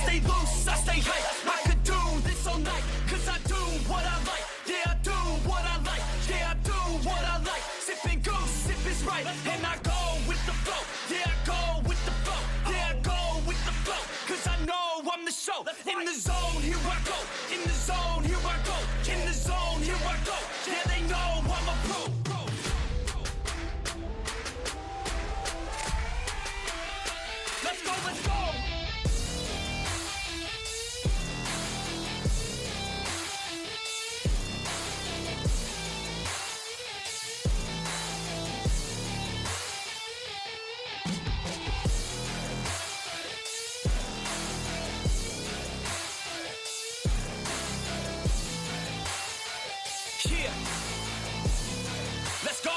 stay loose, I stay hype. I could do this all night, cause I do what I like. Yeah, I do what I like. Yeah, I do what I like. Sipping goose, if it's right. And I go with the flow. Yeah, I go with the flow. Yeah, I go with the flow. Cause I know I'm the show. In the zone, here I go. In the zone, here I go. In the zone, here I go. Yeah, they know I'm a pro. Let's go, let's go. Yeah. Let's go.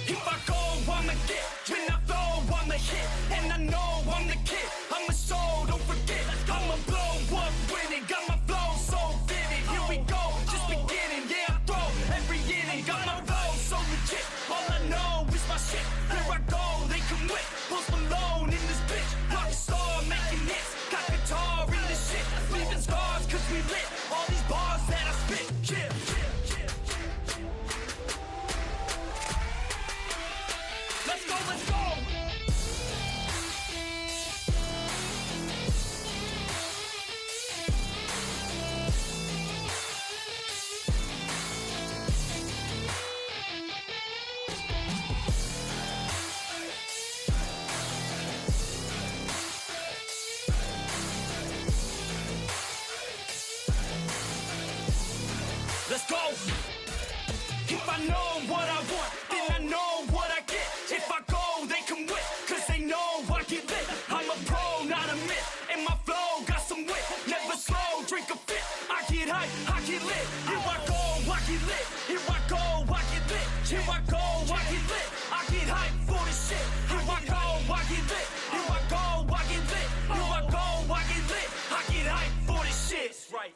If I go, I'ma get. When I flow, I'ma hit. And I know I'm the kid. I'm a soul, don't forget. I'ma blow up winning. Got my flow so vivid. Here we go, just beginning. Yeah, I throw every inning. Got my flow so legit. All I know is my shit. Here I go, they come with. Post Malone in this bitch. Rock star making hits. Got guitar in this shit. Leaving scars cause we lit. All these bars that I spit. Yeah. Let's go, let's go. Let's go. If I know what I want, then I know what I get. If I go, they come with, cause they know I get lit. I'm a pro, not a myth, and my flow got some wit. Never slow, drink a fit. I get hype, I get lit. Here I go, I get lit. Here I go, I get lit. Here I go, I get lit. I get hype for the shit. Here I go, I get lit. Here I go, I get lit. Here I go, I get lit. I get hype for the shit. Right.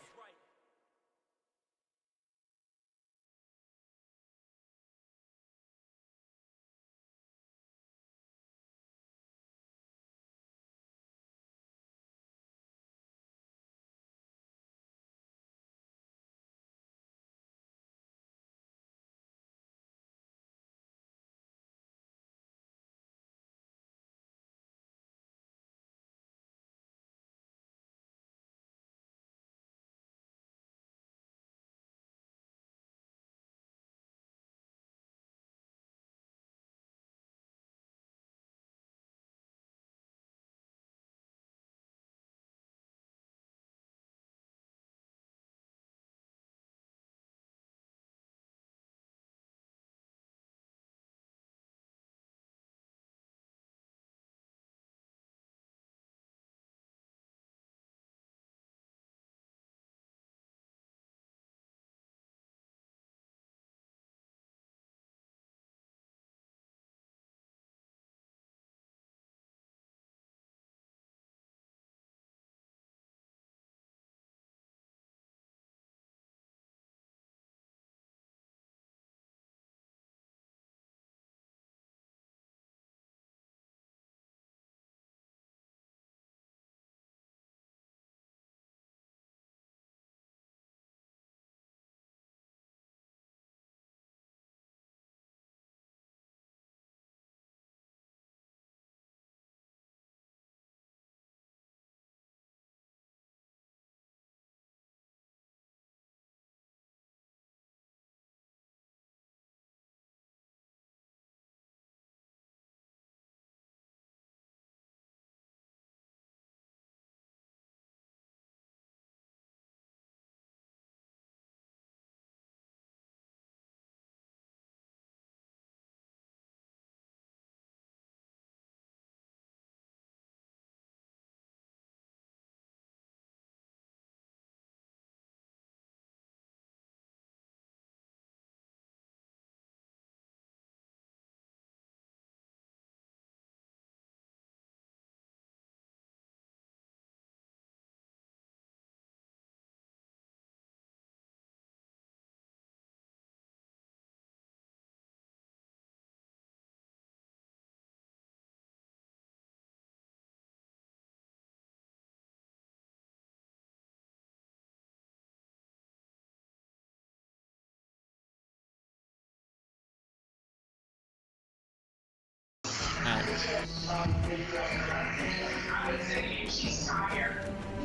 You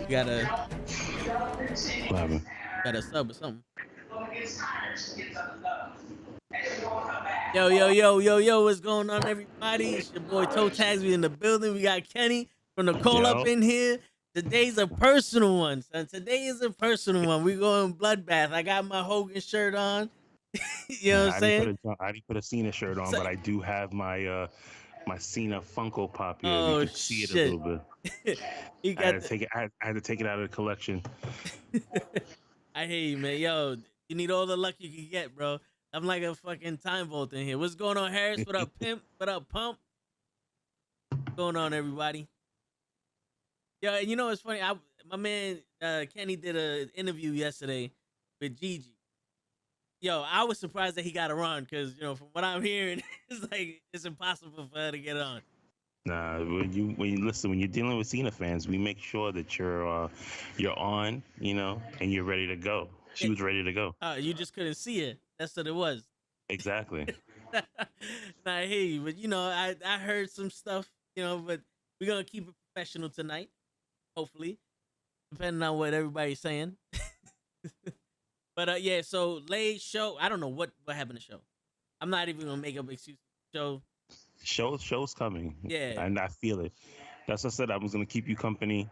gotta What happened? sub or something. Yo, yo, yo, yo, yo, what's going on, everybody? It's your boy Toe Tags. We in the building. We got Kenny from the Call Up Yo. in here. Today's a personal one, son. Today is a personal one. We going bloodbath. I got my Hogan shirt on. You know what I'm saying? I didn't put a Cena shirt on, So, but I do have my my Cena Funko Pop here. If you oh could see it a little shit. bit. You I had got to take it. I had to take it out of the collection. I hear you, man. Yo, you need all the luck you can get, bro. I'm like a fucking time vault in here. What's going on, Harris? What up, Pimp? What up, Pump? What's going on, everybody? Yo, and you know what's funny? My man Kenny did an interview yesterday with Gigi. Yo, I was surprised that he got her on because, you know, from what I'm hearing, it's like it's impossible for her to get on. Nah, when you listen, when you're dealing with Cena fans, we make sure that you're on, and you're ready to go. She was ready to go. You just couldn't see it. That's what it was. Exactly. Nah, I hear you, but you know, I heard some stuff, you know, but we're gonna keep it professional tonight, hopefully, depending on what everybody's saying. But yeah, so Lay's show, I don't know what happened to show. I'm not even gonna make up excuses. Show's coming. Yeah. And I feel it. That's what I said. I was gonna keep you company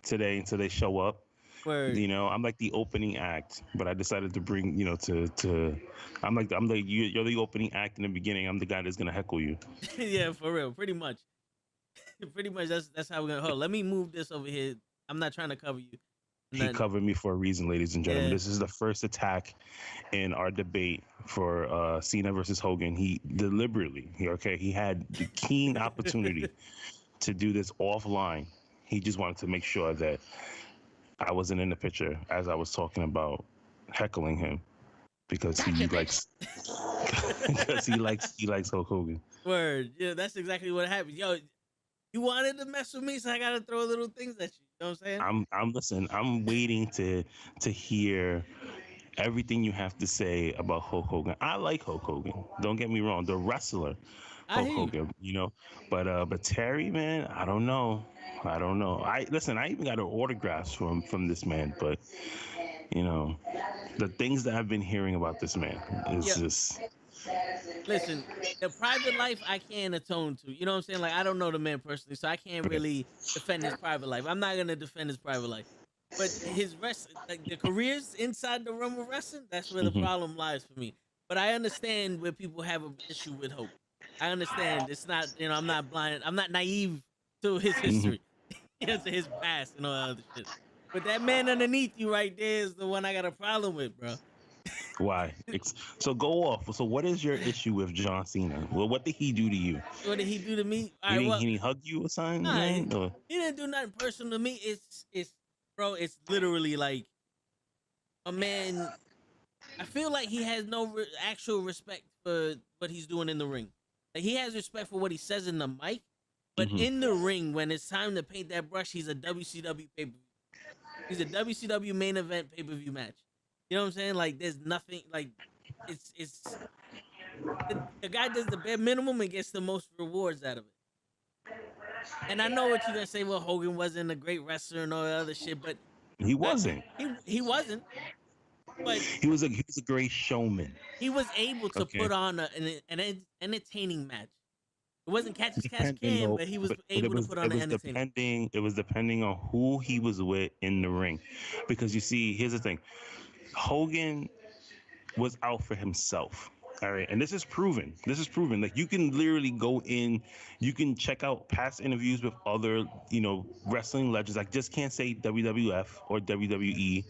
today until they show up. Word. I'm like the opening act, but I decided to bring, to you're the opening act in the beginning. I'm the guy that's gonna heckle you. Yeah, for real. Pretty much. Pretty much that's how we're gonna hold. Let me move this over here. I'm not trying to cover you. He covered me for a reason, ladies and gentlemen. Yeah. This is the first attack in our debate for Cena versus Hogan. He deliberately, he had the keen opportunity to do this offline. He just wanted to make sure that I wasn't in the picture as I was talking about heckling him because he likes he likes Hulk Hogan. Word. Yeah, that's exactly what happened. Yo, you wanted to mess with me, so I gotta throw little things at you. You know what I'm saying? Listen, I'm waiting to hear everything you have to say about Hulk Hogan. I like Hulk Hogan. Don't get me wrong. The wrestler, Hulk Hogan, but Terry, man, I don't know. I even got autographs from this man, but the things that I've been hearing about this man is just. Listen, the private life I can't atone to. You know what I'm saying? Like, I don't know the man personally, so I can't really defend his private life. I'm not gonna defend his private life, but his like the careers inside the realm of wrestling, that's where the problem lies for me. But I understand where people have an issue with Hope. I understand it's not, I'm not blind. I'm not naive to his history, to his past and all that other shit. But that man underneath you right there is the one I got a problem with, bro. Why? So go off. So what is your issue with John Cena? Well, what did he do to you? What did he do to me? He didn't hug you or something? Nah, he didn't do nothing personal to me. It's bro, it's literally like a man. I feel like he has no actual respect for what he's doing in the ring. Like, he has respect for what he says in the mic, but in the ring, when it's time to paint that brush, he's a WCW pay-per-view. He's a WCW main event pay-per-view match. You know what I'm saying? Like, there's nothing, like, it's the guy does the bare minimum and gets the most rewards out of it. And I know what you're gonna say. Well, Hogan wasn't a great wrestler and all that other shit, but he wasn't. He wasn't. But he was a great showman. He was able to put on an entertaining match. It wasn't catch as catch can, but he was able to put on an entertaining. It was depending on who he was with in the ring, because you see, here's the thing: Hogan was out for himself. All right, and this is proven. Like, you can literally go in, you can check out past interviews with other, wrestling legends. I just can't say WWF or WWE.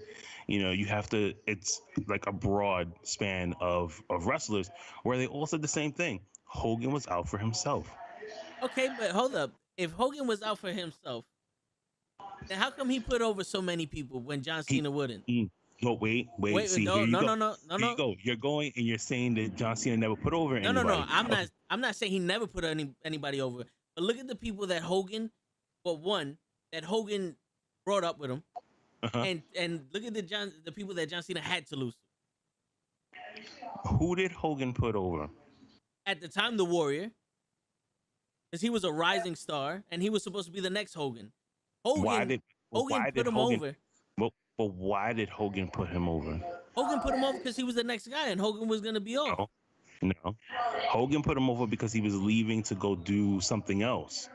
You have to. It's like a broad span of wrestlers where they all said the same thing. Hogan was out for himself. Okay, but hold up. If Hogan was out for himself, then how come he put over so many people when John Cena wouldn't? No, wait. See, no. You go. You're going and you're saying that John Cena never put over anybody. No. I'm not saying he never put anybody over. But look at the people that Hogan, that Hogan brought up with him, and look at the people that John Cena had to lose. Who did Hogan put over? At the time, the Warrior. because he was a rising star and he was supposed to be the next Hogan. Why Hogan put him Hogan? over. But why did Hogan put him over? Hogan put him over because he was the next guy, and Hogan was gonna be off. No. Hogan put him over because he was leaving to go do something else.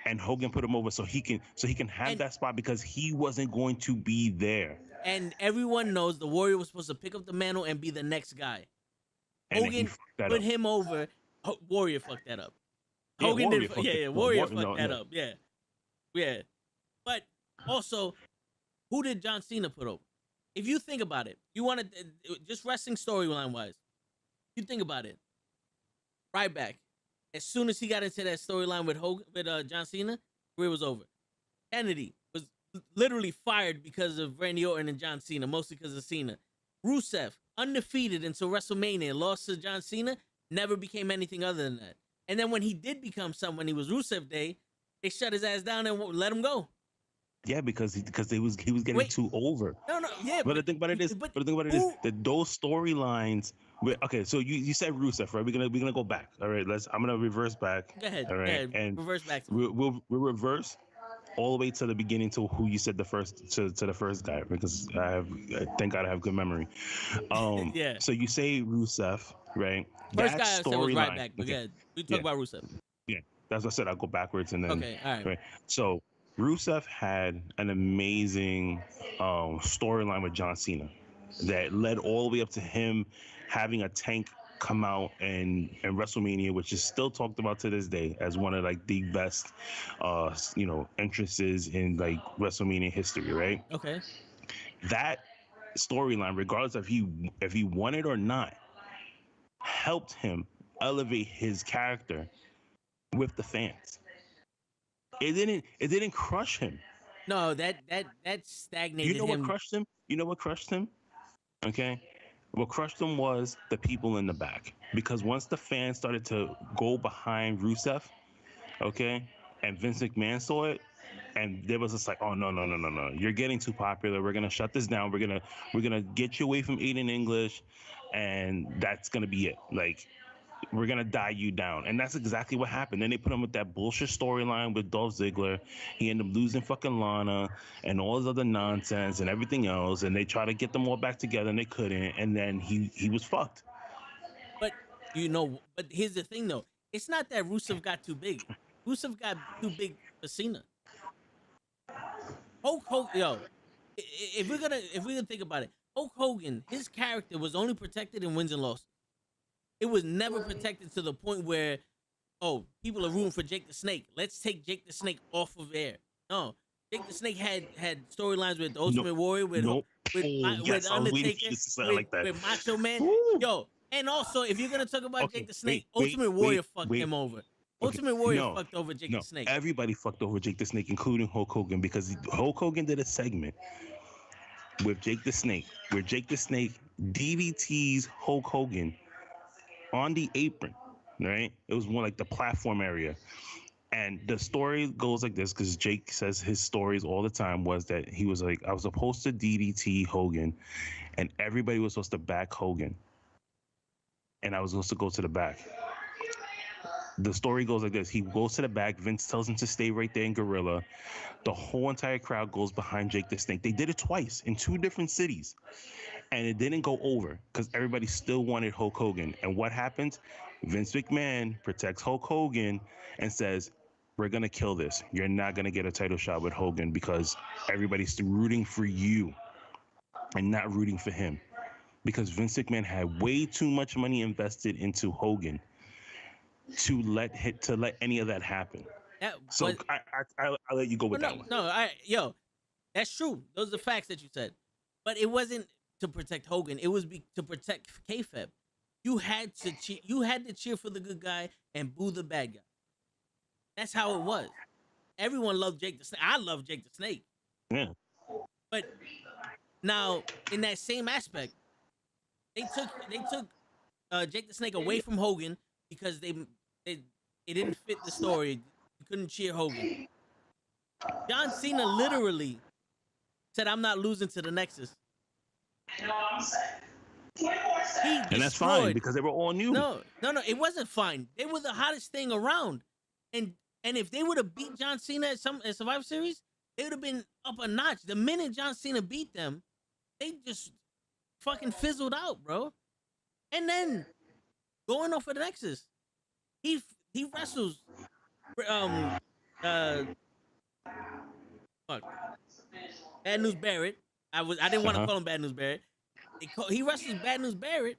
And Hogan put him over so he can have that spot because he wasn't going to be there. And everyone knows the Warrior was supposed to pick up the mantle and be the next guy. And Hogan put him over. Warrior fucked that up. Yeah, Hogan Warrior did. Yeah, Warrior fucked that up. Yeah. But also, who did John Cena put over? If you think about it, you want to just wrestling storyline wise. You think about it. Right back. As soon as he got into that storyline with John Cena, career was over. Kennedy was literally fired because of Randy Orton and John Cena, mostly because of Cena. Rusev, undefeated until WrestleMania, lost to John Cena, never became anything other than that. And then when he did become someone, he was Rusev Day, they shut his ass down and let him go. Yeah, because he was getting too over. No, yeah. But the thing about it is that those storylines. Okay, so you said Rusev, right? We're gonna go back. All right, I'm gonna reverse back. Go ahead. All right, go ahead. and reverse back. We'll reverse all the way to the beginning to who you said the first to the first guy because thank God I have good memory. Yeah. So you say Rusev, right? First guy I said was right back. But okay. yeah, we talk about Rusev. Yeah, that's what I said. I'll go backwards and then. Okay, all right. So Rusev had an amazing storyline with John Cena that led all the way up to him having a tank come out in WrestleMania, which is still talked about to this day as one of like the best, entrances in like WrestleMania history, right? Okay. That storyline, regardless of if he won it or not, helped him elevate his character with the fans. It didn't crush him. No, that stagnated him. What crushed him? You know what crushed him? Okay. What crushed him was the people in the back. Because once the fans started to go behind Rusev, okay, and Vince McMahon saw it, and there was just like, oh no, you're getting too popular. We're gonna shut this down. We're gonna get you away from Aiden English, and that's gonna be it. Like, we're gonna die you down. And that's exactly what happened. Then they put him with that bullshit storyline with Dolph Ziggler. He ended up losing fucking Lana and all this other nonsense and everything else. And they tried to get them all back together and they couldn't. And then he was fucked. But here's the thing though. It's not that Rusev got too big. Rusev got too big for Cena. Hulk Hogan, if we're gonna think about it, Hulk Hogan, his character was only protected in wins and losses. It was never protected to the point where, people are rooting for Jake the Snake. Let's take Jake the Snake off of air. No, Jake the Snake had storylines with the Ultimate Warrior, with Undertaker, with Macho Man. Woo. And also, if you're gonna talk about Jake the Snake, Ultimate Warrior fucked him over. Ultimate Warrior fucked over Jake the Snake. Everybody fucked over Jake the Snake, including Hulk Hogan, because Hulk Hogan did a segment with Jake the Snake, where Jake the Snake DDTs Hulk Hogan on the apron, right? It was more like the platform area. And the story goes like this, because Jake says his stories all the time was that he was like, I was supposed to DDT Hogan, and everybody was supposed to back Hogan. And I was supposed to go to the back. The story goes like this. He goes to the back. Vince tells him to stay right there in Gorilla. The whole entire crowd goes behind Jake the Snake. They did it twice in 2 different cities. And it didn't go over because everybody still wanted Hulk Hogan. And what happens? Vince McMahon protects Hulk Hogan and says, we're going to kill this. You're not going to get a title shot with Hogan because everybody's rooting for you and not rooting for him. Because Vince McMahon had way too much money invested into Hogan to let any of that happen. I'll let you go with that one. No, that's true. Those are the facts that you said. But it wasn't to protect Hogan. It was to protect kayfabe. You had to cheer for the good guy and boo the bad guy. That's how it was. Everyone loved Jake the Snake. I love Jake the Snake. Yeah. But now, in that same aspect, they took Jake the Snake away from Hogan because it didn't fit the story. You couldn't cheer Hogan. John Cena literally said, "I'm not losing to the Nexus." He And that's fine destroyed. because they were all new. No, it wasn't fine. They were the hottest thing around, and if they would have beat John Cena at Survivor Series, they would have been up a notch. The minute John Cena beat them, they just fucking fizzled out, bro. And then going off of the Nexus, he wrestles fuck Bad News Barrett. I didn't want to call him Bad News Barrett. He wrestles Bad News Barrett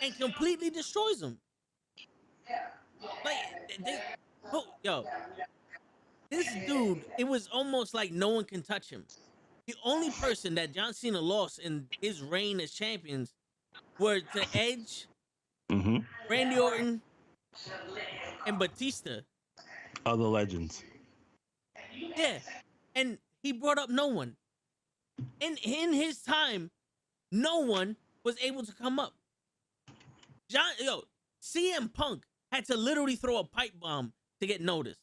and completely destroys him. Like this dude, it was almost like no one can touch him. The only person that John Cena lost in his reign as champions were to Edge, Randy Orton, and Batista. Other legends. Yeah, and he brought up no one. In his time, no one was able to come up. CM Punk had to literally throw a pipe bomb to get noticed.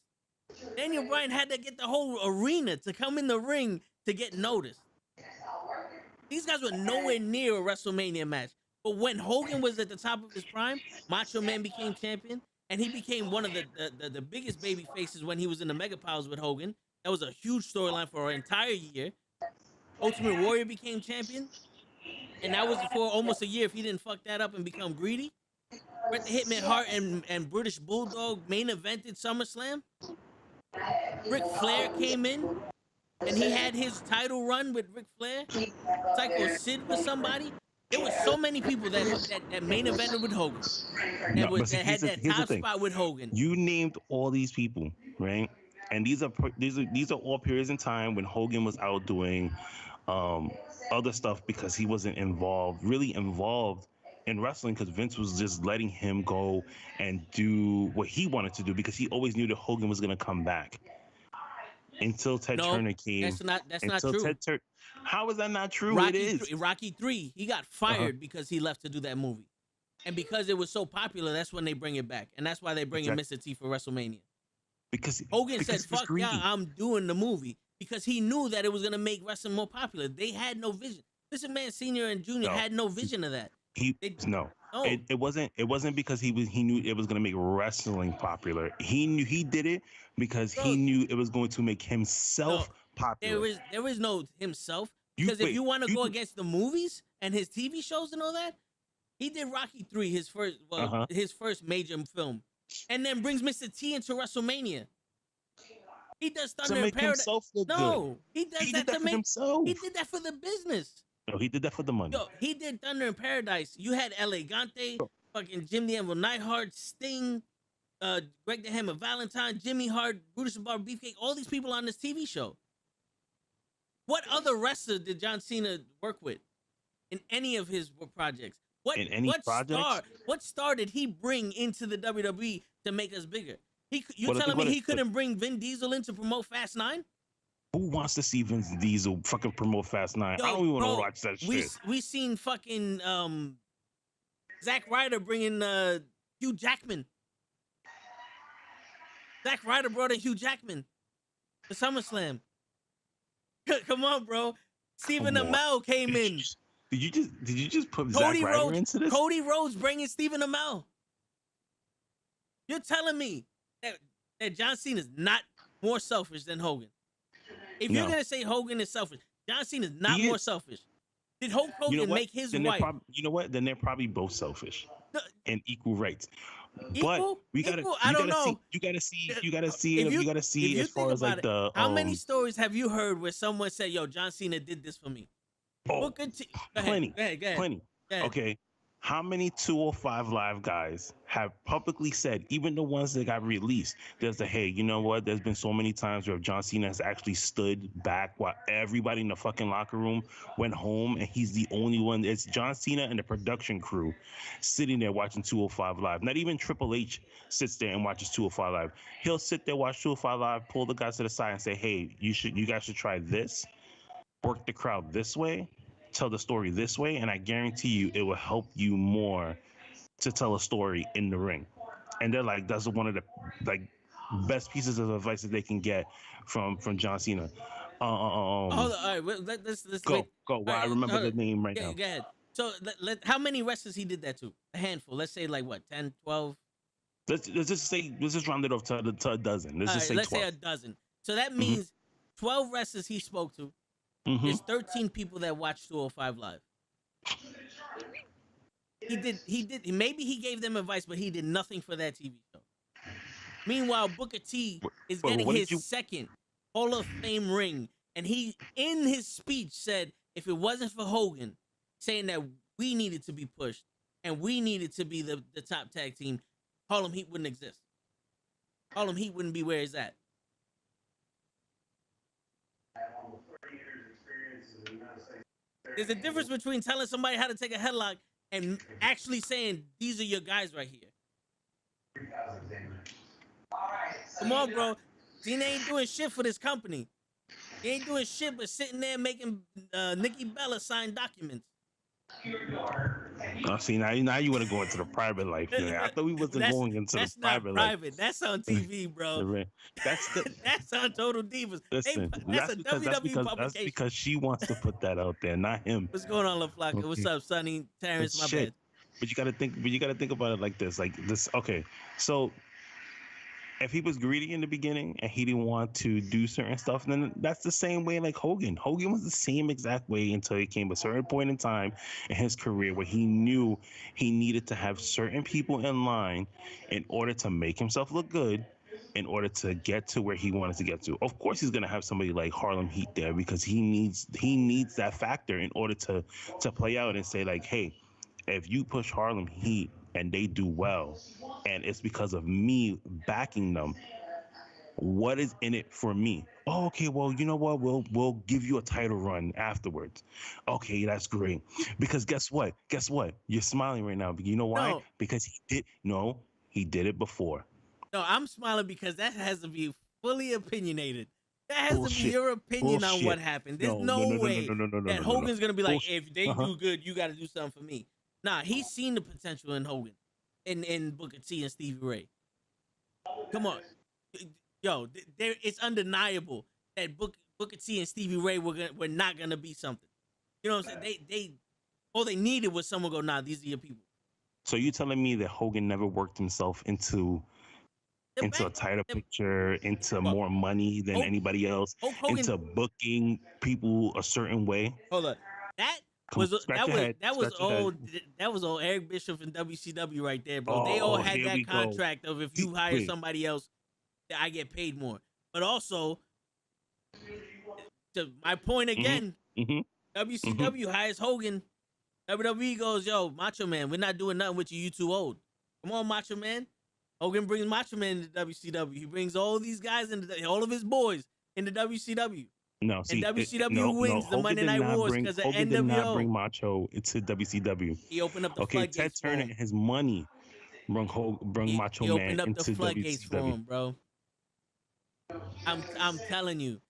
Daniel Bryan had to get the whole arena to come in the ring to get noticed. These guys were nowhere near a WrestleMania match. But when Hogan was at the top of his prime, Macho Man became champion, and he became one of the biggest baby faces when he was in the Mega Powers with Hogan. That was a huge storyline for an entire year. Ultimate Warrior became champion, and that was for almost a year if he didn't fuck that up and become greedy. Bret the Hitman Hart and British Bulldog main evented SummerSlam. Ric Flair came in, and he had his title run with Ric Flair. Psycho Sid was somebody. There were so many people that main evented with Hogan. That had that top spot with Hogan. You named all these people, right? And these are all periods in time when Hogan was out doing other stuff because he wasn't really involved in wrestling, because Vince was just letting him go and do what he wanted to do because he always knew that Hogan was going to come back. Until Ted Turner came. That's not true. How is that not true? Rocky 3, he got fired because he left to do that movie. And because it was so popular, that's when they bring it back. And that's why they bring in Mr. T for WrestleMania. Because Hogan said, fuck yeah, I'm doing the movie. Because he knew that it was going to make wrestling more popular. They had no vision. This man Senior and Junior had no vision of that. It wasn't because he knew it was going to make wrestling popular. He did it because he knew it was going to make himself popular. There is no himself, because if you want to go against the movies and his TV shows and all that, he did Rocky 3, his first major film, and then brings Mr. T into WrestleMania. He does Thunder in Paradise. No, he does that to make himself. He did that for the business. No, he did that for the money. He did Thunder in Paradise. You had Elegante, fucking Jim the Anvil Neidhart, Sting, Greg the Hammer Valentine, Jimmy Hart, Brutus the Barber Beefcake, all these people on this TV show. What other wrestler did John Cena work with in any of his projects? What star did he bring into the WWE to make us bigger? You telling me he couldn't bring Vin Diesel in to promote Fast 9? Who wants to see Vince Diesel fucking promote Fast 9? I don't even want to watch that shit. We seen fucking Zack Ryder bringing Hugh Jackman. Zack Ryder brought in Hugh Jackman for SummerSlam. Come on, bro. Stephen Amell came in. Did you just put Zack Ryder into this? Cody Rhodes bringing Stephen Amell. You're telling me that John Cena is not more selfish than Hogan? If you're gonna say Hogan is selfish, John Cena is not more selfish. Did Hulk Hogan make his wife? You know what? Then they're probably both selfish and equal rights. But you gotta see as far as like the. How many stories have you heard where someone said, "Yo, John Cena did this for me"? Plenty. Go ahead. Okay. How many 205 Live guys have publicly said, even the ones that got released, there's hey, you know what? There's been so many times where John Cena has actually stood back while everybody in the fucking locker room went home, and he's the only one. It's John Cena and the production crew sitting there watching 205 Live. Not even Triple H sits there and watches 205 Live. He'll sit there, watch 205 Live, pull the guys to the side and say, hey, you guys should try this, work the crowd this way, tell the story this way, and I guarantee you it will help you more to tell a story in the ring. And they're like, that's one of the best pieces of advice that they can get from John Cena. Hold on, all right, let's go. Well, I remember the name right now. Go ahead. So how many wrestlers he did that to? A handful. Let's say like what, 10, 12? Let's just round it off to a dozen. Let's All just right, say let's 12. say a dozen. So that Mhm. means 12 wrestlers he spoke to. Mhm. There's 13 people that watch 205 Live. Maybe he gave them advice, but he did nothing for that TV show. Meanwhile, Booker T is getting what his did you? second Hall of Fame ring. And he, in his speech, said if it wasn't for Hogan saying that we needed to be pushed and we needed to be the top tag team, Harlem Heat wouldn't exist. Harlem Heat wouldn't be where it's at. There's a difference between telling somebody how to take a headlock and actually saying, these are your guys right here. Come on, bro. Cena ain't doing shit for this company. He ain't doing shit but sitting there making Nikki Bella sign documents. Oh, see, now you want to go into the private life. Man. I thought we wasn't going into the private life. That's not private. That's on TV, bro. That's on Total Divas. Listen, That's a WWE publication. That's because she wants to put that out there, not him. What's going on, LaFlocka? Okay. What's up, Sonny? Terrence, my bad. But you gotta think about it like this. Okay, so if he was greedy in the beginning and he didn't want to do certain stuff, then that's the same way like Hogan. Hogan was the same exact way until he came a certain point in time in his career where he knew he needed to have certain people in line in order to make himself look good, in order to get to where he wanted to get to. Of course, he's gonna have somebody like Harlem Heat there because he needs that factor in order to play out and say like, hey, if you push Harlem Heat and they do well, and it's because of me backing them, what is in it for me? Oh, okay, well, you know what? We'll give you a title run afterwards. Okay, that's great. Because guess what? You're smiling right now. You know why? No. Because he did it before. No, I'm smiling because that has to be fully opinionated. That has to be your opinion on what happened. There's no way that Hogan's going to be like, if they do good, you got to do something for me. Nah, he's seen the potential in Hogan, in Booker T and Stevie Ray. Come on. Yo, it's undeniable that Booker T and Stevie Ray were not going to be something. You know what I'm saying? All they needed was someone go, nah, these are your people. So you telling me that Hogan never worked himself into a title picture, into more money than anybody else, into booking people a certain way? Hold on. That was old Eric Bischoff and WCW right there, bro. They all had that contract of if you hire somebody else, I get paid more. But also, to my point again, WCW hires Hogan. WWE goes, yo, Macho Man, we're not doing nothing with you. You too old. Come on, Macho Man. Hogan brings Macho Man into WCW. He brings all these guys all of his boys into WCW. No, see, and WCW wins the Monday Night Wars because of Hogan NWO. did not bring Macho into WCW. He opened up the floodgates. Ted Turner and his money brung Macho Man into WCW. He opened up the floodgates for him, bro. I'm telling you,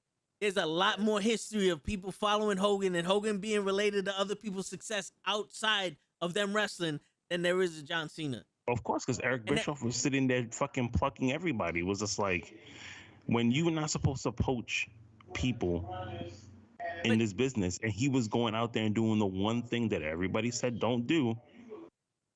there's a lot more history of people following Hogan and Hogan being related to other people's success outside of them wrestling than there is to John Cena. Of course, because Eric Bischoff was sitting there fucking plucking everybody. It was just like, when you were not supposed to poach people in this business, and he was going out there and doing the one thing that everybody said don't do.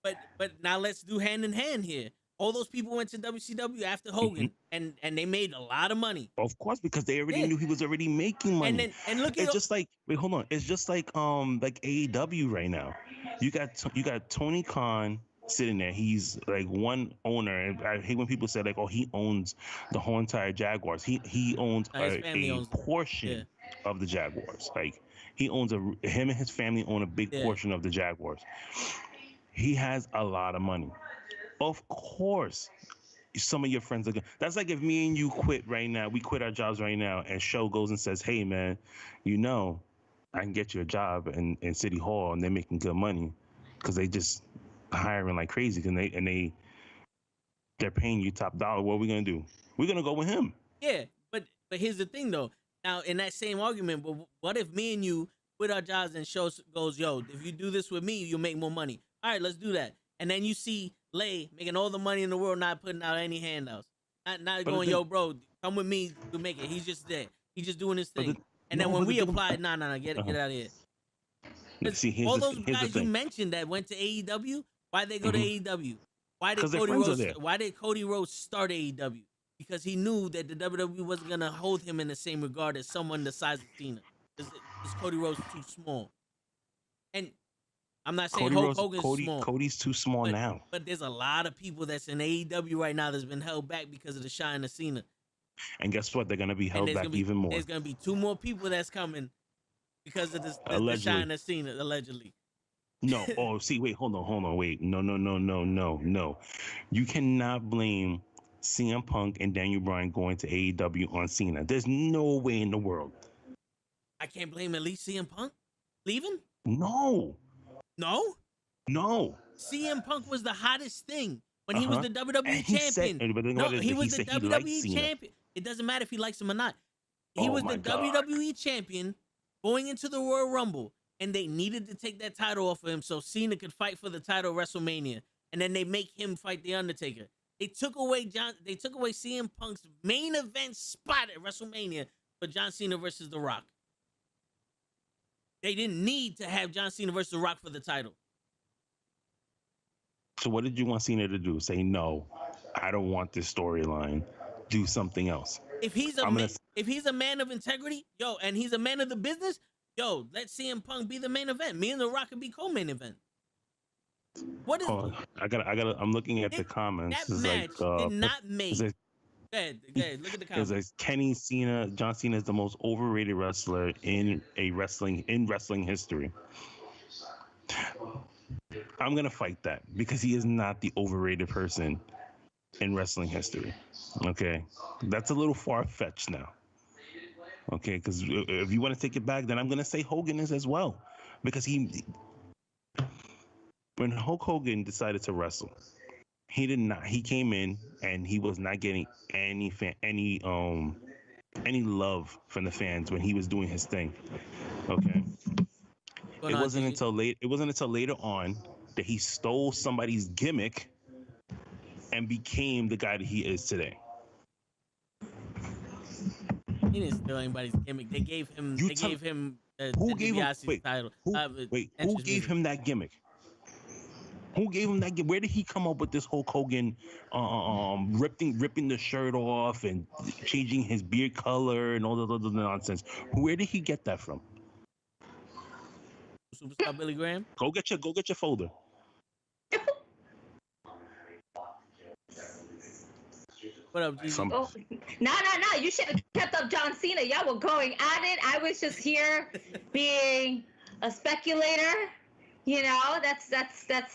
But now let's do hand in hand here. All those people went to WCW after Hogan, and they made a lot of money. Of course, because they already knew he was already making money. And look at it's just like, wait, hold on. It's just like AEW right now. You got Tony Khan sitting there. He's like one owner. And I hate when people say like, oh, he owns the whole entire Jaguars. He owns a portion of the Jaguars. Like him and his family own a big portion of the Jaguars. He has a lot of money. Of course, some of your friends are good. That's like if me and you quit right now. We quit our jobs right now, and Show goes and says, "Hey, man, I can get you a job in City Hall, and they're making good money because they just hiring like crazy, and they're paying you top dollar. What are we gonna do? We're gonna go with him." Yeah, but here's the thing though. Now in that same argument, but what if me and you quit our jobs and Show goes, "Yo, if you do this with me, you'll make more money." All right, let's do that. And then you see Lay making all the money in the world, not putting out any handouts, not going, "Yo, bro, come with me to make it." He's just there. He's just doing his thing. And then when we apply, nah, get out of here. See, All those here's the guys you thing. mentioned that went to AEW, why they go to AEW? Why did 'Cause their Cody friends are Rhodes? there. Why did Cody Rhodes start AEW? Because he knew that the WWE wasn't gonna hold him in the same regard as someone the size of Cena. Because Cody Rhodes too small. And I'm not saying Hulk Hogan's small, Cody's too small but now. but there's a lot of people that's in AEW right now that's been held back because of the shine of Cena. And guess what? They're gonna be And held back even more. there's gonna be 2 more people that's coming because of the Allegedly. shine of Cena, allegedly. No. Oh, see, wait, hold on, wait. No. You cannot blame CM Punk and Daniel Bryan going to AEW on Cena. There's no way in the world. I can't blame at least CM Punk leaving. No. No, CM Punk was the hottest thing when he was the WWE And he said- champion. but the thing No, about it is he that was he the said he liked WWE Cena. champion. It doesn't matter if he likes him or not. He Oh was my the God. WWE champion going into the Royal Rumble, and they needed to take that title off of him so Cena could fight for the title at WrestleMania, and then they make him fight the Undertaker. They took away CM Punk's main event spot at WrestleMania for John Cena versus The Rock. They didn't need to have John Cena versus The Rock for the title. So what did you want Cena to do? Say, no, I don't want this storyline. Do something else. If he's a man of integrity, and he's a man of the business, let CM Punk be the main event. Me and The Rock could be co-main event. What is? Oh, I'm looking at the comments. That It's match did not make. Go ahead, look at the It comments. says Kenny Cena, John Cena is the most overrated wrestler in wrestling history. I'm gonna fight that because he is not the overrated person in wrestling history. Okay, that's a little far fetched now. Okay, because if you want to take it back, then I'm gonna say Hogan is as well, because when Hulk Hogan decided to wrestle, he did not. He came in and he was not getting any love from the fans when he was doing his thing. Okay. It wasn't until later on that he stole somebody's gimmick and became the guy that he is today. He didn't steal anybody's gimmick. They gave him. Who The gave him? title. Who gave him that gimmick? Who gave him that gimmick? Where did he come up with this Hulk Hogan, ripping the shirt off and changing his beard color and all that other nonsense? Where did he get that from? Superstar Billy Graham. Go get your folder. What up, Gigi? Oh, no. You should have kept up John Cena. Y'all were going at it. I was just here being a speculator. You know, that's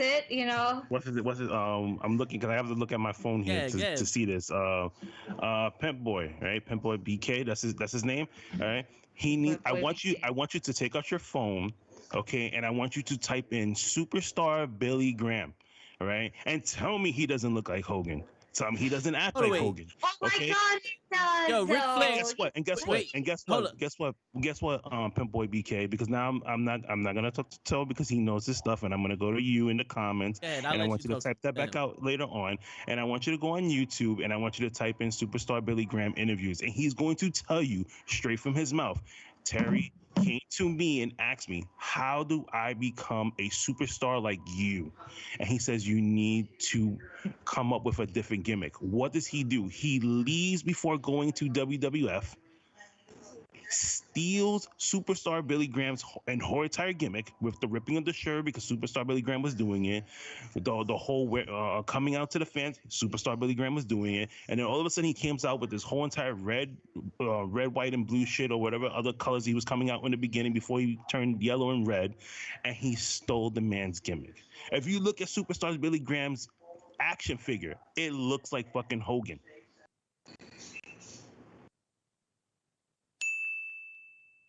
it. You know. What's it? I'm looking because I have to look at my phone here to see this. Pimp Boy, right? Pimp Boy BK. That's his name. All right. I want you to take out your phone, okay, and I want you to type in superstar Billy Graham, all right, and tell me he doesn't look like Hogan. Tell me he doesn't act like Hogan. Oh my okay? God, he does. Yo, Ric Flair. Guess what? Pimp Boy BK. Because now I'm not gonna talk to Toe because he knows his stuff, and I'm gonna go to you in the comments, and I want you to type that back out later on, and I want you to go on YouTube, and I want you to type in superstar Billy Graham interviews, and he's going to tell you straight from his mouth, Terry came to me and asked me, how do I become a superstar like you? And he says, you need to come up with a different gimmick. What does he do? He leaves before going to WWF, steals superstar Billy Graham's and whole entire gimmick with the ripping of the shirt because superstar Billy Graham was doing it, the whole coming out to the fans, superstar Billy Graham was doing it, and then all of a sudden he comes out with this whole entire red, white, and blue shit or whatever other colors he was coming out in the beginning before he turned yellow and red, and he stole the man's gimmick. If you look at superstar Billy Graham's action figure, it looks like fucking Hogan.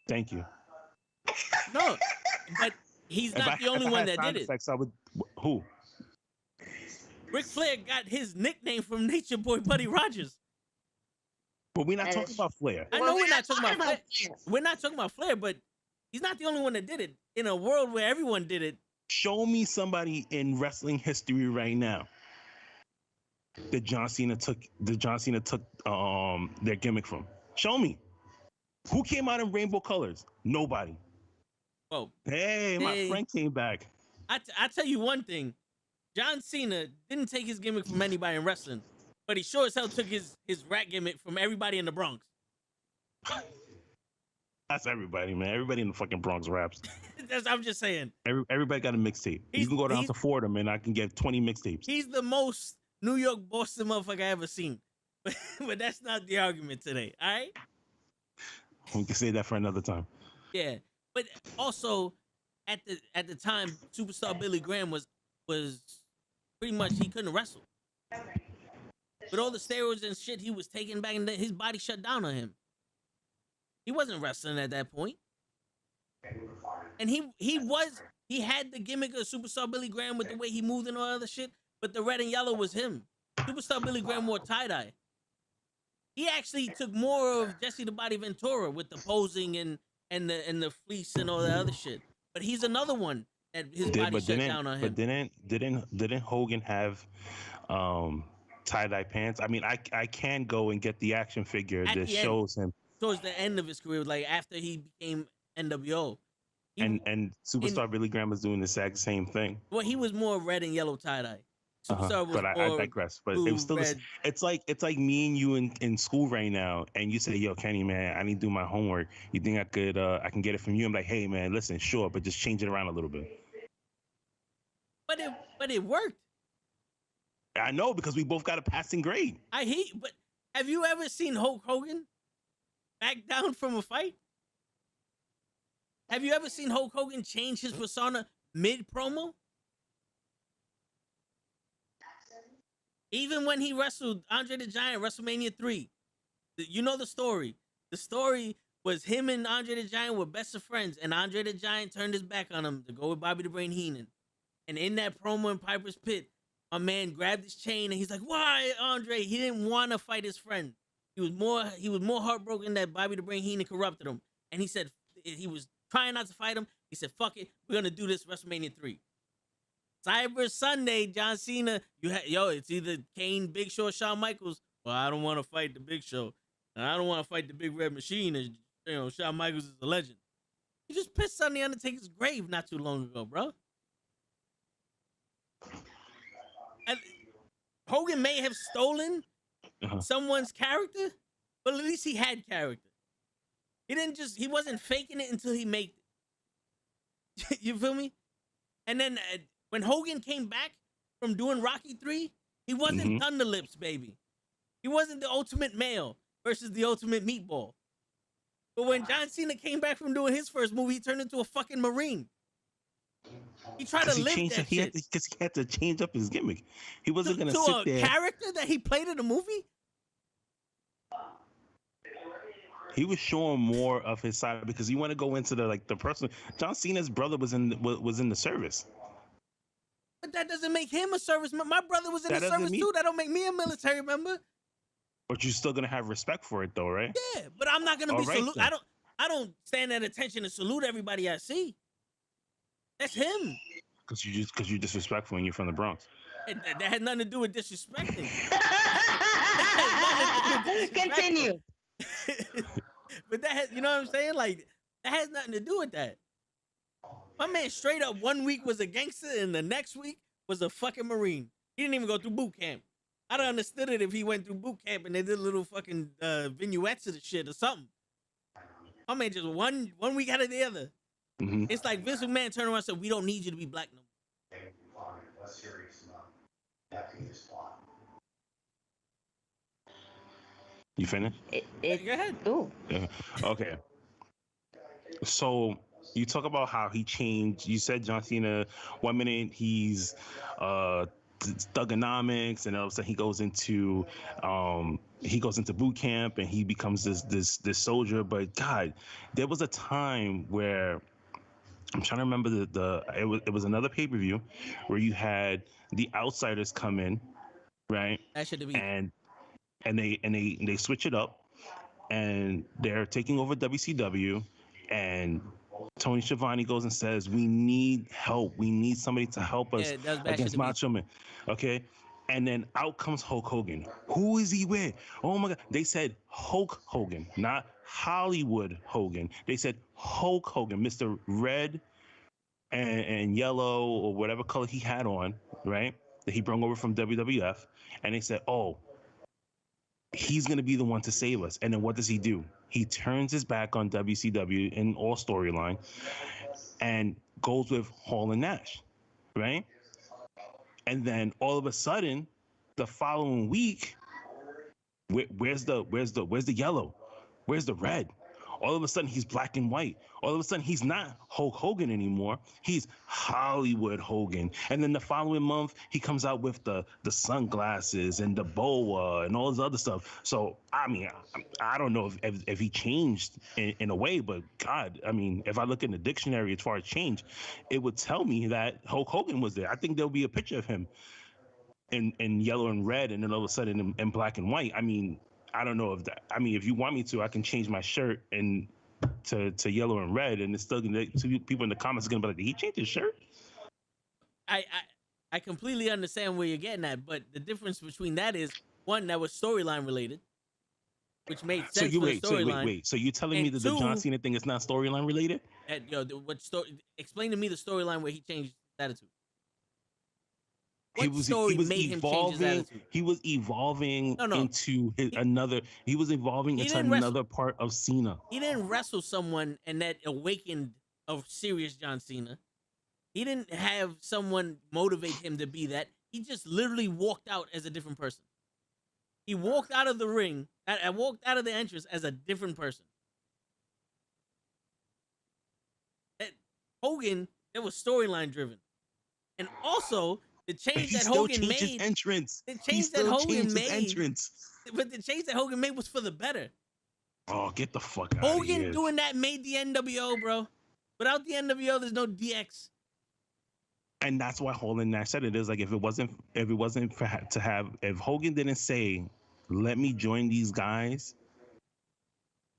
Thank you. No, but he's not the only one that did it. Who? Ric Flair got his nickname from Nature Boy Buddy Rogers. But we're not talking about Flair. I know we're not talking about Flair. We're not talking about Flair, but he's not the only one that did it. In a world where everyone did it. Show me somebody in wrestling history right now that John Cena took their gimmick from. Show me. Who came out in rainbow colors? Nobody. Well, Hey, my friend came back. I tell you one thing. John Cena didn't take his gimmick from anybody in wrestling, but he sure as hell took his rap gimmick from everybody in the Bronx. That's everybody, man. Everybody in the fucking Bronx raps. I'm just saying. Everybody got a mixtape. You can go down to Fordham and I can get 20 mixtapes. He's the most New York Boston motherfucker I ever seen. But that's not the argument today, all right? We can say that for another time. Yeah. But also, at the time, Superstar Billy Graham was pretty much, he couldn't wrestle. With all the steroids and shit he was taking back in the, his body shut down on him. He wasn't wrestling at that point. And he had the gimmick of Superstar Billy Graham with the way he moved and all other shit, but the red and yellow was him. Superstar Billy Graham wore tie-dye. He actually took more of Jesse the Body Ventura with the posing and the fleece and all that other shit. But he's another one that his body shut down on him. But didn't Hogan have tie-dye pants? I mean, I can go and get the action figure that shows him towards the end of his career, like after he became NWO. And Superstar Billy Graham was doing the exact same thing. Well, he was more red and yellow tie-dye. But I digress. But it was still it's like me and you in school right now, and you say, "Yo, Kenny, man, I need to do my homework. You think I can get it from you?" I'm like, "Hey, man, listen, sure, but just change it around a little bit." But it worked. I know, because we both got a passing grade. But have you ever seen Hulk Hogan back down from a fight? Have you ever seen Hulk Hogan change his persona mid-promo? Even when he wrestled Andre the Giant WrestleMania 3, you know the story. The story was him and Andre the Giant were best of friends, and Andre the Giant turned his back on him to go with Bobby the Brain Heenan. And in that promo in Piper's Pit, a man grabbed his chain and he's like, "Why, Andre?" He didn't want to fight his friend. He was more heartbroken that Bobby the Brain Heenan corrupted him. And he said he was trying not to fight him. He said, "Fuck it, we're gonna do this WrestleMania 3." Cyber Sunday, John Cena, it's either Kane, Big Show, or Shawn Michaels. Well, I don't want to fight the Big Show. And I don't want to fight the Big Red Machine. And, Shawn Michaels is a legend. He just pissed on the Undertaker's grave not too long ago, bro. And Hogan may have stolen someone's character, but at least he had character. He wasn't faking it until he made it. You feel me? And then when Hogan came back from doing Rocky 3, he wasn't Thunder Lips, baby. He wasn't the ultimate male versus the ultimate meatball. But when John Cena came back from doing his first movie, he turned into a fucking Marine. He tried to lift that shit. Because he had to change up his gimmick. He wasn't going to sit there. To a character that he played in the movie? He was showing more of his side because you want to go into the person. John Cena's brother was in the service. But that doesn't make him a serviceman. My brother was in the service too. That don't make me a military member. But you're still gonna have respect for it, though, right? Yeah, but I'm not gonna be salute. I don't stand at attention and salute everybody I see. That's him. Because you're disrespectful and you're from the Bronx. That had nothing to do with disrespecting. Continue. But you know what I'm saying? Like, that has nothing to do with that. My man straight up 1 week was a gangster and the next week was a fucking Marine. He didn't even go through boot camp. I'd have understood it if he went through boot camp and they did little fucking vignettes of the shit or something. My man just one week out of the other. Mm-hmm. It's like Vince McMahon turned around and said, "We don't need you to be black no more." You finished? Go ahead. Ooh. Yeah. Okay. So you talk about how he changed. You said John Cena, 1 minute he's thugonomics, and all of a sudden he goes into boot camp and he becomes this soldier. But God, there was a time where I'm trying to remember it was another pay-per-view where you had the Outsiders come in, right? That should be. And they switch it up, and they're taking over WCW, and Tony Schiavone goes and says, "We need help. We need somebody to help us against Macho Man." Okay, and then out comes Hulk Hogan. Who is he with? Oh my God! They said Hulk Hogan, not Hollywood Hogan. They said Hulk Hogan, Mr. Red and yellow or whatever color he had on, right? That he brought over from WWF. And they said, oh, he's going to be the one to save us. And then what does he do? He turns his back on WCW in all storyline and goes with Hall and Nash, right? And then all of a sudden, the following week, where's the yellow? Where's the red? All of a sudden, he's black and white. All of a sudden, he's not Hulk Hogan anymore. He's Hollywood Hogan. And then the following month, he comes out with the sunglasses and the boa and all this other stuff. So, I mean, I don't know if he changed in a way, but God, I mean, if I look in the dictionary as far as change, it would tell me that Hulk Hogan was there. I think there'll be a picture of him in yellow and red, and then all of a sudden in black and white. I mean, I don't know if that. I mean, if you want me to, I can change my shirt and to yellow and red, and it's still gonna. People in the comments are gonna be like, "Did he change his shirt?" I completely understand where you're getting at, but the difference between that is one that was storyline related, which made sense for the storyline. Wait. So you telling me that the John Cena thing is not storyline related? Explain to me the storyline where he changed his attitude. He was evolving into another. He was evolving into another part of Cena. He didn't wrestle someone and that awakened a serious John Cena. He didn't have someone motivate him to be that. He just literally walked out as a different person. He walked out of the ring. I walked out of the entrance as a different person. Hogan, that was storyline driven, and also. The change that Hogan made, his entrance. The change that Hogan made, but the change that Hogan made was for the better. Oh, get the fuck out of here! Hogan doing that made the NWO, bro. Without the NWO, there's no DX. And that's why Hall and Nash said it is like if Hogan didn't say, "Let me join these guys,"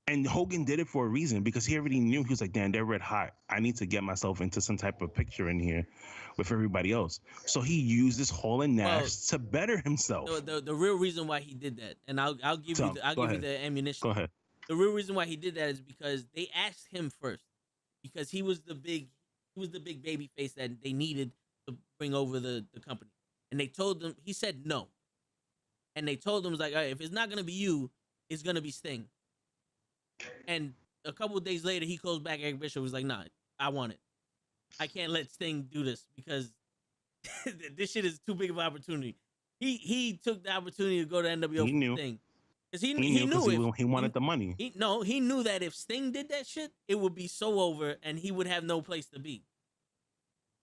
and Hogan did it for a reason because he already knew. He was like, "Damn, they're red hot. I need to get myself into some type of picture in here with everybody else." So he used this Hall and Nash to better himself. The real reason why he did that, and I'll give you the ammunition. Go ahead. The real reason why he did that is because they asked him first, because he was the big baby face that they needed to bring over the company, and they told him. He said no, and they told him, "Was like, all right, if it's not gonna be you, it's gonna be Sting." And a couple of days later, he calls back Eric Bischoff. Was like, "Nah, I want it. I can't let Sting do this because this shit is too big of an opportunity." He took the opportunity to go to NWO for Sting because he knew he wanted the money. He knew that if Sting did that shit, it would be so over and he would have no place to be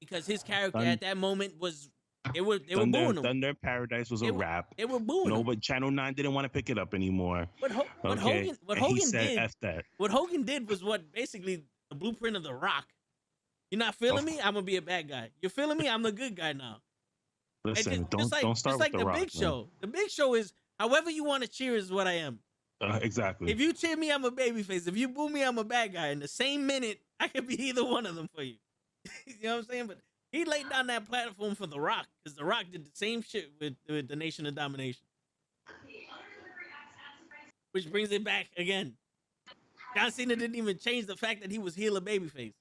because his character at that moment was. They were booing him. Thunder Paradise was a wrap. They were booing him. No, but Channel 9 didn't want to pick it up anymore. What Hogan did was what basically the blueprint of The Rock. You're not feeling me? I'm gonna be a bad guy. You're feeling me? I'm the good guy now. Listen, don't start with The Rock. Big Show. The Big Show is however you want to cheer is what I am. Exactly. If you cheer me, I'm a babyface. If you boo me, I'm a bad guy. In the same minute, I could be either one of them for you. You know what I'm saying? But he laid down that platform for The Rock because The Rock did the same shit with the Nation of Domination. Which brings it back again. John Cena didn't even change the fact that he was heel or babyface.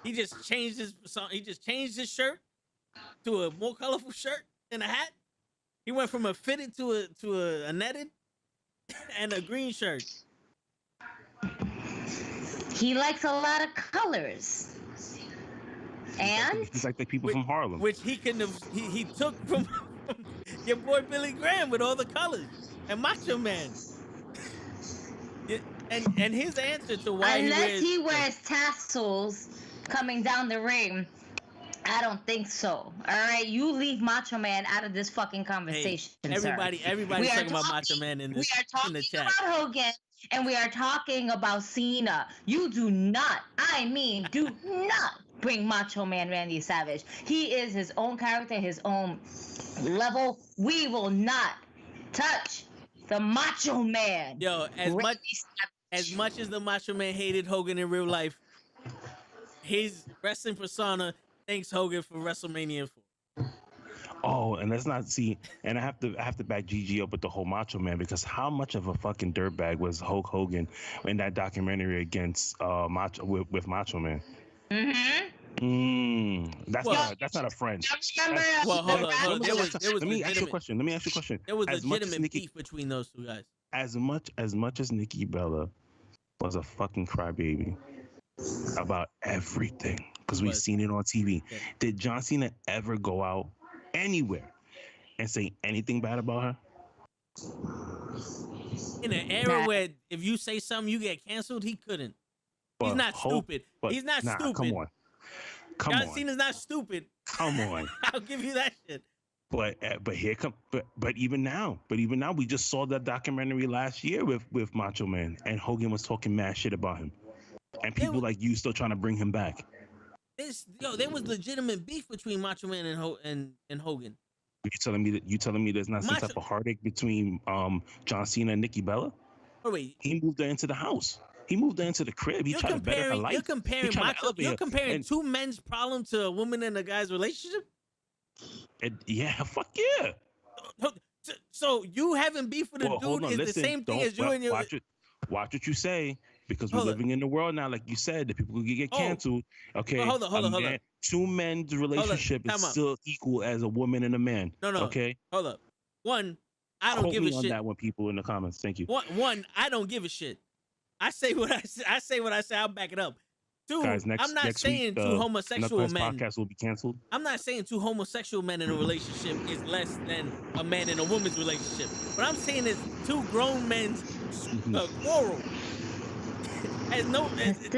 He just changed his shirt to a more colorful shirt and a hat. He went from a fitted to a netted and a green shirt. He likes a lot of colors. And he's like the people from Harlem, which he couldn't have. He took from your boy Billy Graham with all the colors and Macho Man. And his answer to why he wears tassels coming down the ring, I don't think so. All right, you leave Macho Man out of this fucking conversation. Hey, everybody's talking about Macho Man in the chat. We are talking about Hogan. And we are talking about Cena. You do not bring Macho Man Randy Savage. He is his own character, his own level. We will not touch the Macho Man. Yo, as much as the Macho Man hated Hogan in real life, his wrestling persona thanks Hogan for WrestleMania 4. Oh, and let's not see. And I have to back Gigi up with the whole Macho Man, because how much of a fucking dirtbag was Hulk Hogan in that documentary against Macho with Macho Man? That's Well, not a friend. Remember? Well, hold That- on, hold on. let There me was let me ask you a legitimate question. Let me ask you a question. there was As much as legitimate Nikki, beef between those two guys. as much as Nikki Bella was a fucking crybaby about everything, because we've Was. seen it on TV. Yeah. Did John Cena ever go out anywhere and say anything bad about her? In an era where if you say something you get canceled, he couldn't. He's But not Hulk- stupid. but He's not nah, stupid. Come John on, Cena's not stupid. come on. I'll give you that shit. But even now, we just saw that documentary last year with Macho Man, and Hogan was talking mad shit about him, and people like you still trying to bring him back. There was legitimate beef between Macho Man and Hogan. You telling me there's not some Macho- type of heartache between John Cena and Nikki Bella? Oh wait, He moved her into the house. He moved her into the crib. He tried to better her life. You're comparing He tried to Macho. elevate You're her. comparing And- two men's problem to a woman and a guy's relationship. Yeah, fuck yeah. So you having beef with a Well, hold dude on, is listen, the same thing don't- as you and your. watch what you say, because we're Hold on. living in the world now, like you said, that people could get Oh. canceled. Okay, Well, hold on. Two men's relationship is Time out. still equal as a woman and a man. No. Okay, Hold up. One, I don't quote give me a on shit. that one, people in the comments. Thank you, One, I don't give a shit. I say what I say. I say what I say. I'll back it up. Two, guys. I'm not next saying week, two homosexual NuKKle men. podcast will be canceled. I'm not saying two homosexual men in a relationship is less than a man in a woman's relationship. What I'm saying is two grown men's quarrel has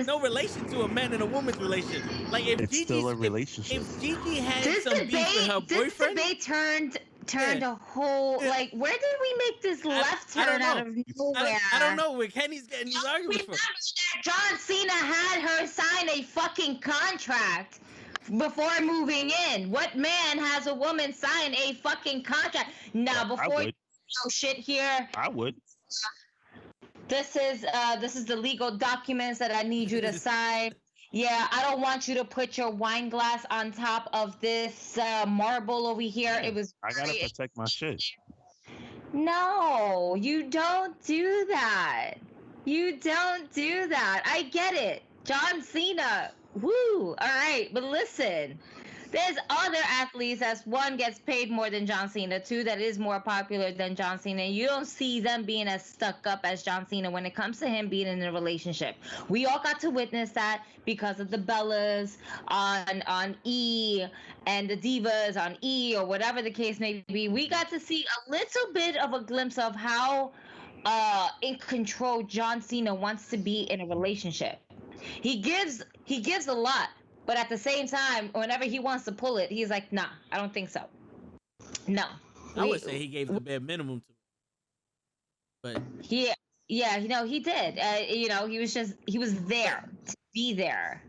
no relation to a man and a woman's relationship. Like if It's still a relationship. if Gigi had This some beef with her this boyfriend, debate turned Yeah. a whole Yeah. like. Where did we make this left I don't turn out know. of nowhere? I don't know where Kenny's getting these arguments from. Remember that John Cena had her sign a fucking contract before moving in. What man has a woman sign a fucking contract? Now, I before you would. know shit here, I would. this is the legal documents that I need you to sign. Yeah, I don't want you to put your wine glass on top of this marble over here. It was. I gotta very- protect my shit. No, you don't do that. You don't do that. I get it. John Cena. Woo. All right. But listen, there's other athletes as one gets paid more than John Cena, two that is more popular than John Cena. You don't see them being as stuck up as John Cena when it comes to him being in a relationship. We all got to witness that because of the Bellas on E and the Divas on E or whatever the case may be. We got to see a little bit of a glimpse of how in control John Cena wants to be in a relationship. He gives a lot. But at the same time, whenever he wants to pull it, he's like, nah, I don't think so. No. I would say he gave the bare minimum to it. But Yeah, he did. He was there to be there.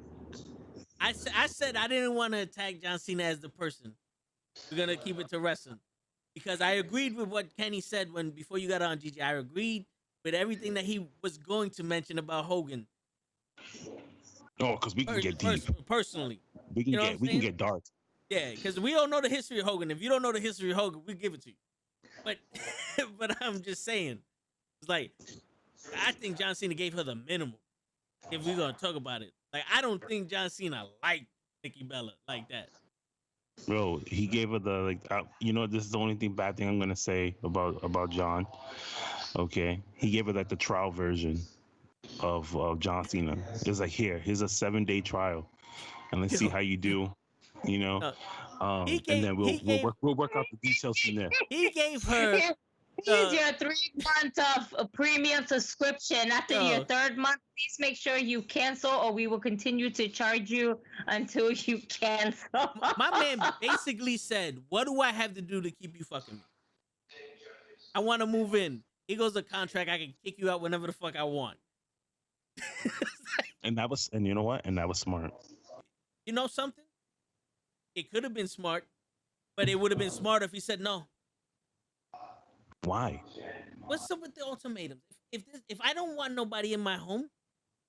I said I didn't want to attack John Cena as the person. We're gonna keep it to wrestling because I agreed with what Kenny said before you got on, Gigi. I agreed with everything that he was going to mention about Hogan. Oh, because we can get deep. Personally, We can you know what I'm we can saying? get dark. yeah, because we don't know the history of Hogan. If you don't know the history of Hogan, we give it to you. But but I'm just saying, it's like I think John Cena gave her the minimum. If we're gonna talk about it, like I don't think John Cena liked Nikki Bella like that. Bro, he gave her the this is the only bad thing I'm gonna say about John. Okay, he gave her like the trial version of John Cena. It's like here's a 7-day trial, and let's see how you do. You know, He and then we'll work out the details from there. He gave her. Here's your 3 months of a premium subscription. After your Oh. 3rd month, please make sure you cancel, or we will continue to charge you until you cancel. My man basically said, "What do I have to do to keep you fucking me? I want to move in. Here goes a contract. I can kick you out whenever the fuck I want." And you know what? And that was smart. You know something? It could have been smart, but it would have been smarter if he said no. Why? What's up with the ultimatums? If I don't want nobody in my home,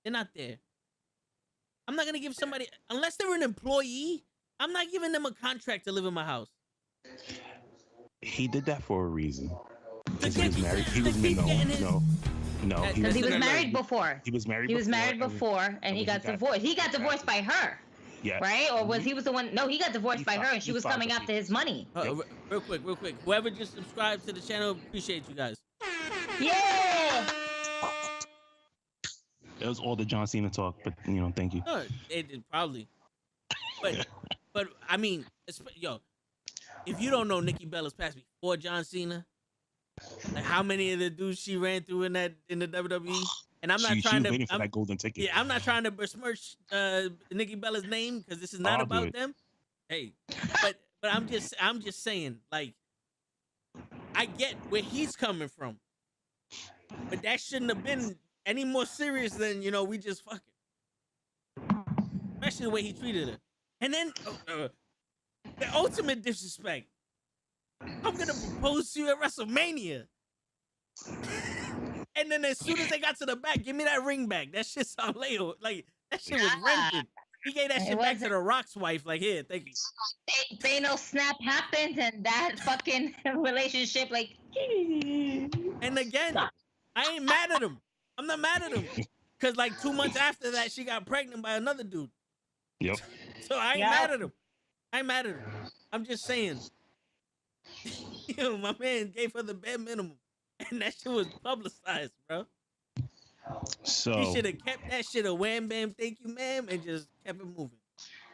they're not there. I'm not gonna give somebody unless they're an employee. I'm not giving them a contract to live in my house. He did that for a reason. To Because he get- was married. He to was keep getting his- no. He Because he was Listen, married before. He was married. He was married and- before, and he got divorced. He got divorced by her, Yeah. right? Or was he was the one? No, he got divorced He by filed- her, and she he was filed coming the after his money. real quick. Whoever just subscribed to the channel, appreciate you guys. Yeah. That was all the John Cena talk, but thank you. It probably. But I mean, yo, if you don't know Nikki Bella's past before John Cena, like how many of the dudes she ran through in the WWE, and I'm not She trying was to. waiting for that golden ticket. Yeah, I'm not trying to besmirch Nikki Bella's name because this is not I'll do about it. them. Hey, but I'm just saying, like, I get where he's coming from, but that shouldn't have been any more serious than we just fucking. Especially the way he treated her, and then the ultimate disrespect. I'm gonna propose to you at WrestleMania. And then as soon as they got to the back, give me that ring back. That shit's on Leo. Like, that shit was rented. He gave that shit back to the Rock's wife. Like, here, thank you. Thanos snap happened, and that fucking relationship, like. And again, I ain't mad at him. I'm not mad at him. Because, like, 2 months after that, she got pregnant by another dude. Yep. So I ain't mad at him. I'm just saying. My man gave her the bare minimum. And that shit was publicized, bro. So He should have kept that shit a wham bam, thank you, ma'am, and just kept it moving.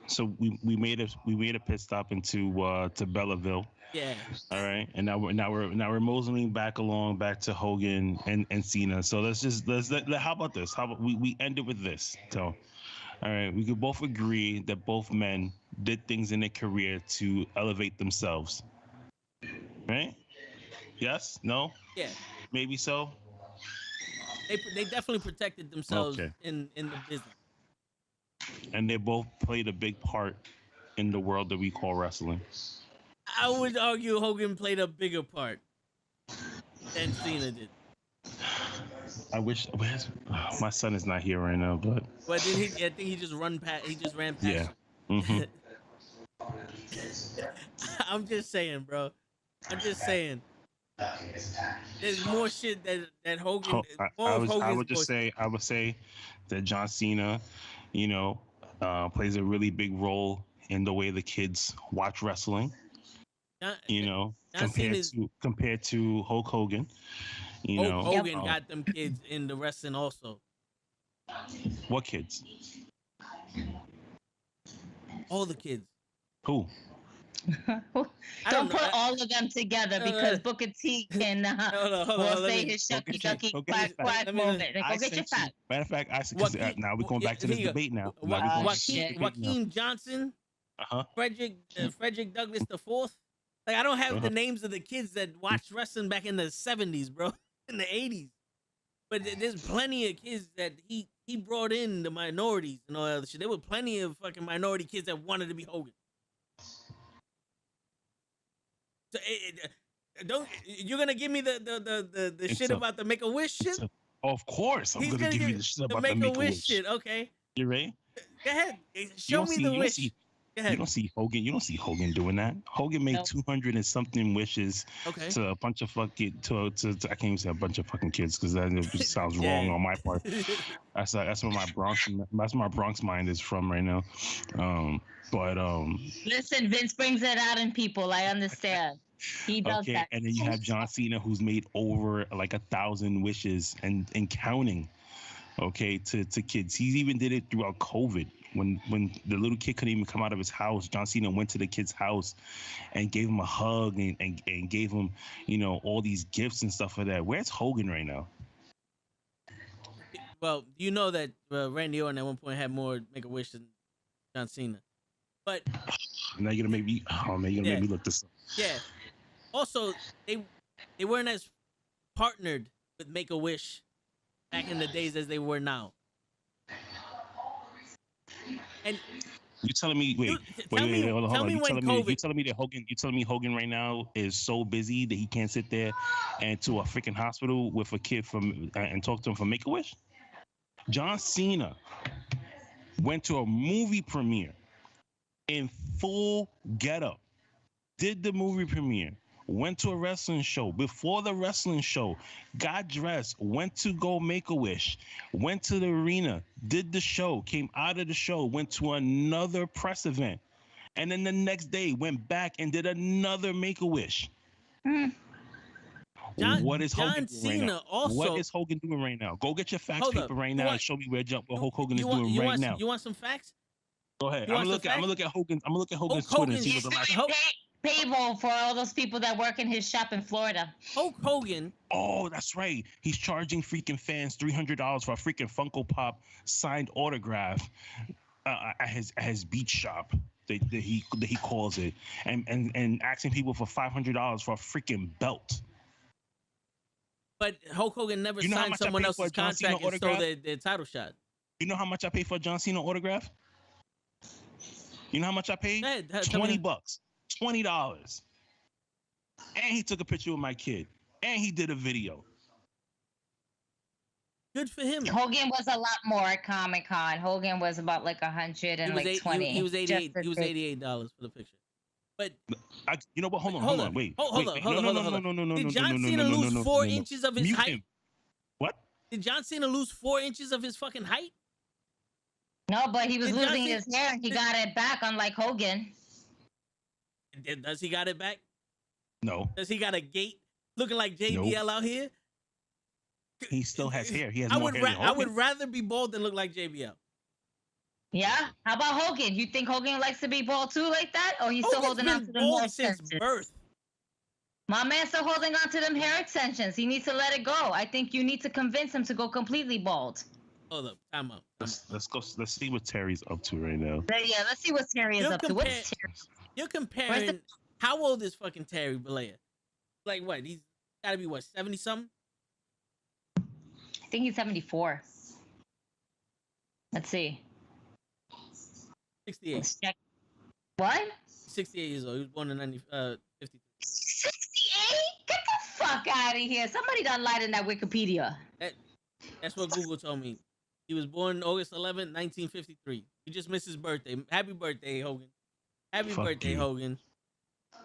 So we made a pit stop into to Belleville. Yeah. All right, and now we're moseying back to Hogan and Cena. So how about this? How about we end it with this? So, all right, we could both agree that both men did things in their career to elevate themselves. Right? Yes? No? Yeah. Maybe so. They definitely protected themselves Okay. in the business. And they both played a big part in the world that we call wrestling. I would argue Hogan played a bigger part than Cena did. I wish my son is not here right now, but Then I think he just ran past. yeah. Mm-hmm. I'm just saying, bro. I'm just saying. There's more shit that Hogan. I would say that John Cena, plays a really big role in the way the kids watch wrestling. Compared to Hulk Hogan. Hulk Hogan got them kids in the wrestling also. What kids? All the kids. Who? Don't put all of them together because Booker T can will say his shucky ducky quack quack moment. Go get your facts. Matter of fact, now we're going back to this debate now. Joaquin Johnson, Frederick Douglass the Fourth. Like I don't have the names of the kids that watched wrestling back in the 70s, bro, in the 80s. But there's plenty of kids that he brought in the minorities and all that other shit. There were plenty of fucking minority kids that wanted to be Hogan. So you're gonna give me the shit about the Make-A-Wish shit? Of course, I'm gonna give you the shit about the Make-A-Wish shit. Okay. You ready? Go ahead. Show me the wish. You don't see Hogan doing that. Hogan made 200 and something wishes to a bunch of fucking to I can't even say a bunch of fucking kids because that sounds wrong on my part. That's where my Bronx mind is from right now. Listen, Vince brings it out in people. I understand. He does that. And then you have John Cena who's made over like 1,000 wishes and counting. Okay, to kids. He even did it throughout COVID. When the little kid couldn't even come out of his house, John Cena went to the kid's house and gave him a hug and gave him, all these gifts and stuff like that. Where's Hogan right now? Well, you know that Randy Orton at one point had more Make-A-Wish than John Cena. But now you're gonna make me make me look this up. Yeah. Also, they weren't as partnered with Make-A-Wish back in the days as they were now. And you telling me wait, hold on. You telling me Hogan right now is so busy that he can't sit there and to a freaking hospital with a kid and talk to him from Make-A-Wish? John Cena went to a movie premiere in full getup did the movie premiere, went to a wrestling show. Before the wrestling show, got dressed, went to go Make-A-Wish, went to the arena, did the show, came out of the show, went to another press event. And then the next day went back and did another Make-A-Wish. What is Hogan John doing right now? Cena also. What is Hogan doing right now? Go get your facts Hold paper up. right You now want- and show me what Hulk Hogan is you want- doing you right want now. some- You want some facts? Go ahead. you I'm want gonna some look at Hogan's. I'm gonna look at Hogan's Hulk Twitter and see what the last. Hulk- Payroll for all those people that work in his shop in Florida. Hulk Hogan. Oh, that's right. He's charging freaking fans $300 for a freaking Funko Pop signed autograph at his beach shop. That he calls it, and asking people for $500 for a freaking belt. But Hulk Hogan never You know how signed much I someone paid for a else's John Cena contract and stole autograph? their title shot. You know how much I paid for a John Cena autograph? You know how much I paid? Go ahead, tell me. $20. $20. And he took a picture with my kid. And he did a video. Good for him. Hogan was a lot more at Comic Con. Hogan was about like 120. He was $88. Just He was as $88 for the picture. But You know what? Hold on. Wait. Hold wait. on. No. Did John Cena lose 4 inches of his Mute height? him. What? Did John Cena lose 4 inches of his fucking height? No, but he was Did John losing Cena- his hair and he got it back, unlike Hogan. Does he got it back? No. Does he got a gait looking like JBL out here? He still has hair. He has I more would hair than I would Hogan. rather be bald than look like JBL. Yeah? How about Hogan? You think Hogan likes to be bald too like that? Or he's still Hogan's holding on been to them hair bald since extensions? birth. My man's still holding on to them hair extensions. He needs to let it go. I think you need to convince him to go completely bald. Hold up, time out. Let's go. Let's see what Terry's up to right now. Yeah, let's see what Terry is You're up to. What's Terry? You're comparing. How old is fucking Terry Bollea? Like what? He's got to be what, 70 something? I think he's 74. Let's see. 68. Let's check. What? 68 years old. He was born in 53. 68? Get the fuck out of here. Somebody done lied in that Wikipedia. That's what Google told me. He was born August 11th, 1953. He just missed his birthday. Happy birthday, Hogan. Happy Fuck birthday, you. Hogan.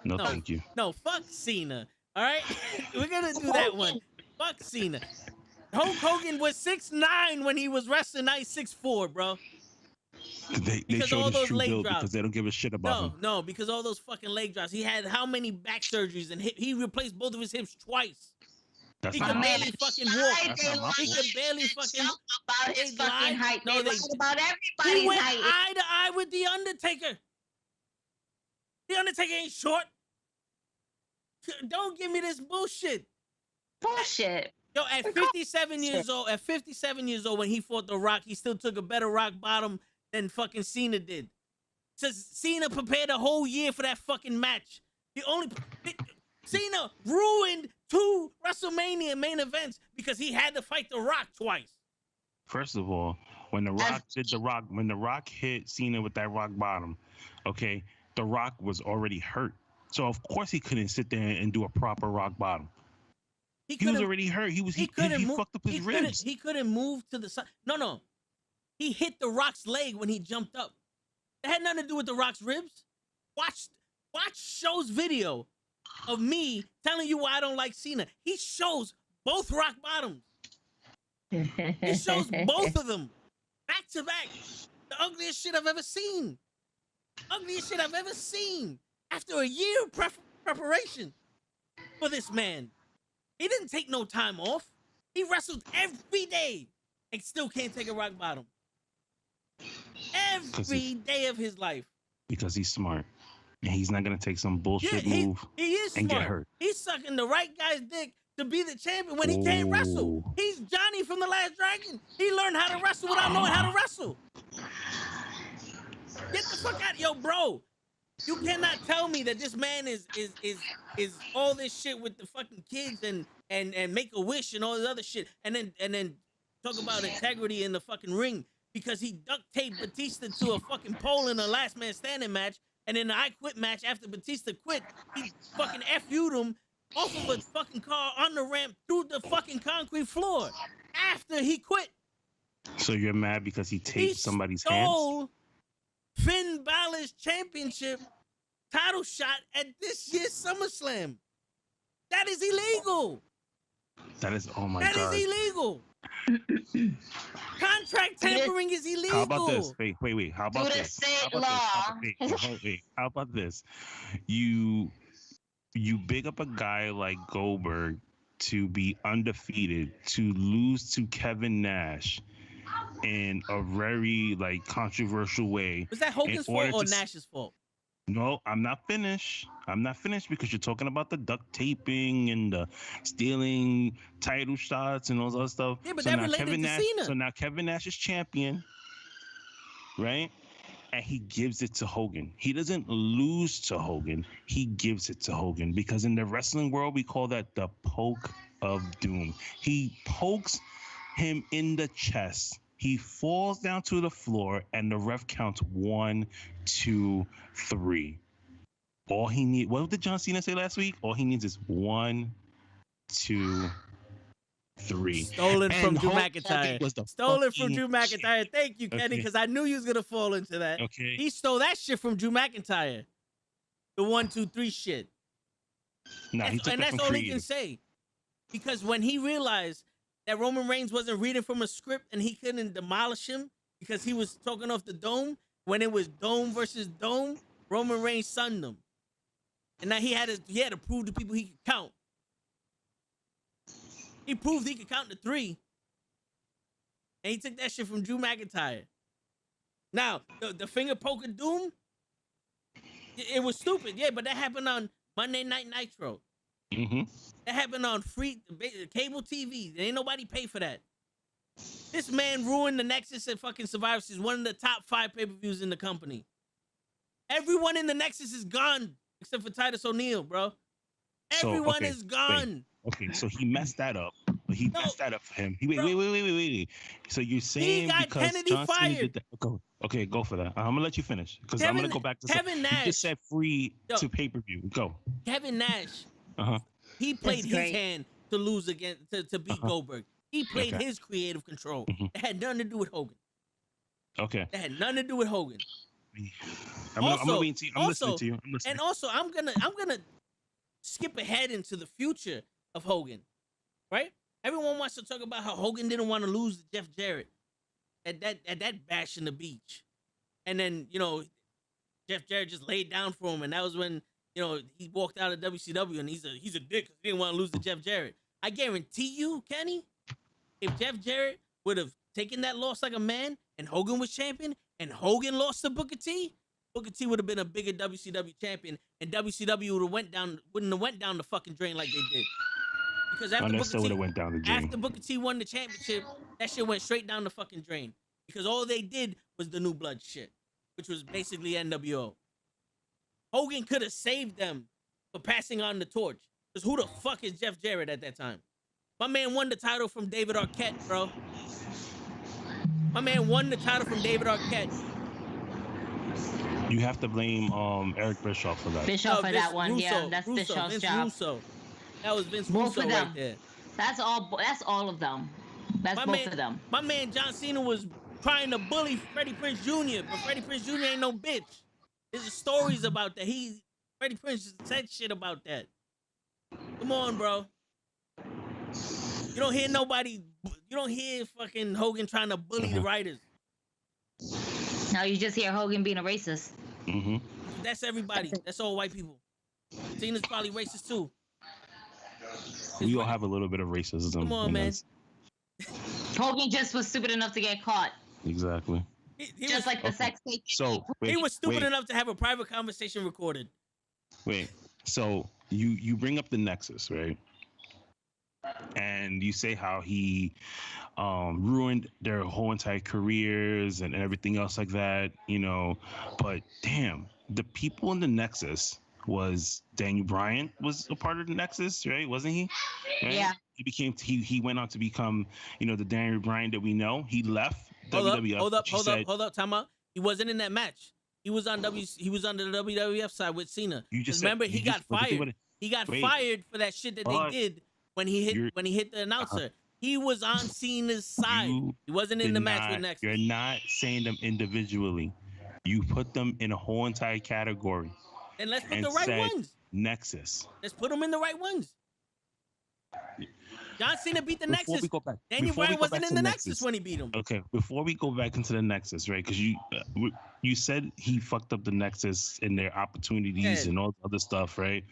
No, No. thank you. No, fuck Cena. All right? We're going to do that one. Fuck Cena. Hulk Hogan was 6'9" when he was wrestling. Now he's 6'4", bro. They Because showed all his those true leg build drops. because they don't give a shit about him. No, because all those fucking leg drops. He had how many back surgeries and he replaced both of his hips twice. That's He not could my barely fault. fucking walk. That's not my He fault. could barely fucking. About his They fucking lied. height. No, They they- lied about He everybody's went height. eye to eye with the Undertaker. The Undertaker ain't short. Don't give me this bullshit. Bullshit. Yo, at 57 years old, when he fought The Rock, he still took a better rock bottom than fucking Cena did. Says Cena prepared a whole year for that fucking match. Cena ruined 2 WrestleMania main events because he had to fight The Rock twice. First of all, when The Rock hit Cena with that rock bottom, okay, The Rock was already hurt. So of course he couldn't sit there and do a proper rock bottom. He was couldn't- already hurt. He couldn't move- fucked up his ribs. He couldn't move to the side. No. He hit The Rock's leg when he jumped up. It had nothing to do with The Rock's ribs. Watch Show's video of me telling you why I don't like Cena. He shows both rock bottoms. He shows both of them back to back. The ugliest shit I've ever seen. Ugliest shit I've ever seen. After a year of preparation for this man. He didn't take no time off. He wrestled every day and still can't take a rock bottom. Every day of his life. Because he's smart. And he's not gonna take some bullshit he move is and smart. get hurt. He's sucking the right guy's dick to be the champion when he can't wrestle. Ooh. He's Johnny from The Last Dragon. He learned how to wrestle without knowing how to wrestle. Get the fuck out, yo, bro. You cannot tell me that this man is all this shit with the fucking kids and Make-A-Wish and all this other shit, and then talk about integrity in the fucking ring because he duct taped Batista to a fucking pole in a last man standing match, and in the I Quit match after Batista quit, he fucking FU'd him off of a fucking car on the ramp through the fucking concrete floor after he quit. So you're mad because he taped He somebody's hands? stole Finn Balor's championship title shot at this year's SummerSlam. That is illegal. That is, oh my That God. is illegal. Contract tampering is illegal. How about this? Wait. How about Due to this? state How law. about this? Wait. How about this? You big up a guy like Goldberg to be undefeated, to lose to Kevin Nash in a very like controversial way. Was that Hogan's fault or Nash's fault? No, I'm not finished. I'm not finished because you're talking about the duct taping and the stealing title shots and all that other stuff. Yeah, but that related to Cena. So now Kevin Nash is champion, right? And he gives it to Hogan. He doesn't lose to Hogan. He gives it to Hogan because in the wrestling world, we call that the poke of doom. He pokes him in the chest. He falls down to the floor and the ref counts 1, 2, 3. All he needs, what did John Cena say last week? All he needs is 1, 2, 3. Stolen from Drew McIntyre. Stolen from Drew McIntyre. Champion. Thank you, Kenny, because I knew you was gonna fall into that. Okay. He stole that shit from Drew McIntyre. The 1, 2, 3 shit. Nah, he took And that that's from all he Creative. can say. Because when he realized that Roman Reigns wasn't reading from a script and he couldn't demolish him because he was talking off the dome, when it was dome versus dome, Roman Reigns sunned him. And now he had to prove to people he could count. He proved he could count to 3. And he took that shit from Drew McIntyre. Now, the finger poke of doom, it was stupid, yeah, but that happened on Monday Night Nitro. Mm-hmm. That happened on free cable TV. There ain't nobody pay for that. This man ruined the Nexus and fucking Survivor Series, one of the top 5 pay-per-views in the company. Everyone in the Nexus is gone except for Titus O'Neil, bro. Everyone is gone. Okay, so he messed that up. But he messed that up for him. Wait. So you're saying He got because Kennedy John Cena fired. did that? Okay, go for that. I'm gonna let you finish because I'm gonna go back to Kevin Nash. You just said free Yo. to pay-per-view. Go. Kevin Nash, Uh-huh. he played That's his great. hand to lose again to beat Goldberg. He played Okay. his creative control. Mhm. It had nothing to do with Hogan. Okay. That had nothing to do with Hogan. I'm gonna wait to you. I'm listening to you. I'm listening. And also, I'm gonna skip ahead into the future of Hogan, right? Everyone wants to talk about how Hogan didn't want to lose to Jeff Jarrett at that bash in the beach, and then Jeff Jarrett just laid down for him, and that was when he walked out of WCW, and he's a dick because he didn't want to lose to Jeff Jarrett. I guarantee you, Kenny, if Jeff Jarrett would have taken that loss like a man, and Hogan was champion, and Hogan lost to Booker T would have been a bigger WCW champion, and WCW wouldn't have went down the fucking drain like they did. Because after Booker T won the championship, that shit went straight down the fucking drain. Because all they did was the New Blood shit, which was basically NWO. Hogan could have saved them for passing on the torch. Because who the fuck is Jeff Jarrett at that time? My man won the title from David Arquette, bro. My man won the title from David Arquette. You have to blame Eric Bischoff for that. Bischoff for that one. Russo, Yeah, that's Bischoff's Vince job. Russo. That was Vince Both Russo of them. right there. That's all of them. That's both of them. My man John Cena was trying to bully Freddie Prinze Jr., but Freddie Prinze Jr. ain't no bitch. There's stories about that. Freddie Prinze said shit about that. Come on, bro. You don't hear fucking Hogan trying to bully the writers. Now you just hear Hogan being a racist. Mm-hmm. That's everybody. That's all white people. Cena's probably racist too. We all have a little bit of racism. Come on, man. Hogan just was stupid enough to get caught. Exactly. He Just was, like the sex tape. So he was stupid enough to have a private conversation recorded. Wait. So you bring up the Nexus, right? And you say how he ruined their whole entire careers and everything else like that, But damn, the people in the Nexus was Daniel Bryan was a part of the Nexus, right? Wasn't he? Right? Yeah. He went on to become, the Daniel Bryan that we know. He left WWF. Hold up, time out. He wasn't in that match. He was on the WWF side with Cena. Remember, he got fired. He got fired for that shit that they did when he hit the announcer. He was on Cena's side. He wasn't in the match with Nexus. You're not saying them individually. You put them in a whole entire category. And let's put and the right said ones. Nexus. Let's put them in the right ones. John Cena beat the Before Nexus. we go back, Daniel before we Bryan go wasn't back in to the Nexus. Nexus when he beat him. Okay, before we go back into the Nexus, right? Because you said he fucked up the Nexus and their opportunities Yeah. and all the other stuff, right?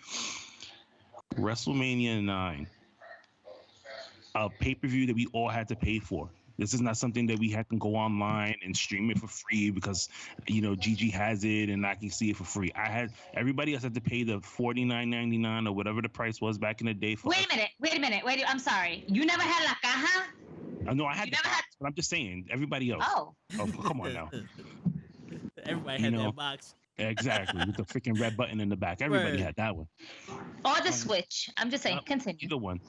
WrestleMania 9, a pay-per-view that we all had to pay for. This is not something that we had to go online and stream it for free because, Gigi has it and I can see it for free. Everybody else had to pay the $49.99 or whatever the price was back in the day. Wait a minute. I'm sorry. You never had la caja? I know I had You the never box, had- but I'm just saying, everybody else. Oh. Oh, come on now. Everybody You had know, that box. Exactly, with the freaking red button in the back. Everybody Right. had that one. Or the Switch. I'm just saying. Continue. Either one.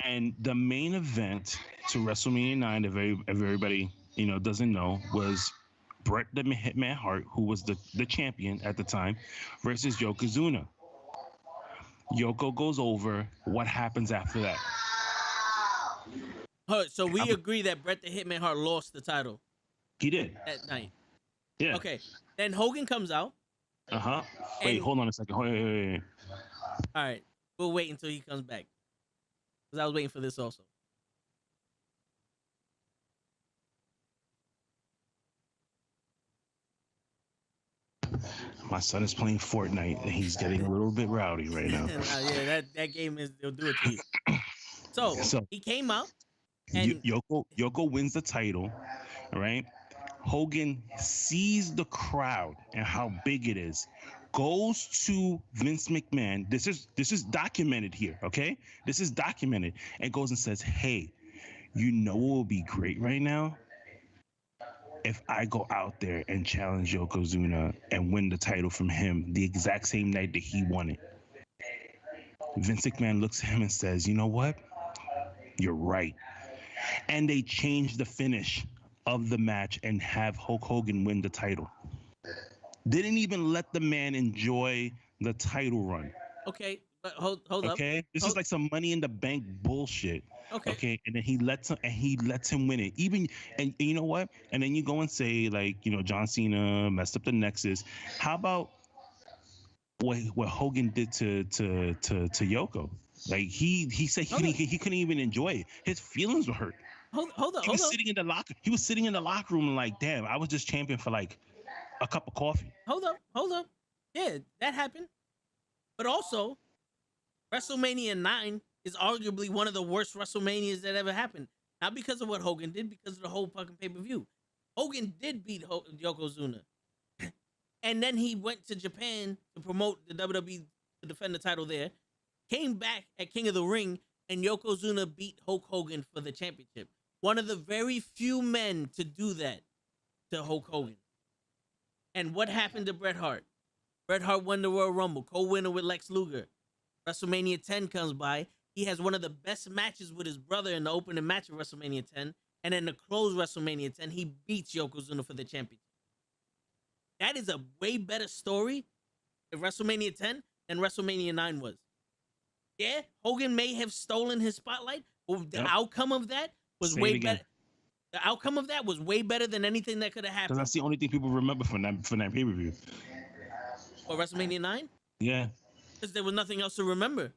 And the main event to WrestleMania 9, if everybody doesn't know, was Bret the Hitman Hart, who was the champion at the time, versus Yokozuna. Yoko goes over. What happens after that? So we agree that Bret the Hitman Hart lost the title He did. that night. Yeah. Okay. Then Hogan comes out. Wait, And- hold on a second. Wait. All right. We'll wait until he comes back. Because I was waiting for this also. My son is playing Fortnite and he's getting a little bit rowdy right now. Yeah, that game they'll do it to you. So he came out and Yoko wins the title, right? Hogan sees the crowd and how big it is, goes to Vince McMahon. This is documented here, okay? This is documented, and goes and says, "Hey, you know what will be great right now? If I go out there and challenge Yokozuna and win the title from him the exact same night that he won it." Vince McMahon looks at him and says, "You know what? You're right." And they changed the finish of the match and have Hulk Hogan win the title. Didn't even let the man enjoy the title run. okay, but hold up. Okay, this is like some Money in the Bank bullshit. Okay. And then he lets him win it. And you know what? And then you go and say John Cena messed up the Nexus. How about what Hogan did to Yoko? Like he said he couldn't even enjoy it. His feelings were hurt. Hold up. He was sitting in the locker room like, damn, I was just champion for like a cup of coffee. Hold up. Yeah, that happened. But also, WrestleMania 9 is arguably one of the worst WrestleManias that ever happened. Not because of what Hogan did, because of the whole fucking pay-per-view. Hogan did beat Yokozuna. And then he went to Japan to promote the WWE to defend the title there. Came back at King of the Ring, and Yokozuna beat Hulk Hogan for the championship. One of the very few men to do that to Hulk Hogan. And what happened to Bret Hart? Bret Hart won the Royal Rumble, co-winner with Lex Luger. WrestleMania 10 comes by. He has one of the best matches with his brother in the opening match of WrestleMania 10. And then to close WrestleMania 10, he beats Yokozuna for the championship. That is a way better story at WrestleMania 10 than WrestleMania 9 was. Yeah, Hogan may have stolen his spotlight, but the outcome of that was way better. The outcome of that was way better than anything that could have happened. Because that's the only thing people remember from that pay-per-view. Or WrestleMania 9? Yeah. Because there was nothing else to remember.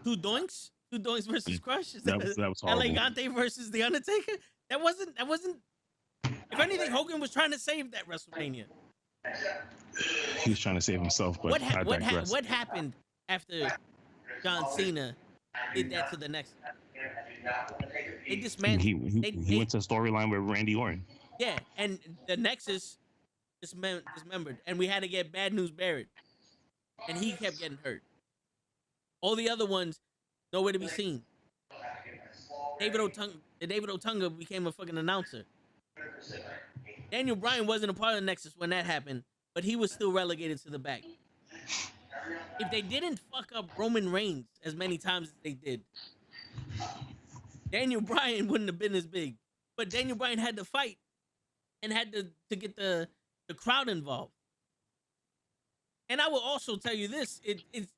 Two doinks versus Crush. That was horrible. Elegante versus The Undertaker. That wasn't. If anything, Hogan was trying to save that WrestleMania. He was trying to save himself, but I digress. What happened after John Cena did that to the next? They dismantled. He went to a storyline with Randy Orton. Yeah, and the Nexus dismembered, and we had to get Bad News Barrett, and he kept getting hurt. All the other ones, nowhere to be seen. David Otunga became a fucking announcer. Daniel Bryan wasn't a part of the Nexus when that happened, but he was still relegated to the back. If they didn't fuck up Roman Reigns as many times as they did, Daniel Bryan wouldn't have been as big. But Daniel Bryan had to fight and had to get the crowd involved. And I will also tell you this,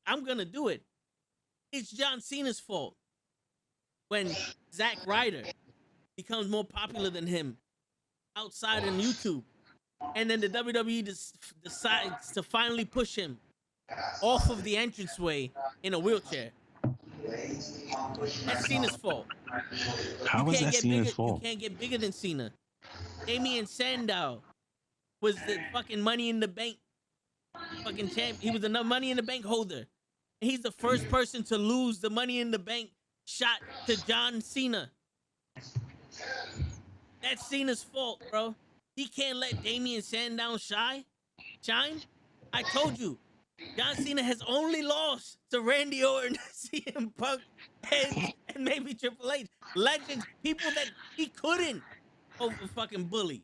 I'm going to do it. It's John Cena's fault when Zack Ryder becomes more popular than him outside on YouTube. and then the WWE decides to finally push him off of the entranceway in a wheelchair. That's Cena's fault. How was that Cena's fault? You can't get bigger than Cena. Damien Sandow was the fucking Money in the Bank fucking champ. He was the Money in the Bank holder. And he's the first person to lose the Money in the Bank shot to John Cena. That's Cena's fault, bro. He can't let Damien Sandow shine. I told you, John Cena has only lost to Randy Orton, CM Punk, and maybe Triple H. Legends, people that he couldn't over fucking bully.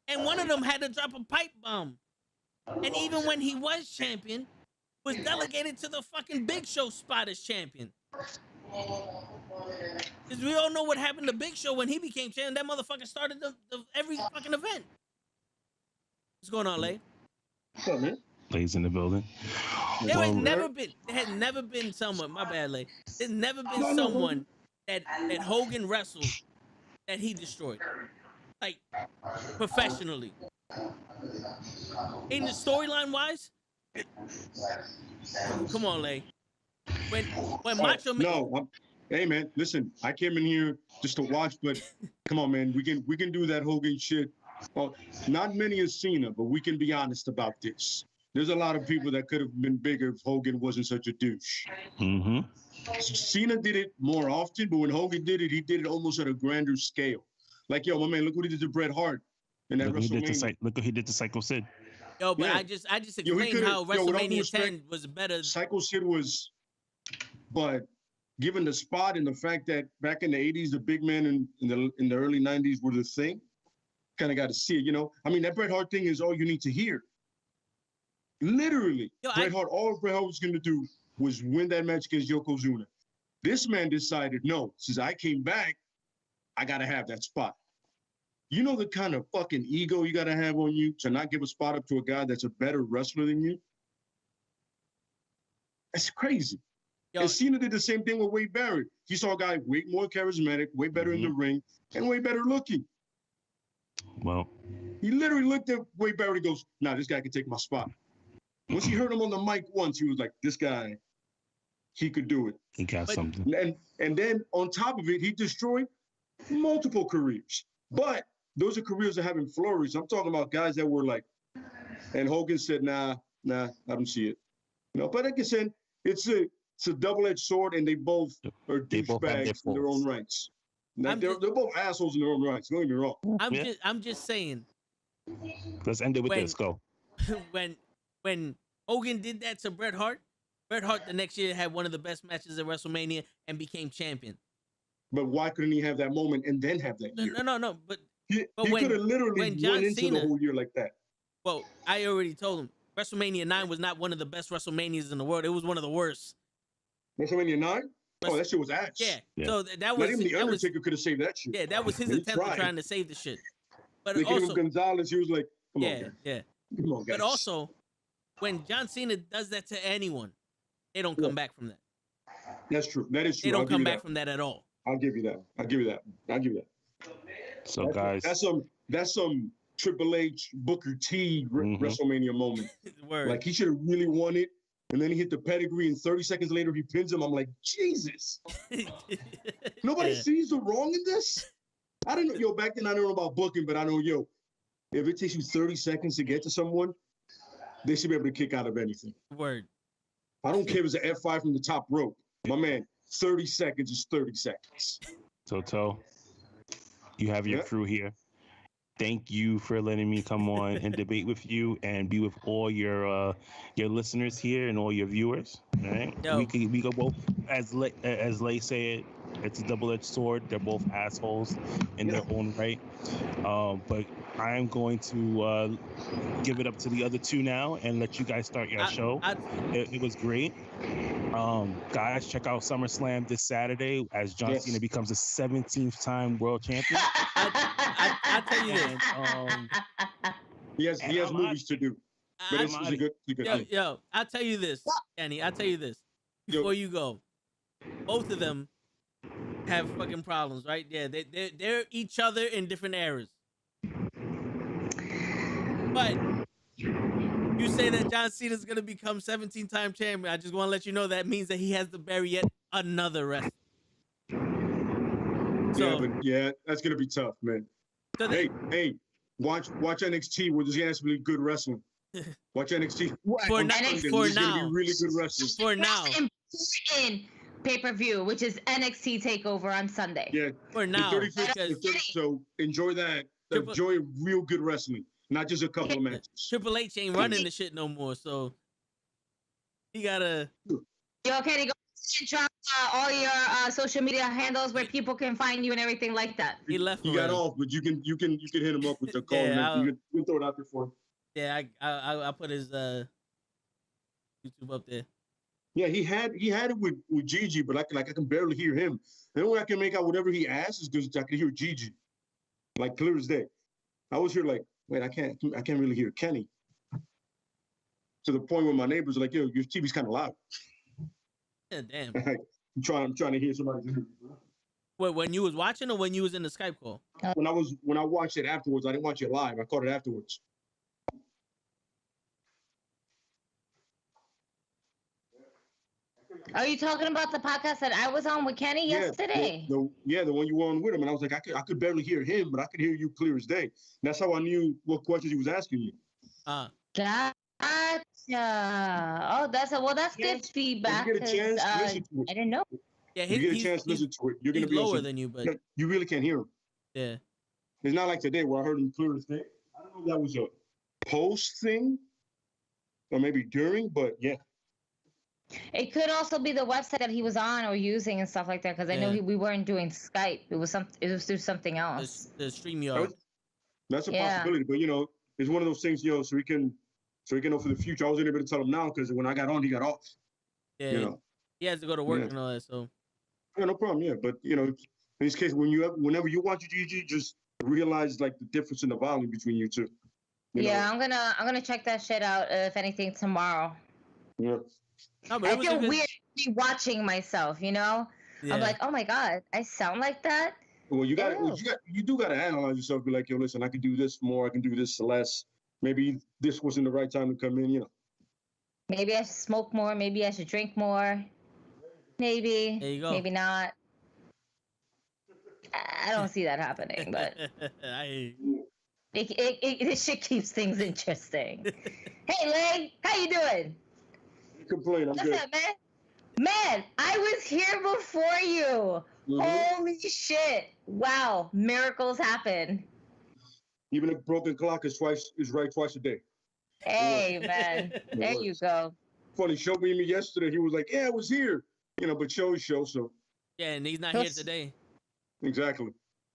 And one of them had to drop a pipe bomb. And even when he was champion, was delegated to the fucking Big Show spot as champion. Because we all know what happened to Big Show when he became champion. That motherfucker started every fucking event. What's going on, Lay? What's up, man? Lay's in the building. There had never been someone, my bad, Lay. There's never been someone that Hogan wrestled that he destroyed. Like, professionally. In the storyline wise, come on, Lay. When Macho Man. Hey man, listen, I came in here just to watch, but come on, man, we can do that Hogan shit. Well, not many have Cena, but we can be honest about this. There's a lot of people that could have been bigger if Hogan wasn't such a douche. Mm-hmm. Cena did it more often, but when Hogan did it, he did it almost at a grander scale. Like, yo, my man, look what he did to Bret Hart in that WrestleMania. Look what he did to Psycho Sid. Yo, but yeah. I just explained how WrestleMania 10 was better. Psycho Sid was, but given the spot and the fact that back in the 80s, the big men in the early 90s were the thing, kind of got to see it, you know? I mean, that Bret Hart thing is all you need to hear. Literally, all Bret Hart was going to do was win that match against Yokozuna. This man decided, no, since I came back, I got to have that spot. You know the kind of fucking ego you got to have on you to not give a spot up to a guy that's a better wrestler than you? That's crazy. Yo, and Cena did the same thing with Wade Barrett. He saw a guy way more charismatic, way better in the ring, and way better looking. Well, he literally looked at Wade Barrett and goes, nah, this guy can take my spot. Once he heard him on the mic once, he was like, this guy, he could do it. He got something. And then on top of it, he destroyed multiple careers. But those are careers that haven't flourished. I'm talking about guys that were like, and Hogan said, nah, I don't see it. You know, but like I said, it's a double-edged sword, and they both are douchebags in their own rights. They're both assholes in their own rights. Don't get me wrong. I'm just saying. Let's end it with this. Go. When Hogan did that to Bret Hart the next year had one of the best matches at WrestleMania and became champion. But why couldn't he have that moment and then have that year? No. But he could have literally went into the whole year like that. Well, I already told him WrestleMania 9 was not one of the best WrestleManias in the world. It was one of the worst. WrestleMania 9? Oh, that shit was ass. Yeah. So that was not even the Undertaker could have saved that shit. Yeah, that was his attempt at trying to save the shit. But they also Gonzalez, he was like, come on, guys. Yeah. Come on, guys. But also, when John Cena does that to anyone, they don't come back from that. That's true. That is true. They don't come back from that at all. I'll give you that. So guys, that's some Triple H Booker T WrestleMania moment. Like he should have really won it, and then he hit the pedigree, and 30 seconds later he pins him. I'm like, Jesus. Nobody sees the wrong in this. I don't know. Yo, back then I don't know about booking, but I know, if it takes you 30 seconds to get to someone, they should be able to kick out of anything. Word. I don't care if it's an F5 from the top rope. My man, 30 seconds is 30 seconds. Toto, you have your crew here. Thank you for letting me come on and debate with you and be with all your listeners here and all your viewers. All right, we go both as Lay said. It's a double-edged sword. They're both assholes in their own right. But I am going to give it up to the other two now and let you guys start your show. It was great. Guys, check out SummerSlam this Saturday as John Cena becomes the 17th time world champion. I'll tell you this. He has movies to do. But it's a good thing. Yo, I'll tell you this, Kenny. I'll tell you this. Before you go, both of them have fucking problems, right? Yeah, they're each other in different eras. But you say that John Cena's gonna become 17-time champion. I just want to let you know that means that he has to bury yet another wrestler. So, yeah, that's gonna be tough, man. So hey, watch NXT where there's gonna be good wrestling. Watch NXT for now. Gonna be really good wrestling. For now. In pay-per-view, which is NXT Takeover on Sunday. Yeah. For now. So enjoy that. Enjoy real good wrestling, not just a couple of matches. Triple H ain't running the shit no more, so he gotta. Yo, Kenny, go drop all your social media handles where people can find you and everything like that. He left. He got off, but you can hit him up with the call. You can throw it out there for him. Yeah, I put his YouTube up there. Yeah, he had it with Gigi, but I can barely hear him. The only way I can make out whatever he asks is because I can hear Gigi, like clear as day. I was here like, wait, I can't really hear Kenny. To the point where my neighbors are like, yo, your TV's kind of loud. Yeah, damn. I'm trying to hear somebody's interview. Wait, when you was watching or when you was in the Skype call? When I watched it afterwards, I didn't watch it live. I caught it afterwards. Are you talking about the podcast that I was on with Kenny yesterday? The one you were on with him, and I was like, I could barely hear him, but I could hear you clear as day. And that's how I knew what questions he was asking you. Gotcha. Oh, that's good feedback. If you get a chance, listen to it. I didn't know. Yeah, if you get a chance, listen to it. You're gonna be lower than you, but you really can't hear him. Yeah. It's not like today where I heard him clear as day. I don't know if that was a post thing or maybe during, but yeah. It could also be the website that he was on or using and stuff like that, because I know we weren't doing Skype. It was through something else. The StreamYard. That's a possibility, but it's one of those things, so he can know for the future. I wasn't able to tell him now because when I got on, he got off. Yeah. He has to go to work and all that, so. Yeah, no problem. Yeah, but in this case, whenever you watch GG, just realize like the difference in the volume between you two. I'm gonna check that shit out if anything tomorrow. Yeah. No, I feel weird watching myself, Yeah. I'm like, oh my God, I sound like that? Well, you do gotta analyze yourself, be like, yo, listen, I can do this more, I can do this less. Maybe this wasn't the right time to come in, Maybe I should smoke more, maybe I should drink more. Maybe. There you go. Maybe not. I don't see that happening, but this shit keeps things interesting. Hey, Lay, how you doing? Complain. What's up, man? Man, I was here before you. Mm-hmm. Holy shit! Wow, miracles happen. Even a broken clock is right twice a day. Hey, man, there you go. Funny, Show beat me yesterday. He was like, "Yeah, I was here," but Show's show. So yeah, and he's not here today. Exactly.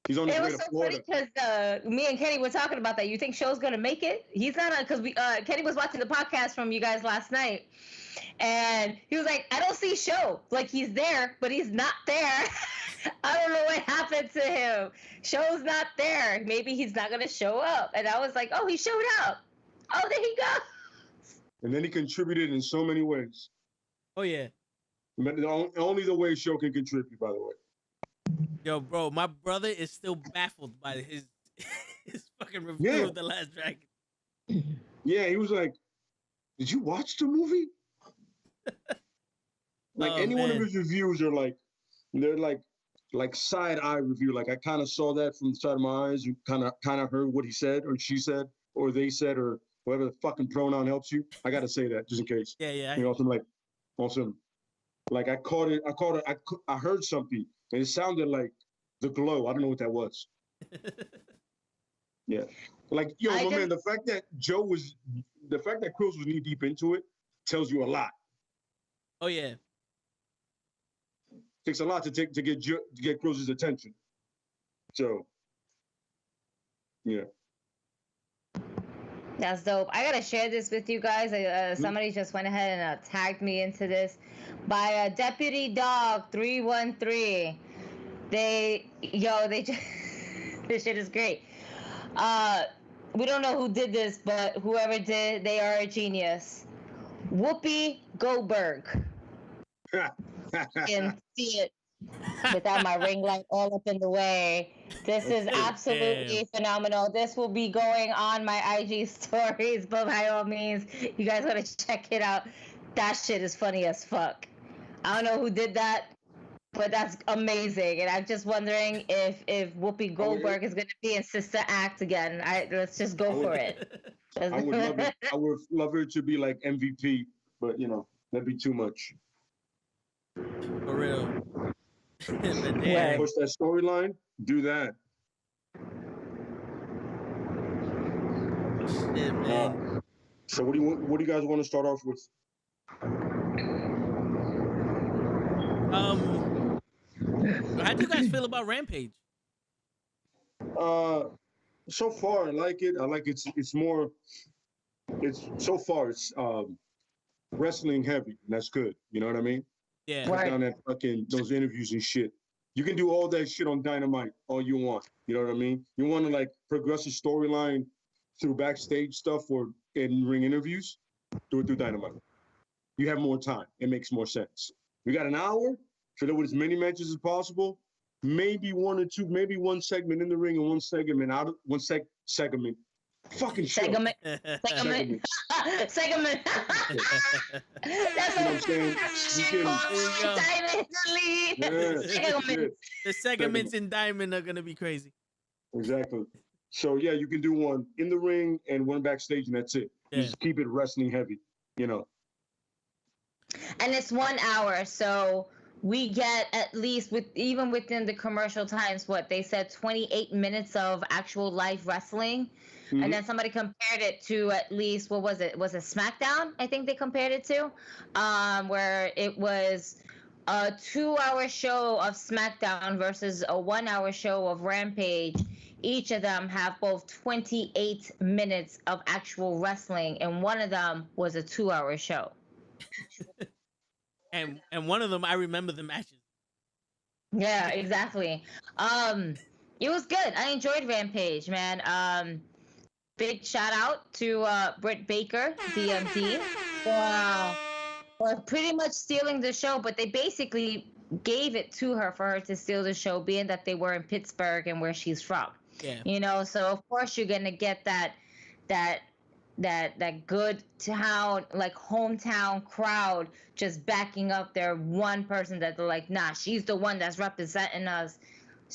He's on his way to Florida. It was so funny because me and Kenny were talking about that. You think Show's gonna make it? He's not because Kenny was watching the podcast from you guys last night. And he was like, I don't see Show. Like, he's there, but he's not there. I don't know what happened to him. Show's not there. Maybe he's not going to show up. And I was like, oh, he showed up. Oh, there he goes. And then he contributed in so many ways. Oh, yeah. Only the way Show can contribute, by the way. Yo, bro, my brother is still baffled by his fucking review of The Last Dragon. Yeah, he was like, did you watch the movie? Like any one of his reviews are like, they're like side eye review. Like I kind of saw that from the side of my eyes. You kind of heard what he said or she said or they said or whatever the fucking pronoun helps you. I got to say that just in case. Yeah. Awesome. Like I caught it. I heard something and it sounded like The Glow. I don't know what that was. Yeah. Like, man, the fact that Quills was knee deep into it tells you a lot. Oh yeah. Takes a lot to get Quills' attention. So, yeah. That's dope. I gotta share this with you guys. Somebody just went ahead and tagged me into this by Deputy Dog 313. They just this shit is great. We don't know who did this, but whoever did, they are a genius. Whoopi Goldberg. And see it without my ring light all up in the way. This is absolutely phenomenal. This will be going on my IG stories, but by all means, you guys gotta check it out. That shit is funny as fuck. I don't know who did that, but that's amazing. And I'm just wondering if Whoopi Goldberg is gonna be in Sister Act again. Let's just go for it. I would love it. I would love her to be like MVP, but that'd be too much. For real. Yeah. Push that storyline. Do that. Shit, man. So what do you guys want to start off with? How do you guys feel about Rampage? So far I like it. I like it's so far it's wrestling heavy, and that's good. You know what I mean? Yeah. Put down that fucking those interviews and shit. You can do all that shit on Dynamite all you want. You know what I mean? You want to like progress the storyline through backstage stuff or in ring interviews, do it through Dynamite. You have more time. It makes more sense. We got an hour. Fill it with as many matches as possible. Maybe one or two, maybe one segment in the ring and one segment out of segment. Fucking shit. Segment. Segment. Segment. That's what I'm saying. The segments in Diamond are gonna be crazy. Exactly. So yeah, you can do one in the ring and one backstage, and that's it. Yeah. Just keep it wrestling heavy, And it's 1 hour, so we get at least even within the commercial times, what they said, 28 minutes of actual live wrestling. Mm-hmm. And then somebody compared it to at least, what was it? Was it SmackDown? I think they compared it to, where it was a 2-hour show of SmackDown versus a 1-hour show of Rampage. Each of them have both 28 minutes of actual wrestling, and one of them was a 2-hour show. And one of them, I remember the matches. Yeah, exactly. It was good. I enjoyed Rampage, man. Big shout out to Britt Baker, DMD, for pretty much stealing the show, but they basically gave it to her for her to steal the show, being that they were in Pittsburgh and where she's from. Yeah. So of course you're gonna get that good town, like hometown crowd just backing up their one person that they're like, nah, she's the one that's representing us.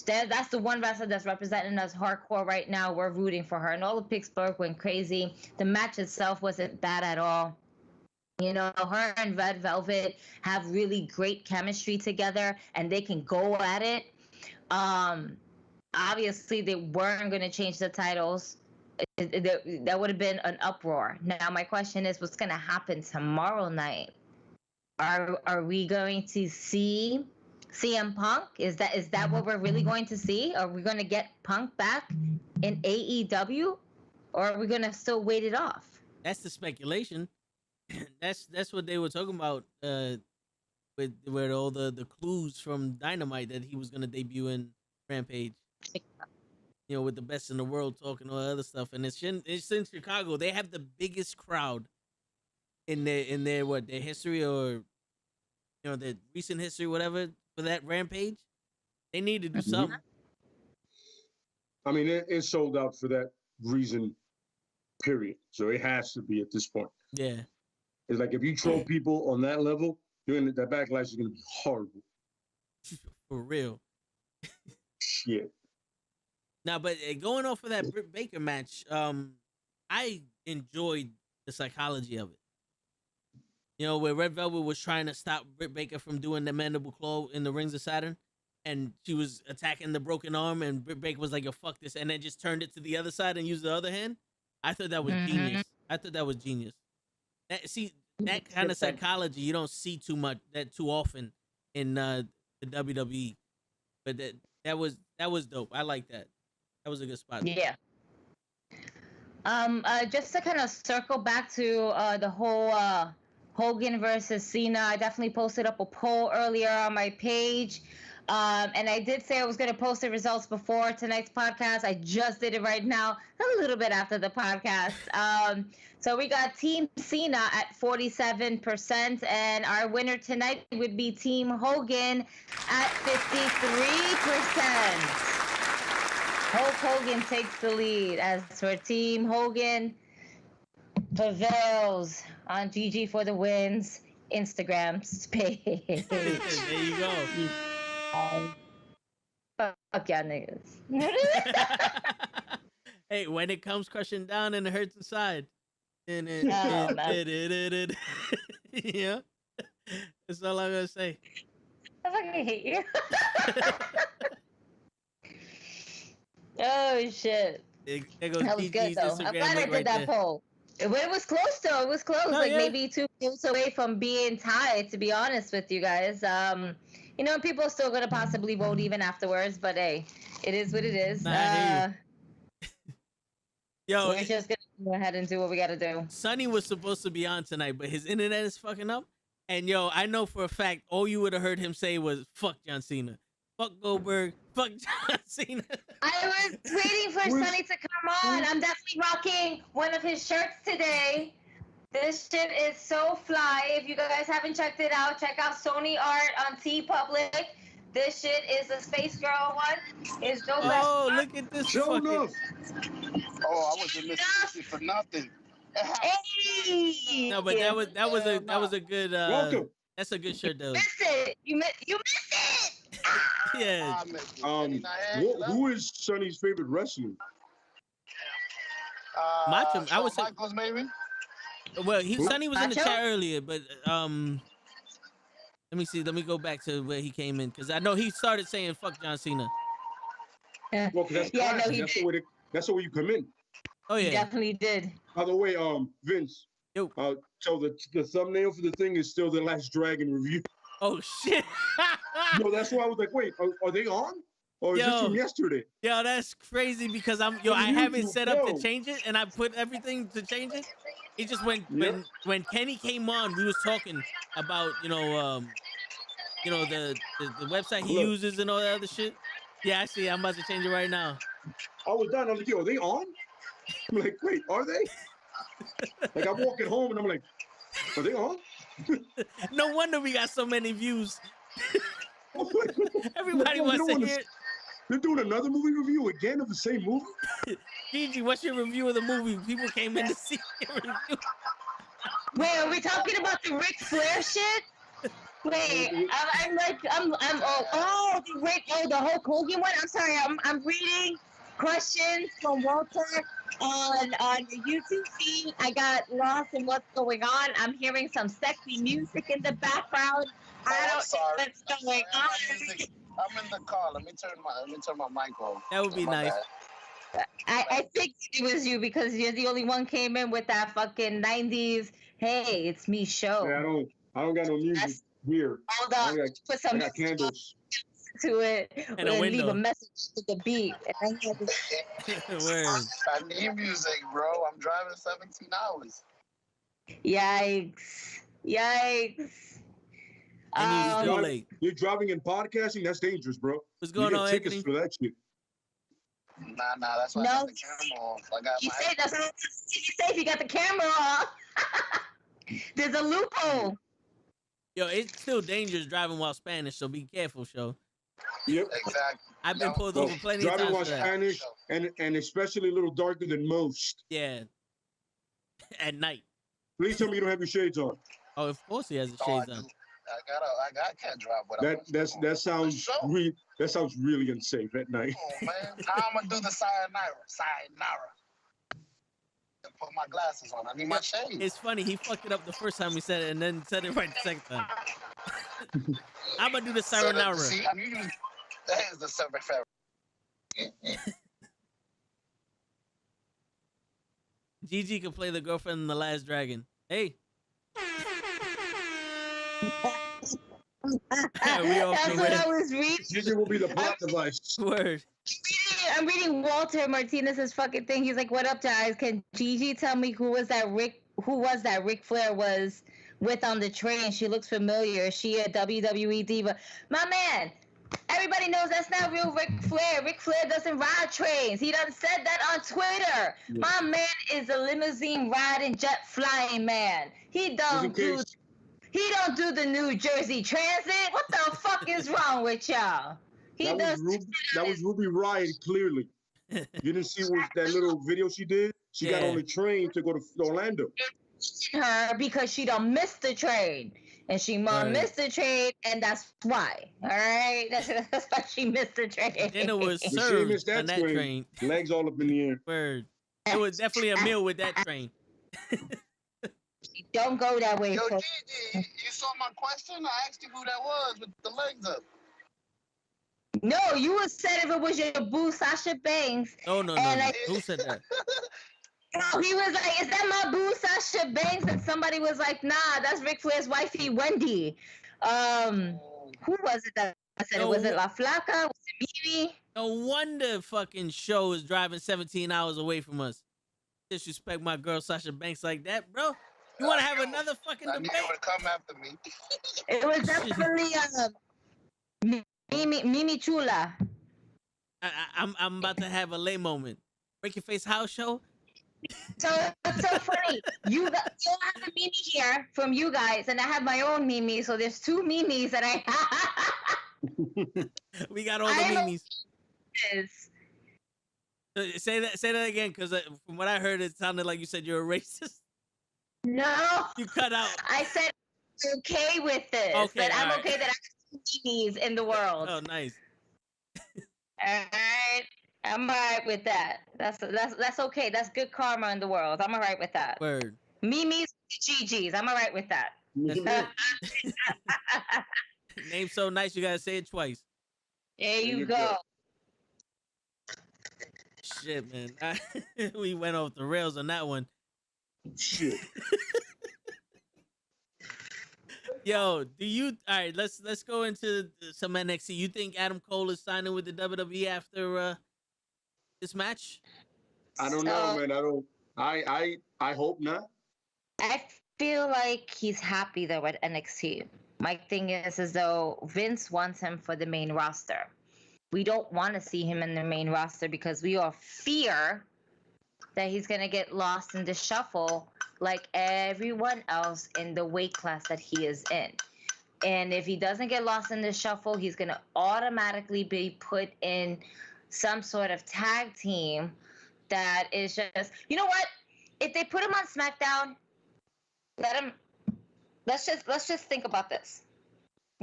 That's the one wrestler that's representing us hardcore right now. We're rooting for her. And all of Pittsburgh went crazy. The match itself wasn't bad at all. Her and Red Velvet have really great chemistry together, and they can go at it. Obviously, they weren't going to change the titles. That would have been an uproar. Now, my question is, what's going to happen tomorrow night? Are we going to see CM Punk? Is that what we're really going to see? Are we going to get Punk back in AEW, or are we going to still wait it off? That's the speculation. That's what they were talking about with all the clues from Dynamite that he was going to debut in Rampage. With the best in the world talking all other stuff, and it's in Chicago. They have the biggest crowd in their history, or their recent history, whatever, for that Rampage. They need to do something. I mean, it's sold out for that reason, period. So it has to be at this point. Yeah, it's like if you troll people on that level, that backlash is going to be horrible. For real. Shit. Now, but going off of that Britt Baker match, I enjoyed the psychology of it. Where Red Velvet was trying to stop Britt Baker from doing the mandible claw in the Rings of Saturn, and she was attacking the broken arm, and Britt Baker was like, "Yo, fuck this," and then just turned it to the other side and used the other hand. I thought that was genius. That kind of psychology you don't see too often in the WWE, but that was dope. I like that. That was a good spot. Yeah. Just to kind of circle back to the whole Hogan versus Cena, I definitely posted up a poll earlier on my page. And I did say I was going to post the results before tonight's podcast. I just did it right now, a little bit after the podcast. So we got Team Cena at 47%, and our winner tonight would be Team Hogan at 53%. Hulk Hogan takes the lead. As for Team Hogan, prevails on GG for the wins Instagram page. There you go. Fuck y'all niggas. Hey, when it comes crushing down and it hurts inside. Yeah. That's all I'm gonna say. I fucking hate you. Oh shit. There goes That was good though. I'm glad I did that poll. It was close though. It was close. Maybe 2 votes away from being tied, to be honest with you guys. People are still gonna possibly vote even afterwards, but hey, it is what it is. Yo, we're just gonna go ahead and do what we gotta do. Sonny was supposed to be on tonight, but his internet is fucking up. And yo, I know for a fact all you would have heard him say was "fuck John Cena, fuck Goldberg, fuck John Cena." I was waiting for Sonny to come on. I'm definitely rocking one of his shirts today. This shit is so fly. If you guys haven't checked it out, check out Sony Art on TeePublic. This shit is a Space Girl one. It's dope. Oh, look at this fucking... Oh, I was in Mississippi for nothing. Hey! No, but that was a good Welcome. That's a good shirt though. Missed it. You missed it. Yeah. Who is Sonny's favorite wrestler? Macho. I would say Michaels, maybe. Well, Sonny was in the Macho? chat earlier, but let me see. Let me go back to where he came in because I know he started saying "fuck John Cena." Well, 'cause that's Yeah, no, classic. he did. That's the way you come in. Oh He yeah. definitely did. By the way, Vince. Yo. So the thumbnail for the thing is still the Last Dragon review. Oh shit. No, that's why I was like, wait, are they on? Or is this from yesterday? Yo, that's crazy because I have it set up to change it, and I put everything to change it. It just when Kenny came on, we was talking about the website he uses and all that other shit. Yeah, I see. I'm about to change it right now. I was done. I'm like, yo, are they on? I'm like, wait, are they? Like I'm walking home and I'm like, are they on? No wonder we got so many views. Everybody wants to hear. They're doing another movie review again of the same movie? Gigi, what's your review of the movie? People came in to see your review. Wait, are we talking about the Ric Flair shit? Wait, the Hulk Hogan one. I'm sorry, I'm reading questions from Walter on the YouTube feed. I got lost in what's going on. I'm hearing some sexy music in the background. I don't know what's going on. I'm in the car. Let me turn my mic on. That would be nice. I think it was you because you're the only one came in with that fucking 90s. Hey, it's me show. Yeah, I don't got no music here. Hold on, put some candles to it and leave a message to the beat. And Word. I need music, bro. I'm driving 17 hours. Yikes. And he's still late. You're driving and podcasting? That's dangerous, bro. What's going on, tickets Anthony? for that shit. Nah, that's why I got the camera off. I got you my say that's safe. You got the camera off. There's a loophole. Yo, it's still dangerous driving while Spanish, so be careful, show. Yep. Exactly. I've been pulled over plenty of driving times while for that. Spanish and especially a little darker than most. Yeah. At night. Please tell me you don't have your shades on. Oh, of course he has the shades on. I can't drive without. That sounds really unsafe at night. Oh man, how I'm gonna do the sayonara? Put my glasses on. I need my shades. It's funny, he fucked it up the first time he said it and then said it right the second time. I'm gonna do the sayonara. That is the silver ferry. Gigi can play the girlfriend in The Last Dragon. Hey. We all That's what I was reading. Gigi will be the plot device. Word. I'm reading Walter Martinez's fucking thing. He's like, "What up, guys? Can Gigi tell me who was that Ric Flair was with on the train? She looks familiar. Is she a WWE diva?" My man, Everybody knows that's not real Ric Flair. Ric Flair doesn't ride trains. He done said that on Twitter. Yeah. My man is a limousine riding, jet flying man. He don't do the New Jersey Transit. What the fuck is wrong with y'all? That was Ruby Riott, clearly. You didn't see that little video she did? She got on the train to go to Orlando. Her because she done missed the train. And she missed the train, and that's why. All right? That's why she missed the train. Dinner was served on that train. Legs all up in the air. Word. It was definitely a meal with that train. Don't go that way. Yo, Gigi, you saw my question? I asked you who that was with the legs up. No, you said if it was your boo, Sasha Banks. Oh, no. Who said that? He was like, is that my boo, Sasha Banks? And somebody was like, nah, that's Ric Flair's wifey, Wendy. Who was it that I said it? Was it La Flaca? Was it Mimi? No wonder fucking show is driving 17 hours away from us. Disrespect my girl, Sasha Banks, like that, bro. You want to have another fucking debate? I would come after me. It was definitely Mimi Chula. I'm about to have a lay moment. Break Your Face house show. So it's so funny. You have a Mimi here from you guys, and I have my own Mimi. So there's two Mimis that I have. We got all the Mimis. Say that again, because from what I heard, it sounded like you said you're a racist. No. You cut out. I said I'm okay with this. Okay, that I'm okay that I have two Mimis in the world. Oh, nice. All right. I'm all right with that. That's okay. That's good karma in the world. I'm all right with that. Word. Mimi's, Gigi's. I'm all right with that. Name so nice, you gotta say it twice. There you go. Shit, man. We went off the rails on that one. Shit. Yo, all right, let's go into some NXT. You think Adam Cole is signing with the WWE after this match? I don't know, man. I hope not. I feel like he's happy though at NXT. My thing is as though Vince wants him for the main roster. We don't want to see him in the main roster because we all fear that he's going to get lost in the shuffle like everyone else in the weight class that he is in. And if he doesn't get lost in the shuffle, he's going to automatically be put in some sort of tag team that is just, you know what? If they put him on SmackDown, let's just think about this.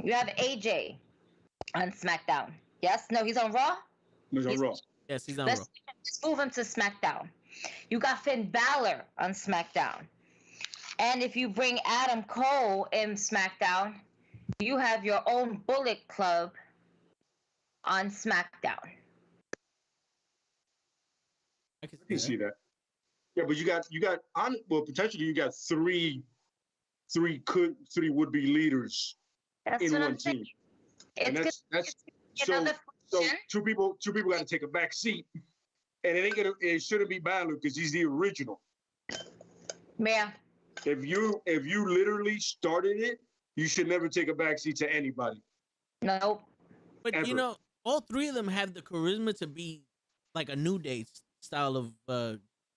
You have AJ on SmackDown. Yes? No, he's on Raw? He's on Raw. Yes, he's on Raw. Let's move him to SmackDown. You got Finn Balor on SmackDown. And if you bring Adam Cole in SmackDown, you have your own Bullet Club on SmackDown. I can see that. Yeah, but you got potentially you got three would-be leaders in one team. And that's so two people got to take a back seat, and it shouldn't be Balor because he's the original. Yeah. If you literally started it, you should never take a back seat to anybody. Nope. But ever. You know, all three of them have the charisma to be like a New Day style of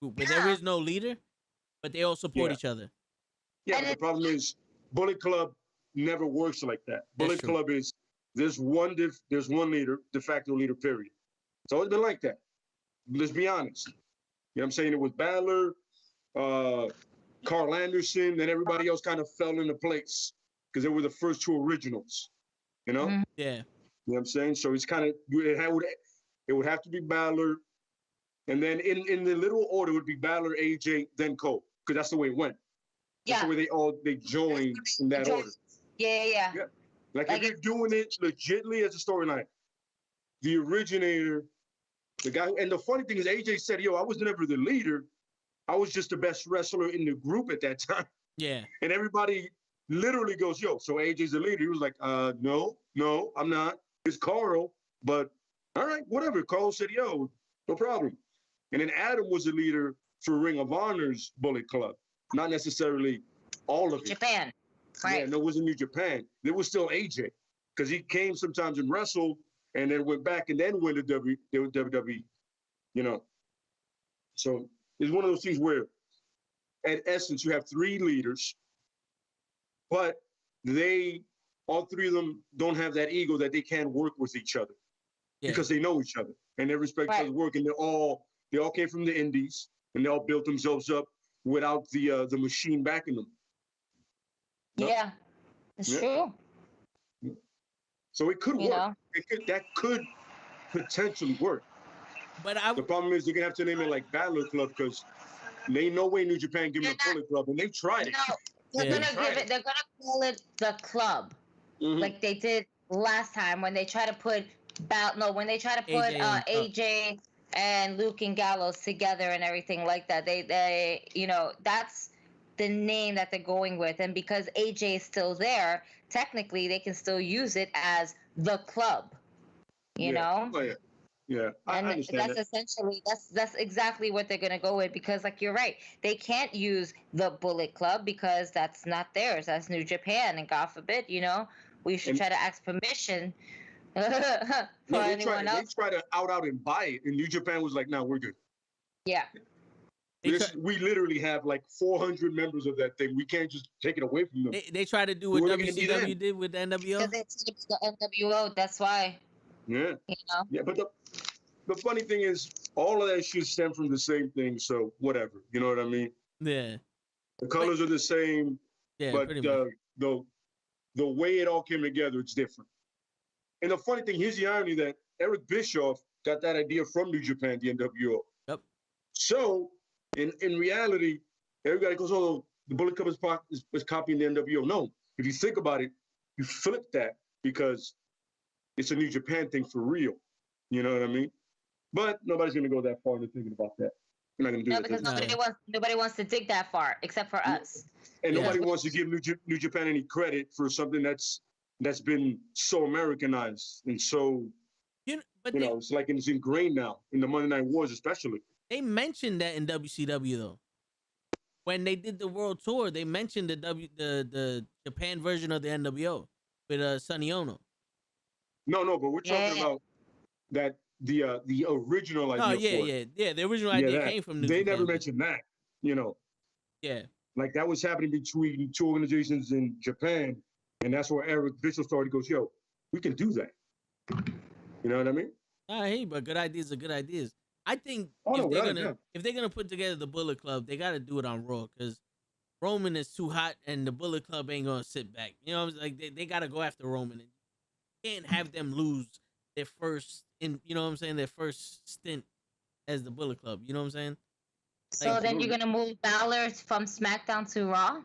group where there is no leader, but they all support each other. Yeah, but the problem is Bullet Club never works like that. Bullet Club is there's one leader, de facto leader, period. It's always been like that. Let's be honest. You know what I'm saying? It was Balor, Carl Anderson, then everybody else kind of fell into place because they were the first two originals. You know? Mm-hmm. Yeah. You know what I'm saying? So it's kind of it would have to be Balor, and then in the little order would be Balor, AJ, then Cole, because that's the way it went. That's the way they joined in that order. Yeah. Like if you're doing it legitly as a storyline, the originator, the guy, and the funny thing is AJ said, "Yo, I was never the leader. I was just the best wrestler in the group at that time." Yeah. And everybody literally goes, "Yo, so AJ's the leader." He was like, no, I'm not. It's Carl, but all right, whatever." Carl said, "Yo, no problem." And then Adam was the leader for Ring of Honor's Bullet Club, not necessarily all of it. Japan. Right. Yeah, no, it wasn't New Japan. There was still AJ because he came sometimes and wrestled, and then went back and then went to WWE. You know, so it's one of those things where, at essence, you have three leaders, but all three of them don't have that ego that they can work with each other because they know each other and they respect each other's work, and they all came from the indies and they all built themselves up without the machine backing them. Yeah, it's true. So it could work. That could potentially work. But the problem is they're gonna have to name it like Balor Club because there ain't no way New Japan give them a Bullet Club, and they've tried it. No, they're gonna call it the club, like they did last time when they try to put AJ and Luke and Gallows together and everything like that. They that's the name that they're going with, and because AJ is still there, technically they can still use it as the club. You know. Oh, yeah. Yeah, I understand that's essentially that's exactly what they're gonna go with, because like you're right, they can't use the Bullet Club because that's not theirs. That's New Japan, and God forbid, we should try to ask permission for anyone else. They try to out and buy it, and New Japan was like, "No, we're good." Yeah. We literally have like 400 members of that thing. We can't just take it away from them. They try to do what WCW did with the NWO. Because it's the NWO. That's why. Yeah. Yeah, but the funny thing is, all of that should stem from the same thing. So whatever, you know what I mean? Yeah. The colors are the same, but the way it all came together, it's different. And the funny thing, here's the irony that Eric Bischoff got that idea from New Japan, the NWO. Yep. So in reality, everybody goes, "Oh, the Bullet Club is copying the NWO." No, if you think about it, you flip that because it's a New Japan thing for real. You know what I mean? But nobody's going to go that far into thinking about that. We're not going to do that. Because nobody wants to dig that far except for us. And nobody wants to give New Japan any credit for something that's been so Americanized and so, it's like it's ingrained now in the Monday Night Wars especially. They mentioned that in WCW though. When they did the world tour, they mentioned the Japan version of the NWO with Sonny Ono. No, but we're talking about that the original idea. Oh yeah. The original idea came from New Japan. They never mentioned that, Yeah. Like that was happening between two organizations in Japan, and that's where Eric Bischoff started. Goes, "Yo, we can do that." You know what I mean? Hey, but good ideas are good ideas. I think if they're gonna put together the Bullet Club, they gotta do it on Raw because Roman is too hot, and the Bullet Club ain't gonna sit back. Like they gotta go after Roman. And you can't have them lose their first their first stint as the Bullet Club. You know what I'm saying? So then you're gonna move Balor from SmackDown to Raw?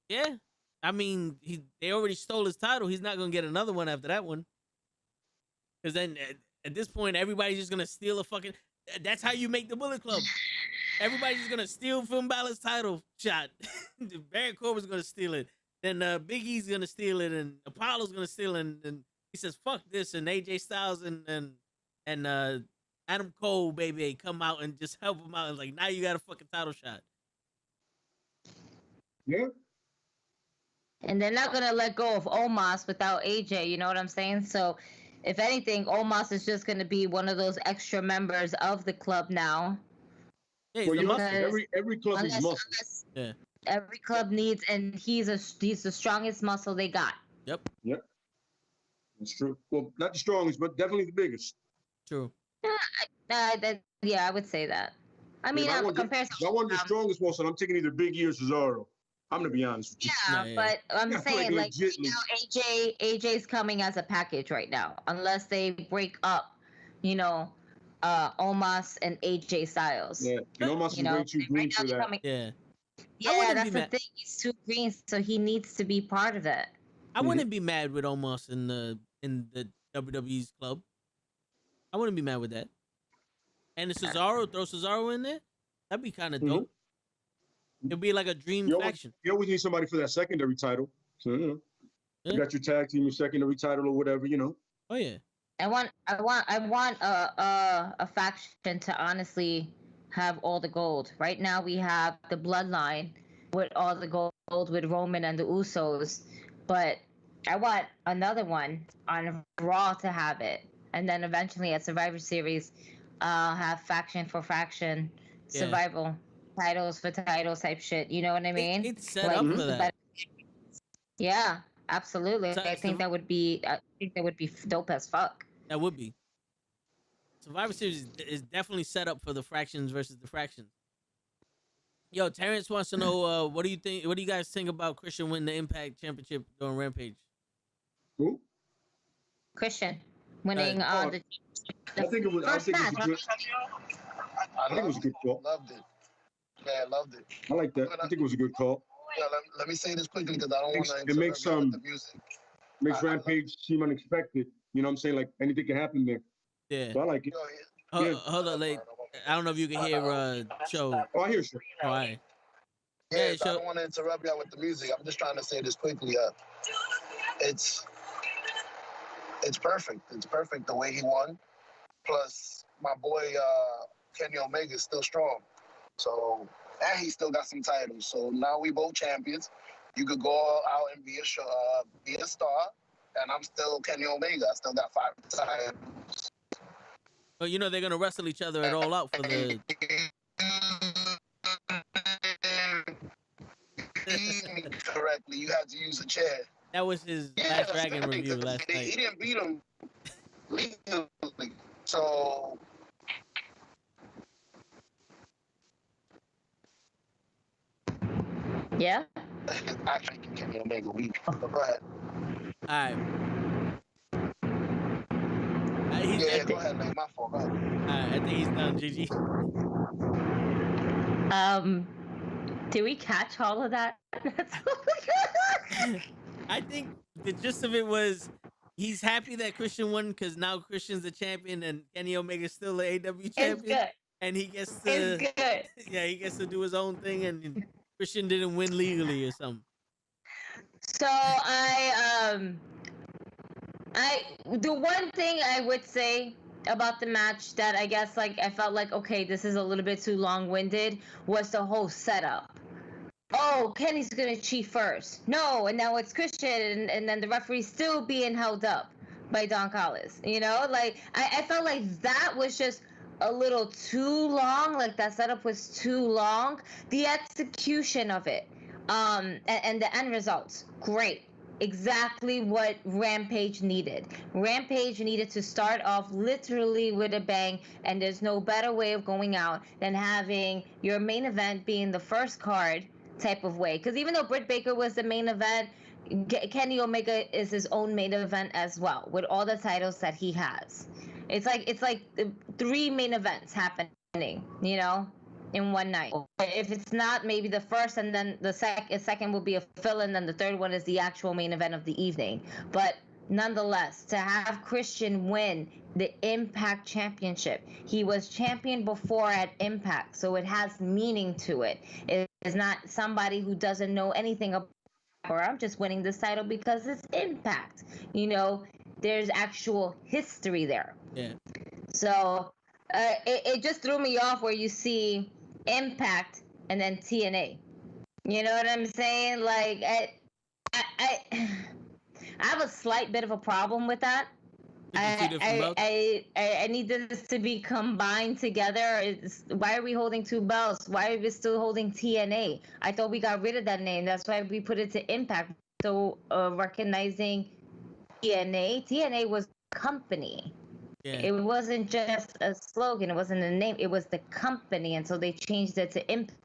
Yeah, I mean they already stole his title. He's not gonna get another one after that one. Because then at this point, everybody's just gonna steal a fucking. That's how you make the Bullet Club. Everybody's just gonna steal Finn Balor's title shot. Baron Corbin's gonna steal it. Then Big E's gonna steal it, and Apollo's gonna steal it. And he says, "Fuck this!" And AJ Styles and Adam Cole, baby, come out and just help him out. And like, now you got a fucking title shot. Yeah. And they're not gonna let go of Omos without AJ. You know what I'm saying? So, if anything, Omos is just gonna be one of those extra members of the club now. Yeah, every club needs muscle. Yeah. Every club needs, and he's the strongest muscle they got. Yep. That's true. Well, not the strongest, but definitely the biggest. True. I would say that. I mean, compared to I want the strongest muscle. I'm taking either Big E or Cesaro. I'm gonna be honest with you. Yeah, but I'm saying like AJ's coming as a package right now, unless they break up, Omos and AJ Styles. Yeah, and Omos is way too green for that. Yeah, that's the thing. He's too green, so he needs to be part of that. I wouldn't be mad with Omos in the WWE's club. I wouldn't be mad with that. And the throw Cesaro in there, that'd be kind of dope. It'd be like a dream faction. You always need somebody for that secondary title. So you got your tag team, your secondary title, or whatever. Oh yeah. I want a faction to honestly have all the gold. Right now we have the Bloodline with all the gold with Roman and the Usos, but I want another one on Raw to have it, and then eventually at Survivor Series, have faction for faction, Yeah. survival titles for titles type shit. You know what I mean? It's set Like, up for that. Yeah, absolutely. So- I think that would be. I think that would be dope as fuck. That would be. Survivor Series is definitely set up for the fractions versus the fractions. Yo, Terrence wants to know what do you think? What do you guys think about Christian winning the Impact Championship during Rampage? Who? Christian winning I the think it was. I first think it was match. a good. I think it was a good call. Loved it. Yeah, loved it. I like that. I think it was a good call. Yeah, let me say this quickly because I don't want to It makes the music. makes Rampage seem unexpected. You know what I'm saying? Like anything can happen there. Yeah. So I like it. Yeah. Hold on, like I don't know if you can hear Show. Oh, I hear you. All right. Yeah, so I don't want to interrupt y'all with the music. I'm just trying to say this quickly. It's perfect. It's perfect the way he won. Plus, my boy Kenny Omega is still strong. So, and he still got some titles. So now we both champions. You could go out and be a star, and I'm still Kenny Omega. I still got 5 titles. But you know they're gonna wrestle each other at All Out for the. Correctly, you had to use a chair. That was his Last Dragon review last night. He didn't beat him legally, so. Yeah. Actually, Kenny Omega weak. Go ahead. All right. Yeah, go ahead, man. My fault. Go ahead. All right, I think he's done. GG. Did we catch all of that? I think the gist of it was he's happy that Christian won because now Christian's the champion and Kenny Omega's still the AW champion. It's good. And he gets to. It's good. Yeah, he gets to do his own thing, and Christian didn't win legally or something. So the one thing I would say about the match that I guess like I felt like okay, this is a little bit too long-winded was the whole setup. Oh, Kenny's gonna cheat first. No, and now it's Christian, and then the referee's still being held up by Don Callis. You know, like I felt like that was just a little too long. Like that setup was too long. The execution of it, and the end results, great. Exactly what Rampage needed. Rampage needed to start off literally with a bang, and there's no better way of going out than having your main event being the first card type of way. Because even though Britt Baker was the main event, Kenny Omega is his own main event as well, with all the titles that he has. It's like 3 main events happening, you know, in one night. If it's not, maybe the first and then the second will be a fill-in, then the third one is the actual main event of the evening. But nonetheless, to have Christian win the Impact Championship, he was champion before at Impact, so it has meaning to it. It is not somebody who doesn't know anything about, or I'm just winning this title because it's Impact. You know, there's actual history there. Yeah. So it just threw me off where you see Impact and then TNA. You know what I'm saying? Like I have a slight bit of a problem with that. I need this to be combined together. Why are we holding 2 belts? Why are we still holding TNA? I thought we got rid of that name. That's why we put it to Impact. So recognizing TNA was a company. Yeah. It wasn't just a slogan. It wasn't a name. It was the company. And so they changed it to Impact,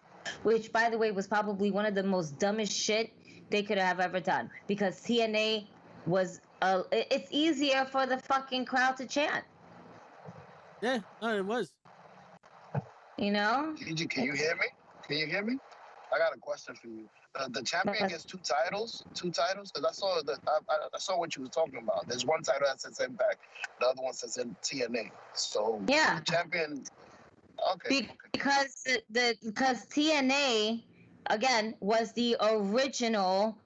which, by the way, was probably one of the most dumbest shit they could have ever done. Because TNA was, it's easier for the fucking crowd to chant. Yeah, no, it was. You know? Can you hear me? Can you hear me? I got a question for you. The champion gets 2 titles, because I saw what you were talking about. There's one title that says Impact, the other one says TNA. So yeah, the champion. Okay. Because TNA again was the original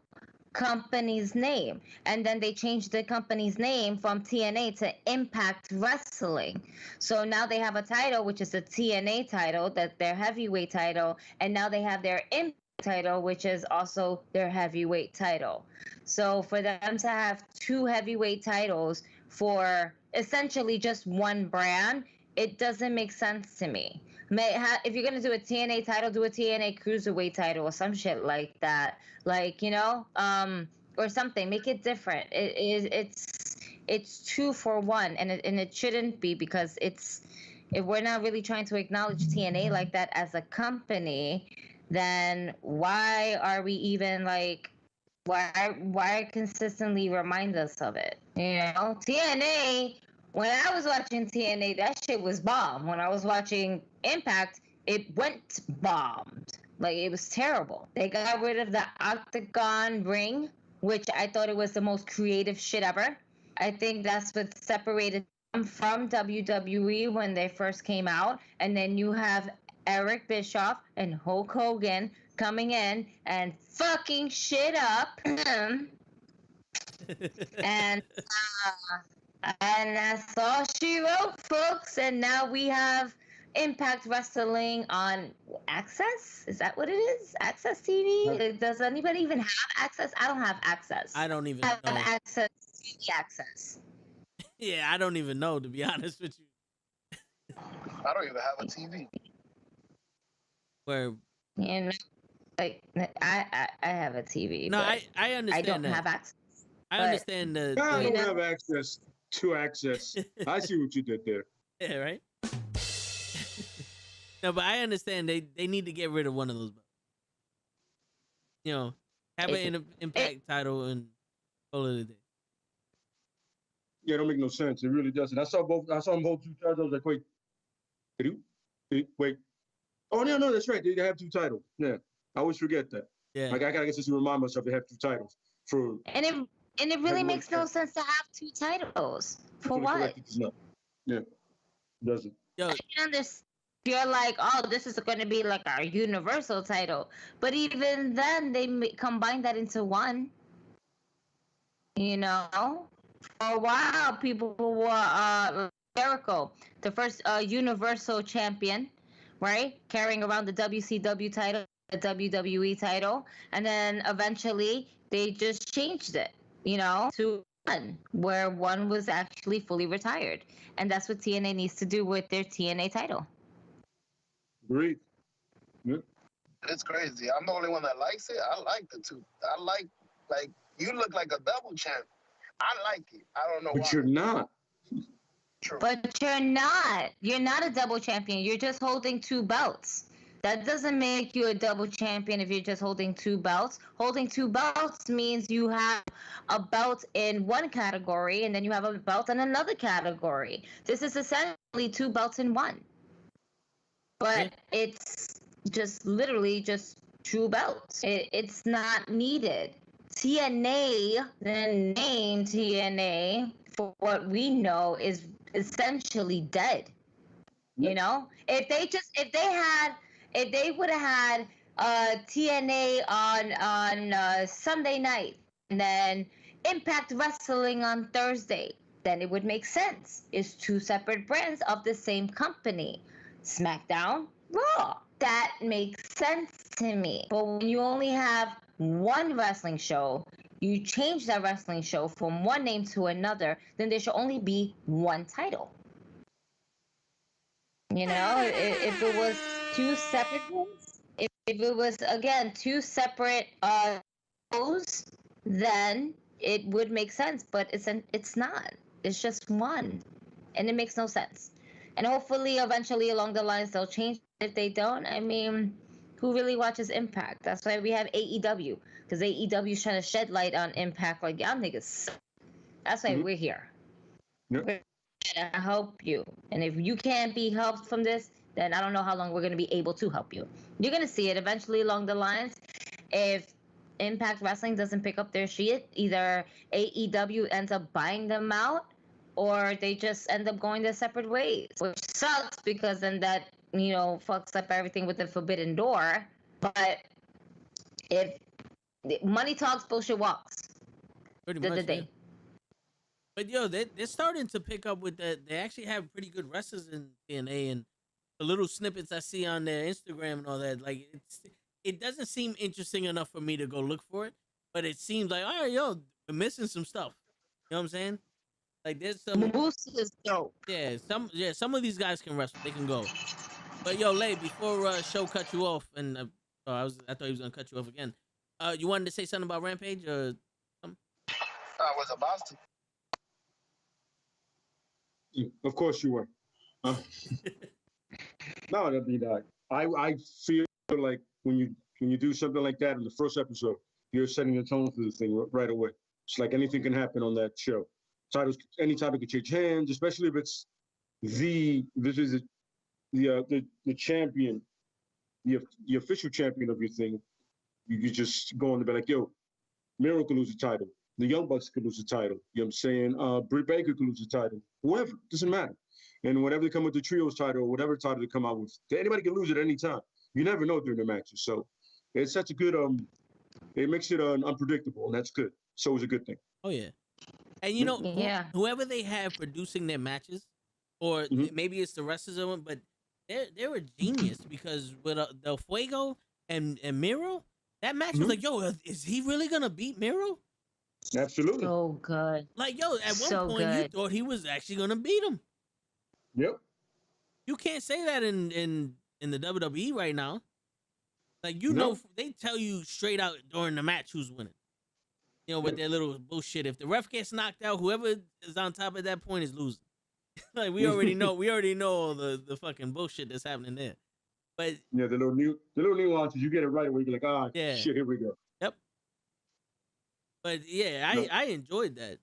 company's name, and then they changed the company's name from TNA to Impact Wrestling. So now they have a title which is the TNA title, that their heavyweight title, and now they have their Impact title, which is also their heavyweight title. So for them to have two heavyweight titles for essentially just one brand, it doesn't make sense to me. If you're gonna do a TNA title, do a TNA cruiserweight title or some shit like that, like or something. Make it different. It's two for one, and it shouldn't be, because if we're not really trying to acknowledge TNA like that as a company, then why are we even like, why consistently remind us of it? TNA, when I was watching TNA, that shit was bomb. When I was watching Impact, it went bombed. Like, it was terrible. They got rid of the octagon ring, which I thought it was the most creative shit ever. I think that's what separated them from WWE when they first came out. And then you have Eric Bischoff and Hulk Hogan coming in and fucking shit up. and that's all she wrote, folks. And now we have Impact Wrestling on Access. Is that what it is? Access TV? Does anybody even have access? I don't have access. I don't even have know. Access. TV access. Yeah, I don't even know, to be honest with you. I don't even have a TV. Where? Like, I have a TV. No, but I understand. I don't that. have access. I understand the. I don't have access to access. I see what you did there. Yeah, right. No, but I understand they need to get rid of one of those. Have an Impact title and call it a day. Yeah, it don't make no sense. It really doesn't. I saw them hold two titles. I was like, wait. Oh no, that's right. They have two titles. Yeah, I always forget that. Yeah. Like, I gotta just remind myself they have two titles for. And it really makes no sense to have two titles. For what? Yeah, it doesn't. Yo, I can understand. You're like, oh, this is going to be like our universal title, but even then, they combine that into one. For a while, people were Jericho, the first universal champion, right, carrying around the WCW title, the WWE title, and then eventually they just changed it, to one, where one was actually fully retired, and that's what TNA needs to do with their TNA title. Great. Yeah. It's crazy. I'm the only one that likes it. I like the two. I like you look like a double champ. I like it. I don't know why. But you're not. True. But you're not. You're not a double champion. You're just holding two belts. That doesn't make you a double champion if you're just holding two belts. Holding two belts means you have a belt in one category and then you have a belt in another category. This is essentially two belts in one. But it's just literally just two belts. It's not needed. TNA, the name TNA, for what we know, is essentially dead. If they would have had TNA on Sunday night and then Impact Wrestling on Thursday, then it would make sense. It's two separate brands of the same company. SmackDown, Raw. That makes sense to me. But when you only have one wrestling show, you change that wrestling show from one name to another, then there should only be one title. If it was two separate ones, if it was, again, two separate shows, then it would make sense. But it's not. It's just one. And it makes no sense. And hopefully, eventually, along the lines, they'll change. If they don't, I mean, who really watches Impact? That's why we have AEW. Because AEW is trying to shed light on Impact. Like, y'all niggas. That's why we're here. Yep. We're here to help you. And if you can't be helped from this, then I don't know how long we're going to be able to help you. You're going to see it eventually along the lines. If Impact Wrestling doesn't pick up their shit, either AEW ends up buying them out, or they just end up going their separate ways, which sucks because then that, fucks up everything with the forbidden door. But if money talks, bullshit walks. Pretty much. Yeah. But they're starting to pick up with that. They actually have pretty good wrestlers in TNA, and the little snippets I see on their Instagram and all that. Like, it doesn't seem interesting enough for me to go look for it. But it seems like, all right, yo, we're missing some stuff. You know what I'm saying? Like there's some Moose is dope. some of these guys can wrestle. They can go. But yo, Lay, before show cut you off, and I thought he was gonna cut you off again. You wanted to say something about Rampage or something? I was about to. Of course you were. No, that'd be that. I feel like when you do something like that in the first episode, you're setting the tone for the thing right away. It's like anything can happen on that show. Any title could change hands, especially if it's the champion, the official champion of your thing. You could just go on and be like, yo, Miro could lose the title. The Young Bucks could lose the title. You know what I'm saying? Britt Baker could lose the title. Whoever, doesn't matter. And whenever they come with the trios title or whatever title they come out with, anybody can lose it at any time. You never know during the matches. So it's such a good, it makes it unpredictable, and that's good. So it's a good thing. Oh, yeah. And whoever they have producing their matches, or maybe it's the wrestlers of them, but they're a genius because with Del Fuego and Miro, that match was like, yo, is he really going to beat Miro? Absolutely. So good. Like, yo, at one point you thought he was actually going to beat him. Yep. You can't say that in the WWE right now. Like, know, they tell you straight out during the match who's winning. You know, with their little bullshit. If the ref gets knocked out, whoever is on top at that point is losing. Like, we already know. We already know all the fucking bullshit that's happening there. But yeah, the little nuances, you get it right away. You're like, shit, here we go. Yep. But yeah, I enjoyed that.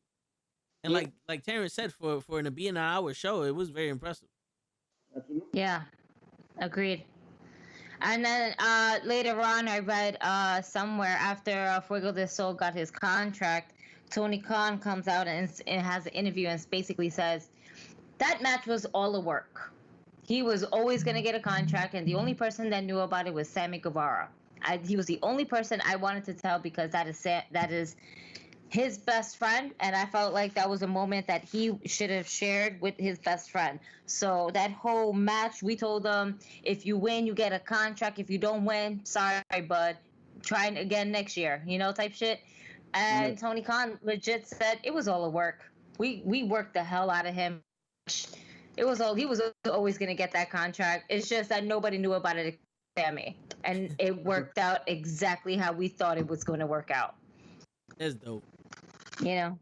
And like Terrence said, for it to be an hour show, it was very impressive. Absolutely. Yeah, agreed. And then later on, I read somewhere after Fuego del Sol got his contract, Tony Khan comes out and has an interview and basically says that match was all a work. He was always going to get a contract, and the only person that knew about it was Sammy Guevara. He was the only person I wanted to tell because that is his best friend, and I felt like that was a moment that he should have shared with his best friend. So that whole match, we told him, if you win, you get a contract. If you don't win, sorry, bud. Try again next year, type shit. And Tony Khan legit said it was all a work. We worked the hell out of him. He was always going to get that contract. It's just that nobody knew about it except Sammy. And it worked out exactly how we thought it was going to work out. That's dope. Yeah,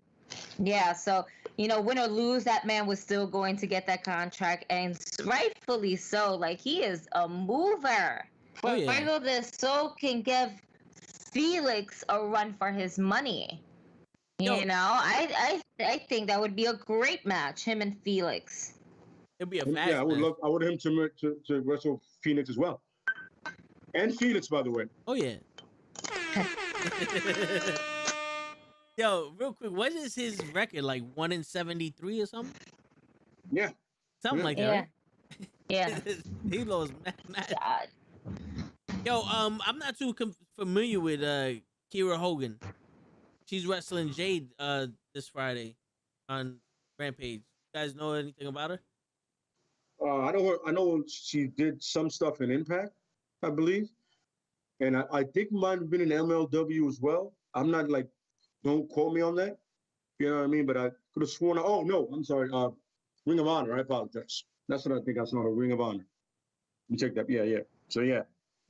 so, win or lose, that man was still going to get that contract, and rightfully so. Like, he is a mover. But Fuego del Sol can give Felix a run for his money. I think that would be a great match, him and Felix. It'd be a fast I would him to wrestle Phoenix as well. And Felix, by the way. Oh, yeah. Yo, real quick, what is his record? Like 1-73 or something? Yeah. Something like that. Right? Yeah. He lost mad. Yo, I'm not too familiar with Kira Hogan. She's wrestling Jade this Friday on Rampage. You guys know anything about her? I know she did some stuff in Impact, I believe. And I think might have been in MLW as well. I'm not like, don't quote me on that. You know what I mean? But I could have sworn. Oh, no, I'm sorry. Ring of Honor. I apologize. That's what I think. I saw her. Ring of Honor. Let me check that. Yeah. So, yeah.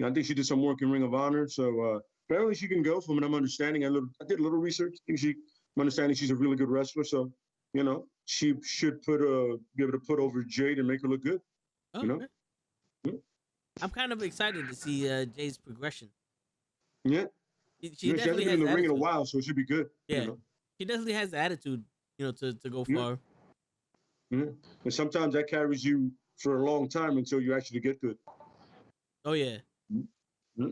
I think she did some work in Ring of Honor. So, apparently she can go from what I'm understanding. I did a little research. I think I'm understanding she's a really good wrestler. So, she should be able to put over Jade and make her look good. Oh, I'm kind of excited to see Jade's progression. Yeah. She definitely hasn't been in the ring in a attitude. while, so it should be good. Yeah. She definitely has the attitude, to go far. Yeah. And sometimes that carries you for a long time until you actually get good. Oh, yeah. Mm-hmm.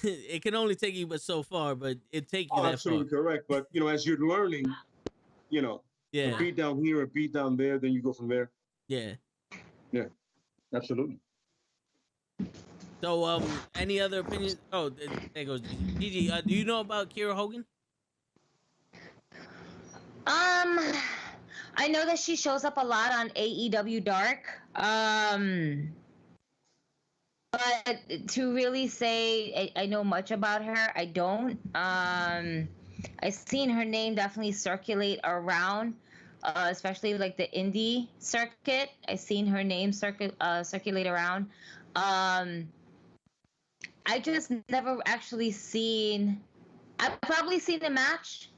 It can only take you but so far, but it take you that absolutely far. Correct. But, as you're learning, a beat down here, a beat down there, then you go from there. Yeah. Yeah. Absolutely. So, any other opinions? Oh, there goes Gigi. Do you know about Kira Hogan? I know that she shows up a lot on AEW Dark. But to really say I know much about her, I don't. I've seen her name definitely circulate around, especially like the indie circuit. I've seen her name circulate around. Um, I just never actually seen. I've probably seen the match,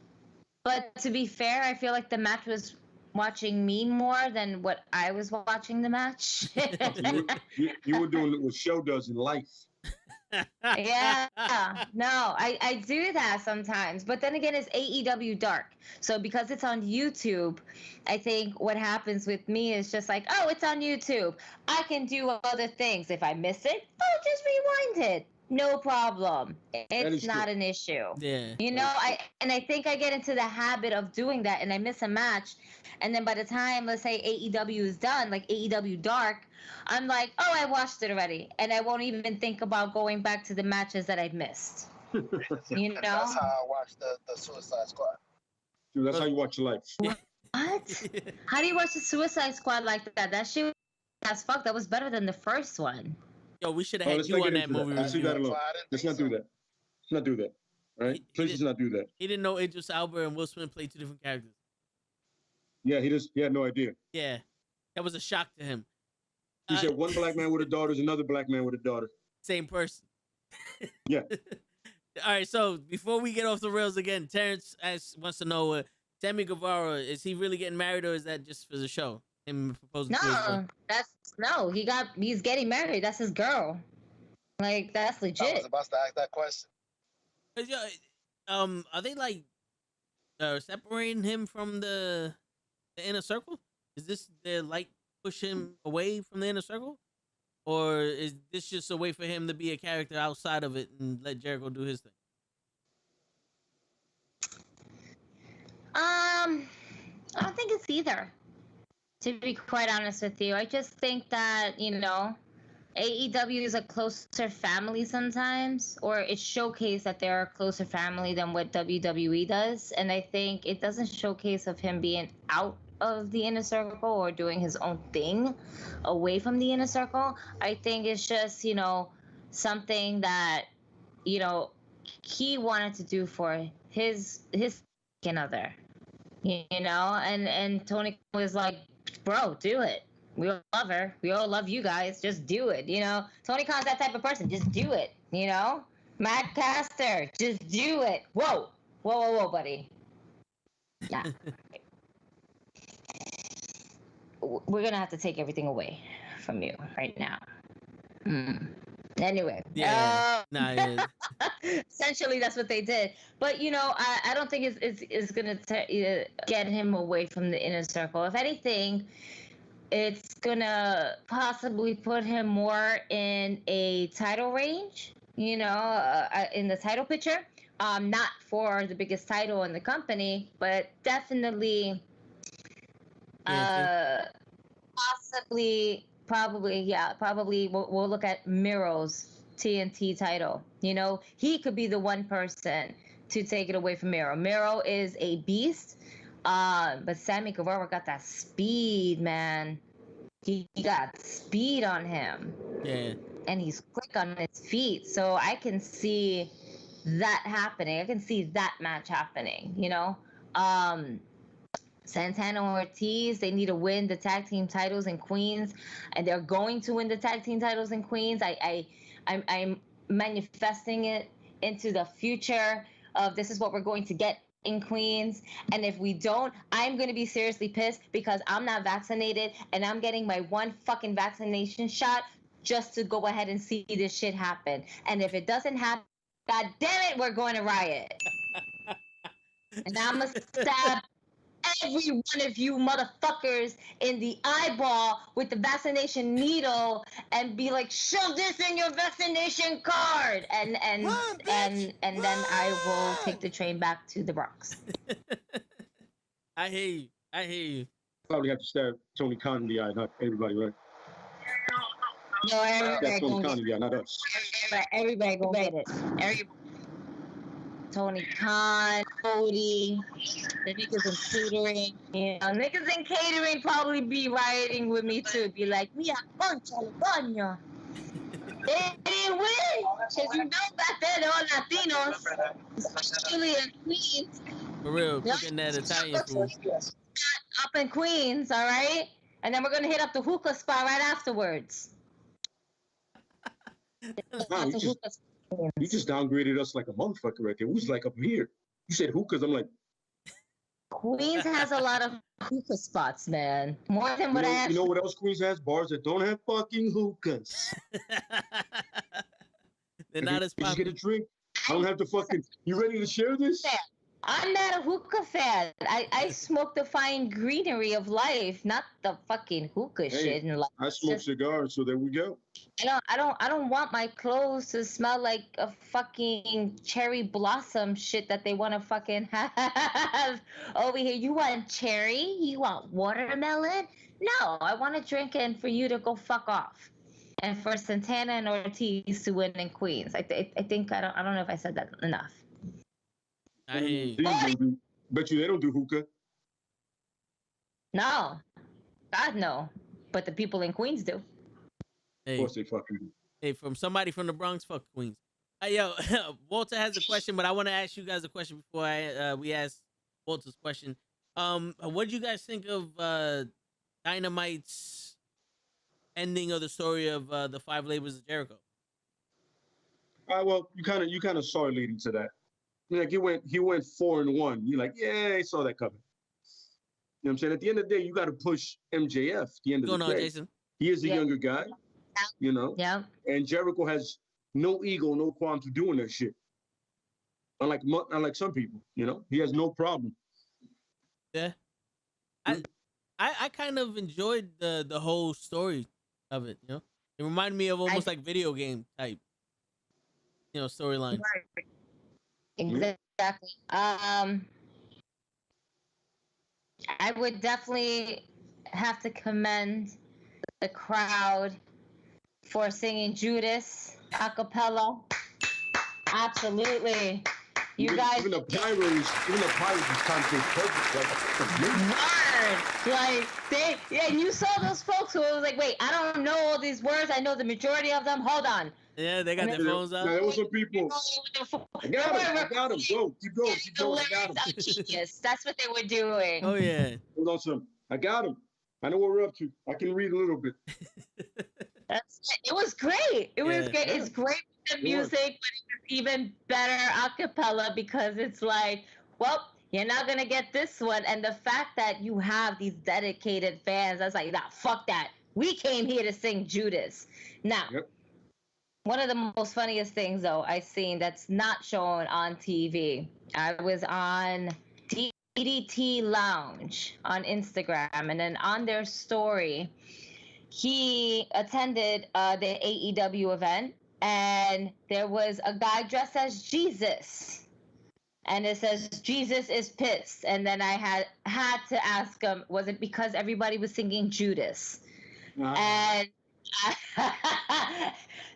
but to be fair, I feel like the match was watching me more than what I was watching the match. You were doing what show does in life. Yeah, no, I do that sometimes, but then again, it's AEW Dark, so because it's on YouTube, I think what happens with me is just like, oh, it's on YouTube, I can do other things. If I miss it, oh, just rewind it, no problem. It's not true. an issue. Yeah. You know, I think I get into the habit of doing that, and I miss a match, and then by the time, let's say AEW is done, like AEW Dark, I'm like, oh, I watched it already, and I won't even think about going back to the matches that I missed. You know, That's how I watched the Suicide Squad. Dude, that's how you watch your life. what? How do you watch the Suicide Squad like that? That shit as fuck. That was better than the first one. Yo, we should have had let's you not on get that into movie that. Let's leave review. that alone. Let's not do that. Let's not do that. All right? Please just not do that. He didn't know Idris Elba and Will Smith played two different characters. Yeah, he had no idea. Yeah, that was a shock to him. He said one black man with a daughter is another black man with a daughter. Same person. Yeah. All right, so before we get off the rails again, Terrence wants to know, Sammy Guevara, is he really getting married, or is that just for the show? Him proposing to his wife? He's getting married. That's his girl. Like, that's I legit. was about to ask that question. Are they like separating him from the inner circle? Is this their like push him away from the inner circle, or is this just a way for him to be a character outside of it and let Jericho do his thing? I don't think it's either. To be quite honest with you, I just think that, you know, AEW is a closer family sometimes, or it showcases that they're a closer family than what WWE does. And I think it doesn't showcase of him being out of the inner circle or doing his own thing away from the inner circle. I think it's just, you know, something that, you know, he wanted to do for his other, you know, and Tony was like, bro, do it. We all love her. We all love you guys. Just do it. You know, Tony Khan's that type of person. Just do it. You know, Matt Caster, just do it. Whoa, buddy. Yeah. We're gonna have to take everything away from you right now. Anyway. Yeah. Essentially, that's what they did. But, you know, I don't think it's gonna get him away from the inner circle. If anything, it's gonna possibly put him more in a title range, you know, in the title picture. Not for the biggest title in the company, but definitely, probably we'll look at Miro's TNT title. You know, he could be the one person to take it away from Miro. Miro is a beast. But Sammy Guevara got that speed, man. He got speed on him. Yeah. And he's quick on his feet. So I can see that happening. I can see that match happening, you know? Santana Ortiz, they need to win the tag team titles in Queens, and they're going to win the tag team titles in Queens. I'm manifesting it into the future of this is what we're going to get in Queens, and if we don't, I'm going to be seriously pissed because I'm not vaccinated and I'm getting my one fucking vaccination shot just to go ahead and see this shit happen. And if it doesn't happen, god damn it, we're going to riot. And I'm going to stab every one of you motherfuckers in the eyeball with the vaccination needle and be like, shove this in your vaccination card, and then I will take the train back to the Bronx. I hear you. Probably have to stab Tony Khan in the eye, not everybody, right? No, everybody Tony Khan in the eye, not us. Everybody gonna get it. Everybody. Tony Khan, Cody, the niggas in catering. You know, niggas in catering probably be rioting with me too. Be like, mira, concha, coño. They didn't win. Because you know back then, they're all Latinos, especially in Queens. For real, cooking that Italian food. Up in Queens, all right? And then we're going to hit up the hookah spot right afterwards. Wow, you just downgraded us like a motherfucker right there. We was like up here. You said hookahs. I'm like, Queens has a lot of hookah spots, man. More than what I actually... You know what else Queens has? Bars that don't have fucking hookahs. They're not as popular. You get a drink. I don't have to fucking... You ready to share this? I'm not a hookah fan. I smoke the fine greenery of life, not the fucking hookah shit in life. I smoke cigars, so there we go. I don't want my clothes to smell like a fucking cherry blossom shit that they want to fucking have over here. You want cherry? You want watermelon? No, I want to drink and for you to go fuck off. And for Santana and Ortiz to win in Queens. I think I don't know if I said that enough. I hear you. Bet you they don't do hookah. No. God, no. But the people in Queens do. Hey. Of course they fucking do. Hey, from somebody from the Bronx, fuck Queens. Hey, yo, Walter has a question, but I want to ask you guys a question before we ask Walter's question. What did you guys think of Dynamite's ending of the story of the 5 Labors of Jericho? Well, you kind of saw it leading to that. Like he went 4-1. You're like, yeah, I saw that coming. You know what I'm saying? At the end of the day, you got to push MJF. At the end of the day, Jason? He is a younger guy. You know. Yeah. And Jericho has no ego, no qualms for doing that shit. Unlike some people, you know, he has no problem. Yeah. I kind of enjoyed the whole story of it. You know, it reminded me of almost like video game type, you know, storyline. Right. Exactly. I would definitely have to commend the crowd for singing Judas a cappella. Absolutely. Even the pirates was kind of perfect. And you saw those folks who was like, wait, I don't know all these words. I know the majority of them. Hold on. Yeah, they got their phones out. There were some people. I got him. Go. Keep going. I got him. Genius. That's what they were doing. Oh, yeah. Hold on, son. I got him. I know what we're up to. I can read a little bit. It was great. It was great. It's great with the music, but it was even better a cappella because it's like, well, you're not going to get this one. And the fact that you have these dedicated fans, that's like, nah, fuck that. We came here to sing Judas. Now, one of the most funniest things, though, I've seen that's not shown on TV, I was on DDT Lounge on Instagram, and then on their story, he attended the AEW event, and there was a guy dressed as Jesus. And it says, Jesus is pissed. And then I had to ask him, was it because everybody was singing Judas? And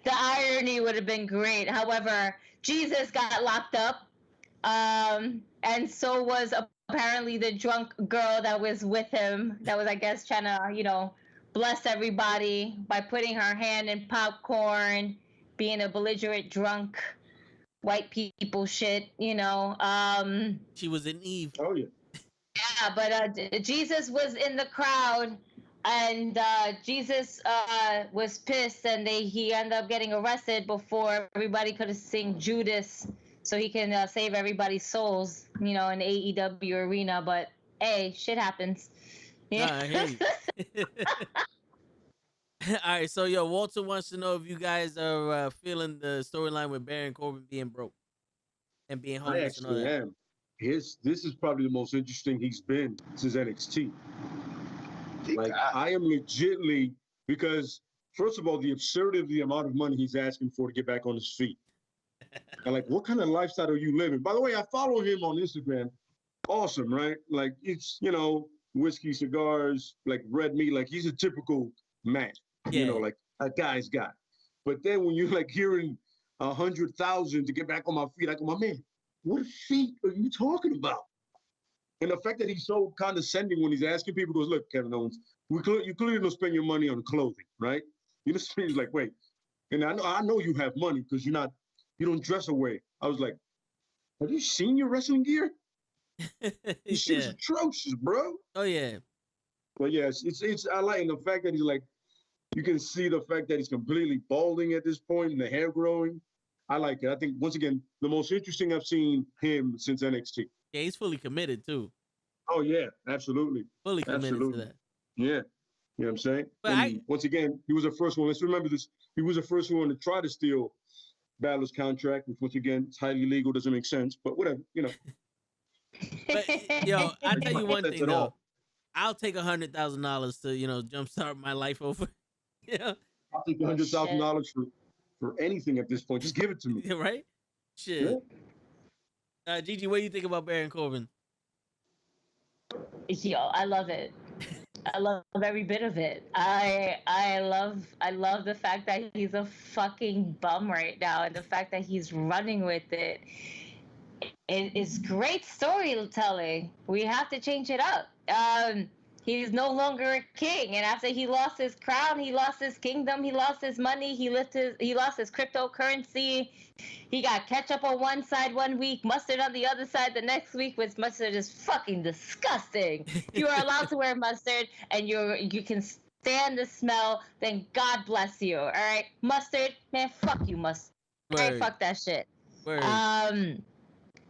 the irony would have been great. However, Jesus got locked up. And so was apparently the drunk girl that was with him. That was, I guess, trying to, you know, bless everybody by putting her hand in popcorn, being a belligerent drunk white people shit, you know. She was in Eve. Oh, yeah. Yeah, but Jesus was in the crowd, and Jesus was pissed, and he ended up getting arrested before everybody could sing Judas, so he can save everybody's souls, you know, in the AEW arena. But hey, shit happens. Yeah. Nah, I hear you. All right, so Walter wants to know if you guys are feeling the storyline with Baron Corbin being broke and being homeless and all that. I actually am. This is probably the most interesting he's been since NXT. Like, I am legitimately, because first of all, the absurdity of the amount of money he's asking for to get back on his feet. And like, what kind of lifestyle are you living? By the way, I follow him on Instagram. Awesome, right? Like, it's, you know, whiskey, cigars, like red meat. Like, he's a typical man. Yeah. You know, like a guy's guy. But then when you're like hearing 100,000 to get back on my feet, I go, my man, what feet are you talking about? And the fact that he's so condescending when he's asking people, goes, look, Kevin Owens, you clearly don't spend your money on clothing, right? You just he's like, wait, and I know you have money because you don't dress away. I was like, have you seen your wrestling gear? This shit's atrocious, bro. Oh yeah. But yes, it's I like the fact that he's like, you can see the fact that he's completely balding at this point and the hair growing. I like it. I think once again, the most interesting I've seen him since NXT. Yeah, he's fully committed too. Oh yeah, absolutely. Fully committed to that. Yeah. You know what I'm saying? But once again, he was the first one. Let's remember this. He was the first one to try to steal Balor's contract, which once again, it's highly illegal, doesn't make sense, but whatever, you know. But yo, I'll tell you one thing though. I'll take $100,000 to, jumpstart my life over. Yeah. I'll take $100,000 for anything at this point. Just give it to me. Right? Shit. Yeah. Gigi, what do you think about Baron Corbin? Yo, I love it. I love every bit of it. I love the fact that he's a fucking bum right now, and the fact that he's running with it. It is great storytelling. We have to change it up. He's no longer a king, and after he lost his crown, he lost his kingdom, he lost his money, he lost his cryptocurrency. He got ketchup on one side one week, mustard on the other side the next week, which mustard is fucking disgusting. You are allowed to wear mustard, and you can stand the smell, then God bless you. All right, mustard, man, fuck you, mustard. All right, fuck that shit. Word.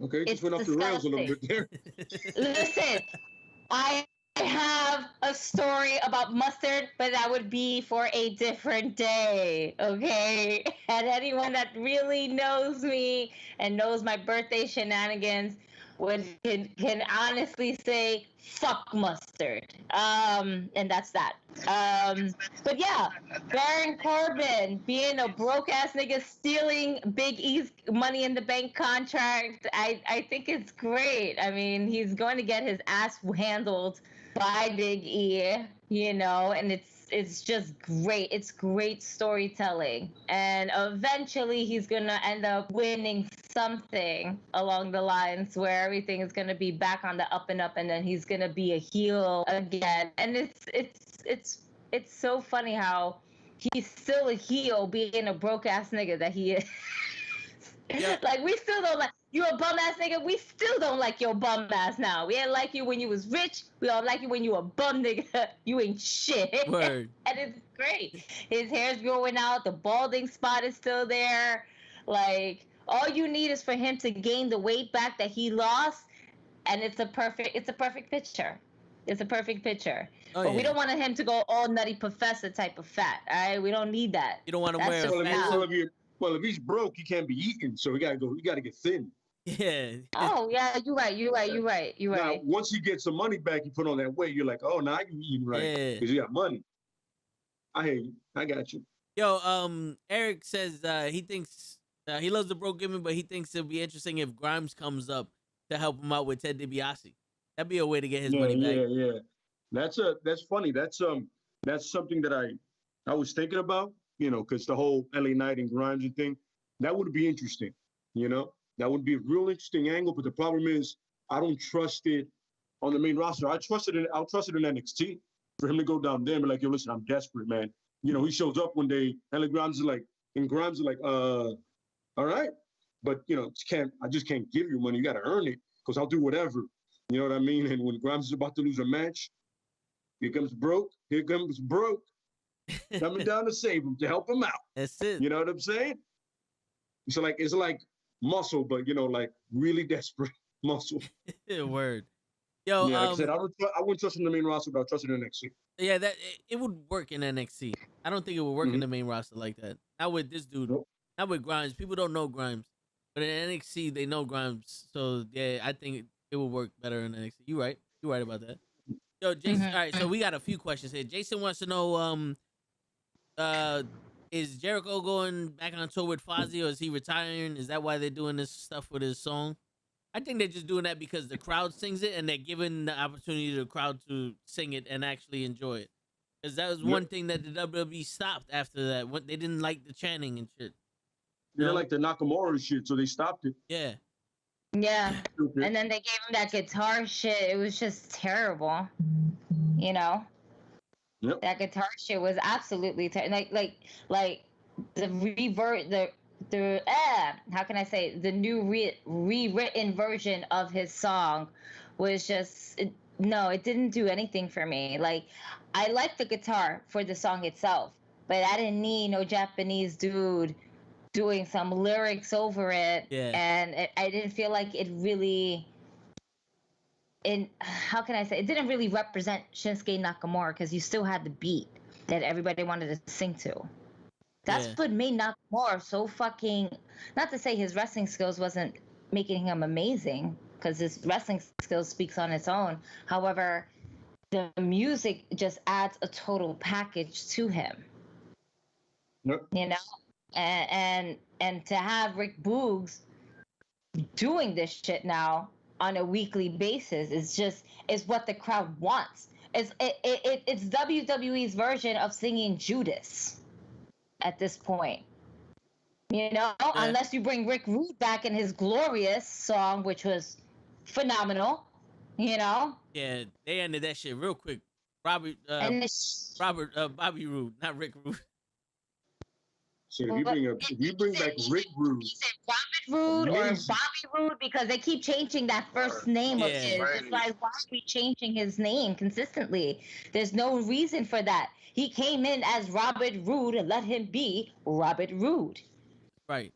Okay, just went off the rails a little bit there. Listen, I have a story about mustard, but that would be for a different day, okay? And anyone that really knows me and knows my birthday shenanigans can honestly say, fuck mustard. And that's that. But yeah, Baron Corbin being a broke-ass nigga stealing Big E's Money in the Bank contract, I think it's great. I mean, he's going to get his ass handled by Big E, and it's just great. It's great storytelling. And eventually he's going to end up winning something along the lines where everything is going to be back on the up and up, and then he's going to be a heel again. And it's so funny how he's still a heel being a broke ass nigga that he is. Yeah. Like, we still don't like you, a bum ass nigga. We still don't like your bum ass now. We didn't like you when you was rich. We don't like you when you a bum nigga. You ain't shit. Word. And it's great. His hair's growing out. The balding spot is still there. Like, all you need is for him to gain the weight back that he lost, and it's a perfect picture. It's a perfect picture. Oh, but we don't want him to go all nutty professor type of fat. All right, we don't need that. You don't want to wear a fat. Well, if he's broke, he can't be eating, so he got to get thin. Yeah. Oh yeah, you're right. Now, once you get some money back, you put on that weight, you're like, oh, now you eating right because you got money. I hear you. I got you. Yo, Eric says he thinks he loves the broke gimmick, but he thinks it'll be interesting if Grimes comes up to help him out with Ted DiBiase. That'd be a way to get his money back. Yeah. That's funny. That's something that I was thinking about. Because the whole LA Knight and Grimes thing, that would be interesting. That would be a real interesting angle. But the problem is, I don't trust it on the main roster. I'll trust it in NXT for him to go down there and be like, yo, listen, I'm desperate, man. He shows up one day, and Grimes is like, all right, but I just can't give you money. You got to earn it because I'll do whatever. You know what I mean? And when Grimes is about to lose a match, here comes broke. Coming down to save him, to help him out. That's it. You know what I'm saying? It's like muscle, but like really desperate muscle. Word. Yo, like I said, I wouldn't trust in the main roster, but I'll trust in NXT. Yeah, it would work in NXT. I don't think it would work in the main roster like that. Not with this dude. Nope. Not with Grimes. People don't know Grimes, but in NXT they know Grimes. So yeah, I think it would work better in NXT. You're right about that. Yo, Jason. All right, so we got a few questions here. Jason wants to know is Jericho going back on tour with Fozzy, or is he retiring? Is that why they're doing this stuff with his song? I think they're just doing that because the crowd sings it, and they're giving the opportunity to the crowd to sing it and actually enjoy it. Because that was one thing that the WWE stopped after that. They didn't like the chanting and shit. They like the Nakamura shit, so they stopped it. Yeah. Yeah. And then they gave him that guitar shit. It was just terrible. Yep. That guitar shit was absolutely like how can I say, the new rewritten version of his song was just no, it didn't do anything for me. Like, I like the guitar for the song itself, but I didn't need no Japanese dude doing some lyrics over it. Yeah. And I didn't feel like it really, how can I say, it didn't really represent Shinsuke Nakamura, because you still had the beat that everybody wanted to sing to. That's what made Nakamura so fucking, not to say his wrestling skills wasn't making him amazing, because his wrestling skills speaks on its own. However, the music just adds a total package to him. Yep. You know? And to have Rick Boogs doing this shit now on a weekly basis is what the crowd wants. It's WWE's version of singing Judas at this point. You know, unless you bring Rick Rude back in his Glorious song, which was phenomenal, you know? Yeah, they ended that shit real quick. Bobby Roode, not Rick Rude. So if you bring back Rick Rude, Robert Roode or Bobby Roode, because they keep changing that first name of his. It's like, why are we changing his name consistently? There's no reason for that. He came in as Robert Roode, and let him be Robert Roode. Right.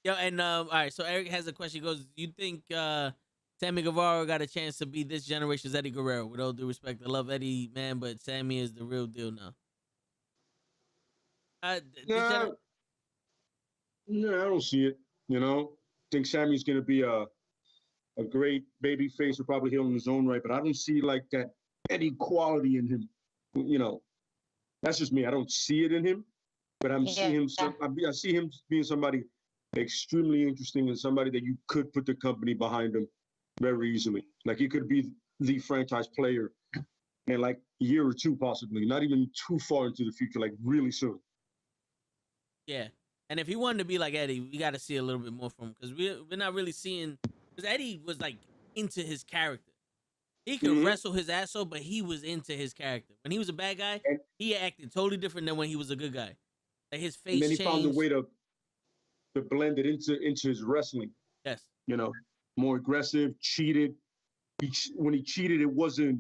Yo, and all right, so Eric has a question. He goes, you think Sammy Guevara got a chance to be this generation's Eddie Guerrero? With all due respect, I love Eddie, man, but Sammy is the real deal now. I don't see it. You know, I think Sammy's gonna be a great baby face, or probably heal in his own right, but I don't see like that Eddie quality in him. You know, that's just me. I don't see it in him, but I see him being somebody extremely interesting and somebody that you could put the company behind him very easily. Like, he could be the franchise player in like a year or two, possibly, not even too far into the future, like really soon. Yeah, and if he wanted to be like Eddie, we got to see a little bit more from him, because we're not really seeing, because Eddie was like into his character. He could wrestle his ass off, but he was into his character. When he was a bad guy, he acted totally different than when he was a good guy. Like, his face changed. And then he found a way to blend it into his wrestling. Yes. You know, more aggressive, cheated. When he cheated, it wasn't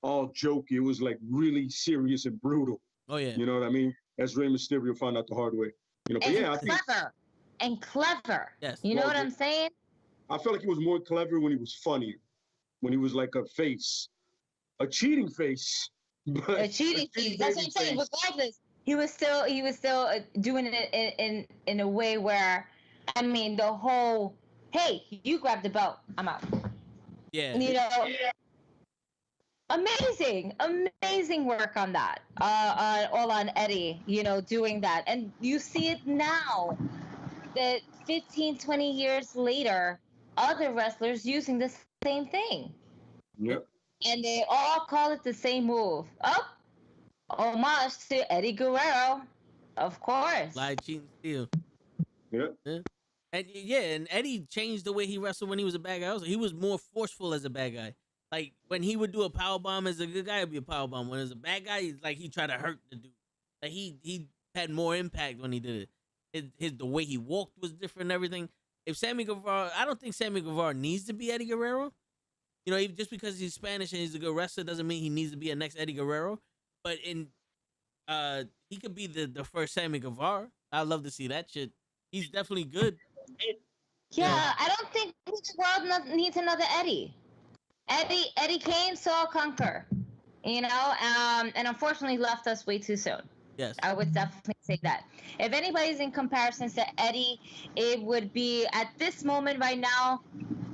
all jokey. It was like really serious and brutal. Oh, yeah. You know what I mean? As Rey Mysterio found out the hard way. You know, but I think clever. Yes. You know what I'm saying? I felt like he was more clever when he was funnier, when he was like a cheating face. A cheating face. That's what I'm saying. Regardless, he was still doing it in a way where, I mean, the whole, hey, you grab the belt, I'm out. Yeah. You know. Amazing work on that. All on Eddie, you know, doing that. And you see it now that 15, 20 years later, other wrestlers using the same thing. Yep. And they all call it the same move. Homage to Eddie Guerrero, of course. Lie, cheating, steal. Yep. Yeah. And Eddie changed the way he wrestled when he was a bad guy. Also, he was more forceful as a bad guy. Like, when he would do a powerbomb as a good guy, it'd be a powerbomb. When as a bad guy, like, he tried to hurt the dude. Like, he had more impact when he did it. The way he walked was different and everything. If Sammy Guevara, I don't think Sammy Guevara needs to be Eddie Guerrero. You know, just because he's Spanish and he's a good wrestler doesn't mean he needs to be a next Eddie Guerrero. But he could be the first Sammy Guevara. I'd love to see that shit. He's definitely good. Yeah, I don't think the world needs another Eddie. Eddie came, saw, conquer, you know, and unfortunately left us way too soon. Yes. I would definitely say that. If anybody's in comparison to Eddie, it would be, at this moment right now,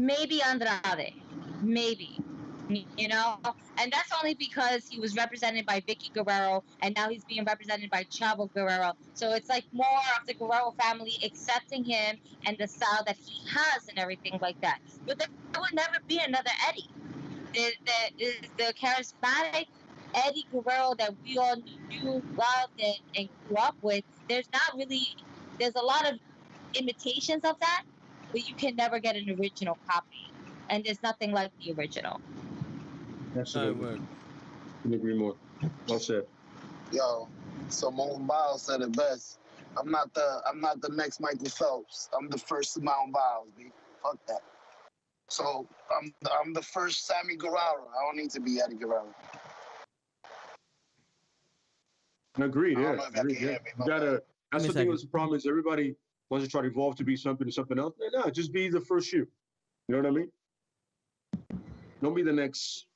maybe Andrade. Maybe. You know? And that's only because he was represented by Vicky Guerrero, and now he's being represented by Chavo Guerrero. So it's like more of the Guerrero family accepting him and the style that he has and everything like that. But there would never be another Eddie. The charismatic Eddie Guerrero that we all knew, loved, and grew up with, there's a lot of imitations of that, but you can never get an original copy. And there's nothing like the original. Absolutely. Couldn't agree more. Well said. Yo, Simone Biles said it best. I'm not the next Michael Phelps. I'm the first Simone Biles, B. Fuck that. So I'm the first Sammy Guevara. I don't need to be Eddie Guerrero. Agreed. Yeah. You gotta. That's the thing. That's the problem is everybody wants to try to evolve to be something else. No, just be the first shoe. You know what I mean? Don't be the next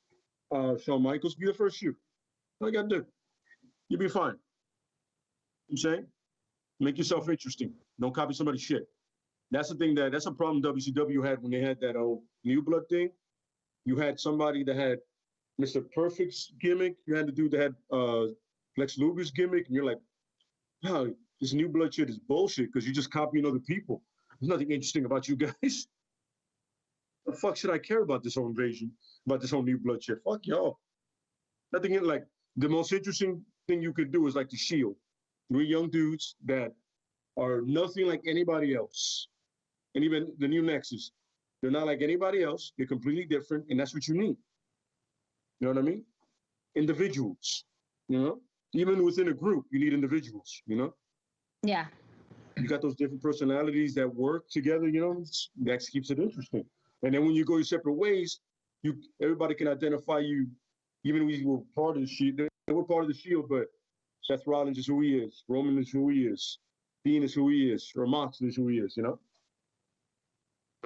Shawn Michaels. Be the first shoe. All you gotta do. You'll be fine. You know what I'm saying? Make yourself interesting. Don't copy somebody's shit. That's the thing that's a problem WCW had when they had that old New Blood thing. You had somebody that had Mr. Perfect's gimmick. You had the dude that had Lex Luger's gimmick, and you're like, wow, this New Blood shit is bullshit because you're just copying other people. There's nothing interesting about you guys. The fuck should I care about this whole invasion, about this whole New Blood shit? Fuck y'all. Nothing like the most interesting thing you could do is like the Shield. 3 young dudes that are nothing like anybody else. And even the new Nexus, they're not like anybody else. They're completely different, and that's what you need. You know what I mean? Individuals, you know? Even within a group, you need individuals, you know? Yeah. You got those different personalities that work together, you know? That keeps it interesting. And then when you go your separate ways, everybody can identify you, even when you were part of the Shield. They were part of the Shield, but Seth Rollins is who he is. Roman is who he is. Dean is who he is. Or Moxley is who he is, you know?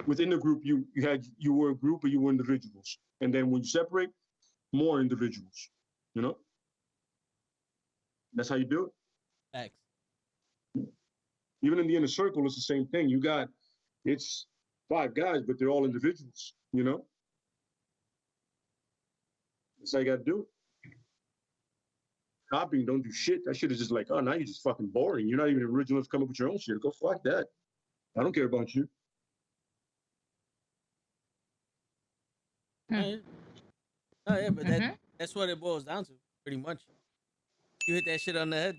Within the group, you were a group, or you were individuals. And then when you separate, more individuals, you know? That's how you do it. Thanks. Even in the inner circle, it's the same thing. It's 5 guys, but they're all individuals, you know? That's how you got to do it. Copying, don't do shit. That shit is just like, oh, now you're just fucking boring. You're not even original to come up with your own shit. Go fuck that. I don't care about you. Oh yeah, but that's what it boils down to, pretty much. You hit that shit on the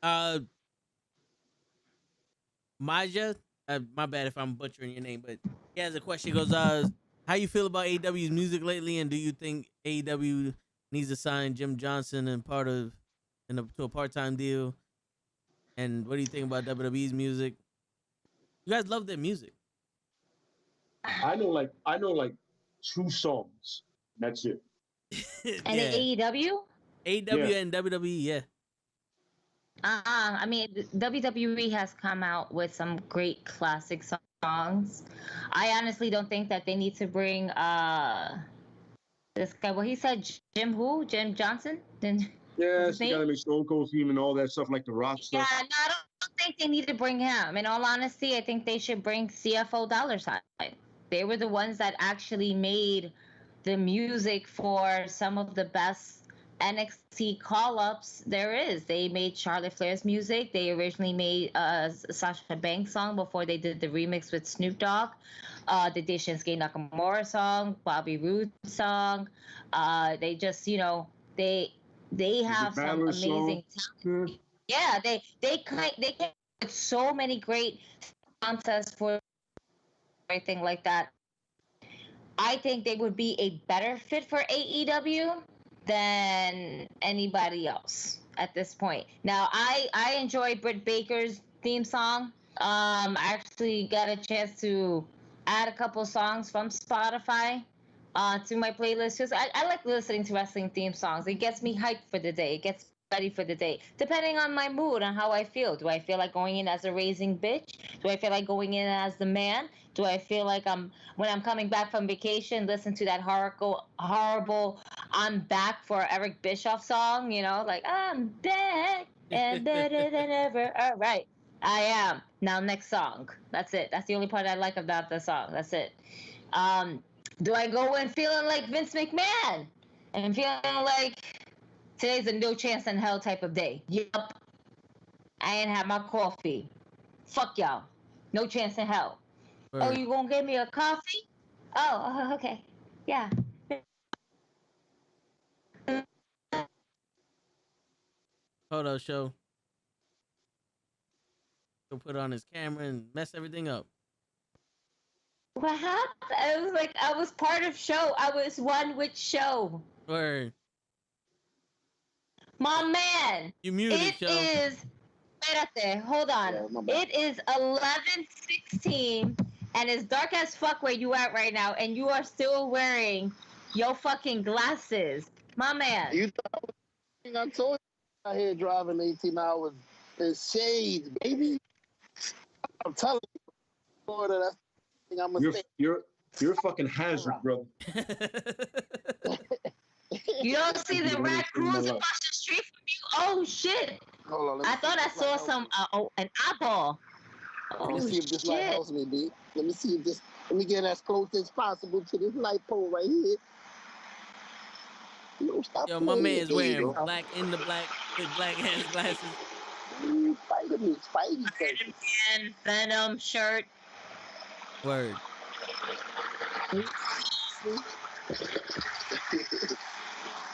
head. Maja, my bad if I'm butchering your name, but he has a question. He goes, how you feel about AEW's music lately, and do you think AEW needs to sign Jim Johnson to a part-time deal? And what do you think about WWE's music? You guys love their music. I know like 2 songs. That's it. And AEW? AEW and WWE, yeah. I mean, WWE has come out with some great classic songs. I honestly don't think that they need to bring this guy. Well, he said Jim Johnson? Yeah, she got to make Stone Cold theme and all that stuff, like the Rock stuff. Yeah, no, I don't think they need to bring him. In all honesty, I think they should bring CFO Dollar Sign. They were the ones that actually made the music for some of the best NXT call-ups there is. They made Charlotte Flair's music. They originally made Sasha Banks song before they did the remix with Snoop Dogg. The Shinsuke Nakamura song, Bobby Roode song. They just, they have some amazing talent. Yeah, they came with so many great contests for everything like that. I think they would be a better fit for AEW than anybody else at this point. Now, I enjoy Britt Baker's theme song. I actually got a chance to add a couple songs from Spotify to my playlist because I like listening to wrestling theme songs. It gets me hyped for the day. It gets ready for the day, depending on my mood and how I feel. Do I feel like going in as a raising bitch? Do I feel like going in as the man? Do I feel like when I'm coming back from vacation, listen to that horrible I'm back for Eric Bischoff song, like I'm back and better than ever. All right, I am. Now next song. That's it. That's the only part I like about the song. That's it. Do I go in feeling like Vince McMahon and feeling like today's a no chance in hell type of day? Yup. I ain't had my coffee. Fuck y'all. No chance in hell. Right. Oh, you gonna give me a coffee? Oh, okay. Yeah. Photo show. He'll put on his camera and mess everything up. What happened? It was like I was part of show. I was one with show. Word. My man. You muted, It Joe. is. Espérate, hold on. Yeah, It is 11:16, and it's dark as fuck where you at right now, and you are still wearing your fucking glasses, my man. You thought I told you out here driving 18 hours in shades, baby. I'm telling you, Florida, that's the thing I'm gonna say. You're a fucking hazard, brother. You don't see the raccoons across the street from you? Oh shit! Hold on, I thought I saw some an eyeball. Let me see if this light helps me, B. Let me see if this. Let me get as close as possible to this light pole right here. Yo, my man is wearing black in the black with black ass glasses. Spider-Man Venom shirt. Word.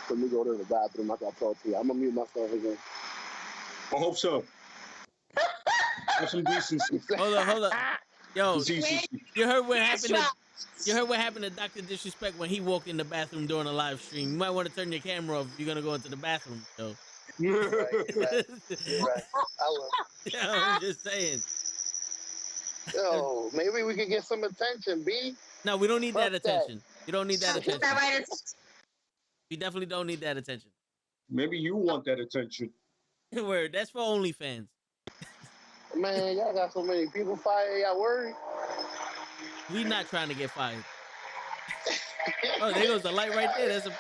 Let me go to the bathroom. I gotta talk to you. I'm gonna mute myself again. I hope so. Have some decency. Hold up. Yo, Decency. you heard what happened to Dr. Disrespect when he walked in the bathroom during a live stream. You might want to turn your camera off if you're gonna go into the bathroom. So. Right. I will. I'm just saying. Yo, maybe we could get some attention, B. No, we don't need that Fuck attention. You don't need that Is attention. that right? You definitely don't need that attention. Maybe you want that attention. Word. That's for OnlyFans. Man, y'all got so many people fired. Y'all worried? We not trying to get fired. Oh, there goes the light right there. That's a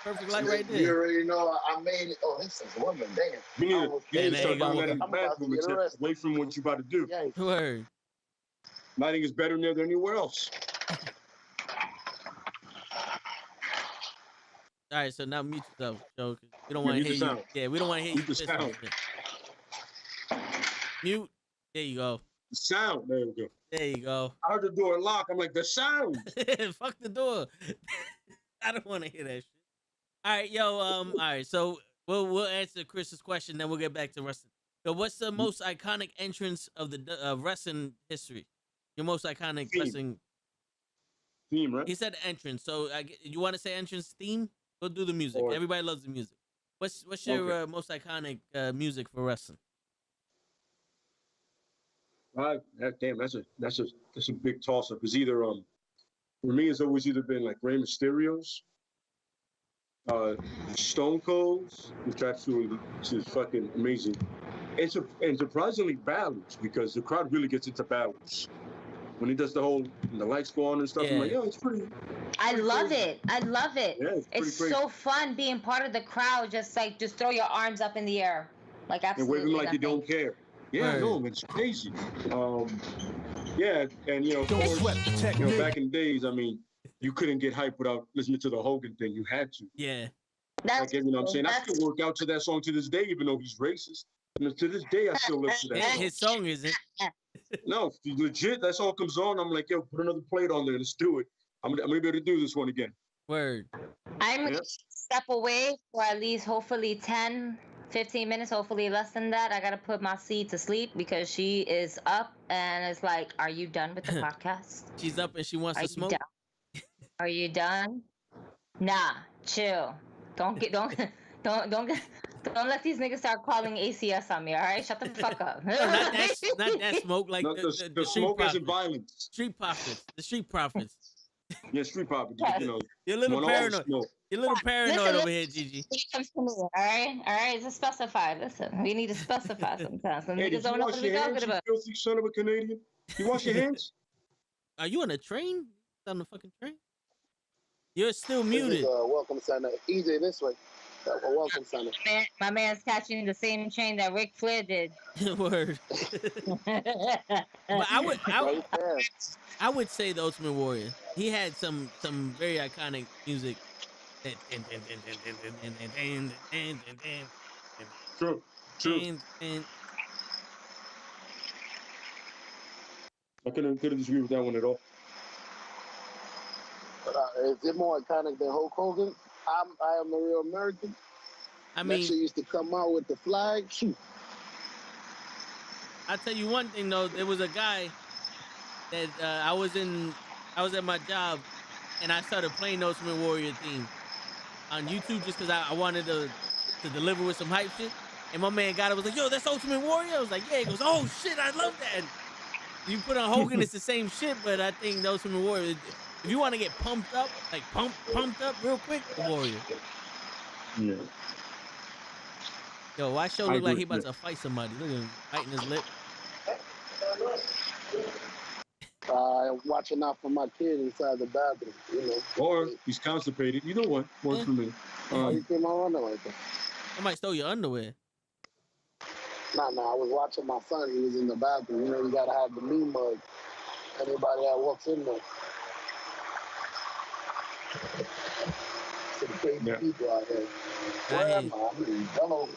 perfect light right You there. already know I made it. Oh, this is a woman. Damn. You need to start doing that in the I'm about to bathroom, get except arrested. away from what you about to do. Yeah. Word. Lighting is better there than anywhere else. All right, so now mute yourself, Joe. 'Cause we don't want to mute hear the you. sound. Yeah, we don't want to hear you. Mute the piss and sound. shit. Mute. There you go. The sound. There we go. There you go. I heard the door lock. I'm like, the sound. Fuck the door. I don't want to hear that shit. All right, yo. All right. So we'll answer Chris's question, then we'll get back to wrestling. So, what's the most iconic entrance of the wrestling history? Your most iconic Theme. wrestling. Theme, right? He said entrance. So, you want to say entrance theme? Go do the music. Or- Everybody loves the music. What's your most iconic music for wrestling? Damn, that's a big toss up. It's either for me it's always either been like Rey Mysterio's, Stone Cold's, which absolutely is fucking amazing. And surprisingly battles, because the crowd really gets into battles. When he does the lights go on and stuff, I'm like, yo, it's pretty. I love crazy. it. I love it. Yeah, it's pretty It's crazy. so fun being part of the crowd. Just throw your arms up in the air, like And absolutely. waving like you nothing. don't care. Yeah, Right. no, man, it's crazy. Yeah, and of course, back in the days, I mean, you couldn't get hype without listening to the Hogan thing. You had to. Yeah. That's Like, you know what I'm saying? I that's- still work out to that song to this day, even though he's racist. And to this day, I still listen to that song. His song isn't. No, legit, that song comes on, I'm like, yo, put another plate on there. Let's do it. I'm gonna be able to do this one again. Word. I'm Yeah. gonna step away for at least hopefully 10, 15 minutes, hopefully less than that. I gotta put my seed to sleep because she is up and it's like, are you done with the podcast? She's up and she wants Are to you smoke. done? Are you done? Nah, chill. Don't let these niggas start calling ACS on me, all right? Shut the fuck up. No, not that smoke. Like No, the the street smoke isn't prophets. violence. Street prophets. The street prophets. Yeah, street property. Yes. You know, You're a little want all the paranoid. smoke. You're a little paranoid Listen, over here, Gigi. When it comes to me, all right? Just specify. Listen, we need to specify sometimes. Some Hey, niggas did you don't know wash what we're your talking hands, you about. filthy son of a Canadian? You wash your hands? Are you on a train? On the fucking train? You're still This muted. is Welcome Center. EJ this way. Welcome Center. My man's catching the same train that Ric Flair did. Word. But Right there. I would say the Ultimate Warrior. He had some very iconic music. True. I couldn't disagree with that one at all. Is it more iconic than Hulk Hogan? I am the real American. I That shit mean, used to come out with the flag. Shoot. I'll tell you one thing though. There was a guy that I was at my job, and I started playing the Ultimate Warrior theme on YouTube just because I wanted to to deliver with some hype shit. And my man got it, was like, yo, that's Ultimate Warrior. I was like, yeah. He goes, oh shit, I love that. And you put on Hogan, it's the same shit, but I think the Ultimate Warrior, if you want to get pumped up, like pumped up real quick, the Warrior. Yeah. Yo, why Show look like he about to fight somebody? Look at him biting his lip. Watching out for my kid inside the bathroom, you know. Or he's constipated. Either one works for me. You came on like that. Somebody stole your underwear. Nah, I was watching my son. He was in the bathroom. You know, you gotta have the me mug. Anybody that walks in there. Some crazy people out there. Where am I? Hello.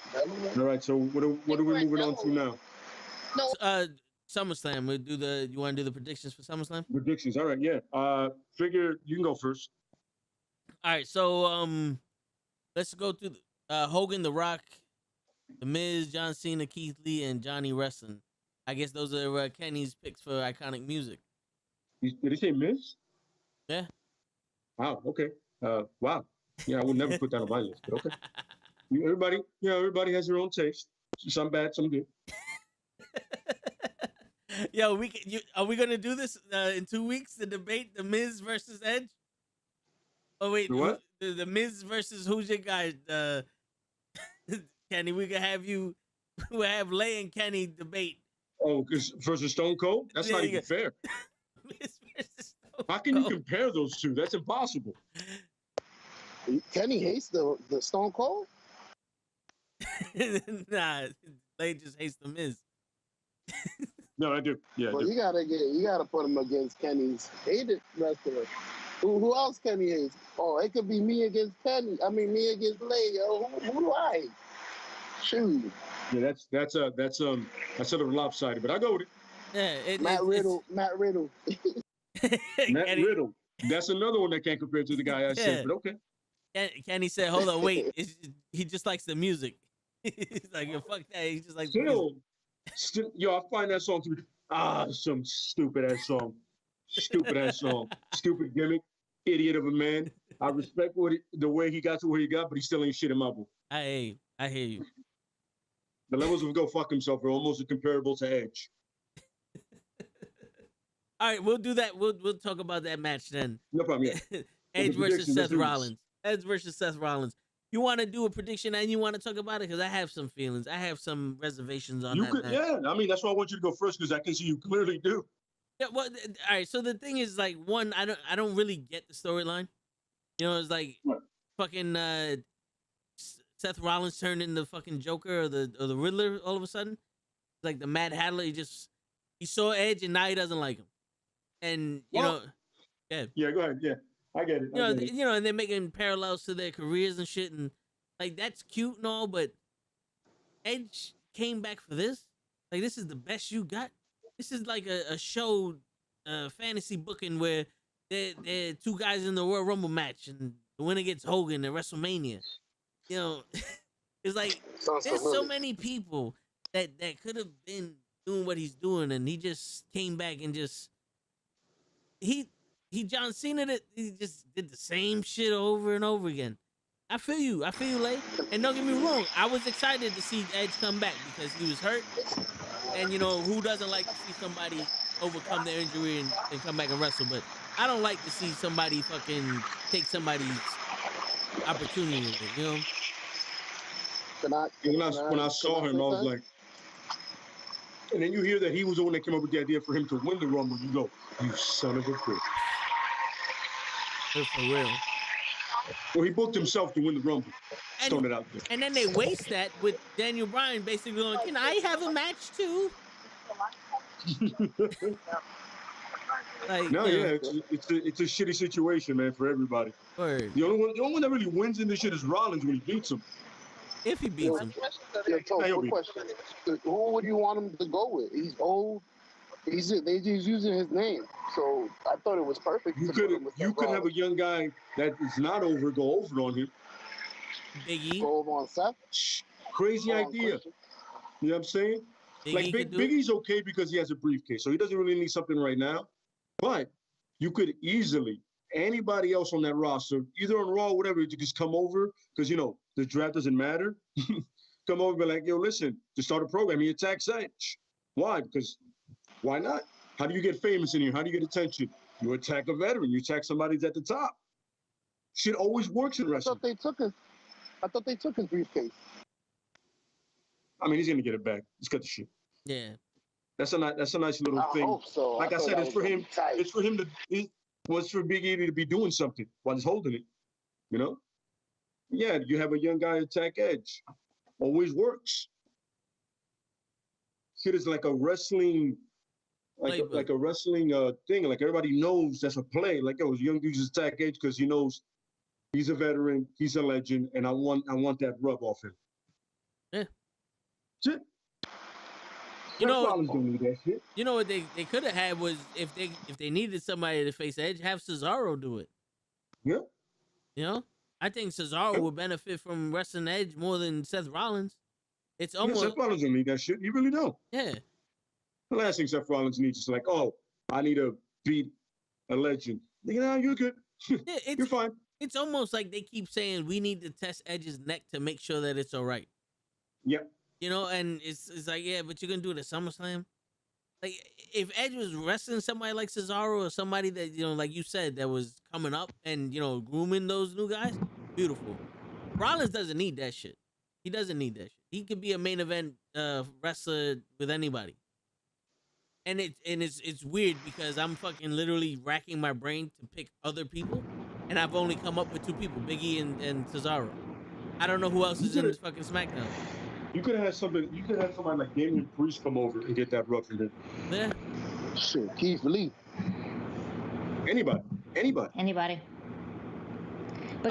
All right, so what are we moving on to now? No. SummerSlam. You want to do the predictions for SummerSlam? Predictions. All right, yeah. Figure you can go first. All right, so let's go through Hogan, The Rock, The Miz, John Cena, Keith Lee, and Johnny Wrestling. I guess those are Kenny's picks for iconic music. Did he say Miz? Yeah. Wow. Okay. Wow. Yeah, I would never put that on my list, but okay. Everybody has their own taste. Some bad, some good. Yo, are we gonna do this in 2 weeks? The debate, The Miz versus Edge. Oh wait, what? The Miz versus who's your guy? Kenny, we can have you. We'll have Lay and Kenny debate. Oh, because versus Stone Cold? That's not even fair. Miz versus Stone How can you compare those two? That's impossible. Kenny hates the Stone Cold? Nah, Lay just hates the Miz. No, I do. Yeah, well, I do. you gotta put him against Kenny's hated wrestler. Who else Kenny hates? Oh, it could be me against Kenny. I mean, me against Lay. Yo, who do I hate? Shoot. Yeah, that's sort of lopsided, but I go with it. Yeah, Matt Riddle. Matt Riddle. That's another one that can't compare to the guy I said, but okay. Kenny said, hold on, wait. He just likes the music. He's like, yo, fuck that. He just likes the music. Yo, I find that song to be some stupid ass song. Stupid gimmick, idiot of a man. I respect the way he got to where he got, but he still ain't shit in my book. I hear you. The levels of go fuck himself are almost comparable to Edge. All right, we'll do that. We'll talk about that match then. No problem. Yeah. Edge versus Seth Rollins. Edge versus Seth Rollins. You want to do a prediction and you want to talk about it? Because I have some feelings. I have some reservations on that match. Yeah, I mean, that's why I want you to go first, because I can see you clearly do. Yeah, well, all right. So the thing is, like, one, I don't really get the storyline. You know, it's like fucking Seth Rollins turned into fucking Joker or the Riddler all of a sudden. It's like the Mad Hatter. He saw Edge and now he doesn't like him. And you know, yeah, go ahead. Yeah, I get it. You know, and they're making parallels to their careers and shit, and like that's cute and all, but Edge came back for this. Like, this is the best you got. This is like a show, fantasy booking where they're two guys in the Royal Rumble match, and the winner gets Hogan at WrestleMania. You know, it's like there's so many people that could have been doing what he's doing, and he just came back and just he John Cena he just did the same shit over and over again. I feel you, Lay. And don't get me wrong, I was excited to see Edge come back because he was hurt. And you know, who doesn't like to see somebody overcome their injury and come back and wrestle? But I don't like to see somebody fucking take somebody's opportunity, you know? When I saw him, I was like, and then you hear that he was the one that came up with the idea for him to win the Rumble. You go, you son of a bitch. For real. Well, he booked himself to win the Rumble. Throwing it out there. And then they waste that with Daniel Bryan basically going, can I have a match too? Like, no, yeah, it's a shitty situation, man, for everybody. Word. The only one that really wins in this shit is Rollins when he beats him. If he beats him. Yeah, quick question. Who would you want him to go with? He's old. They just using his name, so I thought it was perfect. You could have a young guy that is not over go over on him. Biggie. Go over on Seth. Crazy idea. You know what I'm saying? Biggie's okay because he has a briefcase, so he doesn't really need something right now. But you could easily, anybody else on that roster, either on Raw or whatever, to just come over because, you know, the draft doesn't matter, come over and be like, yo, listen, to start a program, he attacks Edge. Why? Because why not? How do you get famous in here? How do you get attention? You attack a veteran. You attack somebody that's at the top. Shit always works in wrestling. I thought they took his briefcase. I mean, he's gonna get it back. Just cut the shit. Yeah. That's a nice little thing. I hope so. Like I said, it's for him. It's for him to. Was for Big E to be doing something while he's holding it. You know. Yeah, you have a young guy attack Edge. Always works. Shit is like a wrestling. Like a wrestling thing. Like everybody knows that's a play. Like, yo, young dude just attack Edge because he knows he's a veteran, he's a legend, and I want that rub off him. Yeah. Shit. You know, don't need that shit. You know what they could have had was if they needed somebody to face Edge, have Cesaro do it. Yeah. You know, I think Cesaro would benefit from wrestling Edge more than Seth Rollins. It's almost Seth Rollins don't need that shit. You really don't. Yeah. The last thing Seth Rollins needs is like, oh, I need to beat a legend. You know, you're good. Yeah, you're fine. It's almost like they keep saying we need to test Edge's neck to make sure that it's all right. Yep. You know, and it's like, yeah, but you're gonna do it at SummerSlam. Like, if Edge was wrestling somebody like Cesaro or somebody that, you know, like you said, that was coming up and, you know, grooming those new guys, beautiful. Rollins doesn't need that shit. He doesn't need that shit. He could be a main event wrestler with anybody. And it's weird because I'm fucking literally racking my brain to pick other people, and I've only come up with two people, Big E and Cesaro. I don't know who else is in this fucking SmackDown. You could have had somebody like Damian Priest come over and get that rub from him. Yeah. Shit, Keith Lee. Anybody. But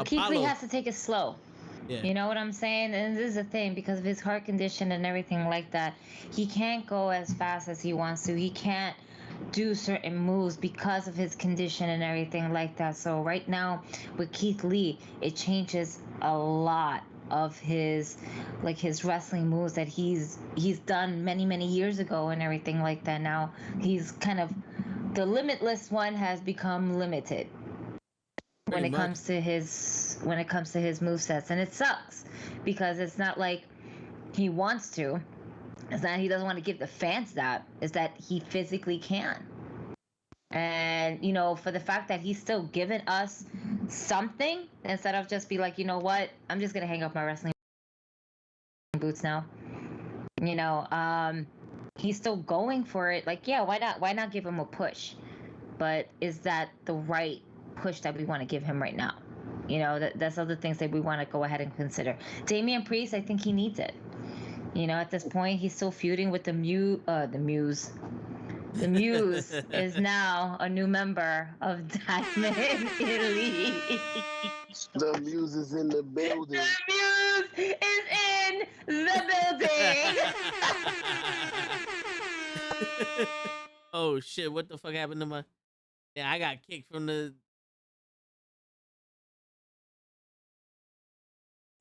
Apollo. Keith Lee has to take it slow. Yeah. You know what I'm saying? And this is the thing, because of his heart condition and everything like that, he can't go as fast as he wants to. He can't do certain moves because of his condition and everything like that. So right now with Keith Lee, it changes a lot of his wrestling moves that he's done many years ago and everything like that. Now he's kind of, the limitless one has become limited when it comes to his movesets, and it sucks because it's not like he wants to. It's not he doesn't want to give the fans that. It's that he physically can. And, you know, for the fact that he's still giving us something instead of just be like, you know what, I'm just gonna hang up my wrestling boots now. You know, he's still going for it. Like, yeah, why not give him a push? But is that the right push that we want to give him right now? You know, that's other things that we want to go ahead and consider. Damian Priest, I think he needs it. You know, at this point, he's still feuding with the Muse. The Muse is now a new member of Diamond Elite. The Muse is in the building. The Muse is in the building. Oh shit! What the fuck happened to my? Yeah, I got kicked from the.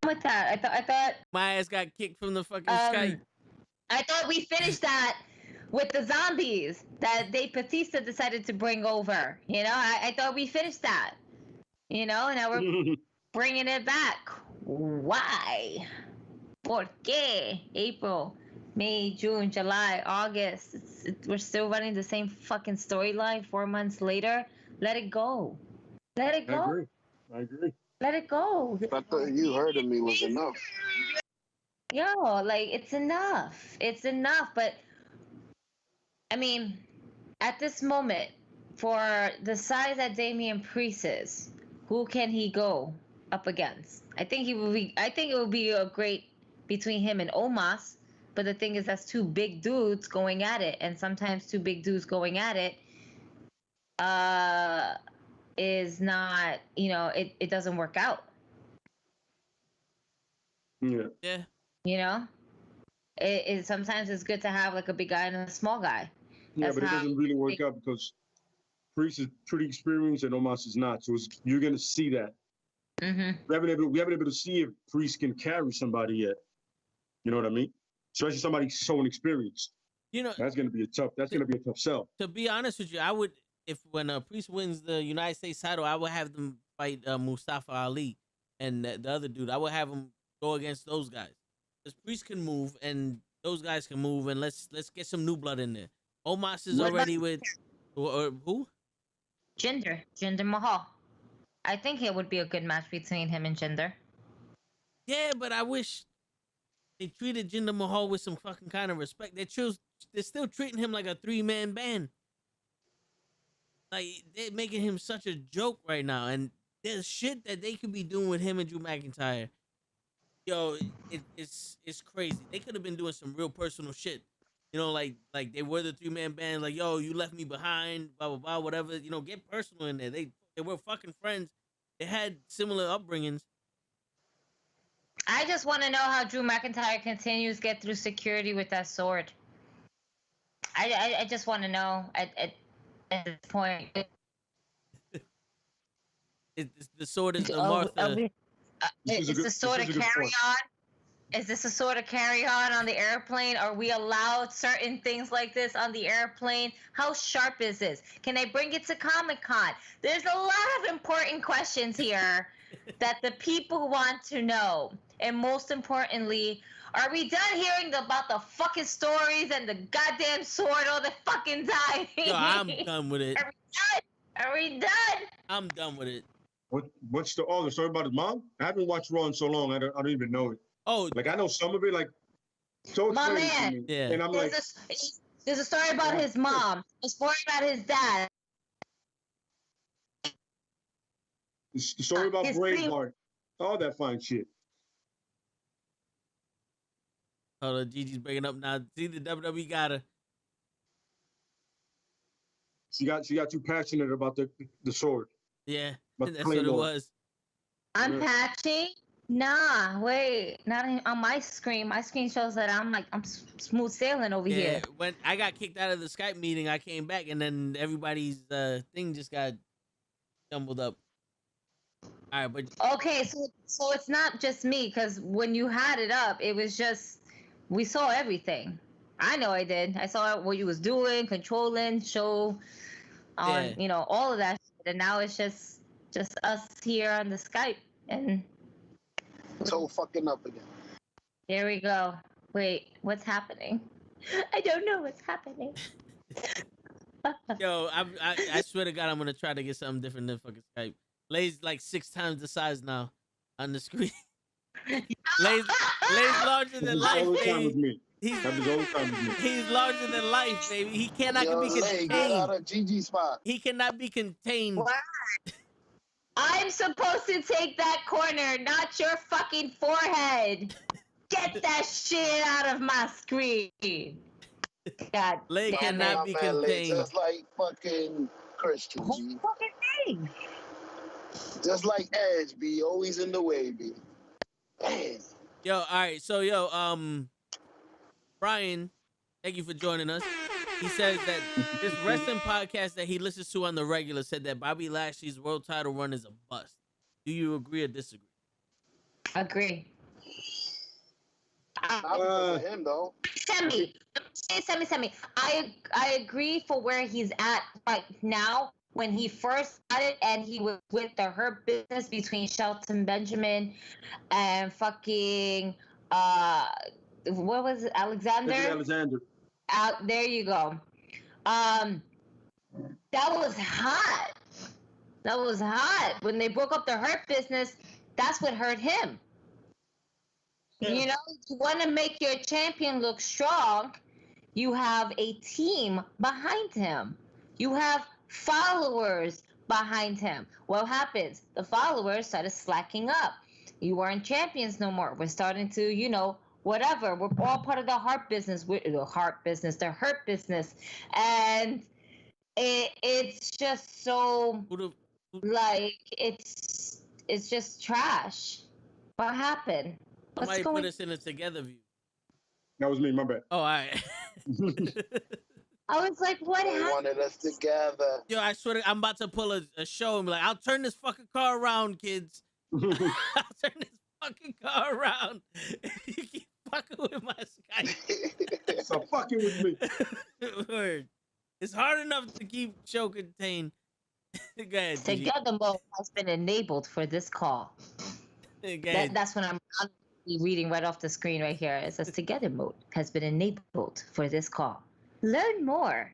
With that, I thought my ass got kicked from the fucking Skype. I thought we finished that with the zombies that Dave Bautista decided to bring over. You know, I thought we finished that. You know, and now we're bringing it back. Why? ¿Por qué? April, May, June, July, August. We're still running the same fucking storyline 4 months later. Let it go. Let it go. I agree. Let it go. I thought you heard of me was enough. Yo, like, it's enough. It's enough. But, I mean, at this moment, for the size that Damian Priest is, who can he go up against? I think it would be a great between him and Omos. But the thing is, that's two big dudes going at it. And sometimes two big dudes going at it is not, you know, it doesn't work out. Yeah. You know, it sometimes it's good to have like a big guy and a small guy. Yeah, but it doesn't really work out because Priest is pretty experienced and Omos is not. So you're gonna see that. Mm-hmm. We haven't been able to see if Priest can carry somebody yet. You know what I mean? Especially somebody so inexperienced. You know, that's gonna be a tough sell. To be honest with you, I would, if when Priest wins the United States title, I would have them fight Mustafa Ali and the other dude. I would have them go against those guys. Because Priest can move and those guys can move, and let's get some new blood in there. Omos is already with who? Jinder Mahal. I think it would be a good match between him and Jinder. Yeah, but I wish they treated Jinder Mahal with some fucking kind of respect. They're still treating him like a 3-man band. Like, they're making him such a joke right now, and there's shit that they could be doing with him and Drew McIntyre. Yo, it's crazy. They could have been doing some real personal shit. You know, like they were the 3-man band. Like, yo, you left me behind, blah blah blah, whatever. You know, get personal in there. They were fucking friends. They had similar upbringings. I just want to know how Drew McIntyre continues to get through security with that sword. I just want to know at this point. The sword is the Martha. Is the sword a carry on? Is this a sort of carry on the airplane? Are we allowed certain things like this on the airplane? How sharp is this? Can I bring it to Comic-Con? There's a lot of important questions here that the people want to know. And most importantly, are we done hearing about the fucking stories and the goddamn sword all the fucking time? No, I'm done with it. Are we done? Are we done? I'm done with it. What's the story about his mom? I haven't watched Raw in so long. I don't even know it. Oh, like I know some of it. Like so my explain man. to me. Yeah. And I'm there's a story about his mom. A story about his dad. The story about Braveheart. All that fine shit. Hold on, Gigi's breaking up now. See, the WWE got her. She got too passionate about the sword. Yeah, But that's what it was. I'm patching. Nah, wait, not on my screen. My screen shows that I'm smooth sailing over here. When I got kicked out of the Skype meeting, I came back and then everybody's thing just got jumbled up. All right, but okay, so it's not just me, because when you had it up, it was just we saw everything. I know I did. I saw what you was doing, controlling, show on, all of that shit, and now it's just us here on the Skype and. So fucking up again. There we go. Wait, what's happening? I don't know what's happening. Yo, I swear to God, I'm gonna try to get something different than fucking Skype. Lay's like 6 times the size now on the screen. Lay's larger than life, baby. He's larger than life, baby. He cannot be contained. Get out of Gigi's spot. He cannot be contained. What? I'm supposed to take that corner, not your fucking forehead. Get that shit out of my screen. God. Lay cannot be contained. Just like fucking Christian, G. Fucking thing. Just like Edge, be always in the way, B. Man. Yo, all right. So, Brian, thank you for joining us. He says that this wrestling podcast that he listens to on the regular said that Bobby Lashley's world title run is a bust. Do you agree or disagree? Agree. Not because of him, though. Sammy. I agree for where he's at right now. When he first got it and he was with the Hurt Business between Shelton Benjamin and fucking what was it? Alexander. There you go. That was hot. That was hot. When they broke up the Hurt Business, that's what hurt him. Yeah. You want to make your champion look strong, you have a team behind him. You have followers behind him. What happens? The followers started slacking up. You weren't champions no more. We're starting to, whatever. We're all part of the Hurt Business. The Hurt Business. And it's just so, it's just trash. What happened? Somebody put us in a together view. That was me, my bad. Oh, all right. I was like, what happened? They wanted us together. Yo, I swear I'm about to pull a show and be like, I'll turn this fucking car around, kids. I'll turn this fucking car around. You keep fucking with my Skype. Stop fucking with me. Word. It's hard enough to keep show contained. Go ahead, Together mode has been enabled for this call. Go ahead. That's when I'm literally reading right off the screen right here. It says together mode has been enabled for this call. Learn more.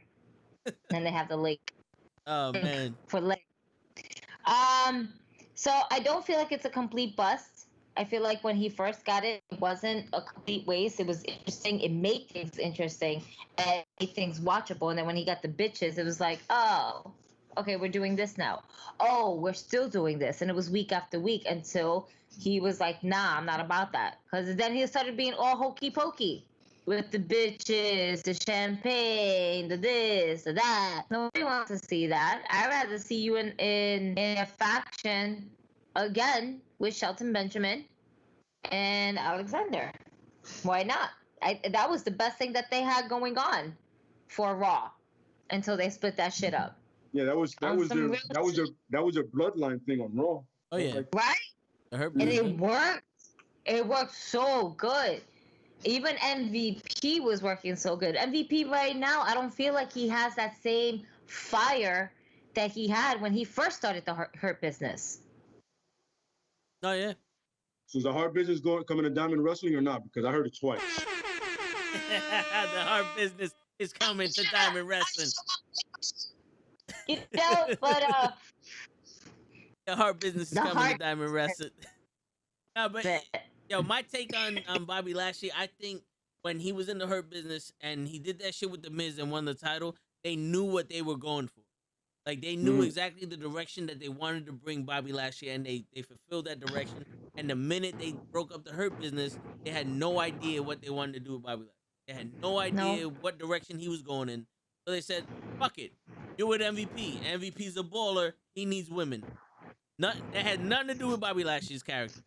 And they have the link. Oh man. For link. So I don't feel like it's a complete bust. I feel like when he first got it, it wasn't a complete waste. It was interesting. It made things interesting and made things watchable. And then when he got the bitches, it was like, oh, okay, we're doing this now. Oh, we're still doing this. And it was week after week until he was like, nah, I'm not about that. Because then he started being all hokey pokey with the bitches, the champagne, the this, the that. Nobody wants to see that. I'd rather see you in a faction again with Shelton Benjamin and Alexander. Why not? That was the best thing that they had going on for Raw until they split that shit up. Yeah, that was a bloodline thing on Raw. Oh yeah, like, right. And it worked. It worked so good. Even MVP was working so good. MVP right now, I don't feel like he has that same fire that he had when he first started the Hurt Business. Oh yeah. So is the Hurt Business coming to Diamond Wrestling or not? Because I heard it twice. The Hurt Business is coming to Diamond Wrestling. You know, but the Hurt Business is coming to Diamond Wrestling. No, but yo, my take on Bobby Lashley, I think when he was in the Hurt Business and he did that shit with the Miz and won the title, they knew what they were going for. Like, they knew exactly the direction that they wanted to bring Bobby Lashley, and they fulfilled that direction. And the minute they broke up the Hurt Business, they had no idea what they wanted to do with Bobby Lashley. They had no idea what direction he was going in. So they said, fuck it. You're with MVP. MVP's a baller. He needs women. That had nothing to do with Bobby Lashley's character.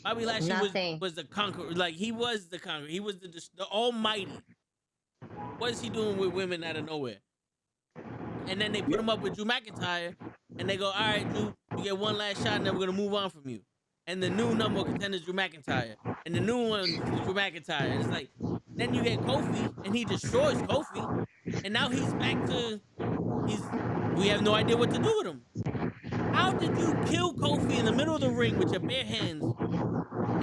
Bobby Lashley was the conqueror. Like, he was the conqueror. He was the almighty. What is he doing with women out of nowhere? And then they put him up with Drew McIntyre, and they go, all right, Drew, you get one last shot, and then we're going to move on from you. And the new number one contender is Drew McIntyre. And the new one is Drew McIntyre. And it's like, then you get Kofi, and he destroys Kofi. And now he's back to, we have no idea what to do with him. How did you kill Kofi in the middle of the ring with your bare hands,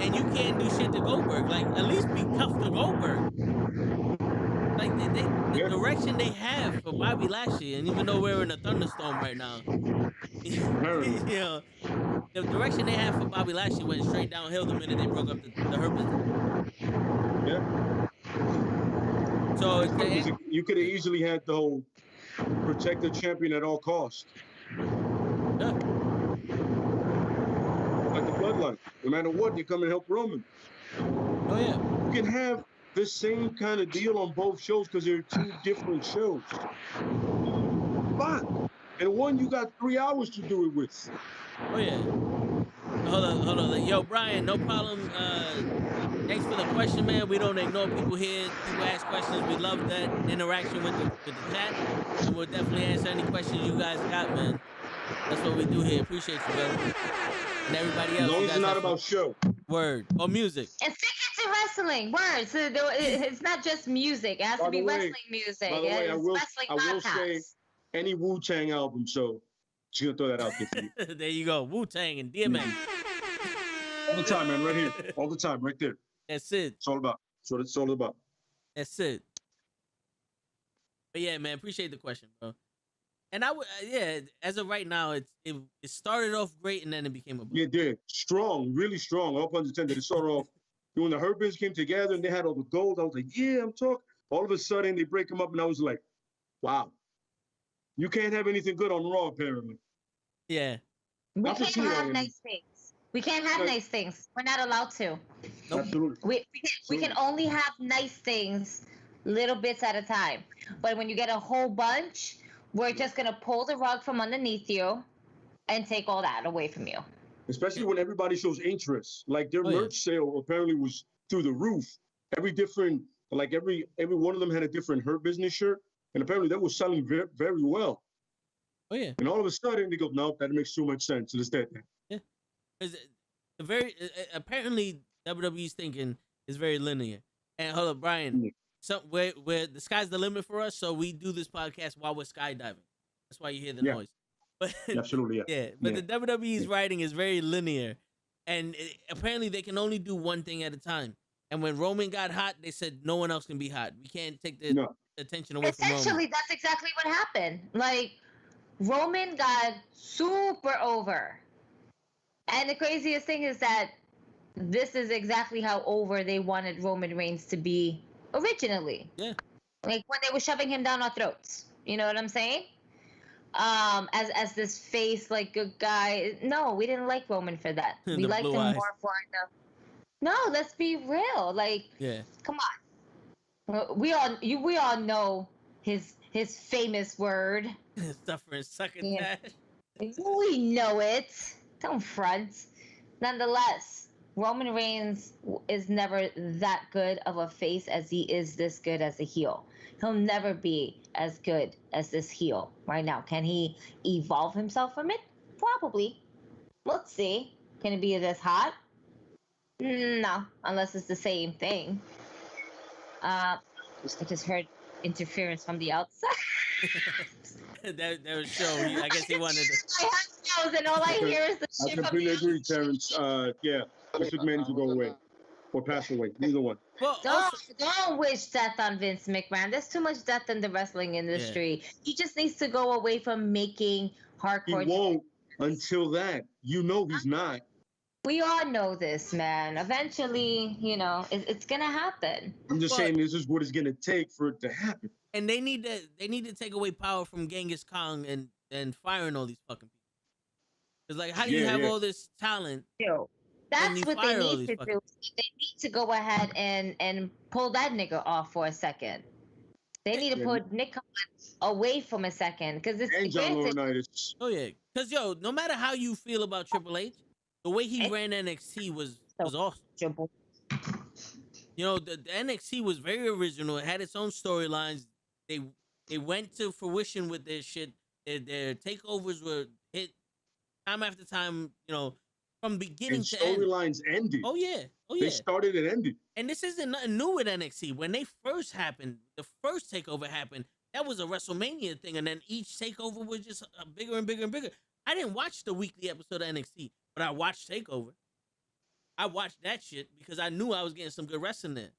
and you can't do shit to Goldberg? Like, at least be tough to Goldberg. Like, the direction they have for Bobby Lashley, and even though we're in a thunderstorm right now, you know, the direction they have for Bobby Lashley went straight downhill the minute they broke up the Hurt Business. Yeah. So you could have easily had the whole protect the champion at all costs. Yeah. Like the bloodline. No matter what, they come and help Roman. Oh yeah. You can have the same kind of deal on both shows because they're two different shows. But and one you got 3 hours to do it with. Oh yeah. Hold on. Yo, Brian, no problem. Thanks for the question, man. We don't ignore people here. People ask questions. We love that interaction with the chat. And we'll definitely answer any questions you guys got, man. That's what we do here. Appreciate you, brother. And everybody else. As long as it's not about show. Word. Or music. And stick it to wrestling. Word. So it's not just music. It has to be wrestling music. By the way, I will say any Wu-Tang album, so just gonna throw that out there for you. There you go. Wu-Tang and DMX. All the time, man. Right here. All the time. Right there. That's it. It's all about. That's what it's all about. That's it. But yeah, man, appreciate the question, bro. And as of right now, it started off great and then it became a bust. Yeah, it did. Strong, really strong. All puns intended. It started off when the Hurt Business came together and they had all the gold. I was like, yeah, I'm talking. All of a sudden, they break them up, and I was like, wow. You can't have anything good on Raw, apparently. Yeah. We can't have nice things. We can't have nice things. We're not allowed to. Nope. Absolutely. We can only have nice things little bits at a time. But when you get a whole bunch, we're just going to pull the rug from underneath you and take all that away from you. Especially when everybody shows interest. Like their merch sale apparently was through the roof. Every one of them had a different Hurt Business shirt. And apparently that was selling very, very well. Oh, yeah. And all of a sudden they go, no, that makes too much sense. Let's do that. Yeah. Apparently WWE's thinking is very linear. And hold up, Brian. So where the sky's the limit for us, so we do this podcast while we're skydiving. That's why you hear the noise. But absolutely, yeah. Yeah, but the WWE's writing is very linear. And apparently they can only do one thing at a time. And when Roman got hot, they said no one else can be hot. We can't take the attention away from Roman. Essentially, that's exactly what happened. Like, Roman got super over. And the craziest thing is that this is exactly how over they wanted Roman Reigns to be originally. Yeah. Like when they were shoving him down our throats. You know what I'm saying? As this face, like, good guy. No, we didn't like Roman for that. We liked him more for the... No, let's be real. Like, come on. We all know his famous word. Suffering succotash. We know it. Don't front. Nonetheless, Roman Reigns is never that good of a face as he is this good as a heel. He'll never be as good as this heel right now. Can he evolve himself from it? Probably. Let's see. Can it be this hot? No, unless it's the same thing. I just heard interference from the outside. that was show. I guess he wanted to. I have shows, and all I hear is the shit. I completely agree, Terrence. Yeah, Vince McMahon needs to go away or pass away. Neither one. Well, don't wish death on Vince McMahon. There's too much death in the wrestling industry. Yeah. He just needs to go away from making hardcore. He won't until that. You know he's not. We all know this, man. Eventually, you know, it's gonna happen. I'm just saying this is what it's gonna take for it to happen. And they need to take away power from Genghis Khan and firing all these fucking people. It's like, how do you have all this talent? That's what they need to do. They need to go ahead and pull that nigga off for a second. They need to put Nick away from a second because it's John Laurinaitis. Oh yeah, because no matter how you feel about Triple H, the way he ran NXT was awesome. You know, the NXT was very original. It had its own storylines. They went to fruition with their shit. Their takeovers were hit time after time. You know, from beginning to end. Storylines ended. Oh yeah. They started and ended. And this isn't nothing new with NXT. When they first happened, the first takeover happened. That was a WrestleMania thing, and then each takeover was just bigger and bigger and bigger. I didn't watch the weekly episode of NXT, but I watched Takeover. I watched that shit because I knew I was getting some good wrestling there.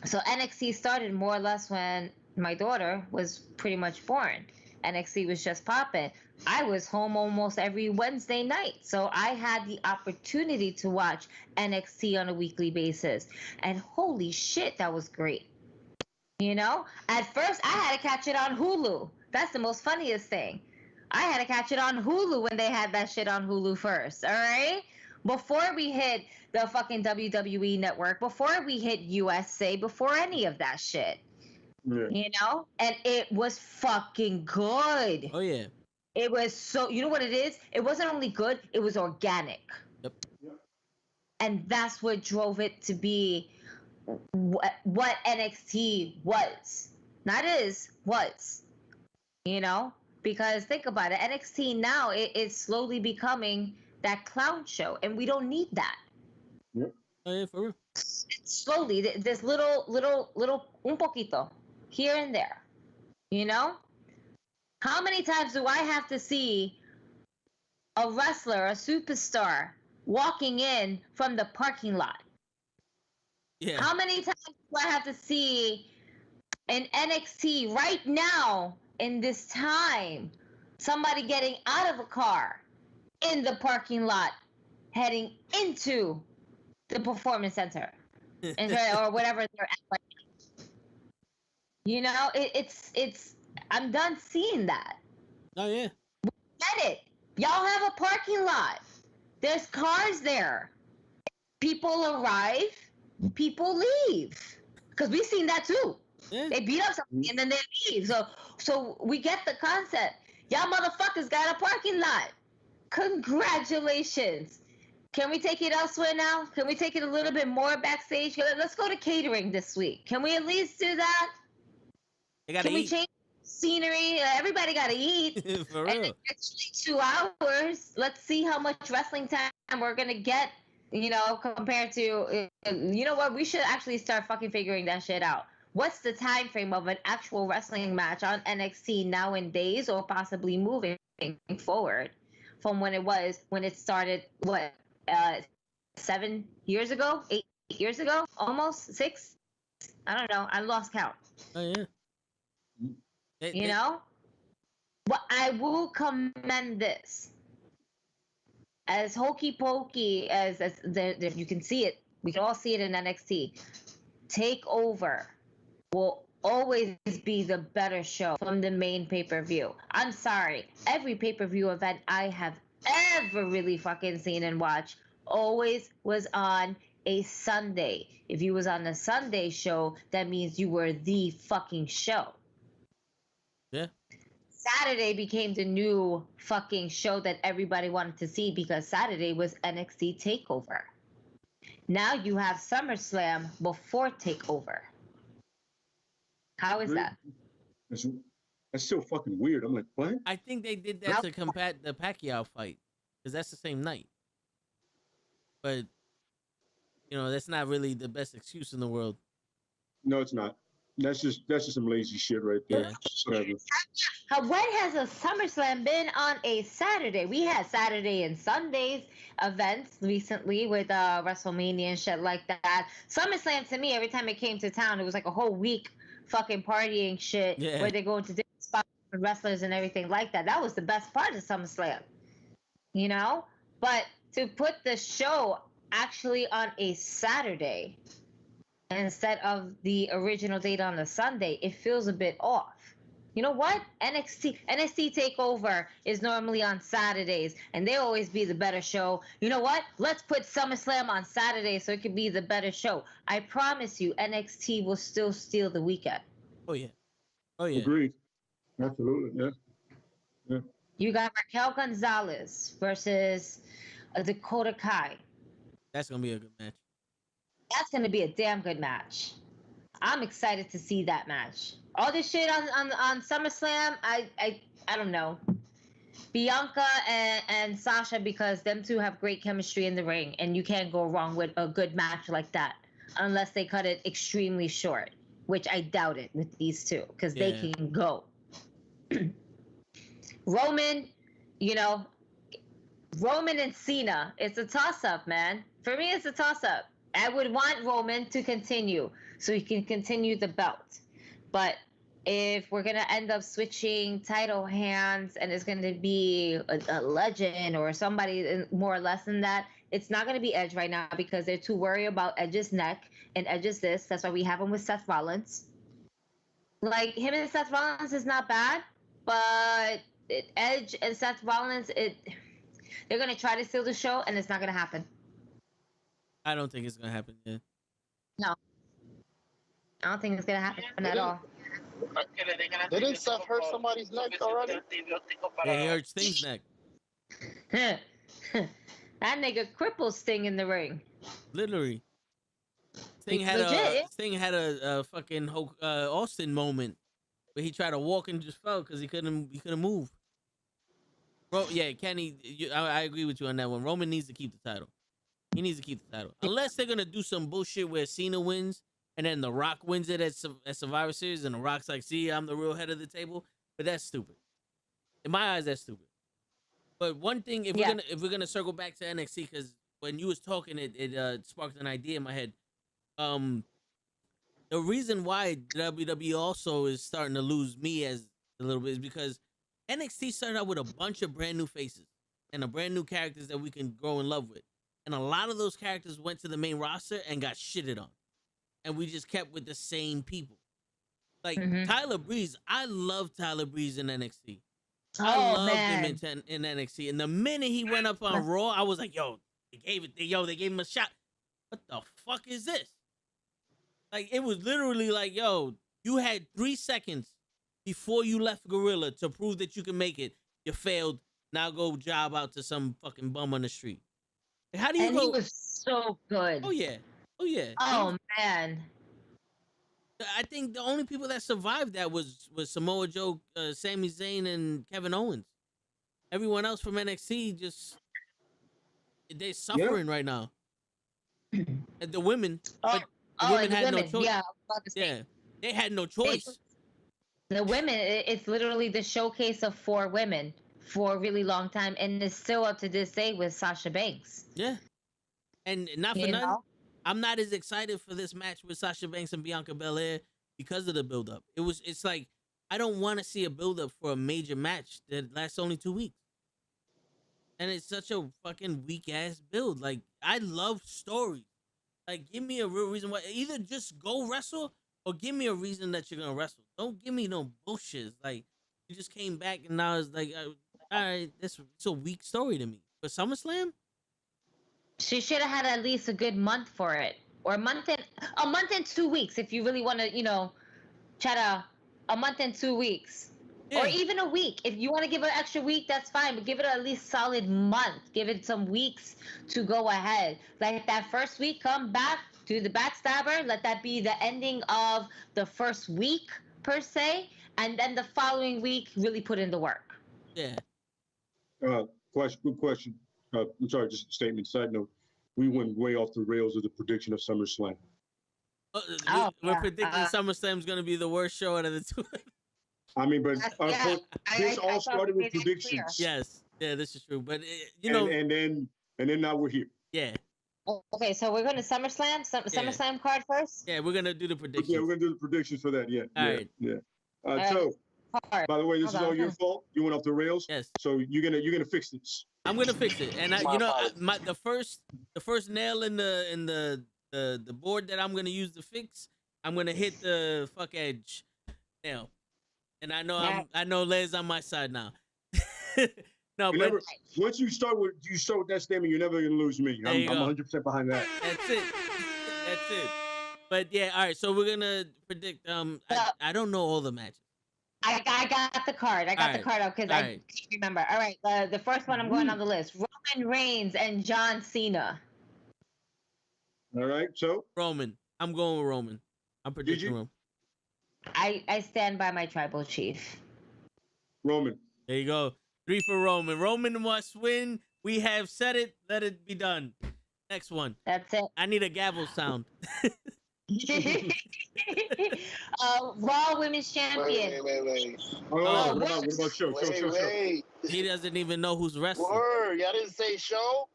So NXT started more or less when my daughter was pretty much born. NXT was just popping. I was home almost every Wednesday night, so I had the opportunity to watch NXT on a weekly basis. And holy shit, that was great. You know, at first I had to catch it on Hulu. That's the most funniest thing. I had to catch it on Hulu when they had that shit on Hulu first, all right? Before we hit the fucking WWE network, before we hit USA, before any of that shit. Yeah. You know? And it was fucking good. Oh, yeah. It was so, you know what it is? It wasn't only good, it was organic. Yep. And that's what drove it to be what NXT was. Not is, was. You know? Because think about it, NXT now is slowly becoming that clown show, and we don't need that. Yep. Oh, yeah, for real. Slowly, this little un poquito here and there. You know? How many times do I have to see a wrestler, a superstar, walking in from the parking lot? Yeah. How many times do I have to see in NXT right now, in this time, somebody getting out of a car in the parking lot, heading into the performance center, or whatever they're at. You know, it's. I'm done seeing that. Oh yeah. Get it? Y'all have a parking lot. There's cars there. People arrive. People leave. Because we've seen that too. Yeah. They beat up somebody and then they leave. So we get the concept. Y'all motherfuckers got a parking lot. Congratulations. Can we take it elsewhere now? Can we take it a little bit more backstage? Let's go to catering this week. Can we at least do that? Can we change scenery? Everybody got to eat. For real. And it's 2 hours. Let's see how much wrestling time we're going to get, you know, compared to, you know what? We should actually start fucking figuring that shit out. What's the time frame of an actual wrestling match on NXT nowadays, or possibly moving forward from when it started. What, 7 years ago, 8 years ago, almost 6. I don't know. I lost count. Oh yeah. You know, but I will commend this. As hokey pokey as you can see it, we can all see it in NXT. Takeover will always be the better show from the main pay-per-view. I'm sorry, every pay-per-view event I have ever really fucking seen and watched always was on a Sunday. If you was on a Sunday show, that means you were the fucking show. Yeah. Saturday became the new fucking show that everybody wanted to see because Saturday was NXT TakeOver. Now you have SummerSlam before TakeOver. How is that? That's so fucking weird. I'm like, what? I think they did that to combat the Pacquiao fight because that's the same night. But you know, that's not really the best excuse in the world. No, it's not. That's just some lazy shit right there. Yeah. Whatever. When has a SummerSlam been on a Saturday? We had Saturday and Sundays events recently with WrestleMania and shit like that. SummerSlam to me, every time it came to town, it was like a whole week fucking partying shit where they go into different spots with wrestlers and everything like that. That was the best part of SummerSlam, you know? But to put the show actually on a Saturday instead of the original date on a Sunday, it feels a bit off. You know what? NXT TakeOver is normally on Saturdays, and they always be the better show. You know what? Let's put SummerSlam on Saturday so it can be the better show. I promise you, NXT will still steal the weekend. Oh yeah. Oh yeah. Agreed. Absolutely. Yeah. You got Raquel Gonzalez versus Dakota Kai. That's gonna be a good match. That's gonna be a damn good match. I'm excited to see that match. All this shit on SummerSlam, I don't know. Bianca and Sasha, because them two have great chemistry in the ring, and you can't go wrong with a good match like that, unless they cut it extremely short, which I doubt it with these two, because they can go. Roman, you know, Roman and Cena, it's a toss-up, man. For me, it's a toss-up. I would want Roman to continue so he can continue the belt. But if we're going to end up switching title hands and it's going to be a legend or somebody more or less than that, it's not going to be Edge right now because they're too worried about Edge's neck and Edge's this. That's why we have him with Seth Rollins. Like, him and Seth Rollins is not bad, but Edge and Seth Rollins, they're going to try to steal the show, and it's not going to happen. I don't think it's going to happen, yeah. No. I don't think it's going to happen at all. Didn't Seth hurt somebody's neck already? Yeah, he hurt Sting's neck. That nigga crippled Sting in the ring. Literally. Sting had a fucking Austin moment where he tried to walk and just fell because he couldn't move. Bro, yeah, Kenny, I agree with you on that one. Roman needs to keep the title. He needs to keep the title. Unless they're gonna do some bullshit where Cena wins and then The Rock wins it at Survivor Series and The Rock's like, see, I'm the real head of the table. But that's stupid. In my eyes, that's stupid. But one thing, if we're gonna circle back to NXT, because when you was talking, it sparked an idea in my head. The reason why WWE also is starting to lose me as a little bit is because NXT started out with a bunch of brand new faces and a brand new characters that we can grow in love with. And a lot of those characters went to the main roster and got shitted on. And we just kept with the same people. Like Tyler Breeze, I love Tyler Breeze in NXT. I loved him in NXT. And the minute he went up on Raw, I was like, they gave him a shot. What the fuck is this? Like, it was literally like, you had 3 seconds before you left Gorilla to prove that you can make it. You failed. Now go job out to some fucking bum on the street. How do you go? He was so good. Oh yeah. Oh man. I think the only people that survived that was Samoa Joe, Sami Zayn, and Kevin Owens. Everyone else from NXT they're suffering right now. And the women, the women had no choice. Yeah, they had no choice. The women, it's literally the showcase of 4 women for a really long time, and is still up to this day with Sasha Banks. Yeah. And not for You nothing, know? I'm not as excited for this match with Sasha Banks and Bianca Belair because of the build-up. It's like I don't want to see a build-up for a major match that lasts only 2 weeks. And it's such a fucking weak-ass build. Like, I love stories. Like, give me a real reason why. Either just go wrestle or give me a reason that you're gonna wrestle. Don't give me no bullshit. Like, you just came back and now it's like, all right, it's a weak story to me. For SummerSlam? She should have had at least a good month for it, or a month and 2 weeks if you really want to, try to a month and 2 weeks, or even a week. If you want to give it an extra week, that's fine, but give it at least solid month. Give it some weeks to go ahead. Like that first week, come back, do the backstabber. Let that be the ending of the first week per se, and then the following week really put in the work. Yeah. Good question. I'm sorry, just a statement. Side note: we went way off the rails of the prediction of SummerSlam. We're predicting SummerSlam's going to be the worst show out of the two. I mean, but this all started with predictions. Yes, yeah, this is true. But and then now we're here. Yeah. Okay, so we're going to SummerSlam. SummerSlam card first. Yeah, we're gonna do the predictions. Yeah, we're gonna do the predictions for that. Yeah. All right. Yeah. So, by the way, this is all your fault. You went off the rails. Yes. So you're gonna fix this. I'm gonna fix it, and the first nail in the board that I'm gonna use to fix, I'm gonna hit the fuck edge nail, and I know Liz on my side now. Once you start with that statement, you're never gonna lose me. I'm 100% behind that. That's it. But yeah, all right. So we're gonna predict. I don't know all the matches. I got the card. I got the card out because I can't remember. All right, the first one I'm going on the list: Roman Reigns and John Cena. All right, so Roman. I'm going with Roman. I'm predicting Roman. I stand by my tribal chief. Roman. There you go. 3 for Roman. Roman must win. We have said it. Let it be done. Next one. That's it. I need a gavel sound. Raw Women's Champion. Wait. What about show? Wait. He doesn't even know who's wrestling. Word, y'all didn't say show?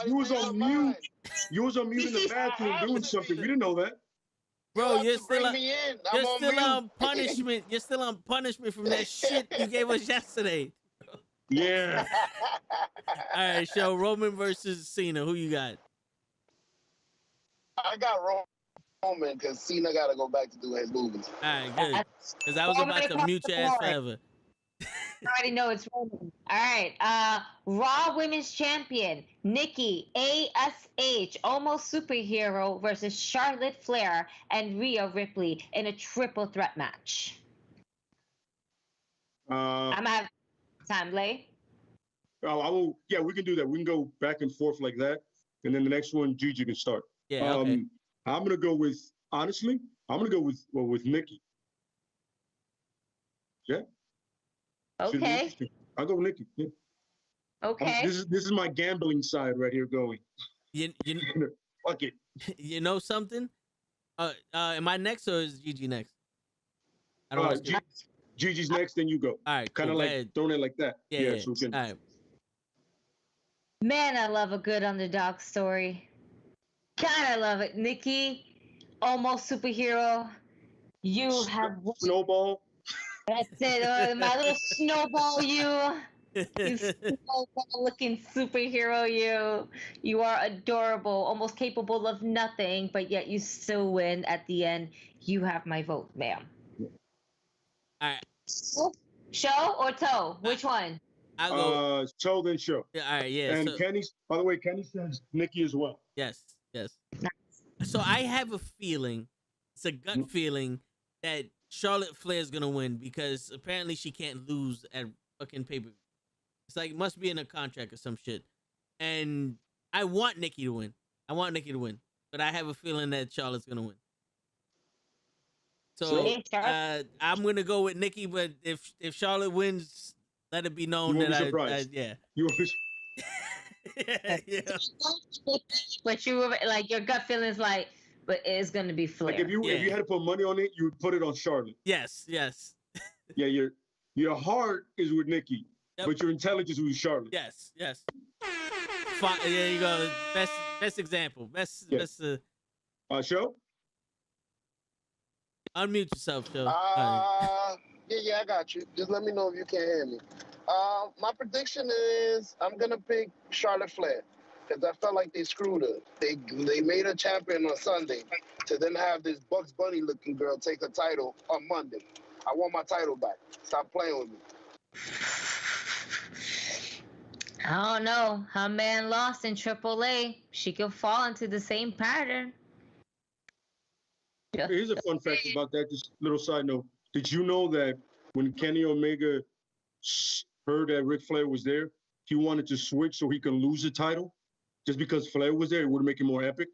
You was on mute. You was on mute in the bathroom doing something. We didn't know that. Bro, you're still on punishment. You're still on punishment from that shit you gave us yesterday. Yeah. All right, show Roman versus Cena. Who you got? I got Roman because Cena got to go back to doing his movies. All right, good. Because I was about to mute your ass forever. I already know it's Roman. All right. Raw Women's Champion, Nikki ASH, almost superhero, versus Charlotte Flair and Rhea Ripley in a triple threat match. I'm going to have time, Lay. I will. Yeah, we can do that. We can go back and forth like that. And then the next one, Gigi can start. Yeah, okay. I'm going to go with, honestly, with Nikki. Yeah. Okay. I'll go with Nikki. Yeah. Okay. This is my gambling side right here going. You Fuck it. You know something? Am I next or is Gigi next? I don't know. Gigi's next, then you go. All right. Kind of like throwing it like that. Yeah. So we can... All right. Man, I love a good underdog story. God, I love it. Nikki, almost superhero. You have Snowball. That's it. My little snowball, you snowball-looking superhero, you are adorable, almost capable of nothing, but yet you still win at the end. You have my vote, ma'am. All right. Show or toe? Which one? I'll go. Toe then show. Yeah, all right, yeah. And Kenny's, by the way, Kenny says Nikki as well. Yes. So I have a feeling, it's a gut feeling, that Charlotte Flair is gonna win because apparently she can't lose at fucking pay-per-view. It's like it must be in a contract or some shit. And I want Nikki to win. But I have a feeling that Charlotte's gonna win. So I'm gonna go with Nikki, but if Charlotte wins, let it be known that You always... yeah. But you were like your gut feeling is like, but it's gonna be Flair. Like if you had to put money on it, you would put it on Charlotte. Yes. Yeah, Your heart is with Nikki, but your intelligence is with Charlotte. Yes. There you go. Best example. Best. Show? Unmute yourself, Joe. Yeah, I got you. Just let me know if you can't hear me. My prediction is I'm gonna pick Charlotte Flair because I felt like they screwed her. They made her champion on Sunday to then have this Bugs Bunny looking girl take the title on Monday. I want my title back. Stop playing with me. I don't know. Her man lost in AAA. She could fall into the same pattern. Here's a fun fact about that. Just little side note. Did you know that when Kenny Omega heard that Ric Flair was there, he wanted to switch so he could lose the title? Just because Flair was there, it would make it more epic.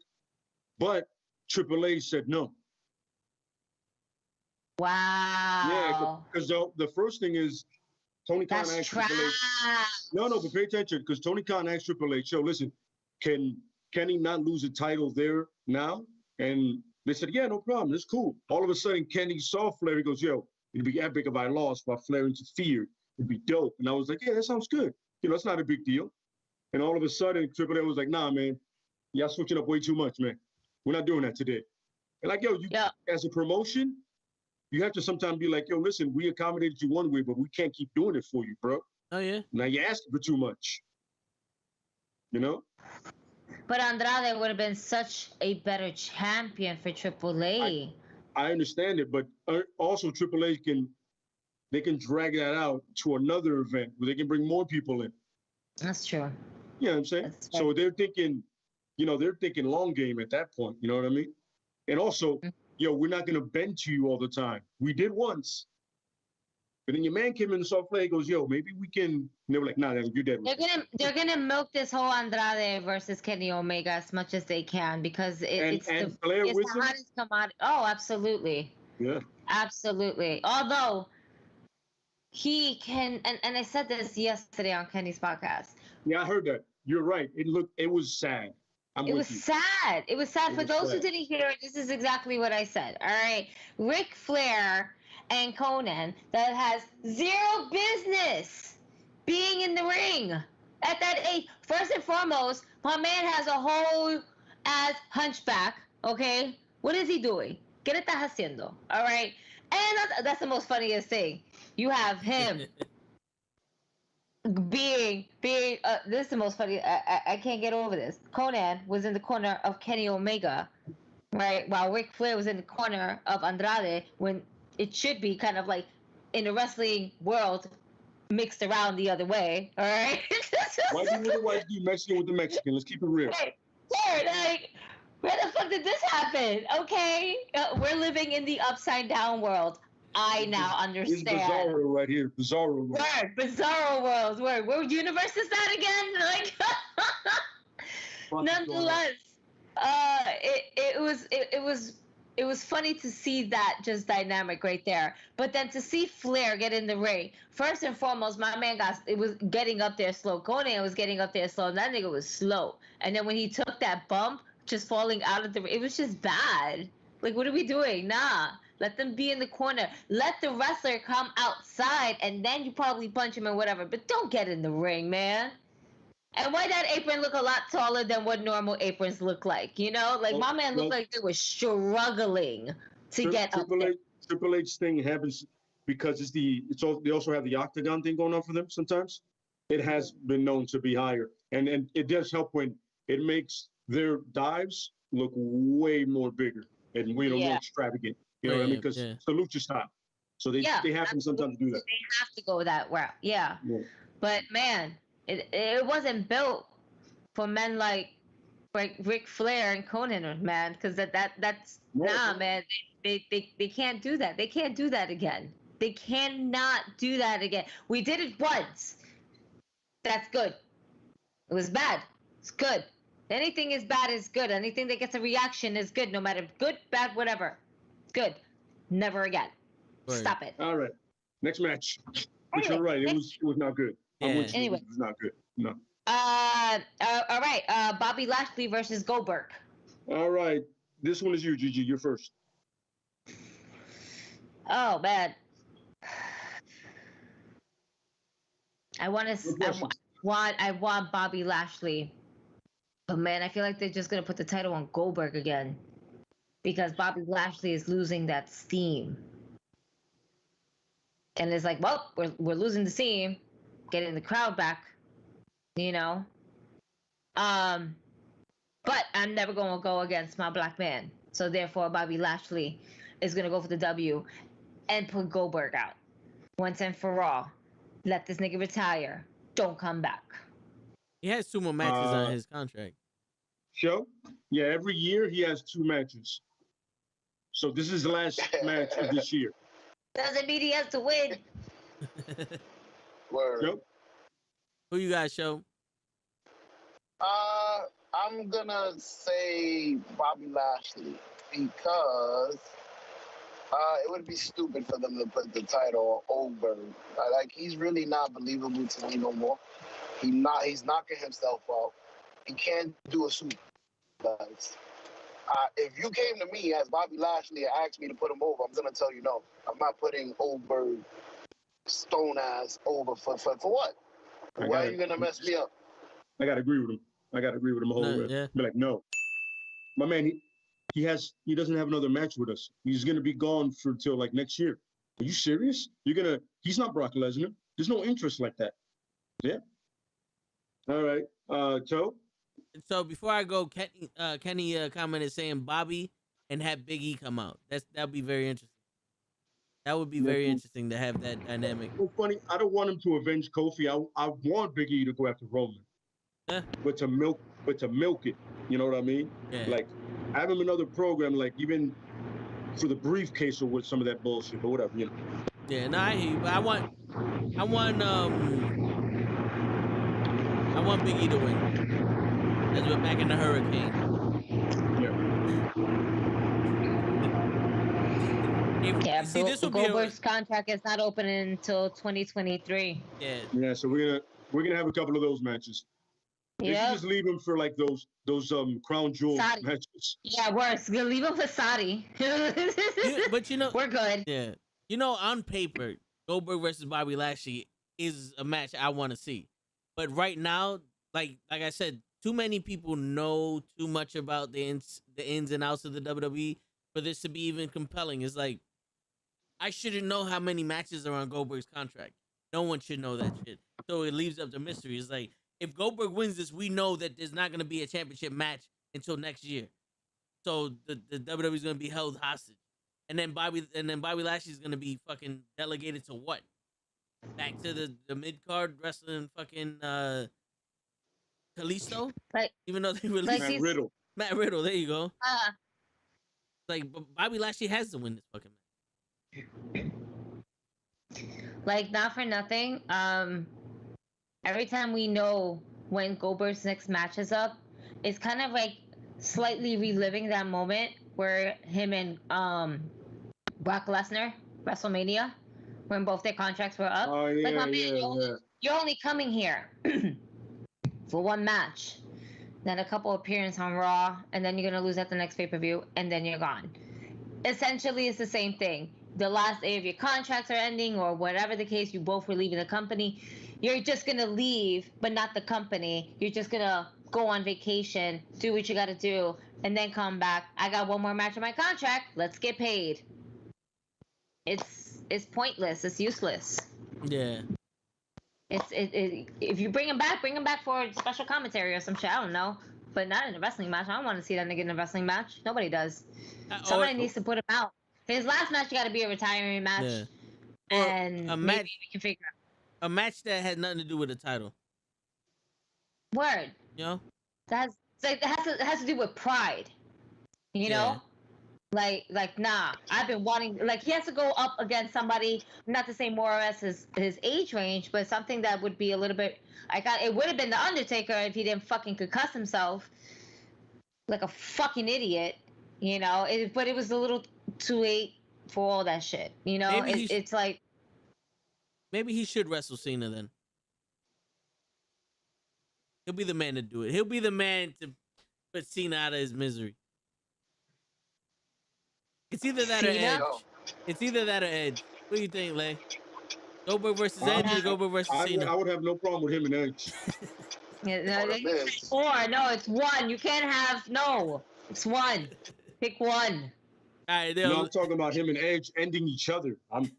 But Triple H said no. Wow. Yeah, because the first thing is Tony Khan asked Triple H. No, but pay attention, because Tony Khan asked Triple H, listen, can Kenny not lose the title there now? And they said, yeah, no problem. It's cool. All of a sudden, Kenny saw Flair. He goes, yo, it'd be epic if I lost while Flair interfered. It'd be dope. And I was like, yeah, that sounds good. It's not a big deal. And all of a sudden, Triple H was like, nah, man, y'all switching up way too much, man. We're not doing that today. And like, yo, as a promotion, you have to sometimes be like, yo, listen, we accommodated you one way, but we can't keep doing it for you, bro. Oh, yeah. Now you're asking for too much. You know? But Andrade would have been such a better champion for AAA. I understand it, but also AAA they can drag that out to another event where they can bring more people in. That's true. You know what I'm saying? So they're thinking long game at that point. You know what I mean? And also, we're not going to bend to you all the time. We did once. But then your man came in and saw Flair, goes, yo, maybe we can. And they were like, nah, you're dead. They're gonna milk this whole Andrade versus Kenny Omega as much as they can because it's the hottest commodity. Oh, absolutely. Yeah. Absolutely. Although he can, and I said this yesterday on Kenny's podcast. Yeah, I heard that. You're right. It was sad. It was sad. It was sad. For those who didn't hear it, this is exactly what I said. All right. Ric Flair and Conan that has zero business being in the ring at that age. First and foremost, my man has a whole ass hunchback. Okay. What is he doing? ¿Qué le estás haciendo? All right. And that's the most funniest thing. You have him being this is the most funny. I can't get over this. Conan was in the corner of Kenny Omega, right, while Ric Flair was in the corner of Andrade, when it should be kind of like in the wrestling world mixed around the other way. All right. Why do the white dude Mexican with the Mexican? Let's keep it real. Like, where the fuck did this happen? Okay, we're living in the upside down world. I now understand. It's Bizarro right here. Bizarro world. Word. Bizarro world. Word. What universe is that again? Like, nonetheless, it was funny to see that just dynamic right there. But then to see Flair get in the ring, first and foremost, my man was getting up there slow. Conan was getting up there slow, and that nigga was slow. And then when he took that bump, just falling out of the ring, it was just bad. Like, what are we doing? Nah. Let them be in the corner. Let the wrestler come outside, and then you probably punch him or whatever. But don't get in the ring, man. And why that apron look a lot taller than what normal aprons look like? You know, like my man looked like they were struggling to get up there. Triple H thing happens because they also have the octagon thing going on for them sometimes. It has been known to be higher, and it does help when it makes their dives look way more bigger and more extravagant. You know what I mean? Because it's the lucha style. So they have to sometimes do that. They have to go that route. Yeah. But man, it wasn't built for men like Ric Flair and Conan, man, because that's man. They can't do that. They can't do that again. They cannot do that again. We did it once. That's good. It was bad. It's good. Anything is bad is good. Anything that gets a reaction is good, no matter good, bad, whatever. Good. Never again. Right. Stop it. All right. Next match. But you're right. It was not good. Yeah. Anyway. It was not good. No. All right. Bobby Lashley versus Goldberg. All right. This one is you, Gigi. You're first. Oh, man. I want to. I want Bobby Lashley. But man, I feel like they're just gonna put the title on Goldberg again, because Bobby Lashley is losing that steam. And it's like, well, we're losing the steam, getting the crowd back, you know. But I'm never gonna go against my black man. So therefore, Bobby Lashley is gonna go for the W and put Goldberg out once and for all. Let this nigga retire. Don't come back. He has 2 more matches on his contract. Show? Yeah, every year he has 2 matches. So this is the last match of this year. Doesn't mean he has to win. Word. Show? Who you guys show? I'm gonna say Bobby Lashley because it would be stupid for them to put the title on Goldberg. Like, he's really not believable to me no more. He's knocking himself out. He can't do a super. If you came to me as Bobby Lashley and asked me to put him over, I'm gonna tell you no. I'm not putting Goldberg stone ass over for what? Why are you gonna mess me up? I gotta agree with him. The whole way. Yeah. Be like, no. My man, he doesn't have another match with us. He's gonna be gone till like next year. Are you serious? He's not Brock Lesnar. There's no interest like that. Yeah. All right. Joe? So before I go, Kenny commented saying Bobby and have Big E come out. That'd be very interesting. That would be very interesting to have that dynamic. Well, funny, I don't want him to avenge Kofi. I want Big E to go after Roman. But to milk it. You know what I mean? Yeah. Like, have him another program, like even for the briefcase or with some of that bullshit or whatever, you know. Yeah, no, I hear you, but I want Big E to win. As we're back in the hurricane. Goldberg's contract is not opening until 2023. Yeah. Yeah, so we're gonna have a couple of those matches. Yeah. You should just leave him for like those crown jewel matches. Yeah, we're gonna leave him for Saudi. But we're good. Yeah. On paper, Goldberg versus Bobby Lashley is a match I want to see. But right now, like I said, too many people know too much about the ins and outs of the WWE for this to be even compelling. It's like, I shouldn't know how many matches are on Goldberg's contract. No one should know that shit. So it leaves up the mystery. It's like, if Goldberg wins this, we know that there's not going to be a championship match until next year. So the WWE is going to be held hostage. And then Bobby Lashley is going to be fucking delegated to what? Back to the mid-card wrestling fucking Kalisto? Like, even though they released Matt Riddle, there you go. Like, Bobby Lashley has to win this fucking match. Like, not for nothing. Every time we know when Goldberg's next match is up, it's kind of like slightly reliving that moment where him and Brock Lesnar, WrestleMania, when both their contracts were up. Oh, yeah, like, my man, you're only coming here for one match, then a couple appearances on Raw, and then you're going to lose at the next pay-per-view, and then you're gone. Essentially, it's the same thing. The last day of your contracts are ending, or whatever the case, you both were leaving the company. You're just going to leave, but not the company. You're just going to go on vacation, do what you got to do, and then come back. I got one more match on my contract. Let's get paid. It's pointless. It's useless. Yeah. If you bring him back for special commentary or some shit. I don't know, but not in a wrestling match. I don't want to see that nigga in a wrestling match. Nobody does. Somebody needs to put him out. His last match got to be a retiring match, and a maybe we can figure out a match that had nothing to do with the title. Word. You know, it has to do with pride. You know. Like, nah, I've been wanting, like, he has to go up against somebody, not to say more or less his age range, but something that would be a little bit, it would have been The Undertaker if he didn't fucking concuss himself like a fucking idiot, you know, but it was a little too late for all that shit, you know, it's like. Maybe he should wrestle Cena then. He'll be the man to do it. He'll be the man to put Cena out of his misery. It's either that or Edge. It's either that or Edge. What do you think, Lay? Goldberg versus Edge or Goldberg versus Cena? I would have no problem with him and Edge. No, four. No, it's one. You can't have It's one. Pick one. All right, no, I'm talking about him and Edge ending each other.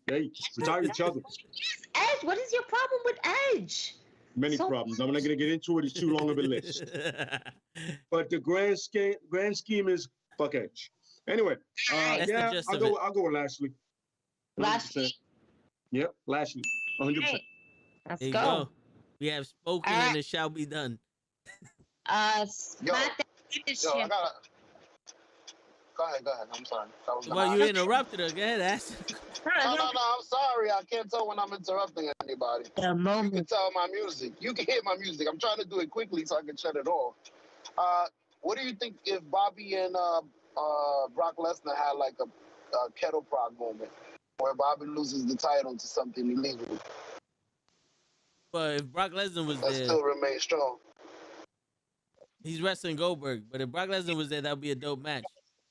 They retire each other. Edge, what is your problem with Edge? Many problems. I'm not going to get into it. It's too long of a list. But the grand scheme is fuck Edge. Anyway, I'll go with Lashley. 100%. Lashley. Yep, Lashley. 100%. Hey, let's there you go. We have spoken and it shall be done. I gotta... Go ahead. I'm sorry. Well, you interrupted her. Go ahead, ask. No. I'm sorry. I can't tell when I'm interrupting anybody. You can tell my music. You can hear my music. I'm trying to do it quickly so I can shut it off. What do you think if Bobby and Brock Lesnar had like a kettle prod moment where Bobby loses the title to something illegal? But if Brock Lesnar was there, still remain strong. He's wrestling Goldberg. But if Brock Lesnar was there, that would be a dope match.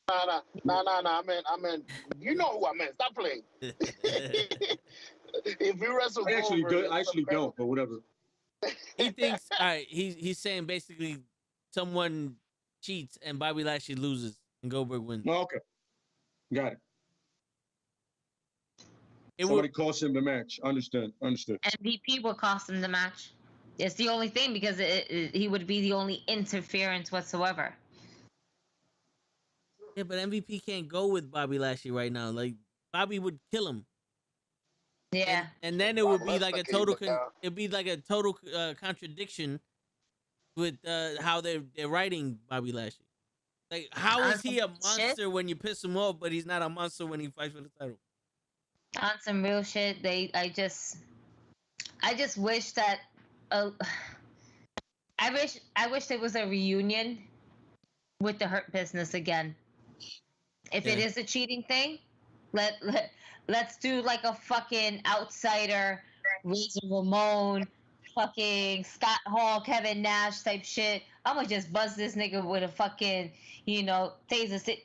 Nah. I meant. You know who I meant. Stop playing. If we wrestle, I actually don't. But whatever. He thinks. All right. He's saying basically someone cheats and Bobby Lashley loses and Goldberg wins. Oh, okay. Got it. Somebody cost him the match. Understood. MVP will cost him the match. It's the only thing because he would be the only interference whatsoever. Yeah, but MVP can't go with Bobby Lashley right now. Like Bobby would kill him. Yeah. And then it would be like a total. It'd be like a total contradiction with how they're writing Bobby Lashley. Like, how is he a monster when you piss him off, but he's not a monster when he fights for the title? On some real shit, I just wish that. I wish there was a reunion with the Hurt Business again. If it is a cheating thing, let's do like a fucking outsider, Razor Ramon, fucking Scott Hall, Kevin Nash type shit. I'm gonna just buzz this nigga with a fucking, taser stick.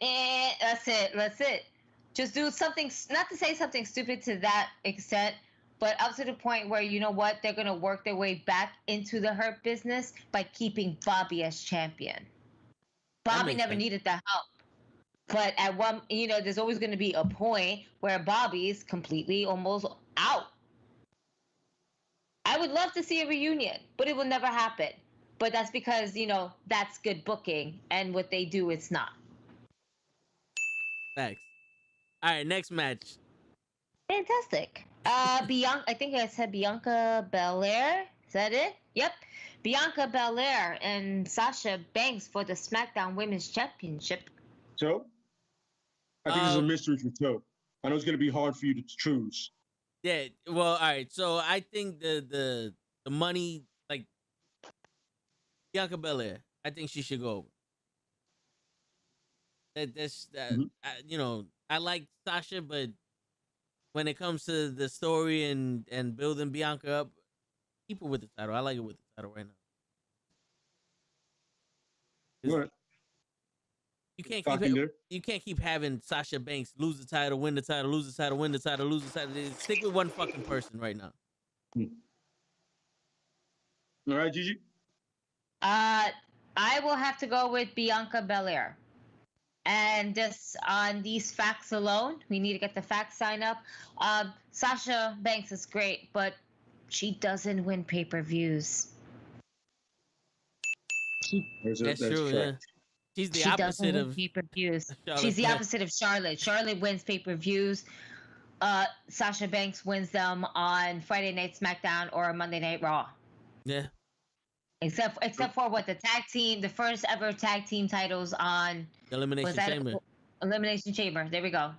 That's it. Just do something, not to say something stupid to that extent, but up to the point where, you know what, they're gonna work their way back into the Hurt Business by keeping Bobby as champion. Bobby never needed the help. But at one, there's always going to be a point where Bobby's completely almost out. I would love to see a reunion, but it will never happen. But that's because, that's good booking. And what they do, it's not. Facts. All right, next match. Fantastic. Bianca, I think I said Bianca Belair. Is that it? Yep. Bianca Belair and Sasha Banks for the SmackDown Women's Championship. So? I think it's a mystery for Toe. I know it's going to be hard for you to choose. Yeah, well, all right. So I think the money, like Bianca Belair, I think she should go over. I like Sasha, but when it comes to the story and building Bianca up, keep her with the title. I like it with the title right now. All right. You can't keep having Sasha Banks lose the title, win the title, lose the title, win the title, lose the title. Stick with one fucking person right now. All right, Gigi? I will have to go with Bianca Belair. And just on these facts alone, we need to get the facts signed up. Sasha Banks is great, but she doesn't win pay-per-views. That's true, yeah. She's the opposite of pay-per-views. She's the opposite of Charlotte. Charlotte wins pay-per-views. Sasha Banks wins them on Friday Night SmackDown or Monday Night Raw. Yeah. Except for the first ever tag team titles on Elimination Chamber. Elimination Chamber. There we go.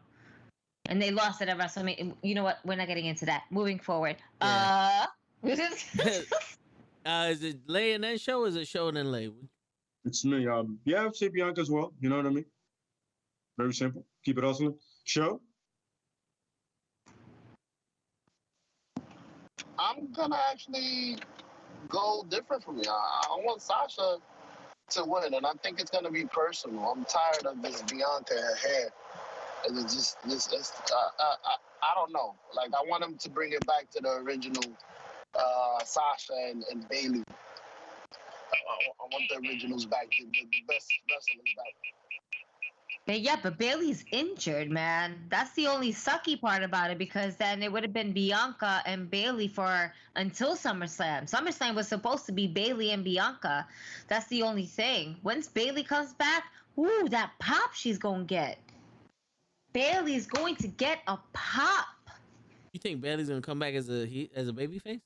And they lost it at WrestleMania. You know what? We're not getting into that. Moving forward. Yeah. Is it Lay and then show, or is it show and then Lay? It's me. Yeah, I'd say Bianca as well. You know what I mean? Very simple. Keep it hustling. Show? I'm going to actually go different from you. I want Sasha to win, and I think it's going to be personal. I'm tired of this Bianca hair. And it's just, I don't know. Like, I want him to bring it back to the original Sasha and Bailey. I want the originals back, the best wrestlers back. But Bailey's injured, man. That's the only sucky part about it, because then it would have been Bianca and Bailey for until SummerSlam. SummerSlam was supposed to be Bailey and Bianca. That's the only thing. Once Bailey comes back, ooh, that pop she's gonna get. Bailey's going to get a pop. You think Bailey's gonna come back as a babyface?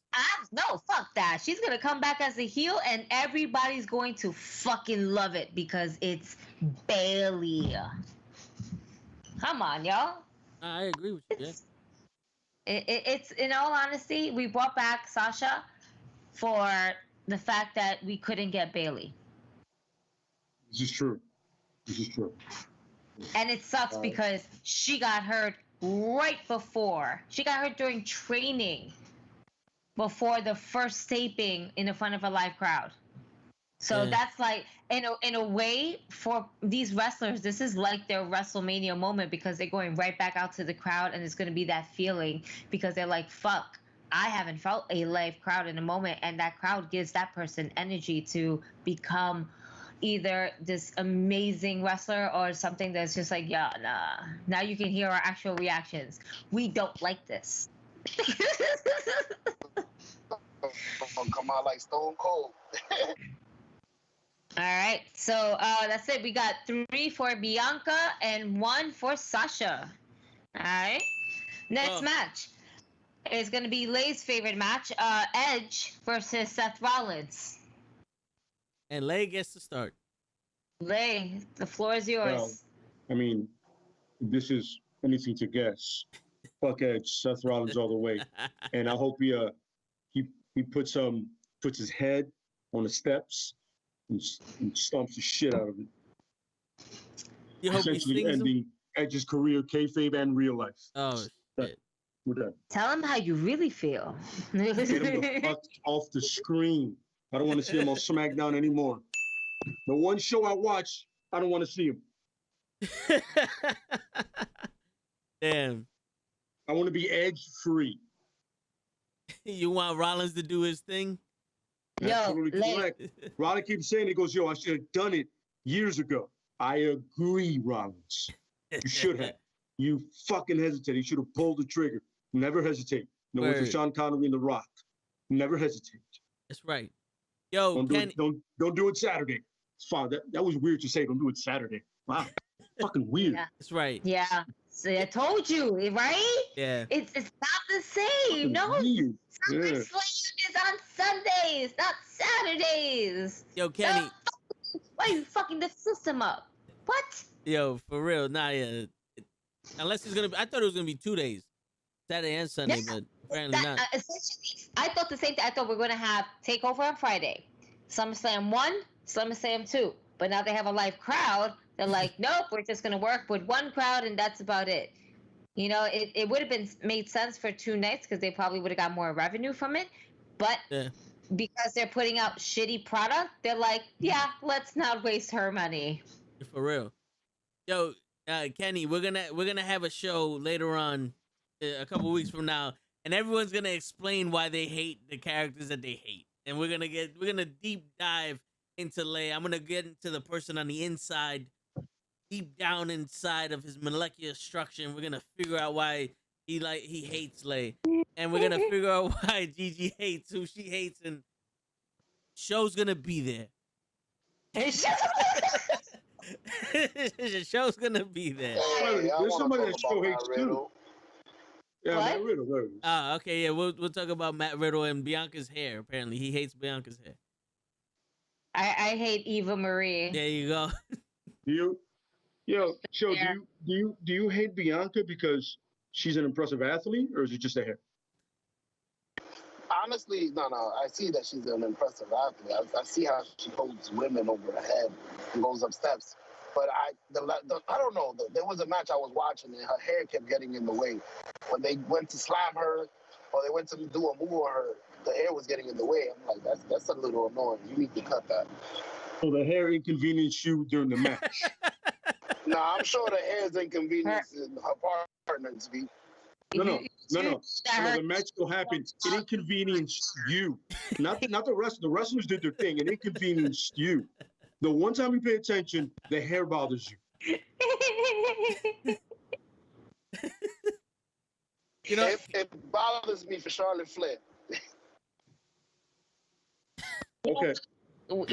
No, fuck that. She's gonna come back as a heel, and everybody's going to fucking love it because it's Bailey. Come on, y'all. I agree with you. It's in all honesty, we brought back Sasha for the fact that we couldn't get Bailey. This is true. And it sucks because she got hurt right before. She got hurt during training before the first taping in the front of a live crowd. So that's like, in a way, for these wrestlers, this is like their WrestleMania moment, because they're going right back out to the crowd, and it's going to be that feeling because they're like, fuck, I haven't felt a live crowd in a moment, and that crowd gives that person energy to become either this amazing wrestler or something that's just like, yeah, nah. Now you can hear our actual reactions. We don't like this. Come out like Stone Cold. All right, so that's it. We got 3 for Bianca and 1 for Sasha. All right, next match is going to be Lay's favorite match, Edge versus Seth Rollins. And Lay gets to start. Lay, the floor is yours. Well, I mean, this is anything to guess. Fuck Edge, Seth Rollins all the way. And I hope he puts his head on the steps and stomps the shit out of it. You hope Essentially ending Edge's career, kayfabe and real life. Oh, shit. We're done. Tell him how you really feel. Get him the fuck off the screen. I don't want to see him on SmackDown anymore. The one show I watch, I don't want to see him. Damn. I want to be Edge free. You want Rollins to do his thing? Absolutely correct. Rollins keeps saying, he goes, yo, I should have done it years ago. I agree, Rollins. You should have. You fucking hesitate. You should have pulled the trigger. Never hesitate. No way for Sean Connery and The Rock. Never hesitate. That's right. Yo, don't do it Saturday. It's fine. That was weird to say. Don't do it Saturday. Wow. Fucking weird. Yeah. That's right. Yeah. So I told you, right? Yeah. It's not the same. No. SummerSlam is on Sundays, not Saturdays. Yo, Kenny. Why are you fucking the system up? What? Yo, for real. Nah, yeah. Unless it's gonna be, I thought it was gonna be 2 days, Saturday and Sunday, but apparently not. Essentially, I thought the same thing. I thought we were gonna have Takeover on Friday, SummerSlam 1, SummerSlam 2, but now they have a live crowd. They're like, nope, we're just gonna work with one crowd and that's about it. You know, it would have been made sense for 2 nights because they probably would have got more revenue from it, but because they're putting out shitty product, they're like, yeah, let's not waste her money. For real. Yo, Kenny, we're gonna have a show later on, a couple weeks from now, and everyone's gonna explain why they hate the characters that they hate, and we're gonna deep dive into Lay. I'm gonna get into the person on the inside, deep down inside of his molecular structure, and we're gonna figure out why he hates Lay, and we're gonna figure out why Gigi hates who she hates, and show's gonna be there. The show's gonna be there. Hey, there's somebody that show hates too. Yeah, What? Matt Riddle. Okay, yeah, we'll talk about Matt Riddle and Bianca's hair. Apparently, he hates Bianca's hair. I hate Eva Marie. There you go. Do you hate Bianca because she's an impressive athlete, or is it just a hair? Honestly, no. I see that she's an impressive athlete. I see how she holds women over her head and goes up steps. But I don't know. There was a match I was watching, and her hair kept getting in the way. When they went to slam her, or they went to do a move on her, the hair was getting in the way. I'm like, that's a little annoying. You need to cut that. So the hair inconvenienced you during the match. Nah, I'm sure the hair is inconveniencing her partners, V. No. The match still happened. It inconvenienced you, not the rest. The wrestlers did their thing. It inconvenienced you. The one time you pay attention, the hair bothers you. You know, it bothers me for Charlotte Flair. Okay. All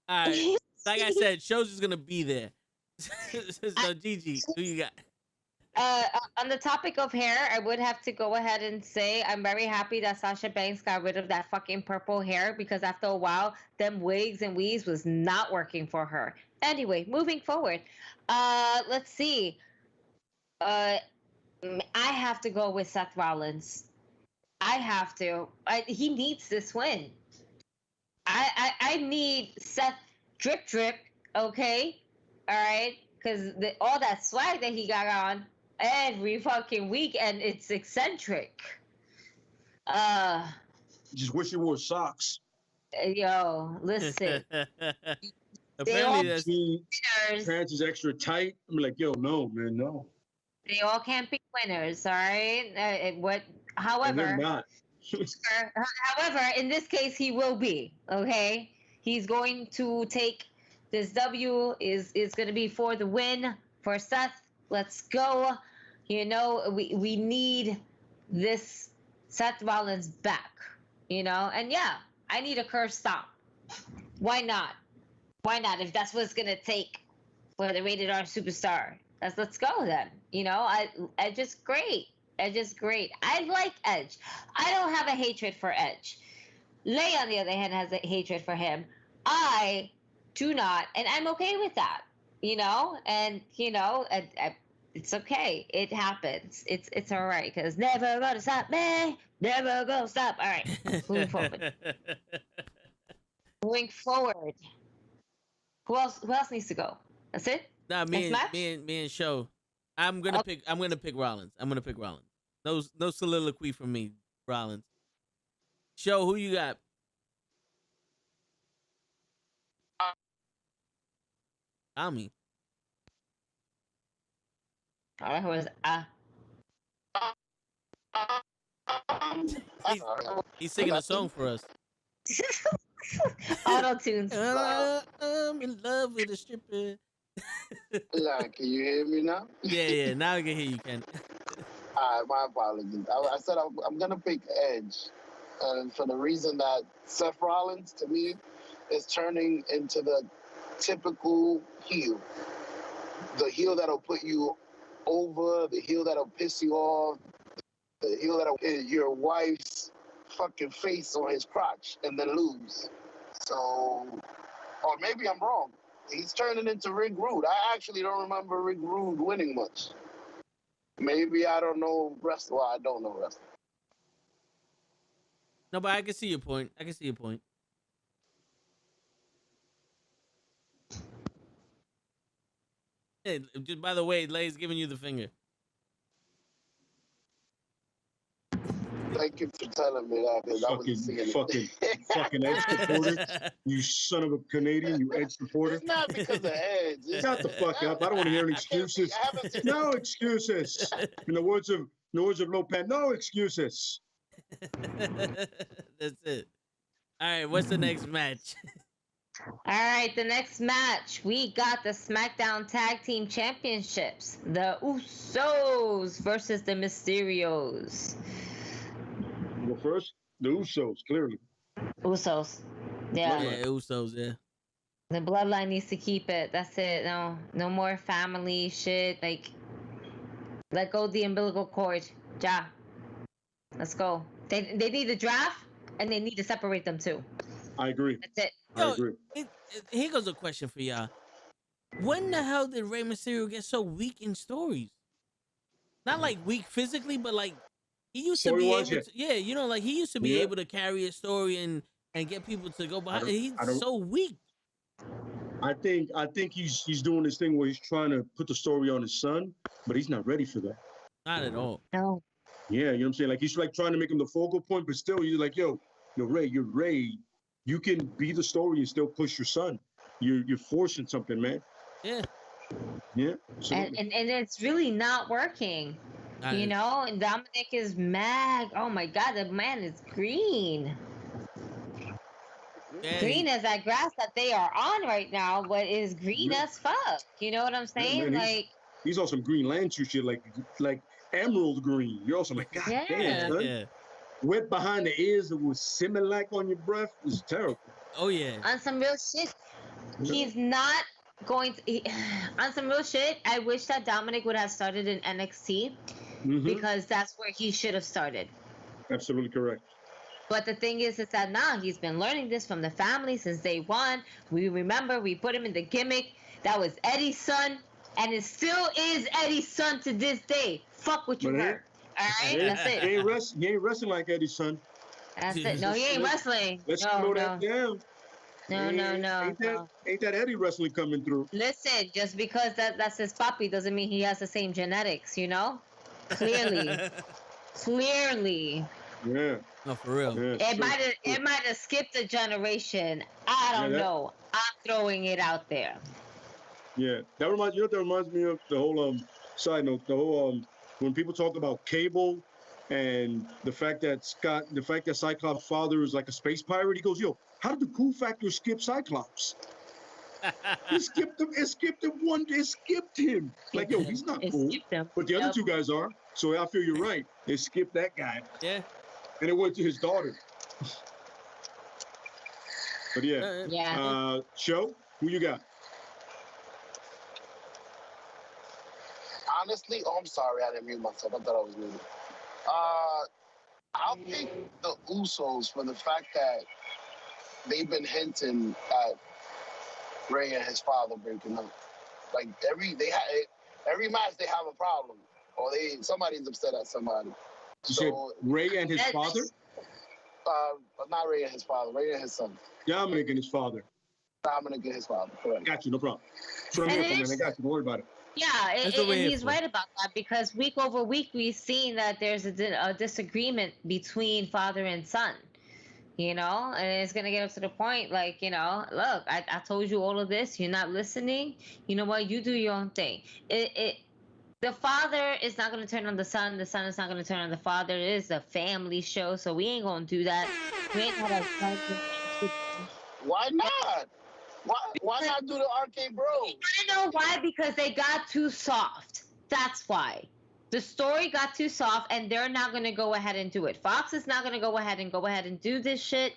right. Like I said, show's just gonna be there. So Gigi, who you got? On the topic of hair, I would have to go ahead and say I'm very happy that Sasha Banks got rid of that fucking purple hair, because after a while, them wigs and weaves was not working for her. Anyway, moving forward. Let's see. I have to go with Seth Rollins. I have to. He needs this win. I need Seth drip, okay? All right? Because all that swag that he got on every fucking week, and it's eccentric. Just wish he wore socks. Yo, listen. Apparently, that's pants is extra tight. I'm like, yo, no, man, no. They all can't be winners, all right? However, they're not. However, in this case, he will be. Okay, he's going to take this W. Is going to be for the win for Seth. Let's go. You know, we need this Seth Rollins back. You know, and yeah, I need a curse stomp. Why not? Why not? If that's what it's gonna take for the rated R superstar, let's go then. You know, Edge is great. Edge is great. I like Edge. I don't have a hatred for Edge. Lay, on the other hand, has a hatred for him. I do not, and I'm okay with that. You know, and you know, it's okay. It happens. It's all right, because never gonna stop me. Never gonna stop. All right, moving forward. Moving forward. Who else needs to go? That's it? Nah, me and Show. I'm gonna pick Rollins. No soliloquy from me, Rollins. Show, who you got? Tommy. I was He's singing a song for us. Auto-tunes. I'm in love with a stripper. Like, can you hear me now? Yeah. Now I can hear you, Ken. All right, my apologies. I said I'm going to pick Edge. And for the reason that Seth Rollins, to me, is turning into the typical heel. The heel that'll put you over, the heel that'll piss you off, the heel that'll hit your wife's fucking face on his crotch and then lose. So, or maybe I'm wrong. He's turning into Rick Rude. I actually don't remember Rick Rude winning much. Maybe I don't know wrestling. Well, I don't know wrestling. No, but I can see your point. Hey, just by the way, Lay's giving you the finger. Thank you for telling me that, because I wasn't seeing it. Fucking Edge supporter. You son of a Canadian, you Edge supporter. It's not because of Edge. Shut the fuck up. I don't want to hear any excuses. No excuses. In the words of Lopez, no excuses. That's it. All right, what's the next match? All right, the next match, we got the SmackDown Tag Team Championships. The Usos versus the Mysterios. Well, first, the Usos, clearly. Usos. Yeah. Yeah, Usos, yeah. The bloodline needs to keep it. That's it. No more family shit. Like, let go the umbilical cord. Ja. Let's go. They need to draft, and they need to separate them too. I agree. That's it. I agree. Here goes a question for y'all. When the hell did Rey Mysterio get so weak in stories? Not like weak physically, but like he used to be able to. Yeah, you know, like he used to be able to carry a story and get people to go behind. He's so weak. I think he's doing this thing where he's trying to put the story on his son, but he's not ready for that. Not at all. No. Yeah, you know what I'm saying? Like he's like trying to make him the focal point, but still you're like, yo, Ray, you're Ray. You can be the story and still push your son. You're forcing something, man. Yeah. Yeah. And it's really not working. You know, and Dominic is mad. Oh my God, the man is green. Yeah, green as that grass that they are on right now, but is green as fuck. You know what I'm saying? Man, he's on some Green Lantern shit, like emerald green. You're also like, God damn, son. Yeah. Wet behind the ears that was Similac on your breath is terrible. Oh yeah. On some real shit, he's not going to. On some real shit, I wish that Dominic would have started in NXT because that's where he should have started. Absolutely correct. But the thing is that now he's been learning this from the family since day one. We remember we put him in the gimmick. That was Eddie's son, and it still is Eddie's son to this day. Fuck what you heard. All right, that's it. He ain't wrestling like Eddie's son. That's it. No, he ain't wrestling. Let's slow that down. No. Ain't that Eddie wrestling coming through? Listen, just because that's his puppy doesn't mean he has the same genetics, you know? Clearly. Yeah. No, for real. Yeah, it might have skipped a generation. I don't know. I'm throwing it out there. Yeah. That reminds me of the whole side note, the whole when people talk about Cable and the fact that Cyclops' father is like a space pirate, he goes, yo, how did the cool factor skip Cyclops? It skipped him. Like, yo, he's not cool. But the other two guys are. So I feel you're right. They skipped that guy. Yeah. And it went to his daughter. But yeah. Show, who you got? Honestly, I'm sorry, I didn't mute myself. I thought I was muted. I'll pick the Usos for the fact that they've been hinting at Ray and his father breaking up. Like every match they have a problem, or somebody's upset at somebody. You said Ray and his father? Not Ray and his father. Ray and his son. Dominic and his father. Dominic and his father. Correct. Got you, no problem. So I'm here for, man. I got you. Don't worry about it. Yeah, and he's right about that because week over week we've seen that there's a disagreement between father and son. You know, and it's gonna get up to the point like, you know, look, I told you all of this. You're not listening. You know what? You do your own thing. The father is not going to turn on the son. The son is not going to turn on the father. It is a family show, so we ain't going to do that. We ain't gonna Why not? Why not do the Arcade Bro? I know why, because they got too soft. That's why. The story got too soft, and they're not going to go ahead and do it. Fox is not going to go ahead and do this shit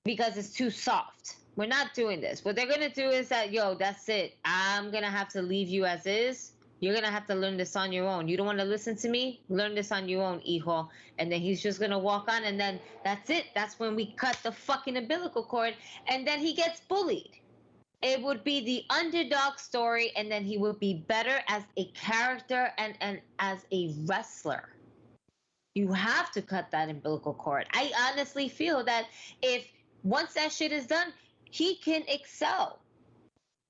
because it's too soft. We're not doing this. What they're going to do is that, yo, that's it. I'm going to have to leave you as is. You're going to have to learn this on your own. You don't want to listen to me? Learn this on your own, hijo. And then he's just going to walk on, and then that's it. That's when we cut the fucking umbilical cord, and then he gets bullied. It would be the underdog story, and then he would be better as a character and as a wrestler. You have to cut that umbilical cord. I honestly feel that if once that shit is done, he can excel.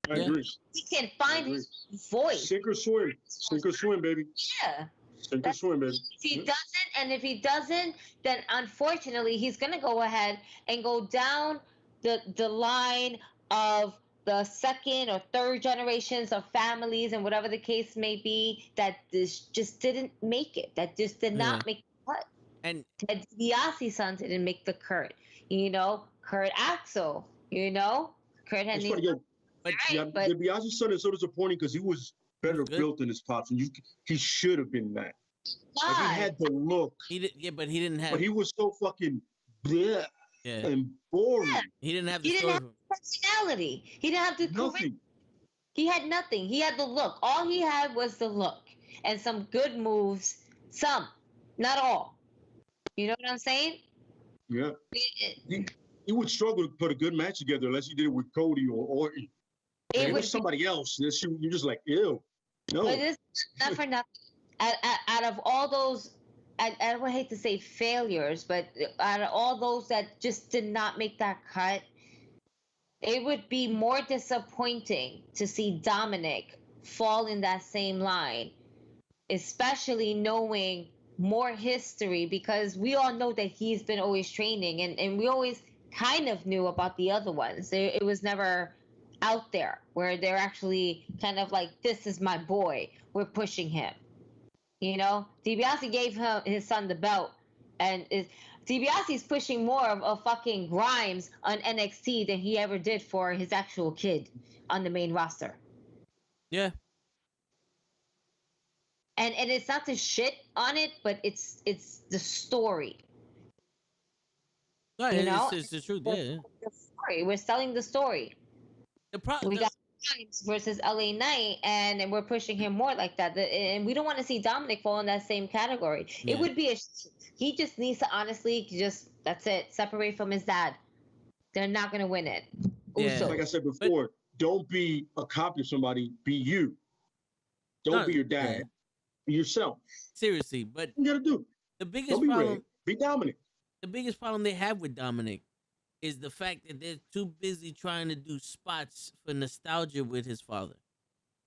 I agree. He can find his voice. Sink or swim, baby. Yeah. Sink or swim, baby. If he doesn't, then unfortunately he's gonna go ahead and go down the line of the second or third generations of families and whatever the case may be that this just didn't make it. That just did not make the cut. And Ted DiBiase's son didn't make the cut. You know, Kurt Axel. You know, Kurt had the DiBiase's son is so disappointing because he was better built than his pops, and he should have been that. Like, he had the look. But he didn't have. But he was so fucking bleh and boring. Yeah. He didn't have the He didn't have personality. He didn't have the charisma. He had nothing. He had the look. All he had was the look and some good moves. Some, not all. You know what I'm saying? Yeah. He would struggle to put a good match together unless he did it with Cody or Orton. It was somebody else. You're just like, ew. No. But it's not for nothing. Out of all those, I would hate to say failures, but out of all those that just did not make that cut, it would be more disappointing to see Dominic fall in that same line, especially knowing more history, because we all know that he's been always training, and we always kind of knew about the other ones. It was never out there where they're actually kind of like, this is my boy, we're pushing him. You know, DiBiase gave his son the belt, and DiBiase's pushing more of fucking Grimes on NXT than he ever did for his actual kid on the main roster. Yeah. And it's not to shit on it, but it's the story. No, You know, it's the truth. Yeah. the story. We're selling the story. The problem. We got Grimes versus LA Knight, and we're pushing him more like that. And we don't want to see Dominic fall in that same category. Yeah. It would be he just needs to honestly that's it, separate from his dad. They're not gonna win it. Yeah. Like I said before, don't be a copy of somebody. Be you. Don't be your dad. Yeah. Be yourself. Seriously, but You gotta do. the biggest Don't be problem. Ray. Be Dominic. The biggest problem they have with Dominic is the fact that they're too busy trying to do spots for nostalgia with his father.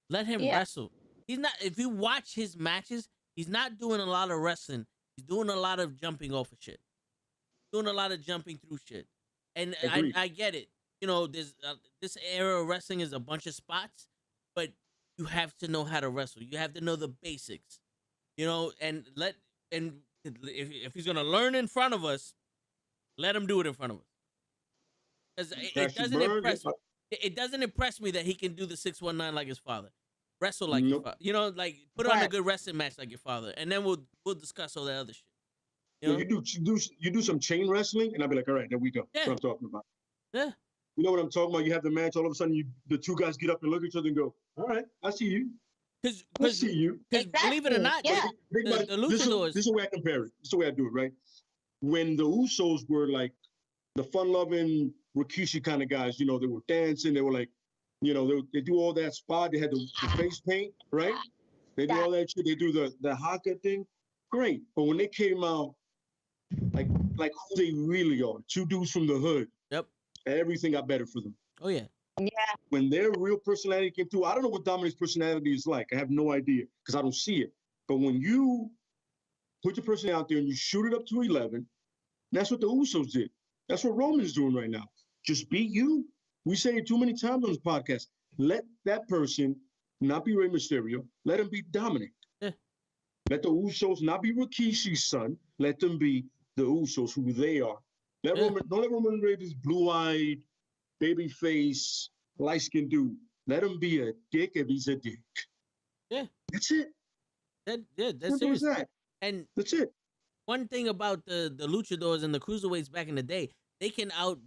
Let him wrestle. He's not. If you watch his matches, he's not doing a lot of wrestling. He's doing a lot of jumping off of shit. Doing a lot of jumping through shit. And I get it. You know, this era of wrestling is a bunch of spots, but you have to know how to wrestle. You have to know the basics. You know, and if he's gonna learn in front of us, let him do it in front of us. Because it doesn't impress me that he can do the 619 like his father, wrestle like your father. You know, like put on a good wrestling match like your father, and then we'll discuss all that other shit. You know? You do some chain wrestling, and I'll be like, all right, there we go. Yeah. That's what I'm talking about. Yeah. You know what I'm talking about? You have the match, all of a sudden the two guys get up and look at each other and go, all right, I see you. I see you. Because believe it or not, the luchadors. This is the way I compare it. This is the way I do it, right? When the Usos were like the fun-loving Rikishi kind of guys, you know, they were dancing, they were like, you know, they do all that spot, they had the face paint, right? They do all that shit, they do the haka thing. Great. But when they came out, like who they really are, two dudes from the hood. Yep. Everything got better for them. Oh yeah. Yeah. When their real personality came through, I don't know what Dominic's personality is like. I have no idea because I don't see it. But when you put your personality out there and you shoot it up to 11, that's what the Usos did. That's what Roman's doing right now. Just be you. We say it too many times on this podcast. Let that person not be Rey Mysterio. Let him be Dominic. Yeah. Let the Usos not be Rikishi's son. Let them be the Usos, who they are. Don't let Roman Reigns this blue-eyed, baby-face, light-skinned dude. Let him be a dick if he's a dick. Yeah. That's it. That's serious. And that's it. One thing about the luchadors and the cruiserweights back in the day, they can out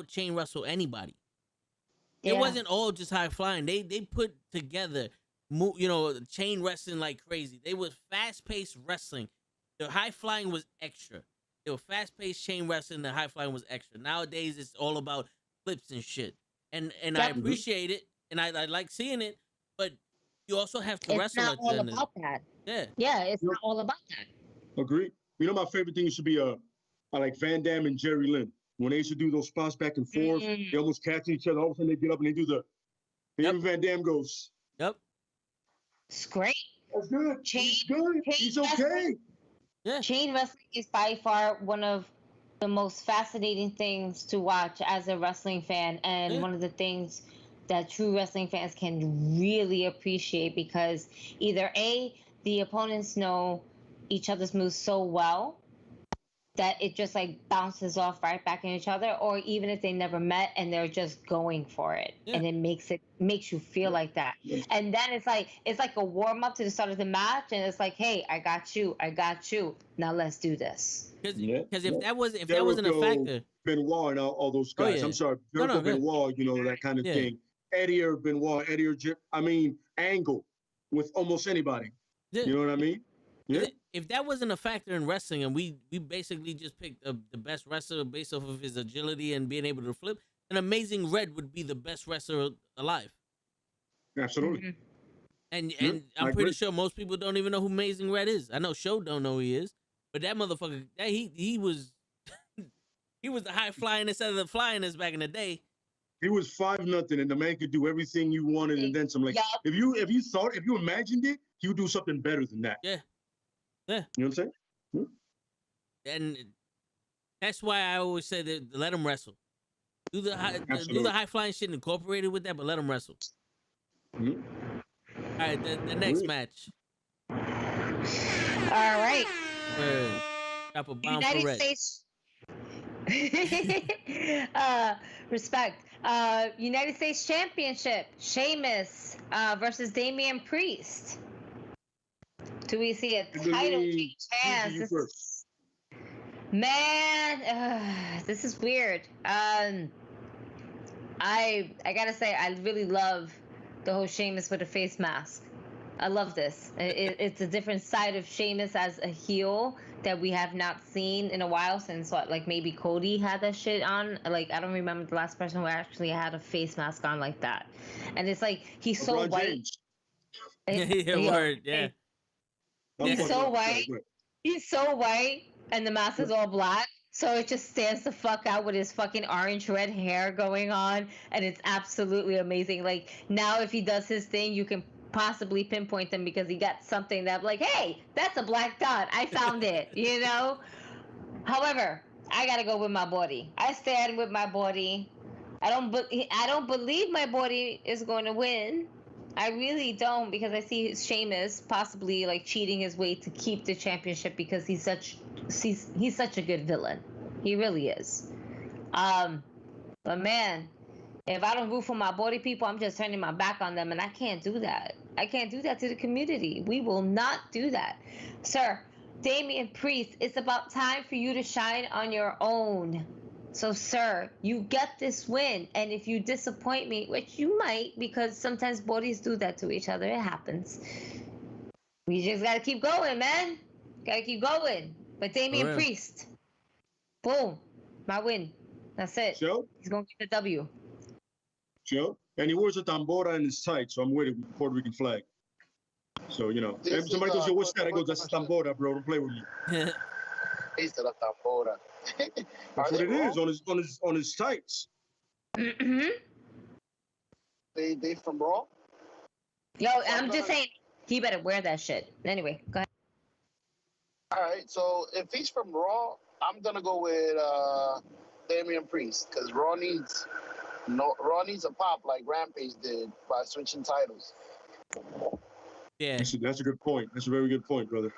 chain wrestle anybody. Yeah. It wasn't all just high flying. They put together, you know, chain wrestling like crazy. They was fast paced wrestling. The high flying was extra. They were fast paced chain wrestling. The high flying was extra. Nowadays it's all about flips and shit. And I appreciate it, and I like seeing it, but you also have to wrestle. It's not all about that. Yeah. Yeah, it's not all about that. Agree. You know, my favorite thing used to be I like Van Damme and Jerry Lynn. When they used to do those spots back and forth, they almost catch each other. All of a sudden they get up and they do even Van Damme goes. Yep. It's great. That's good. He's good. He's okay. Yeah. Chain wrestling is by far one of the most fascinating things to watch as a wrestling fan, and one of the things that true wrestling fans can really appreciate, because either A, the opponents know each other's moves so well that it just like bounces off right back in each other, or even if they never met and they're just going for it, and it makes you feel like that. And then it's like a warm up to the start of the match, and it's like, hey, I got you, now let's do this. Because if that wasn't a factor, Benoit and all those guys. I'm sorry, Jericho, Benoit, you know, that kind of thing. Eddie or Benoit, Angle with almost anybody. You know what I mean? Yeah. If that wasn't a factor in wrestling, and we basically just picked the best wrestler based off of his agility and being able to flip, then Amazing Red would be the best wrestler alive. Absolutely. And I'm pretty sure most people don't even know who Amazing Red is. I know Show don't know who he is, but that motherfucker, he was he was the high flyingest of the flyingest back in the day. He was 5-0, and the man could do everything you wanted and then some. Like if you imagined it, he would do something better than that. Yeah. Yeah. You know what I'm saying? And that's why I always say that let him wrestle. Do the high flying shit incorporated with that, but let him wrestle. All right, the next match. All right. Drop a bomb United for Red. States. Respect. United States Championship. Sheamus versus Damian Priest. Do we see a title change hands? Man, this is weird. I gotta say, I really love the whole Sheamus with a face mask. I love this. It's a different side of Sheamus as a heel that we have not seen in a while since like maybe Cody had that shit on. Like, I don't remember the last person who actually had a face mask on like that. And it's like he's so white. Yeah, word, yeah. He's so white. He's so white, and the mask is all black. So it just stands the fuck out with his fucking orange red hair going on, and it's absolutely amazing. Like, now if he does his thing, you can possibly pinpoint them because he got something that, like, hey, that's a black dot. I found it, you know? However, I gotta go with my body. I stand with my body. I don't believe my body is going to win. I really don't, because I see Sheamus possibly like cheating his way to keep the championship because he's such a good villain. He really is. But man, if I don't root for my body people, I'm just turning my back on them, and I can't do that. I can't do that to the community. We will not do that. Sir, Damian Priest, it's about time for you to shine on your own. So, sir, you get this win, and if you disappoint me, which you might, because sometimes bodies do that to each other, it happens. We just gotta keep going, man. Gotta keep going. But Damian Priest, boom, my win. That's it. Joe? He's gonna get the W. Joe? And he wears a tambora in his tights, so I'm with it with the Puerto Rican flag. So, you know, if somebody goes, yo, what's that? I go, that's a tambora, bro. Don't play with me. He said a tambora. That's what it is on his tights. Mm-hmm. They from Raw? Yo, I'm just saying, he better wear that shit. Anyway, go ahead. All right, so if he's from Raw, I'm gonna go with Damian Priest because Raw needs a pop like Rampage did by switching titles. Yeah, that's a good point. That's a very good point, brother.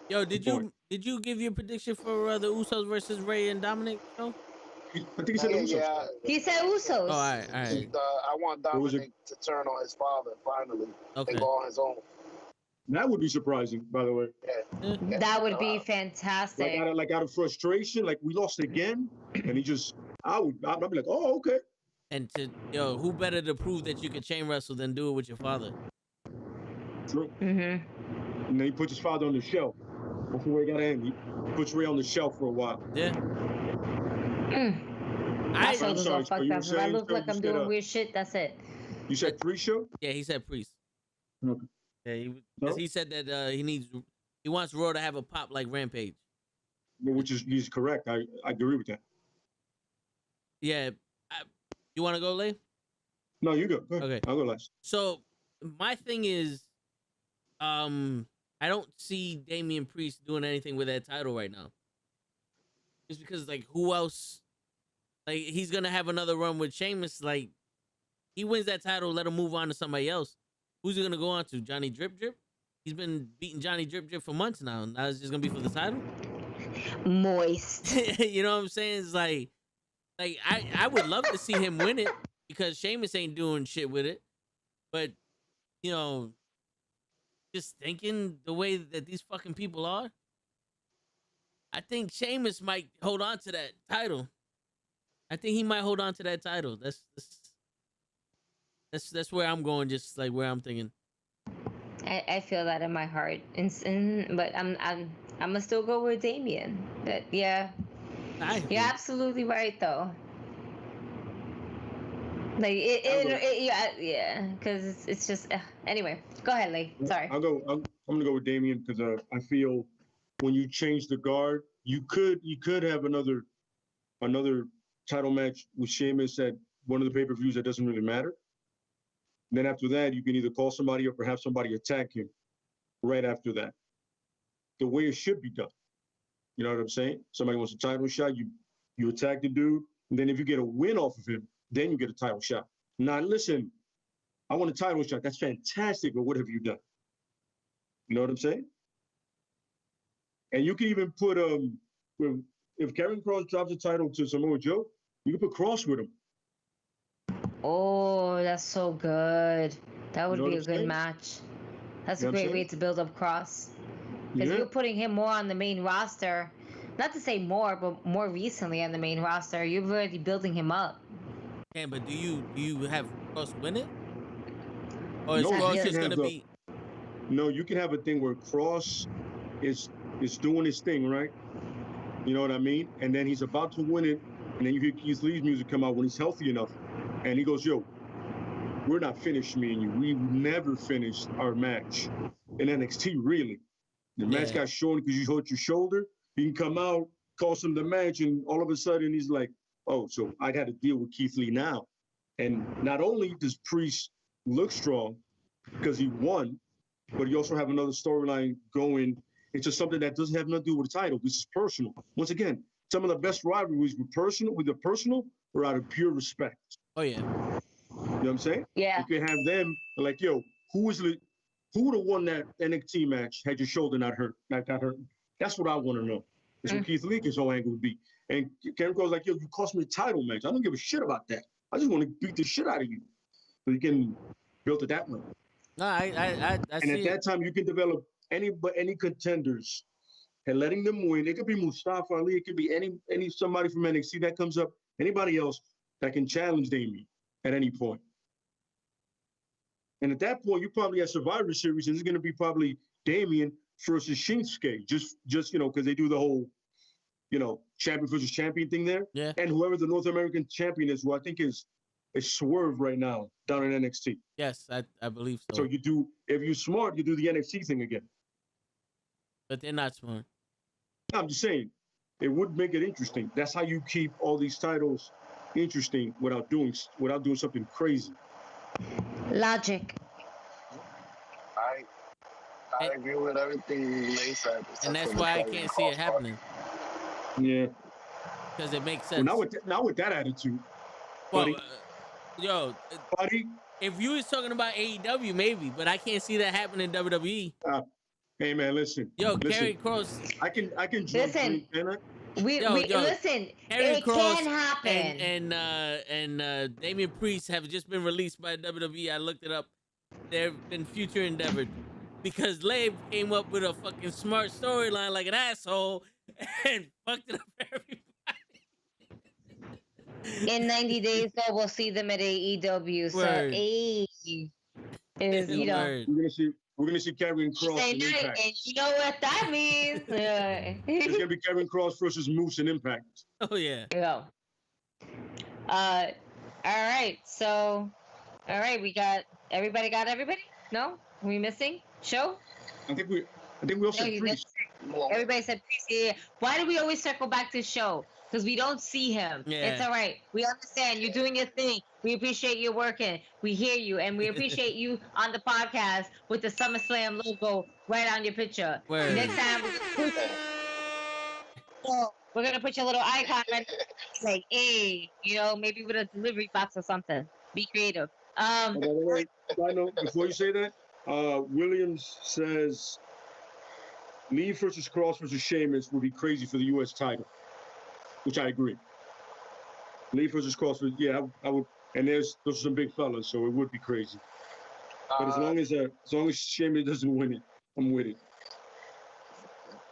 Yo, did you give your prediction for the Usos versus Ray and Dominic? No? I think he said Usos. Yeah. He said Usos. Oh, all right. I want Dominic to turn on his father finally and go on his own. That would be surprising, by the way. Yeah. That would be fantastic. Like out of frustration, like we lost again, and I'd be like, oh, okay. And who better to prove that you can chain wrestle than do it with your father? True. Mm-hmm. And then he puts his father on the shelf. Before he got in, he puts Ray on the shelf for a while. Yeah. My shoulders all fucked up. If I look like I'm doing weird shit, that's it. You said pre-show? Yeah, he said Priest. Okay. Yeah, he said that he wants Raw to have a pop like Rampage. Which is he's correct. I agree with that. Yeah. You want to go, Lay? No, you go. Go ahead. Okay. I'll go last. So my thing is, I don't see Damian Priest doing anything with that title right now. Just because, like, who else? Like, he's gonna have another run with Sheamus. Like, he wins that title, let him move on to somebody else. Who's he gonna go on to? Johnny Drip Drip? He's been beating Johnny Drip Drip for months now. Now it's just gonna be for the title. Moist. You know what I'm saying? It's like I would love to see him win it because Sheamus ain't doing shit with it. But you know, just thinking the way that these fucking people are, I think Sheamus might hold on to that title. I think he might hold on to that title. That's where I'm going. Just like where I'm thinking. I feel that in my heart, but I'm gonna still go with Damian. But yeah, you're absolutely right though. Like yeah, because it's just anyway. Go ahead, Lee. Sorry. I'm gonna go with Damian because I feel when you change the guard, you could have another title match with Sheamus at one of the pay-per-views that doesn't really matter. And then after that, you can either call somebody or perhaps somebody attack him right after that. The way it should be done. You know what I'm saying? Somebody wants a title shot, you attack the dude, and then if you get a win off of him, then you get a title shot. Now listen, I want a title shot. That's fantastic, but what have you done? You know what I'm saying? And you can even put if Karen Cross drops the title to Samoa Joe, you can put Cross with him. Oh, that's so good. That would You know be what a I'm good saying? match. That's You a know what I'm great way saying? to build up Cross. Because Yeah. you're putting him more on the main roster. Not to say more, but more recently on the main roster. You're already building him up. Okay, but do you have Cross win it? Or is No, Cross you just can gonna have be? No, you can have a thing where Cross is doing his thing, right? You know what I mean? And then he's about to win it, and then you hear Keith Lee's music come out when he's healthy enough, and he goes, "Yo, we're not finished, me and you. We never finished our match in NXT, really. The match got shortened because you hurt your shoulder. He can come out, cost him the match, and all of a sudden he's like, oh, so I got to deal with Keith Lee now. And not only does Priest look strong because he won, but you also have another storyline going into something that doesn't have nothing to do with the title. This is personal. Once again, some of the best rivalries were personal or out of pure respect. Oh yeah. You know what I'm saying? Yeah. You can have them like, yo, who would have won that NXT match had your shoulder not got hurt? That's what I want to know. That's what Keith Lee's whole angle would be. And Karen Cross like, yo, you cost me a title match. I don't give a shit about that. I just want to beat the shit out of you. So you can build it that way. No, I And see at that time, you can develop any contenders and letting them win. It could be Mustafa Ali. It could be any somebody from NXT that comes up. Anybody else that can challenge Damien at any point. And at that point, you probably have Survivor Series, and it's going to be probably Damien versus Shinsuke, just because they do the whole, champion versus champion thing there. Yeah. And whoever the North American champion is, who I think is Swerve right now down in NXT. Yes, I believe so. So if you're smart, you do the NXT thing again. But they're not smart. I'm just saying, it would make it interesting. That's how you keep all these titles interesting without doing something crazy. Logic. I agree with everything Lay said. And that's why I can't see it happening. Yeah. Because it makes sense. Well, not with that attitude. Well, buddy. Buddy. If you was talking about AEW, maybe, but I can't see that happening in WWE. Hey man, listen. Karrion Kross. I can listen. Listen. Karrion It Kross can happen. And Damian Priest have just been released by WWE. I looked it up. They've been future endeavored because Lave came up with a fucking smart storyline like an asshole and fucked it up for everybody. In 90 days, though, we'll see them at AEW. So, we're gonna see Karrion Kross in Impact. And you know what that means? It's gonna be Karrion Kross versus Moose in Impact. Oh yeah. Yeah. All right. So, all right. We got everybody. Got everybody? No? Are we missing? Show? I think we all said Priest. Everybody said Priest. Yeah. Why do we always circle back to Show? Because we don't see him. Yeah. It's all right. We understand. You're doing your thing. We appreciate you working. We hear you. And we appreciate you on the podcast with the SummerSlam logo right on your picture. Word. Next time, we're going to put your little icon right like, hey, maybe with a delivery box or something. Be creative. Wait, before you say that, Williams says Lee versus Cross versus Sheamus would be crazy for the U.S. title. Which I agree. Lee versus Cross, I would, and those are some big fellas, so it would be crazy. But as long as Sheamus doesn't win it, I'm with it.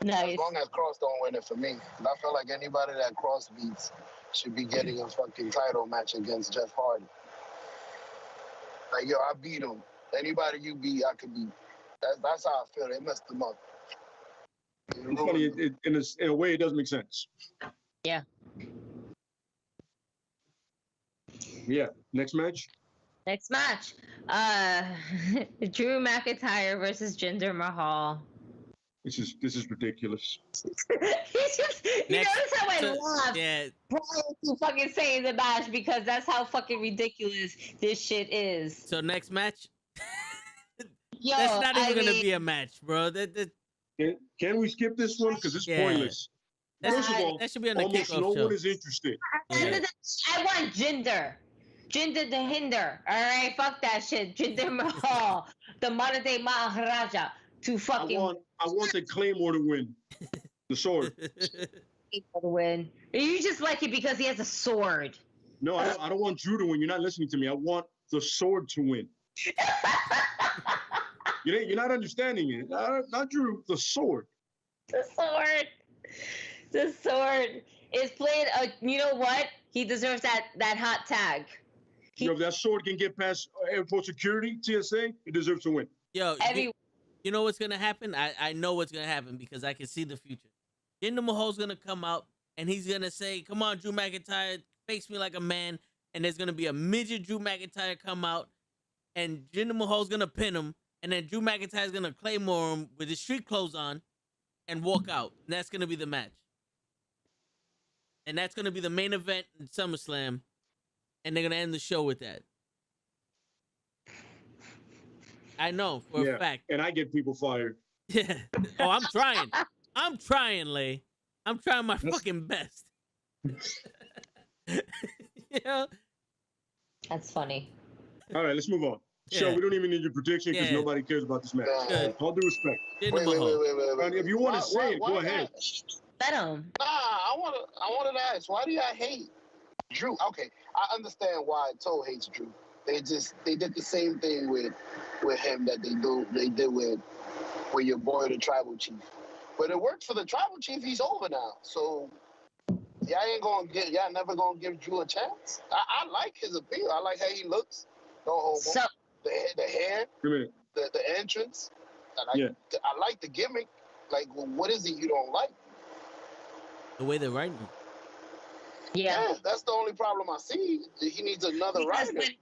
Nice. As long as Cross don't win it for me, I feel like anybody that Cross beats should be getting a fucking title match against Jeff Hardy. Like, yo, I beat him. Anybody you beat, I could beat. That's how I feel. They messed him up. It's funny, in a way, it does make sense. Yeah. Yeah. Next match. Drew McIntyre versus Jinder Mahal. This is ridiculous. He's just, notice how I laughed Yeah. prior to fucking saying the match because that's how fucking ridiculous this shit is. So next match. Yo, that's not even gonna be a match, bro. Can we skip this one because it's pointless? First of all, that should be on the almost kickoff no show. one is interested. Yeah. I want Jinder the Hinder. All right, fuck that shit. Jinder Mahal, the modern day Maharaja, to fucking want the Claymore to win. The sword. To win. You just like it because he has a sword. No, I don't want Drew to win. You're not listening to me. I want the sword to win. You're not understanding it. Not Drew. The sword. The sword. The sword is playing. You know what? He deserves that hot tag. If that sword can get past airport security, TSA, it deserves to win. Yo, you know what's gonna happen? I know what's gonna happen because I can see the future. Jinder Mahal's gonna come out and he's gonna say, "Come on, Drew McIntyre, face me like a man." And there's gonna be a midget Drew McIntyre come out, and Jinder Mahal's gonna pin him, and then Drew McIntyre's gonna claymore him with his street clothes on, and walk out. And that's gonna be the match. And that's gonna be the main event in SummerSlam, and they're gonna end the show with that. I know for a fact. And I get people fired. Yeah. Oh, I'm trying. I'm trying, Lay. I'm trying my fucking best. Yeah. That's funny. All right, let's move on. Yeah. So we don't even need your prediction because Yeah. nobody cares about this match. Good. All due respect. Wait. And if you want to say it, go ahead. Let him. Nah, I wanted to ask, why do y'all hate Drew? Okay, I understand why Toe hates Drew. They did the same thing with him that they did with your boy the Tribal Chief. But it worked for the Tribal Chief. He's over now, so y'all never gonna give Drew a chance. I like his appeal. I like how he looks. No homo. So The hair, the entrance. I like the gimmick. Like, well, what is it you don't like? The way they're writing him. yeah. That's the only problem I see. He needs another Because writer.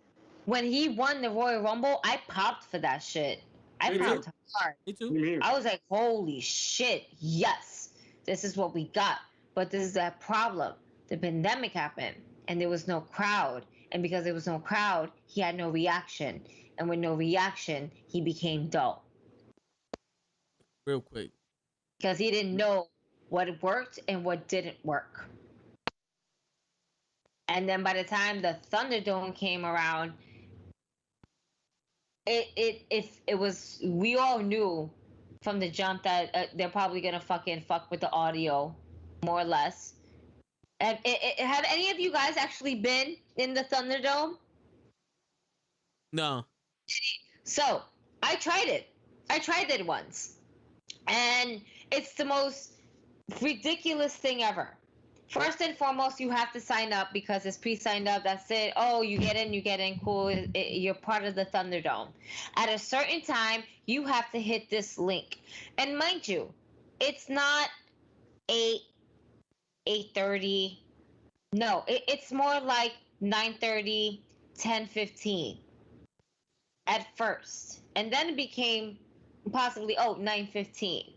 when he won the Royal Rumble, I popped for that shit. I popped hard. Me too. I was like, holy shit, yes, this is what we got. But this is that problem. The pandemic happened, and there was no crowd. And because there was no crowd, he had no reaction. And with no reaction, he became dull. Real quick. Because he didn't know what worked and what didn't work. And then by the time the Thunderdome came around, it was, we all knew from the jump that they're probably gonna fucking fuck with the audio, more or less. Have any of you guys actually been in the Thunderdome? No. So I tried it. I tried it once, and it's the most ridiculous thing ever. First and foremost, you have to sign up because it's pre-signed up. That's it. Oh, you get in, cool. You're part of the Thunderdome. At a certain time, you have to hit this link. And mind you, it's not 8:30. No, it's more like 9:30, 10:15 at first. And then it became possibly, 9:15.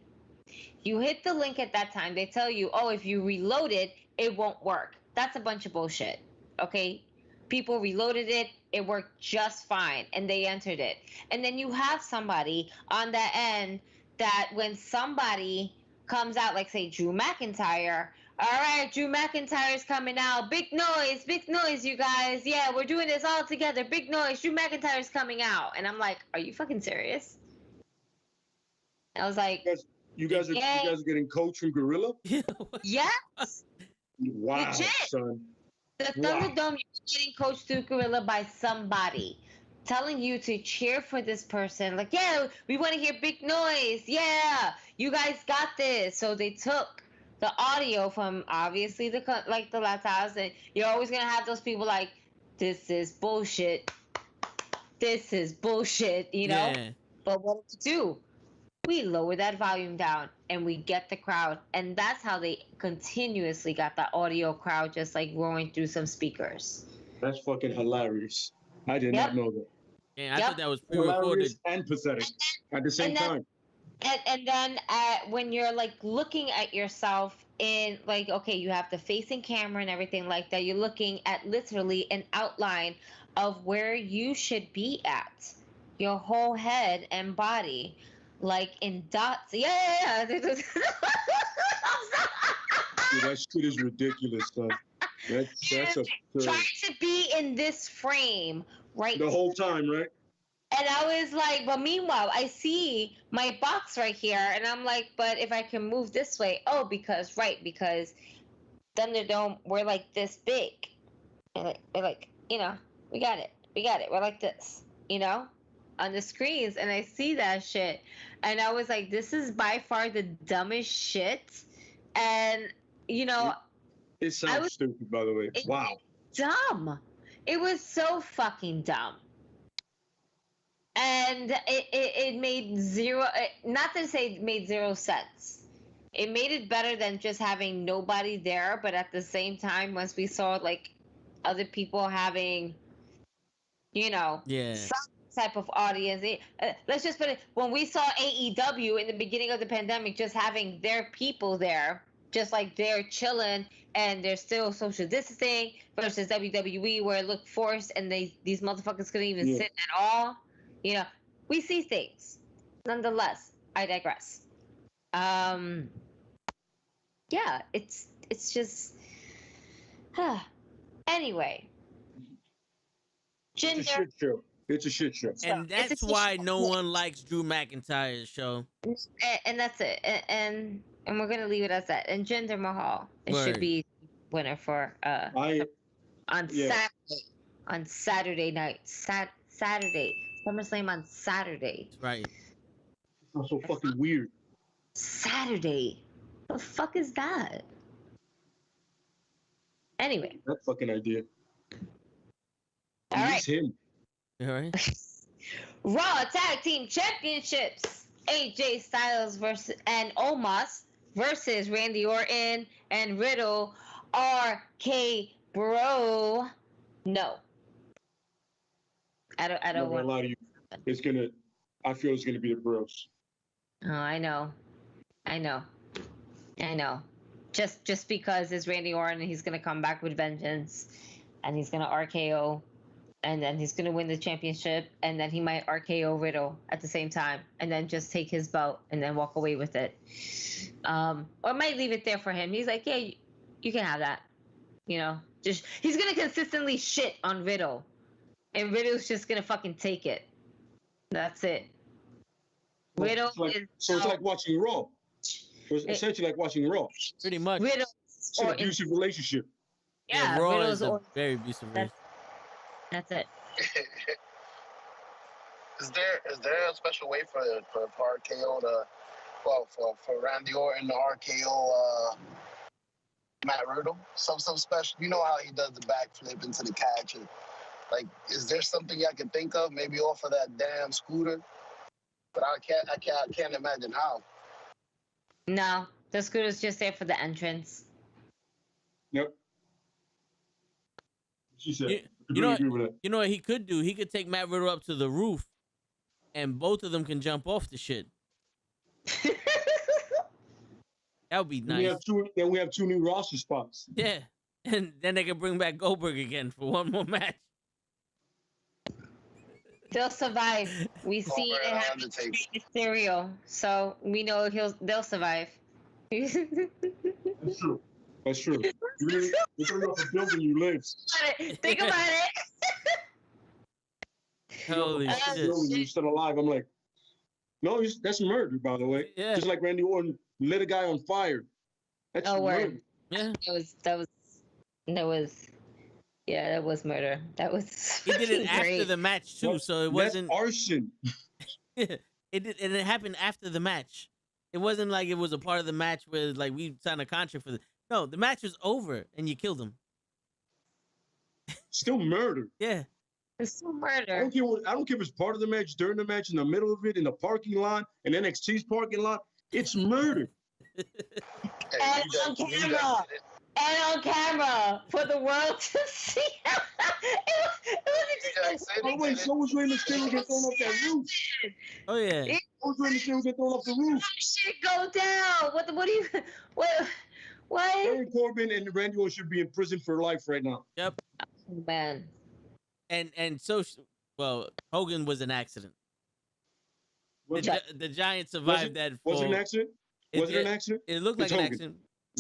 You hit the link at that time. They tell you, if you reload it, it won't work. That's a bunch of bullshit. Okay? People reloaded it. It worked just fine. And they entered it. And then you have somebody on that end that when somebody comes out, like say Drew McIntyre, all right, Drew McIntyre's coming out. Big noise, you guys. Yeah, we're doing this all together. Big noise. Drew McIntyre's coming out. And I'm like, are you fucking serious? I was like, you guys are getting coached from Gorilla? yes. Wow, legit. son. The Thunderdome, you're getting coached through Gorilla by somebody telling you to cheer for this person. Like, yeah, we want to hear big noise. Yeah, you guys got this. So they took the audio from obviously the laptops, and you're always gonna have those people like, this is bullshit. This is bullshit, you know? Yeah. But what to do? We lower that volume down and we get the crowd. And that's how they continuously got that audio crowd just like roaring through some speakers. That's fucking hilarious. I did not know that. Yeah, I thought that was pre-recorded. Hilarious and pathetic at the same time. And then when you're like looking at yourself in like, okay, you have the facing camera and everything like that. You're looking at literally an outline of where you should be at. Your whole head and body. Like in dots. Yeah. Dude, that shit is ridiculous, son. That's absurd. Trying to be in this frame, right? The whole time, right? And I was like, but meanwhile, I see my box right here, and I'm like, but if I can move this way, because Thunderdome, we're like this big. And we're like, we got it. We're like this, on the screens. And I see that shit. And I was like, this is by far the dumbest shit. And, it sounds stupid, by the way. Wow. Dumb. It was so fucking dumb. And it made zero, not to say it made zero sense. It made it better than just having nobody there, but at the same time, once we saw like other people having, some type of audience. Let's just put it, when we saw AEW in the beginning of the pandemic, just having their people there, just like they're chilling and they're still social distancing, versus WWE where it looked forced and these motherfuckers couldn't even sit at all. We see things. Nonetheless, I digress. Yeah, it's just. Anyway. It's a shit show. It's a shit show. And that's why no one likes Drew McIntyre's show. And that's it. And we're gonna leave it as that. And Jinder Mahal, it should be winner for on Saturday night. Saturday. SummerSlam on Saturday. Right. That's so fucking weird. Saturday. The fuck is that? Anyway. That fucking idea. All right. It's him. All right. Raw Tag Team Championships. AJ Styles and Omos versus Randy Orton and Riddle. RK Bro. No. I don't I'm not want gonna lie to you. I feel it's gonna be the Bros. Oh, I know. Just because it's Randy Orton and he's gonna come back with vengeance, and he's gonna RKO, and then he's gonna win the championship, and then he might RKO Riddle at the same time, and then just take his belt and then walk away with it. Or might leave it there for him. He's like, yeah, you can have that. Just he's gonna consistently shit on Riddle, and Riddle's just gonna fucking take it. That's it. Riddle it's like watching Raw. It's essentially like watching Raw. Pretty much. It's an abusive relationship. Yeah, Raw Riddle's is a very abusive relationship. That's it. Is there a special way for RKO to, for Randy Orton to RKO Matt Riddle? Some special. You know how he does the backflip into the catch. And, like, is there something I can think of? Maybe off of that damn scooter. But I can't imagine how. No, the scooter's just there for the entrance. Yep. She said. You know what he could do? He could take Matt Riddle up to the roof, and both of them can jump off the shit. That would be nice. We have two new roster spots. Yeah, and then they can bring back Goldberg again for one more match. They'll survive. We see it happen to Mysterio, so we know they'll survive. That's true. You don't know the building you live. Think about it. Holy shit! You're still alive. I'm like, no, that's murder, by the way. Yeah. Just like Randy Orton lit a guy on fire. That's murder. Word. Yeah. That was murder. That was. He did it after the match too, so it wasn't arson. It happened after the match. It wasn't like it was a part of the match where like we signed a contract for No, the match was over and you killed him. Still murder. Yeah. It's still murder. I don't care if it's part of the match, during the match, in the middle of it, in the parking lot, in NXT's parking lot. It's murder. And on camera for the world to see. So was Rey Mysterio get thrown off that roof? Oh yeah. So was Rey Mysterio get thrown off the roof? Shit go down. What? Baron Corbin and Randy Orton should be in prison for life right now. Yep. Oh, man. And so Hogan was an accident. The Giants survived that. Was it an accident? Was it an accident? It looked like an accident.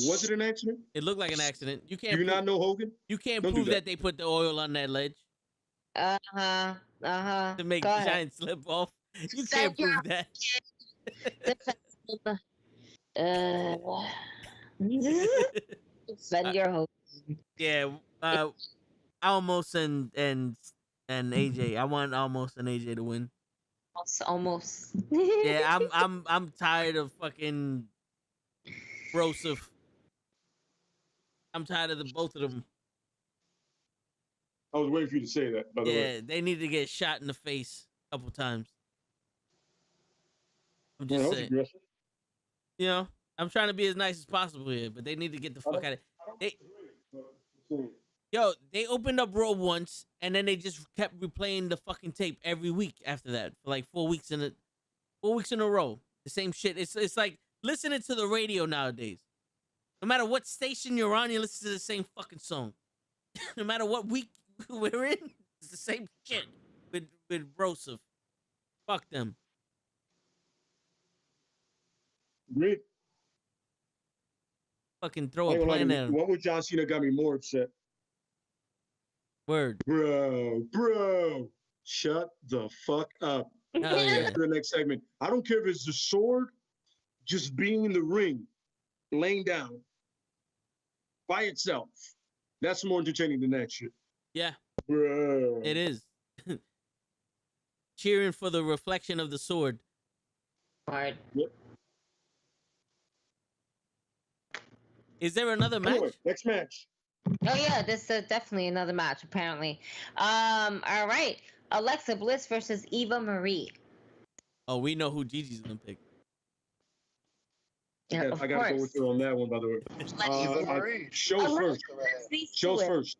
Was it an accident? It looked like an accident. You can't. Do you not know Hogan? You can't prove that they put the oil on that ledge. To make Go the ahead. giant slip off. You Defend can't prove that. Defend your hope. Yeah, Almost and AJ. I want Almost and AJ to win. Almost. Yeah, I'm tired of fucking Broseph. I'm tired of the both of them. I was waiting for you to say that, by the way. Yeah, they need to get shot in the face a couple times. I'm Man, just that was saying. aggressive. You know, I'm trying to be as nice as possible here, but they need to get the fuck out of it. They opened up Raw once, and then they just kept replaying the fucking tape every week after that for like 4 weeks in a row. The same shit. It's like listening to the radio nowadays. No matter what station you're on, you listen to the same fucking song. No matter what week we're in, it's the same shit with Broseph. Fuck them. Agreed. Fucking throw a plan at him. One with John Cena got me more upset. Word. Bro. Shut the fuck up. Yeah. The next segment. I don't care if it's the sword, just being in the ring, laying down by itself. That's more entertaining than that shit. Yeah. Bro. It is. Cheering for the reflection of the sword. Hard. Yep. Is there another match? Anyway, next match. Oh yeah, this is definitely another match apparently. All right, Alexa Bliss versus Eva Marie. Oh, we know who Gigi's gonna pick. Yeah, of I gotta go with you on that one, by the way. Eva Marie. Shows first. Shows first.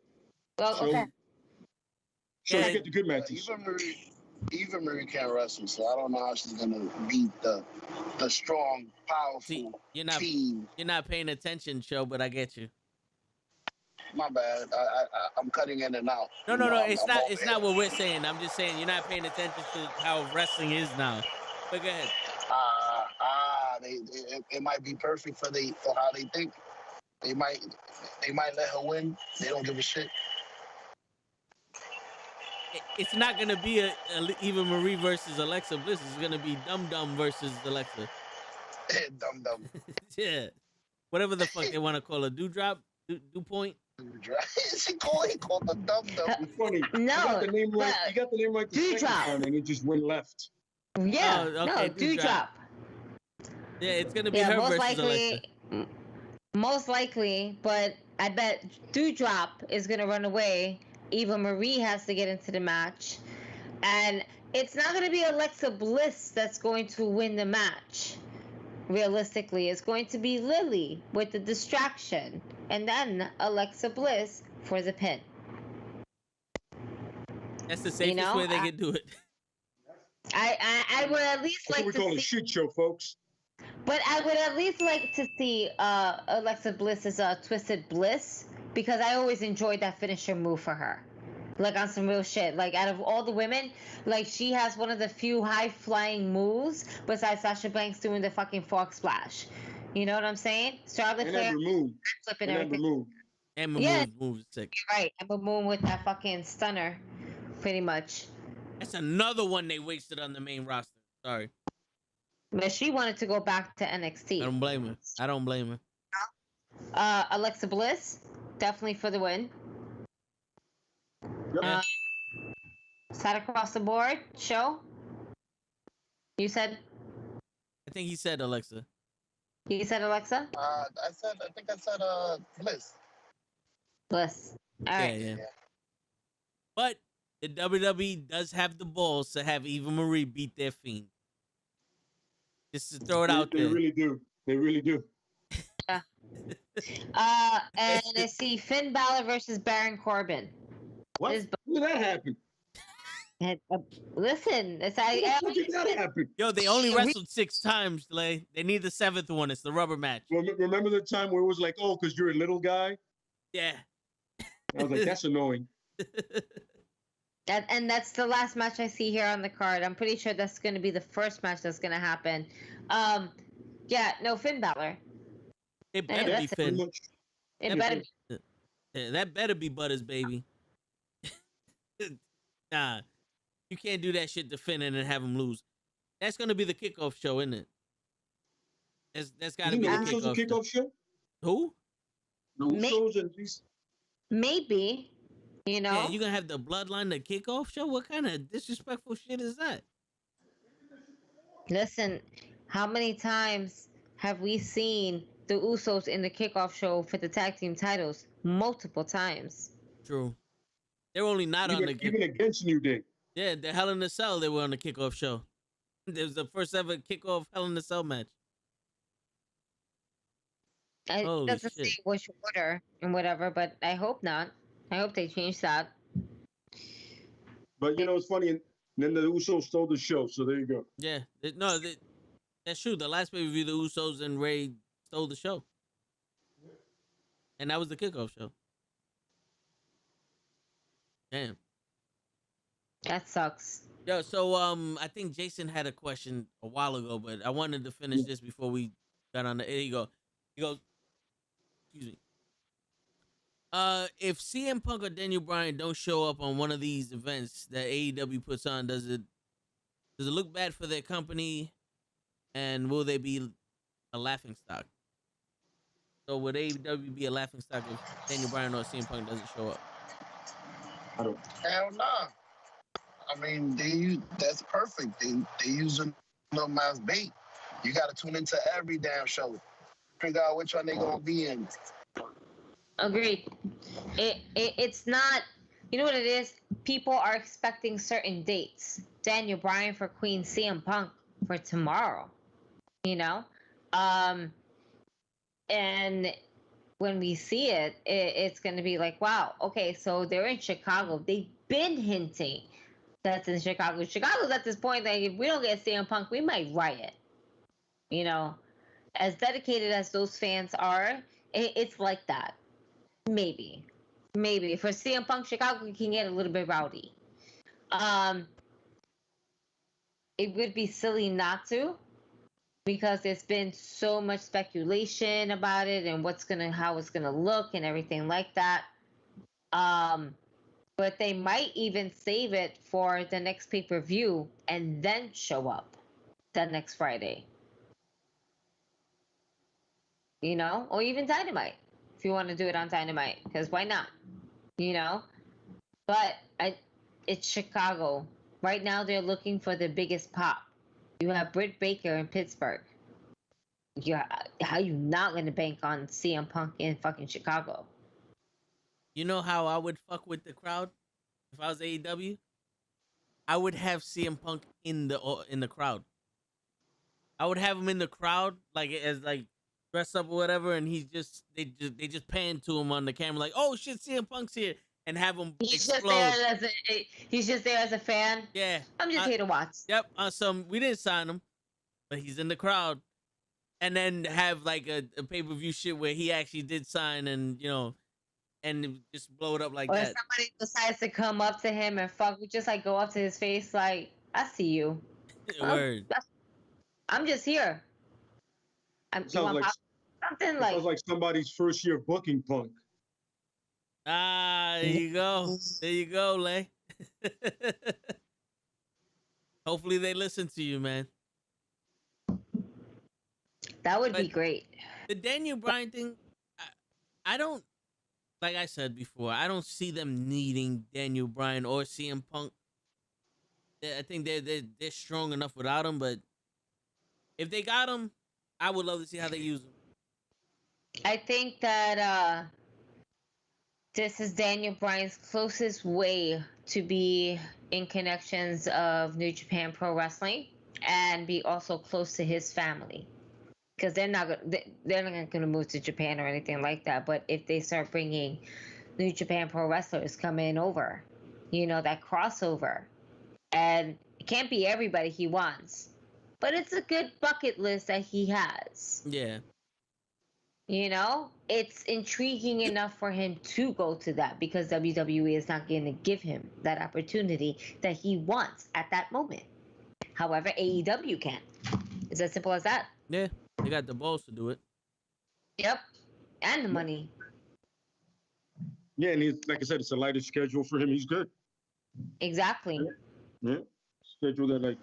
Well, okay. Shows Yeah. get the good matches. Eva Marie can't wrestle, so I don't know how she's gonna beat the strong, powerful See, team. you're not paying attention, show, but I get you. My bad. I'm cutting in and out. No, it's I'm not. over It's here. not what we're saying. I'm just saying you're not paying attention to how wrestling is now. But go ahead. It might be perfect for how they think. They might let her win. They don't give a shit. It's not gonna be a Eva Marie versus Alexa Bliss. It's gonna be Dum Dum versus Alexa. Dumb. Yeah, whatever the fuck they want to call a Dewdrop, Dew Point. he called the dumb. It's funny. No, you got the name right. You got the name right the second Dewdrop. time, and it just went left. Yeah, Oh, okay, no, Dewdrop. Yeah, it's gonna be Yeah, her most versus likely, Alexa. most likely, but I bet Dewdrop is gonna run away. Eva Marie has to get into the match, and it's not gonna be Alexa Bliss that's going to win the match. Realistically, it's going to be Lily with the distraction, and then Alexa Bliss for the pin. That's the safest way they can do it. I would at least That's like what we to call see, a shit show, folks. but I would at least like to see Alexa Bliss's Twisted Bliss, because I always enjoyed that finisher move for her. Like on some real shit. Like out of all the women, like she has one of the few high flying moves besides Sasha Banks doing the fucking fork splash. You know what I'm saying? Charlotte And Flair Ember Moon. flipping And Ember everything. Moon. Ember Yeah. moves sick. Right. Ember Moon with that fucking stunner, pretty much. That's another one they wasted on the main roster. Sorry, But she wanted to go back to NXT. I don't blame her. Alexa Bliss, definitely for the win. Yep. Sat across the board, show. You said I think he said Alexa. Alexa? I think I said Bliss. Bliss. All right. Yeah. But the WWE does have the balls to have Eva Marie beat their Fiend. Just to throw it out They there. really do. They really do. And I see Finn Balor versus Baron Corbin. What? This- When did that happen? Listen, it's When the fuck did that happen? Yo, they only wrestled 6 times, Delay. They need the 7th one. It's the rubber match. Remember the time where it was like, oh, because you're a little guy? Yeah. I was like, that's annoying. and that's the last match I see here on the card. I'm pretty sure that's going to be the first match that's going to happen. Yeah, no, Finn Balor. It better be that's it. Pretty Finn. much. It better be. Yeah, that better be Butters, baby. Nah, you can't do that shit to Finn and then have him lose. That's gonna be the kickoff show, isn't it? That's got to be the kickoff show. Who? The Usos and these. Maybe, you know. Yeah, you gonna have the Bloodline the kickoff show? What kind of disrespectful shit is that? Listen, how many times have we seen the Usos in the kickoff show for the tag team titles? Multiple times. True. They're only not on the even against New Day. Yeah, the Hell in a Cell. They were on the kickoff show. It was the first ever kickoff Hell in a Cell match. It doesn't say which order and whatever, but I hope not. I hope they change that. But you know, it's funny. And then the Usos stole the show, so there you go. Yeah, that's true. The last pay-per-view, the Usos and Ray stole the show, and that was the kickoff show. Damn. That sucks. Yo, so I think Jason had a question a while ago, but I wanted to finish this before we got on the. Here you go. He goes, excuse me. If CM Punk or Daniel Bryan don't show up on one of these events that AEW puts on, does it look bad for their company, and will they be a laughingstock? So would AEW be a laughingstock if Daniel Bryan or CM Punk doesn't show up? I don't. Hell nah. I mean, that's perfect. They using them as bait. You got to tune into every damn show. Figure out which one they gonna be in. Agreed. It's not. You know what it is? People are expecting certain dates. Daniel Bryan for Queen, CM Punk for tomorrow. You know, and when we see it, it's going to be like, wow, okay, so they're in Chicago. They've been hinting that's in Chicago. Chicago's at this point that if we don't get CM Punk, we might riot. You know, as dedicated as those fans are, it's like that. Maybe for CM Punk, Chicago can get a little bit rowdy. It would be silly not to, because there's been so much speculation about it and how it's gonna look and everything like that. But they might even save it for the next pay-per-view and then show up that next Friday. You know, or even Dynamite, if you want to do it on Dynamite, because why not? You know, but it's Chicago right now. They're looking for the biggest pop. You have Britt Baker in Pittsburgh. How you not gonna bank on CM Punk in fucking Chicago? You know how I would fuck with the crowd if I was AEW? I would have CM Punk in the crowd. I would have him in the crowd, like as like dressed up or whatever, and they just pan to him on the camera like, oh shit, CM Punk's here, and have him explode. He's just there as a fan. Yeah, I'm just here to watch. Yep, we didn't sign him, but he's in the crowd, and then have like a pay-per-view shit where he actually did sign, and you know, and just blow it up like that. Or somebody decides to come up to him and fuck, we just like go up to his face like, I see you. Word. I'm just here. Sounds like somebody's first year booking Punk. Ah, there you go. There you go, Lay. Hopefully they listen to you, man. That would be great. The Daniel Bryan thing, I don't, like I said before, I don't see them needing Daniel Bryan or CM Punk. I think they're strong enough without him, but if they got him, I would love to see how they use him. I think that this is Daniel Bryan's closest way to be in connections of New Japan Pro Wrestling and be also close to his family, because they're not going to move to Japan or anything like that. But if they start bringing New Japan Pro wrestlers coming over, you know, that crossover, and it can't be everybody he wants, but it's a good bucket list that he has. Yeah. You know, it's intriguing enough for him to go to that, because WWE is not going to give him that opportunity that he wants at that moment. However, AEW can. It's as simple as that. Yeah, they got the balls to do it. Yep, and the money. Yeah, and like I said, it's a lighter schedule for him. He's good. Exactly. Yeah. Schedule that like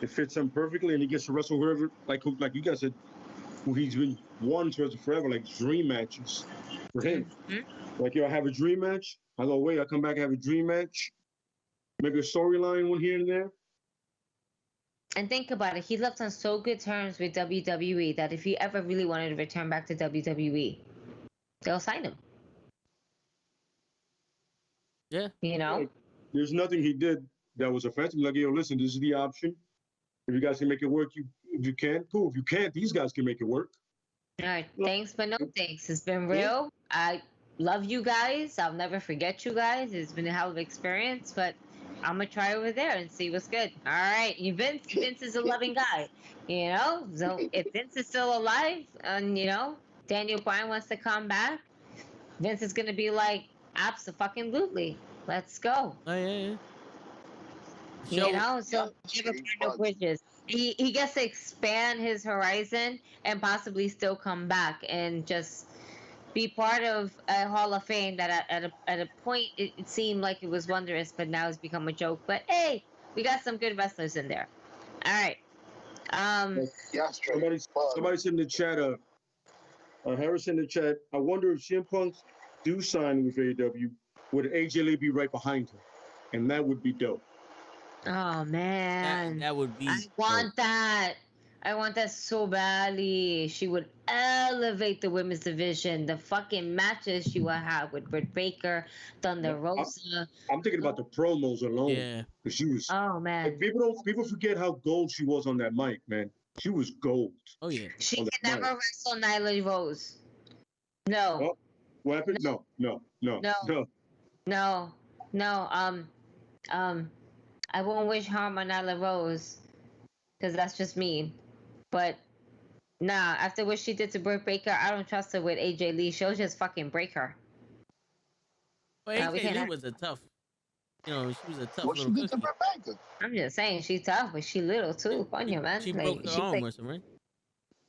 it fits him perfectly, and he gets to wrestle whoever, like you guys said, who he's been wanting to wrestle forever, like dream matches for him. Mm-hmm. Like, yo, I have a dream match. I go away. I come back, I have a dream match. Maybe a storyline one here and there. And think about it. He left on so good terms with WWE that if he ever really wanted to return back to WWE, they'll sign him. Yeah. You know? Like, there's nothing he did that was offensive. Like, yo, listen, this is the option. If you guys can make it work, if you can, cool. If you can't, these guys can make it work. All right. Thanks, but no thanks. It's been real. I love you guys. I'll never forget you guys. It's been a hell of an experience, but I'm gonna try over there and see what's good. All right, Vince is a loving guy, you know. So if Vince is still alive, and you know Daniel Bryan wants to come back, Vince is gonna be like, absolutely, let's go. Oh yeah. You know, so never burn no bridges. He gets to expand his horizon and possibly still come back and just be part of a Hall of Fame that at a point it seemed like it was wondrous, but now it's become a joke. But hey, we got some good wrestlers in there. All right. Yeah, somebody said in the chat, Harris in the chat, I wonder if CM Punk do sign with AEW, would AJ Lee be right behind him? And that would be dope. Oh man, that would be. I want that. I want that so badly. She would elevate the women's division. The fucking matches she would have with Britt Baker, Thunder Rosa. I'm thinking about the promos alone. Yeah. She was. Oh man. Like, people forget how gold she was on that mic, man. She was gold. Oh yeah. She can never wrestle Nyla Rose. No. Oh, what happened? No. I won't wish harm on Nyla Rose, because that's just mean. But nah, after what she did to Britt Baker, I don't trust her with AJ Lee. She'll just fucking break her. Well, AJ Lee was a tough. You know, she was a tough what little she did to cookie. Britt Baker? I'm just saying she's tough, but she little too. Funny man. She like, broke her arm or something, right?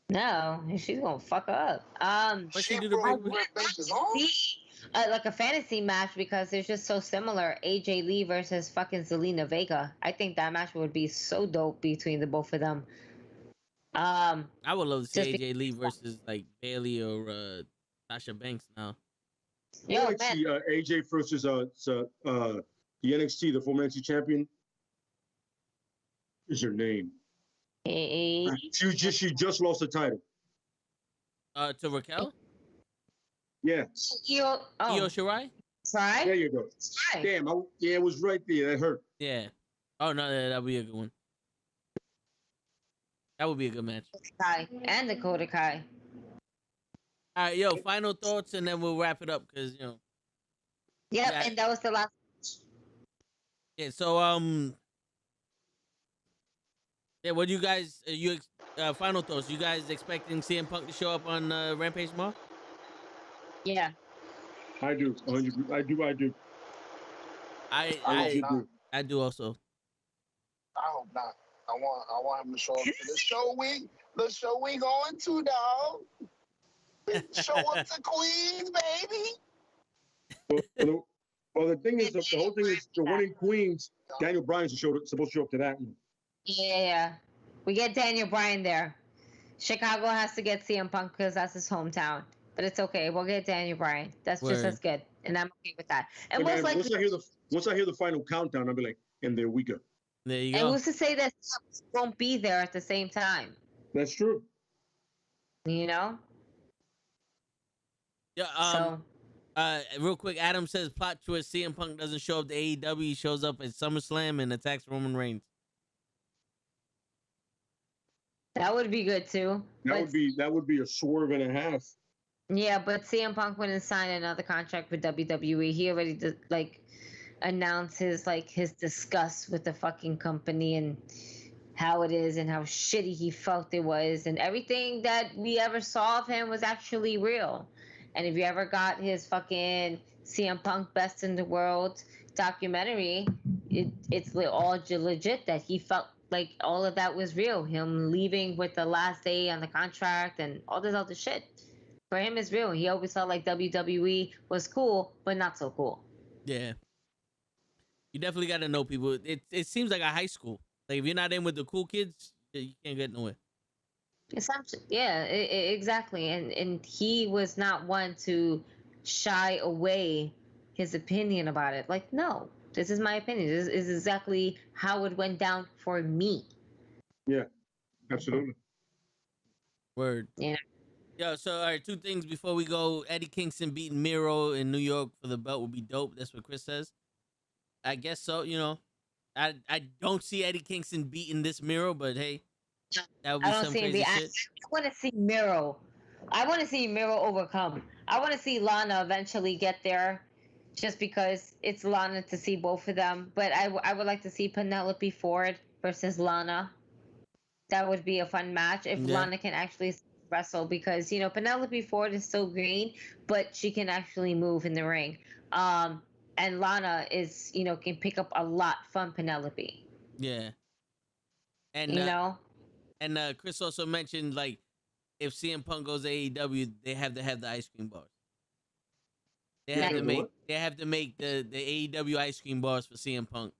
No, she's gonna fuck her up. What she do to broke Britt Baker's arm? Like a fantasy match, because they're just so similar. AJ Lee versus fucking Zelina Vega. I think that match would be so dope between the both of them. I would love to see AJ Lee versus like Bailey or Sasha Banks now. I like to see AJ versus the NXT, the former NXT champion. Is her name? She just lost the title. To Raquel? Yeah. Io Shirai? Right? There you go. Right. Damn, it was right there. That hurt. Yeah. Oh no, that would be a good one. That would be a good match. Kai and Dakota Kai. All right, yo, final thoughts, and then we'll wrap it up because you know. Yep, and that was the last. Yeah. So yeah, what do you guys? Final thoughts? You guys expecting CM Punk to show up on Rampage tomorrow? Yeah. I do. I do. I do also. I hope not. I want him to show up to the show we going to, dog. Show up to Queens, baby. Well, the thing is, the whole thing is the winning Queens. Daniel Bryan's supposed to show up to that one. Yeah, we get Daniel Bryan there. Chicago has to get CM Punk because that's his hometown. But it's okay. We'll get Daniel Bryan. That's just as good, and I'm okay with that. And hey, man, once I hear the final countdown, I'll be like, and there we go. There you go. And who's to say that won't be there at the same time? That's true. You know. Yeah. Real quick, Adam says plot twist: CM Punk doesn't show up to AEW. He shows up at SummerSlam and attacks Roman Reigns. That would be good too. That would be a swerve and a half. Yeah, but CM Punk wouldn't sign another contract with WWE. He already announced his disgust with the fucking company and how it is and how shitty he felt it was, and everything that we ever saw of him was actually real. And if you ever got his fucking CM Punk Best in the World documentary, it's all legit that he felt like all of that was real. Him leaving with the last day on the contract and all this other shit. For him, it's real. He always felt like WWE was cool, but not so cool. Yeah. You definitely got to know people. It seems like a high school. Like if you're not in with the cool kids, you can't get nowhere. Yeah, exactly. And he was not one to shy away his opinion about it. Like, no, this is my opinion. This is exactly how it went down for me. Yeah, absolutely. Word. Yeah. Yo, so all right, two things before we go. Eddie Kingston beating Miro in New York for the belt would be dope. That's what Chris says. I guess so. You know, I don't see Eddie Kingston beating this Miro, but hey, that would be some crazy shit. I want to see Miro. I want to see Miro overcome. I want to see Lana eventually get there, just because it's Lana to see both of them. But I would like to see Penelope Ford versus Lana. That would be a fun match if Lana can actually wrestle, because you know Penelope Ford is so green, but she can actually move in the ring. And Lana is, you know, can pick up a lot from Penelope. Yeah. And you know. And Chris also mentioned, like, if CM Punk goes to AEW, they have to have the ice cream bars. They have to make the AEW ice cream bars for CM Punk.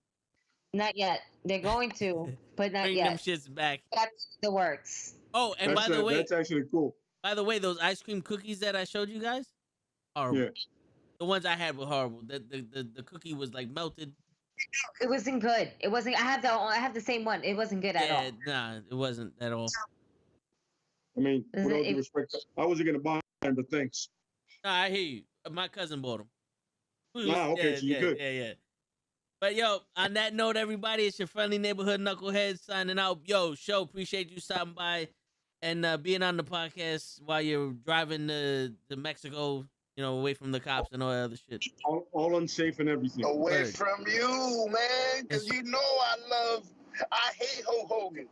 Not yet. They're going to, but not Bring yet. them shits back. That's the works. Oh, and by the way, that's actually cool. By the way, those ice cream cookies that I showed you guys, horrible. Yeah. The ones I had were horrible. The cookie was like melted. It wasn't good. It wasn't. I have the same one. It wasn't good at all. Nah, it wasn't at all. I mean, with all due respect, I wasn't gonna buy them, but thanks. Nah, I hear you. My cousin bought them. Okay, so you're good. Yeah. But yo, on that note, everybody, it's your friendly neighborhood knucklehead signing out. Yo, show, appreciate you stopping by and being on the podcast while you're driving to Mexico, you know, away from the cops and all that other shit. All unsafe and everything. Away from you, man, because you know I hate Hulk Hogan.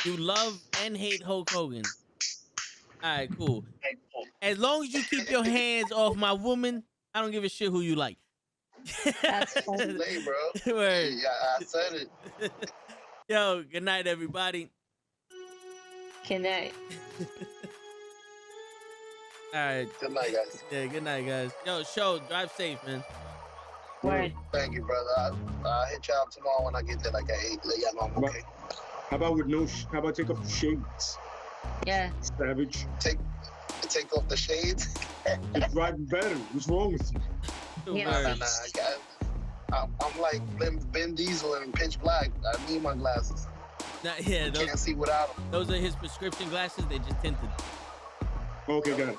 You love and hate Hulk Hogan. All right, cool. As long as you keep your hands off my woman, I don't give a shit who you like. That's funny, bro. Word. Yeah, I said it. Yo, good night, everybody. Good night. All right. Good night, guys. Yeah, good night, guys. Yo, show, drive safe, man. Word. Thank you, brother. I'll hit y'all y'all tomorrow when I get there, like at 8. Let y'all know I'm okay. How about take off the shades? Yeah. Savage. Take off the shades. You're driving better. What's wrong with you? Yeah. Nah, I'm like Ben Diesel in Pitch Black. I need my glasses. Yeah, can't see without them. Those are his prescription glasses. They just tinted. Okay, got it.